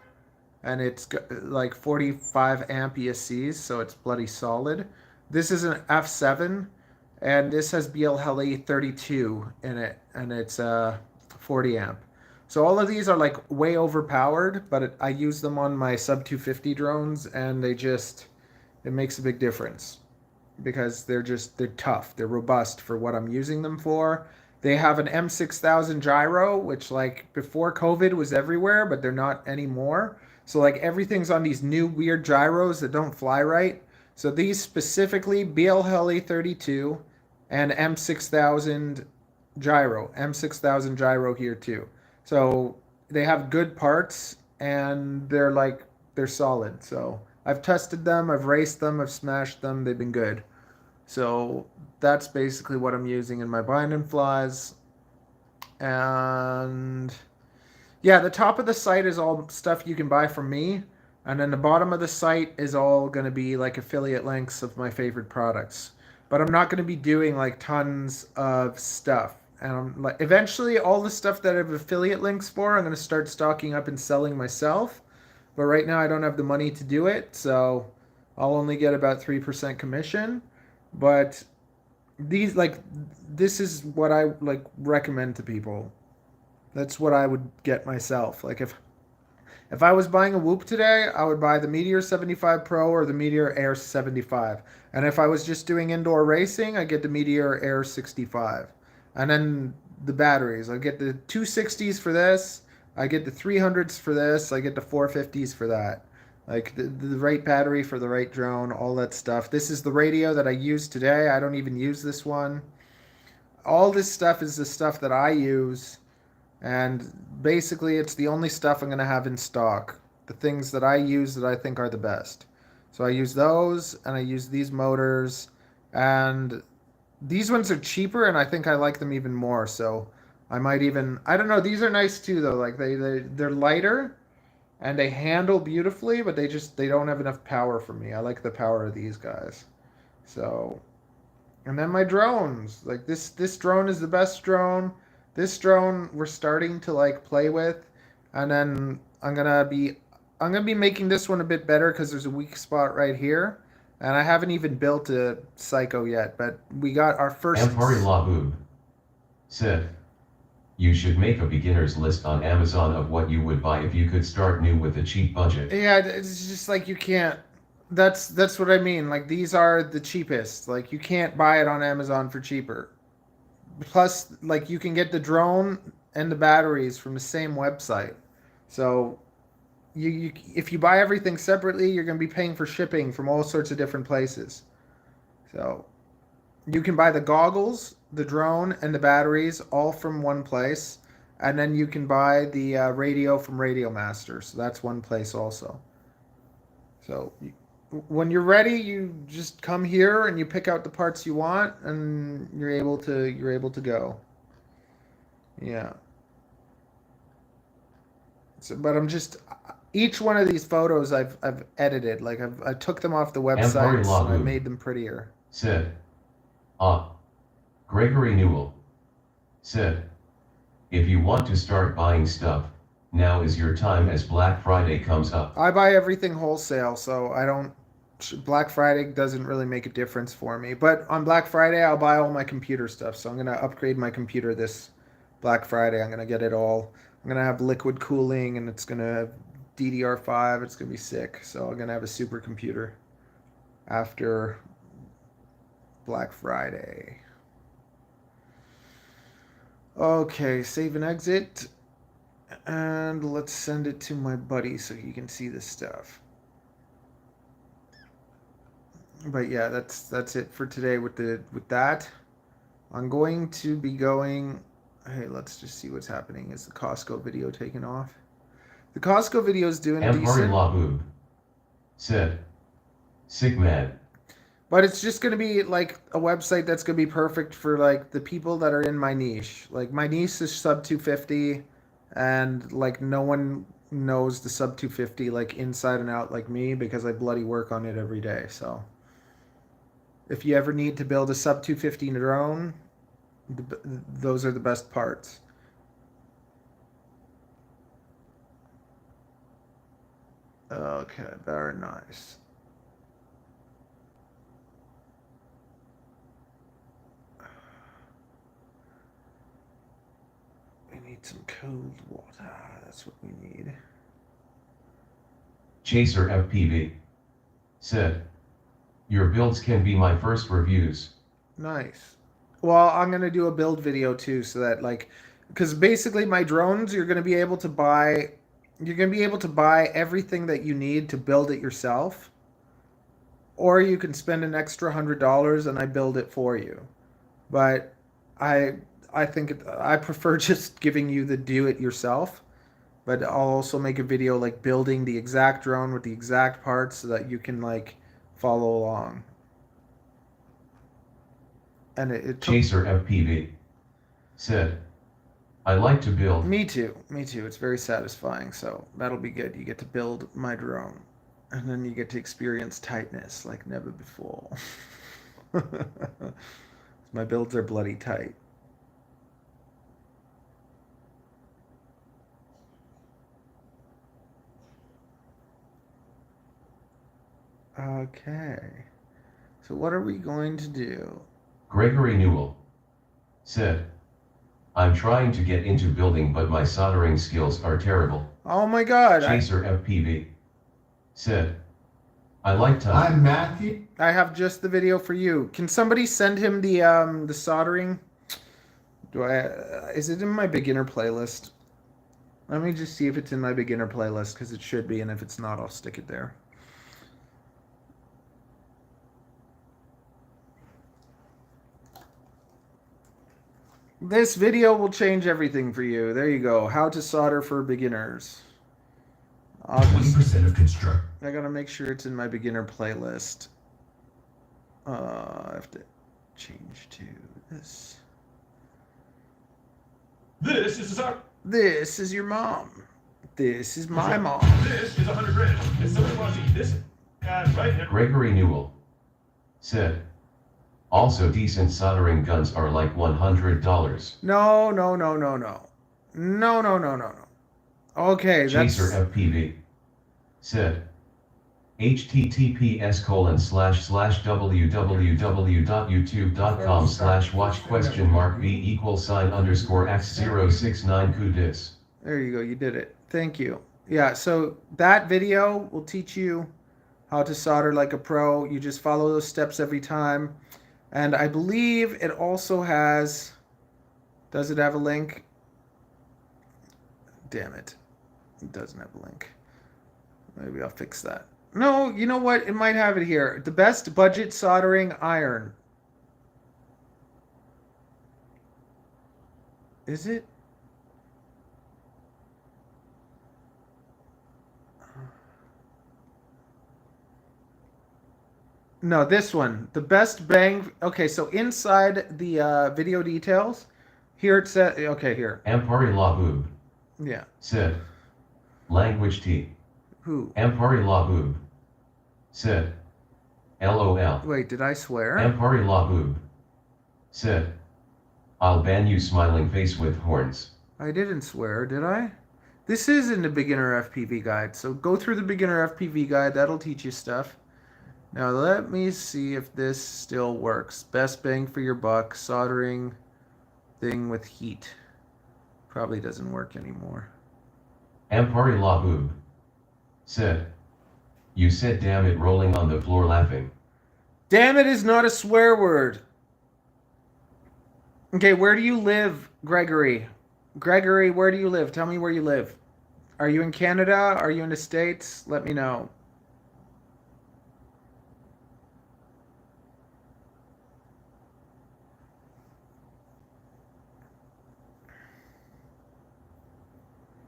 And it's like 45 amp ESCs, so it's bloody solid. This is an F7, and this has BLHeli 32 in it, and it's 40 amp. So all of these are like way overpowered, but I use them on my sub 250 drones, and it makes a big difference because they're tough, they're robust for what I'm using them for. They have an M6000 gyro, which, like, before COVID was everywhere, but they're not anymore. So, like, everything's on these new weird gyros that don't fly right. So these specifically, BLHeli 32 and M6000 gyro. M6000 gyro here too. So they have good parts, and they're solid. So I've tested them, I've raced them, I've smashed them, they've been good. So that's basically what I'm using in my binding flies. And... yeah, the top of the site is all stuff you can buy from me, and then the bottom of the site is all going to be like affiliate links of my favorite products. But I'm not going to be doing like tons of stuff. And I'm like, eventually all the stuff that I have affiliate links for, I'm going to start stocking up and selling myself. But right now I don't have the money to do it, so I'll only get about 3% commission. But this is what I like recommend to people. That's what I would get myself. Like, if I was buying a Whoop today, I would buy the Meteor 75 Pro or the Meteor Air 75. And if I was just doing indoor racing, I get the Meteor Air 65. And then the batteries. I get the 260s for this. I get the 300s for this. I get the 450s for that. Like, the right battery for the right drone, all that stuff. This is the radio that I used today. I don't even use this one. All this stuff is the stuff that I use. And basically, it's the only stuff I'm going to have in stock the things that I use that I think are the best. So I use those, and I use these motors, and these ones are cheaper, and I think I like them even more. So I might even, I don't know, these are nice too though. Like they're lighter and they handle beautifully, but they don't have enough power for me. I like the power of these guys. So, and then my drones, like this drone is the best drone. This drone we're starting to like play with, and then I'm gonna be making this one a bit better because there's a weak spot right here, and I haven't even built a Psycho yet, but we got our first. Ampari Labub said, you should make a beginner's list on Amazon of what you would buy if you could start new with a cheap budget. Yeah, it's just like you can't. That's what I mean. Like these are the cheapest. Like you can't buy it on Amazon for cheaper. Plus, like you can get the drone and the batteries from the same website. So you if you buy everything separately, you're going to be paying for shipping from all sorts of different places. So you can buy the goggles, the drone, and the batteries all from one place, and then you can buy the radio from Radio Master. So that's one place also. So when you're ready, you just come here and you pick out the parts you want, and you're able to go. Yeah. So, but I'm just each one of these photos I've edited. Like I took them off the website and I made them prettier. Said, Gregory Newell said, if you want to start buying stuff, now is your time as Black Friday comes up. I buy everything wholesale, so I don't. Black Friday doesn't really make a difference for me. But on Black Friday, I'll buy all my computer stuff. So I'm gonna upgrade my computer this Black Friday. I'm gonna get it all. I'm gonna have liquid cooling, and it's gonna have DDR5. It's gonna be sick. So I'm gonna have a super computer after Black Friday. Okay, save and exit. And let's send it to my buddy so he can see this stuff. But yeah, that's it for today with that. I'm going to be going. Hey, let's just see what's happening. Is the Costco video taking off? The Costco video is doing Ampari decent. Labub said, sick man. But it's just going to be like a website that's going to be perfect for like the people that are in my niche. Like my niche is sub 250, and like no one knows the sub 250 like inside and out like me because I bloody work on it every day. So if you ever need to build a sub 250 drone, those are the best parts. Okay, very nice. We need some cold water. That's what we need. Chaser FPV said, your builds can be my first reviews. Nice. Well, I'm going to do a build video too, so that like, because basically my drones, you're going to be able to buy everything that you need to build it yourself, or you can spend an extra $100 and I build it for you. But I think I prefer just giving you the do it yourself. But I'll also make a video like building the exact drone with the exact parts so that you can like follow along. And it took... Chaser FPV said, I like to build. Me too. It's very satisfying. So that'll be good. You get to build my drone, and then you get to experience tightness like never before. My builds are bloody tight. Okay. So what are we going to do? Gregory Newell said, I'm trying to get into building, but my soldering skills are terrible. Oh my God. Chaser FPV said, I like time. I'm Matthew. I have just the video for you. Can somebody send him the soldering? Is it in my beginner playlist? Let me just see if it's in my beginner playlist, because it should be, and if it's not, I'll stick it there. This video will change everything for you. There you go. How to solder for beginners. I'll just, 20% of construct. I gotta make sure it's in my beginner playlist. I have to change to this. This is our. This is your mom. This is my mom. This is 100 grand. If somebody wants to eat this, right here. Gregory Newell said, also decent soldering guns are like $100. No, no, no, no, no. No, no, no, no, no. Okay, Chaser that's... FPV said, https://www.youtube.com/watch?v=x069 kudis. There you go, you did it. Thank you. Yeah, so that video will teach you how to solder like a pro. You just follow those steps every time. And I believe it also has... Does it have a link? Damn it. It doesn't have a link. Maybe I'll fix that. No, you know what? It might have it here. The best budget soldering iron. Is it? No, this one. The best bang... Okay, so inside the video details, here it says... Okay, here. Ampari Labub Yeah. said, language T. Who? Ampari Labub said, LOL. Wait, did I swear? Ampari Labub said, I'll ban you smiling face with horns. I didn't swear, did I? This is in the beginner FPV guide, so go through the beginner FPV guide. That'll teach you stuff. Now let me see if this still works. Best bang for your buck, soldering thing with heat. Probably doesn't work anymore. Ampari Labub said, you said damn it rolling on the floor laughing. Damn it is not a swear word. Okay, where do you live, Gregory? Gregory, where do you live? Tell me where you live. Are you in Canada? Are you in the States? Let me know.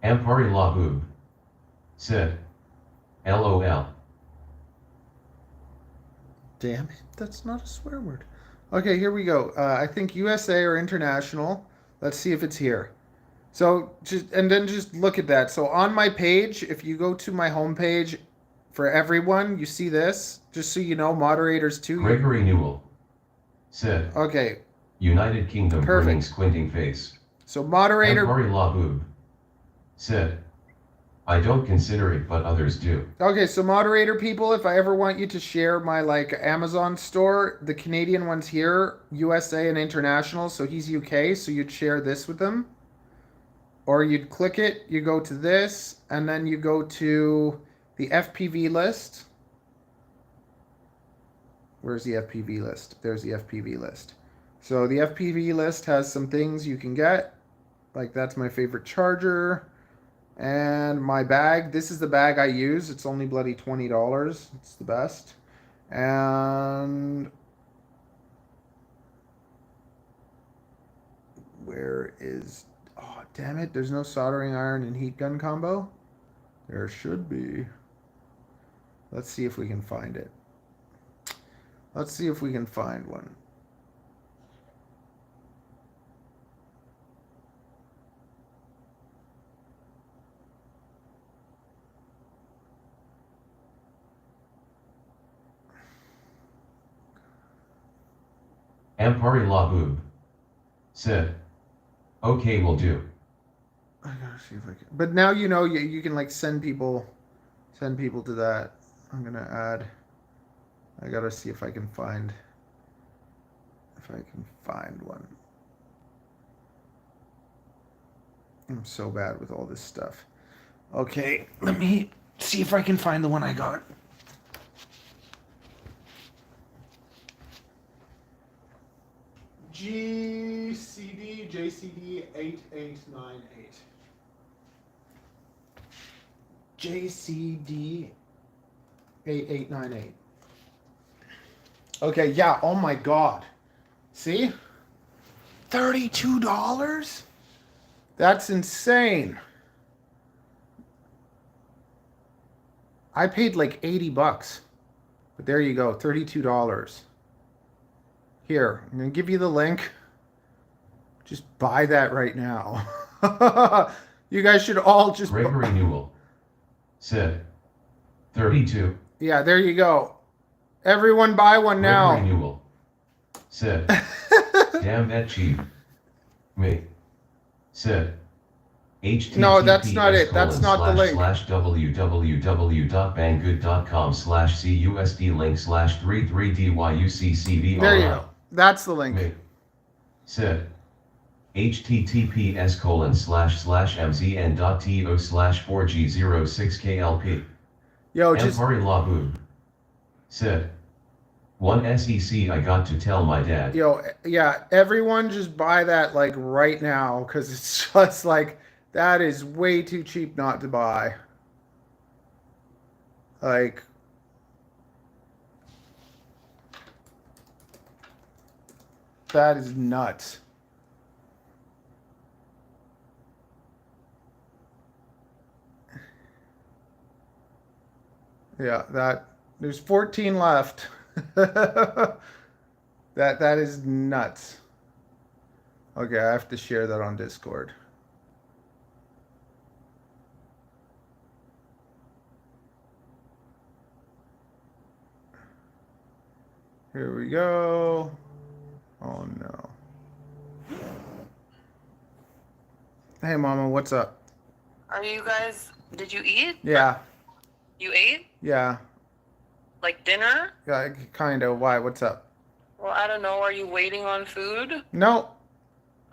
Ampari Labub said, LOL. Damn it, that's not a swear word. Okay, here we go. I think USA or international. Let's see if it's here. So just look at that. So on my page, if you go to my homepage for everyone, you see this. Just so you know, moderators too. Gregory Newell said, okay. United Kingdom Perfect. burning squinting face. So moderator. Ampari Labub said, I don't consider it, but others do. Okay, so moderator people, if I ever want you to share my like Amazon store, the Canadian one's here, USA and international, so he's UK, so you'd share this with them. Or you'd click it, you go to this, and then you go to the FPV list. Where's the FPV list? There's the FPV list. So the FPV list has some things you can get. Like that's my favorite charger. And my bag, this is the bag I use. It's only bloody $20. It's the best. And where is... Oh, damn it. There's no soldering iron and heat gun combo. There should be. Let's see if we can find it. Let's see if we can find one. Ampari Labub said, okay, will do. I gotta see if I can. But now you know you can like send people to that. I'm gonna add. I gotta see if I can find one. I'm so bad with all this stuff. Okay, let me see if I can find the one I got. JCD 8898. JCD 8898. Okay, yeah, oh my god. See? $32? That's insane. I paid like 80 bucks. But there you go, $32. Here, I'm going to give you the link. Just buy that right now. You guys should all just... Gregory Newell said 32. Yeah, there you go. Everyone buy one now. Gregory Newell said, damn that cheap. Me said, https No, that's not it. That's not the link. www.banggood.com/cusd link /33dyuccvri. There you go. That's the link. Me said, https://mzn.to/4g06klp. Yo, just... Ampari Labu said, one SEC I got to tell my dad. Yo, yeah, everyone just buy that like right now because it's just like that is way too cheap not to buy. Like, that is nuts. Yeah, there's 14 left. That is nuts. Okay, I have to share that on Discord. Here we go. Oh no. Hey Mama, what's up? Are you guys, did you eat? Yeah. You ate? Yeah. Like dinner? Yeah, kind of. Why? What's up? Well, I don't know. Are you waiting on food? No.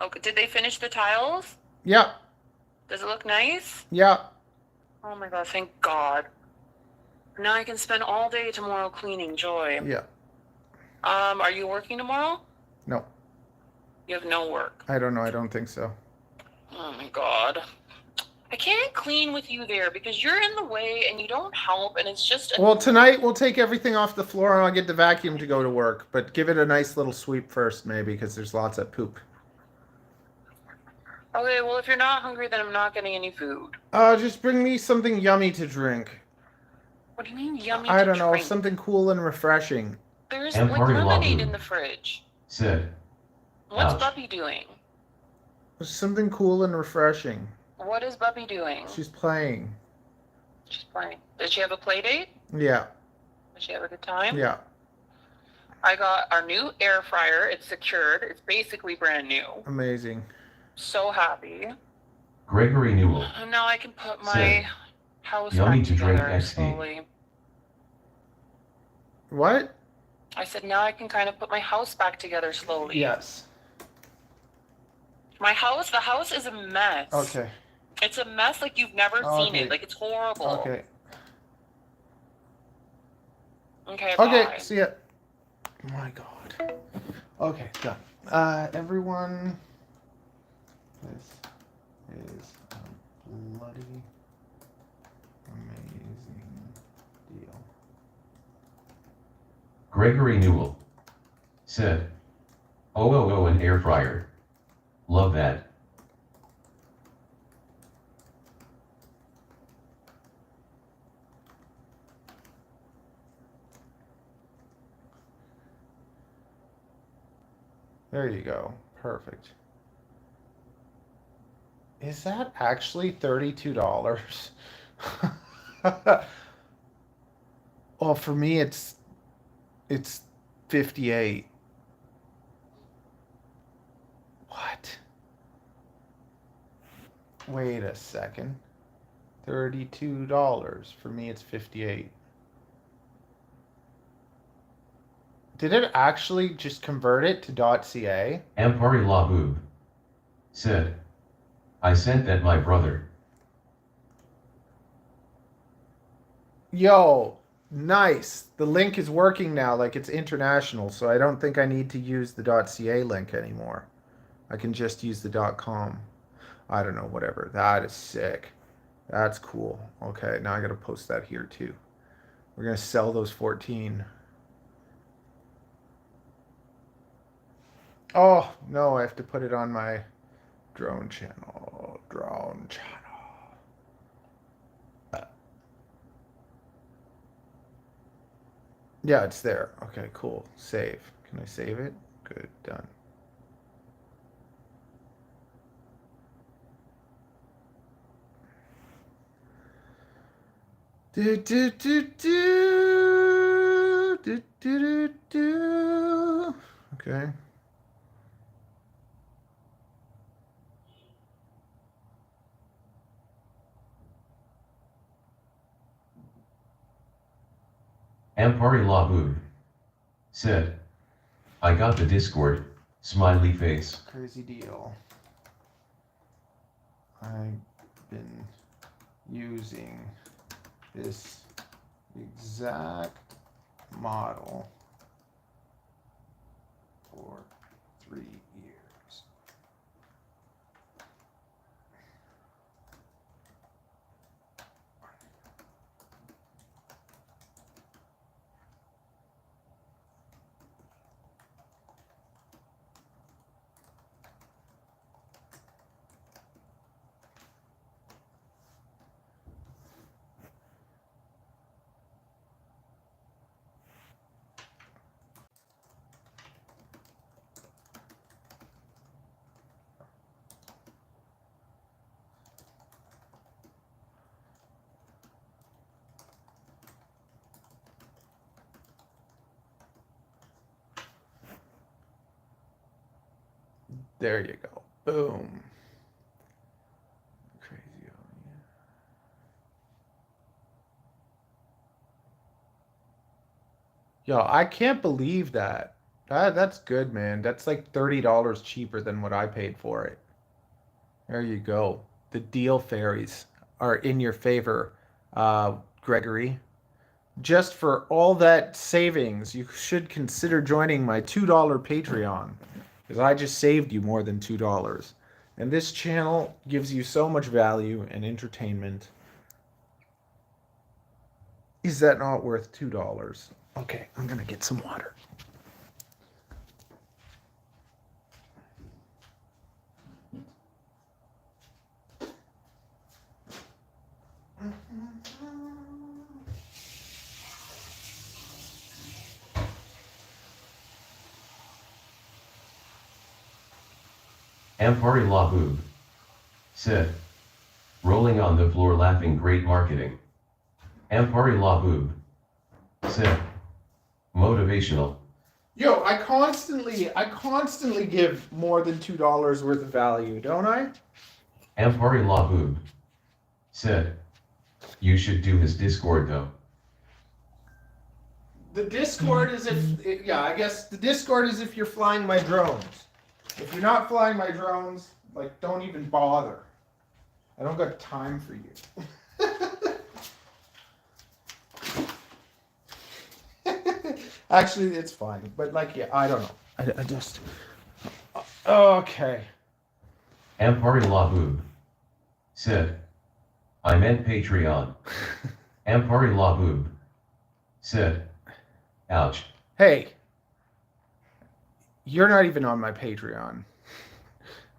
Okay, did they finish the tiles? Yeah. Does it look nice? Yeah. Oh my god, thank God. Now I can spend all day tomorrow cleaning, joy. Yeah. Are you working tomorrow? No. You have no work. I don't know. I don't think so. Oh my god. I can't clean with you there because you're in the way and you don't help and it's just... Well, tonight we'll take everything off the floor and I'll get the vacuum to go to work. But give it a nice little sweep first, maybe, because there's lots of poop. Okay, well, if you're not hungry, then I'm not getting any food. Just bring me something yummy to drink. What do you mean yummy I to don't know, drink? something cool and refreshing. There's And like Party lemonade Labu in the fridge. said, What's ouch. Buppy doing? Something cool and refreshing. What is Buppy doing? She's playing. She's playing. Did she have a play date? Yeah. Did she have a good time? Yeah. I got our new air fryer. It's secured. It's basically brand new. Amazing. So happy. Gregory Newell And now I can put my said, house yummy back to drink together XD. slowly. What? I said now I can kind of put my house back together slowly. Yes. The house is a mess. Okay. It's a mess like you've never seen Okay. it. Like it's horrible. Okay. Okay, Okay, bye. see ya. My God. Okay, done. Everyone, this is a bloody amazing deal. Gregory Newell said, oh, an air fryer. Love that. There you go. Perfect. Is that actually $32? Well, for me, it's 58. What? Wait a second. $32. For me, it's 58. Did it actually just convert it to .ca? Ampari Labub said, I sent that my brother. Yo, nice. The link is working now like it's international, so I don't think I need to use the .ca link anymore. I can just use the .com. I don't know, whatever. That is sick. That's cool. Okay, now I gotta post that here too. We're gonna sell those 14. Oh, no, I have to put it on my drone channel. Yeah, it's there. Okay, cool. Save. Can I save it? Good, done. Do, do, do, do. Do, do, do, do. Okay. Ampari Labud said, I got the Discord, smiley face. Crazy deal. I've been using this exact model for 3 years. There you go. Boom. Crazy. Yo, I can't believe that. That's good, man. That's like $30 cheaper than what I paid for it. There you go. The deal fairies are in your favor, Gregory. Just for all that savings, you should consider joining my $2 Patreon, because I just saved you more than $2. And this channel gives you so much value and entertainment. Is that not worth $2? Okay, I'm gonna get some water. Ampari Labud said, rolling on the floor laughing, great marketing. Ampari Labud said, motivational. Yo, I constantly give more than $2 worth of value, don't I? Ampari Labud said, you should do his Discord though. The Discord is if, yeah, I guess the Discord is if you're flying my drones. If you're not flying my drones, like, don't even bother. I don't got time for you. Actually, it's fine. But, like, yeah, I don't know. I just... Okay. Ampari Labud said, I meant Patreon. Ampari Labud said, ouch. Hey. You're not even on my Patreon.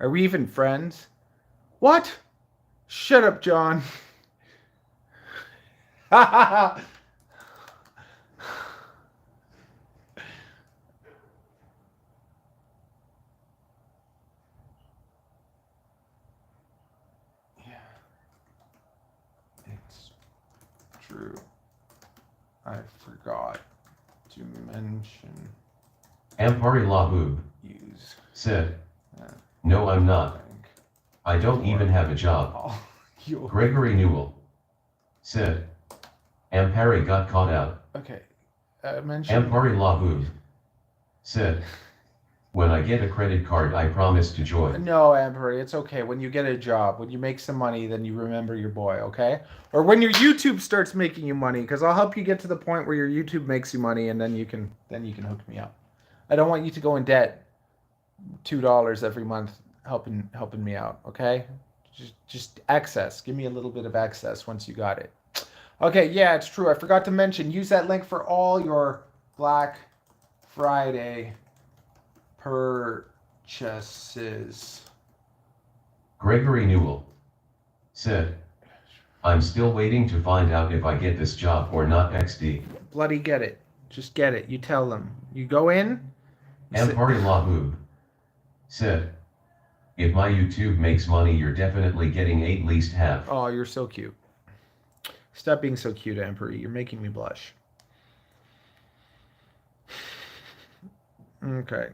Are we even friends? What? Shut up, John. Yeah. It's true. I forgot to mention. Ampari Labud said, no, I'm not. I don't even have a job. Gregory Newell said, Ampari got caught out. Okay. Mention. Ampari Labud said, when I get a credit card, I promise to join. No, Ampari, it's okay. When you get a job, when you make some money, then you remember your boy, okay? Or when your YouTube starts making you money, because I'll help you get to the point where your YouTube makes you money, and then you can hook me up. I don't want you to go in debt $2 every month helping me out, okay? Just excess. Give me a little bit of excess once you got it. Okay, yeah, it's true. I forgot to mention, use that link for all your Black Friday purchases. Gregory Newell said, I'm still waiting to find out if I get this job or not, XD. Bloody get it. Just get it. You tell them. You go in. Ampari Lahoob said, if my YouTube makes money, you're definitely getting at least half. Oh, you're so cute. Stop being so cute, Ampari. You're making me blush. Okay.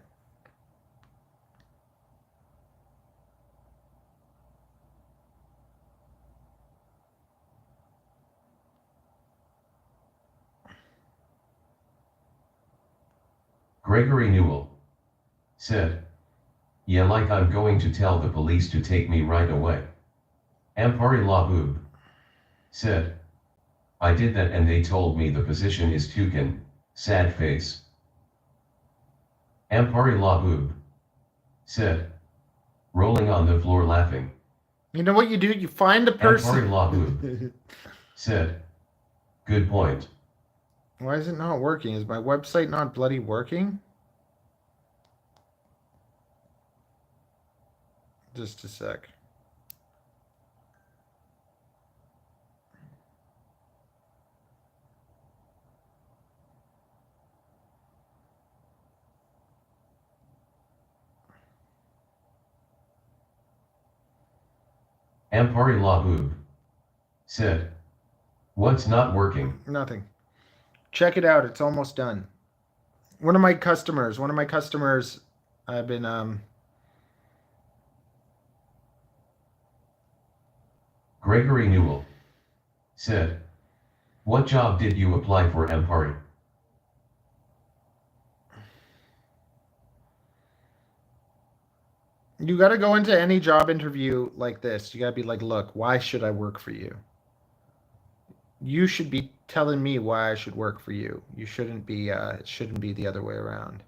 Gregory Newell said, yeah, like I'm going to tell the police to take me right away. Ampari Lahoob said, I did that and they told me the position is toucan, sad face. Ampari Lahoob said, rolling on the floor laughing. You know what you do? You find a person. Ampari Lahoob said, good point. Why is it not working? Is my website not bloody working? Just a sec. Ampari Lahoob said, what's not working? Nothing. Check it out. It's almost done. One of my customers, I've been, Gregory Newell said, what job did you apply for, Ampari? You got to go into any job interview like this. You got to be like, look, why should I work for you? You should be telling me why I should work for you. You shouldn't be, it shouldn't be the other way around.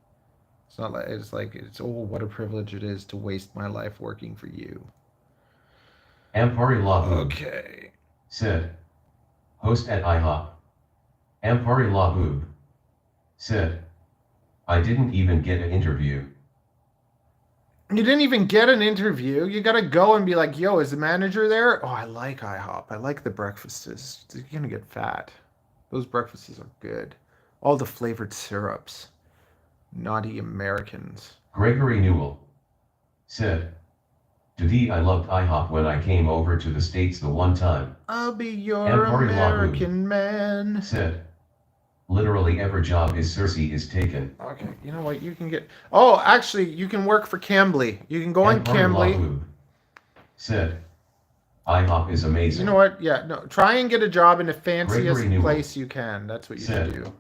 It's not like, oh, what a privilege it is to waste my life working for you. Ampari Lahoob said, host at IHOP. Ampari Lahoob said, I didn't even get an interview. You didn't even get an interview. You got to go and be like, yo, is the manager there? Oh, I like IHOP. I like the breakfasts. You're going to get fat. Those breakfasts are good. All the flavored syrups. Naughty Americans. Gregory Newell said, today I loved IHOP when I came over to the States the one time. I'll be your Ampari American man. Said, literally every job is Cersei is taken. Okay, you know what? You can get... Oh, actually, you can work for Cambly. You can go on Cambly. Lahoob said, IHOP is amazing. You know what? Yeah, no. Try and get a job in the fanciest place you can. That's what you should do.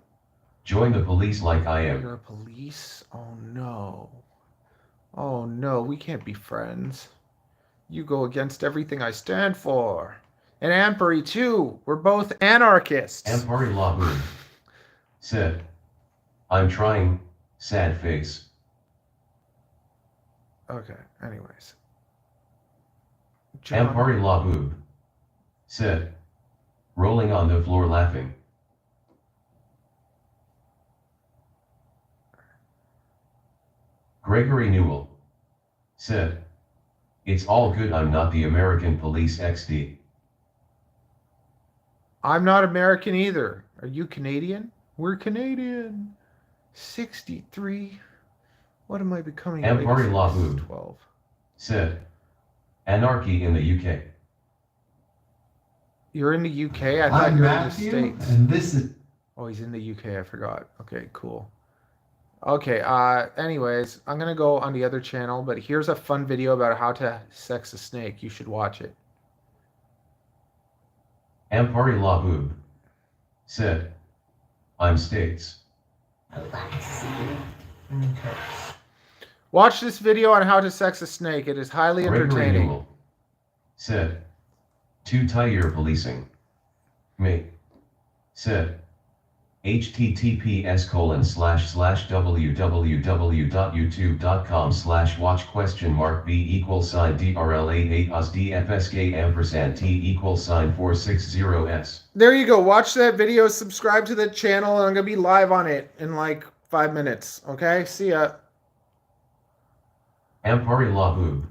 Join the police like I am. You're a police? Oh, no. Oh, no. We can't be friends. You go against everything I stand for. And Ampari, too. We're both anarchists. Ampari Lahoob said, I'm trying, sad face. Okay, anyways. Ampari Lahoob said, rolling on the floor laughing. Gregory Newell said, it's all good, I'm not the American police XD. I'm not American either. Are you Canadian? We're Canadian. 63. What am I becoming? Ampari Lahoob 12. Said, anarchy in the UK. You're in the UK? I thought you were in the States. And this is... Oh, he's in the UK. I forgot. Okay, cool. Okay, anyways, I'm going to go on the other channel, but here's a fun video about how to sex a snake. You should watch it. Ampari Lahoob said, I'm States. Okay. Watch this video on how to sex a snake. It is highly entertaining. Newell said, to tire policing. Me. Said, https://www.youtube.com/watch?b=d_DFSK_t=460s. There you go. Watch that video. Subscribe to the channel. And I'm going to be live on it in like 5 minutes. Okay? See ya. Ampari Lahoob